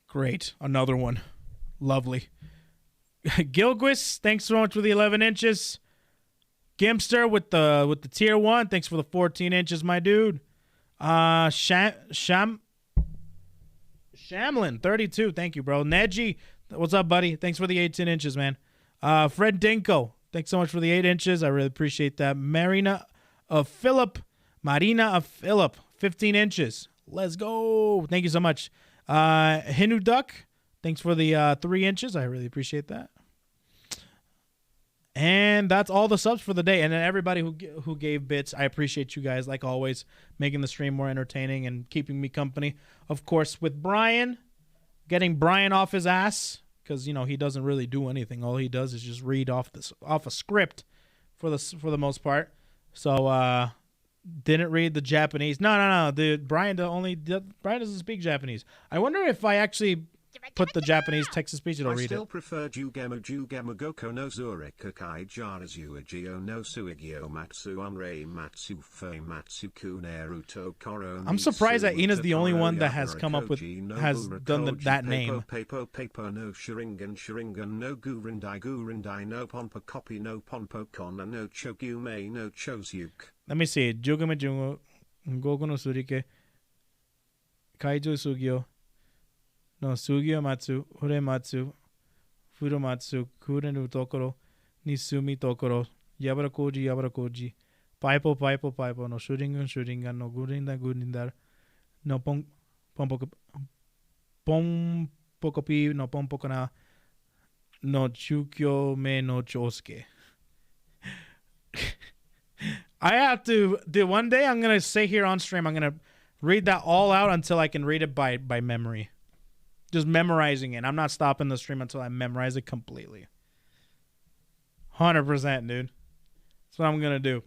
Great. Another one. Lovely. Gilgwis, thanks so much for the 11 inches. Gimster with the tier 1. Thanks for the 14 inches, my dude. Shamlin, 32. Thank you, bro. Neji, what's up, buddy? Thanks for the 18 inches, man. Fred Dinko, thanks so much for the 8 inches. I really appreciate that. Marina of Philip, 15 inches. Let's go. Thank you so much. Hinu Duck, thanks for the 3 inches. I really appreciate that. And that's all the subs for the day. And then everybody who gave bits, I appreciate you guys, like always, making the stream more entertaining and keeping me company. Of course, with Brian, getting Brian off his ass, because, you know, he doesn't really do anything. All he does is just read off a script for the most part. So, didn't read the Japanese. No. Brian doesn't speak Japanese. I wonder if I actually put the Japanese text to speech, it'll read it. I still prefer Jugema Goko no Zureka Kai Jarazu Agio no Suigio Matsu Unrei Matsu Fei Matsu Kuneruto Koro. I'm surprised that Ina's the only one that has come up with, has done that name. Paper no Sharingan no Gurindai no Pompa Copy no Pompo Kona no Chogume no Chosyuk. Let me see. Jugema Goku no Surike Kaijo Sugyo no Sugyo Matsu, Urematsu, Furumatsu, Kurenu Tokoro, Nisumi Tokoro, Yabarakoji, Paipo, no Shuringan, no Gurindar, no Pompokopi, no Pompokana, no Chukyo me no Chosuke. I have to, one day I'm going to say here on stream, I'm going to read that all out until I can read it by memory. Just memorizing it. I'm not stopping the stream until I memorize it completely. 100%, dude. That's what I'm going to do.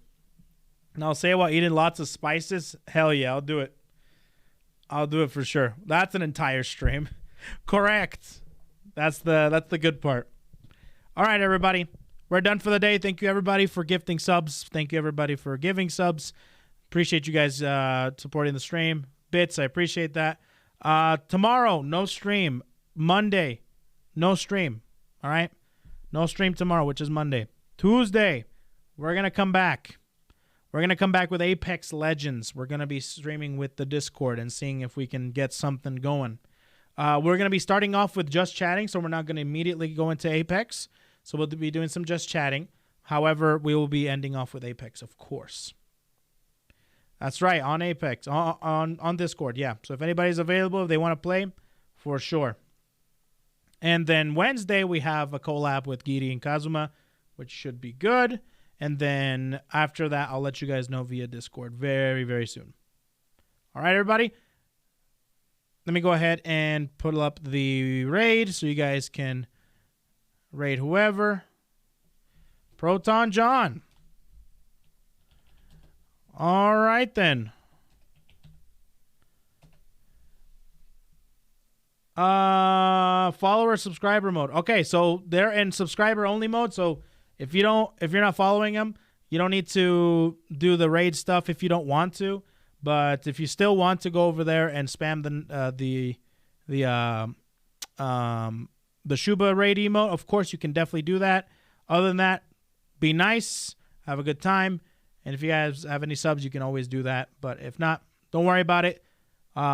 And I'll say about eating lots of spices. Hell yeah, I'll do it. I'll do it for sure. That's an entire stream. Correct. That's the good part. All right, everybody. We're done for the day. Thank you, everybody, for gifting subs. Thank you, everybody, for giving subs. Appreciate you guys supporting the stream. Bits, I appreciate that. Tomorrow, no stream. Monday, no stream. All right? No stream tomorrow, which is Monday. Tuesday, we're going to come back. We're going to come back with Apex Legends. We're going to be streaming with the Discord and seeing if we can get something going. We're going to be starting off with just chatting, so we're not going to immediately go into Apex. So we'll be doing some just chatting. However, we will be ending off with Apex, of course. That's right, on Apex, on Discord, yeah. So if anybody's available, if they want to play, for sure. And then Wednesday, we have a collab with Giri and Kazuma, which should be good. And then after that, I'll let you guys know via Discord very, very soon. All right, everybody. Let me go ahead and put up the raid so you guys can raid whoever. Proton John. All right, then. Follower subscriber mode. Okay, so they're in subscriber only mode. So if you're not following them, you don't need to do the raid stuff if you don't want to. But if you still want to go over there and spam the Shuba raid emote, of course you can definitely do that. Other than that, be nice, have a good time. And if you guys have any subs, you can always do that. But if not, don't worry about it.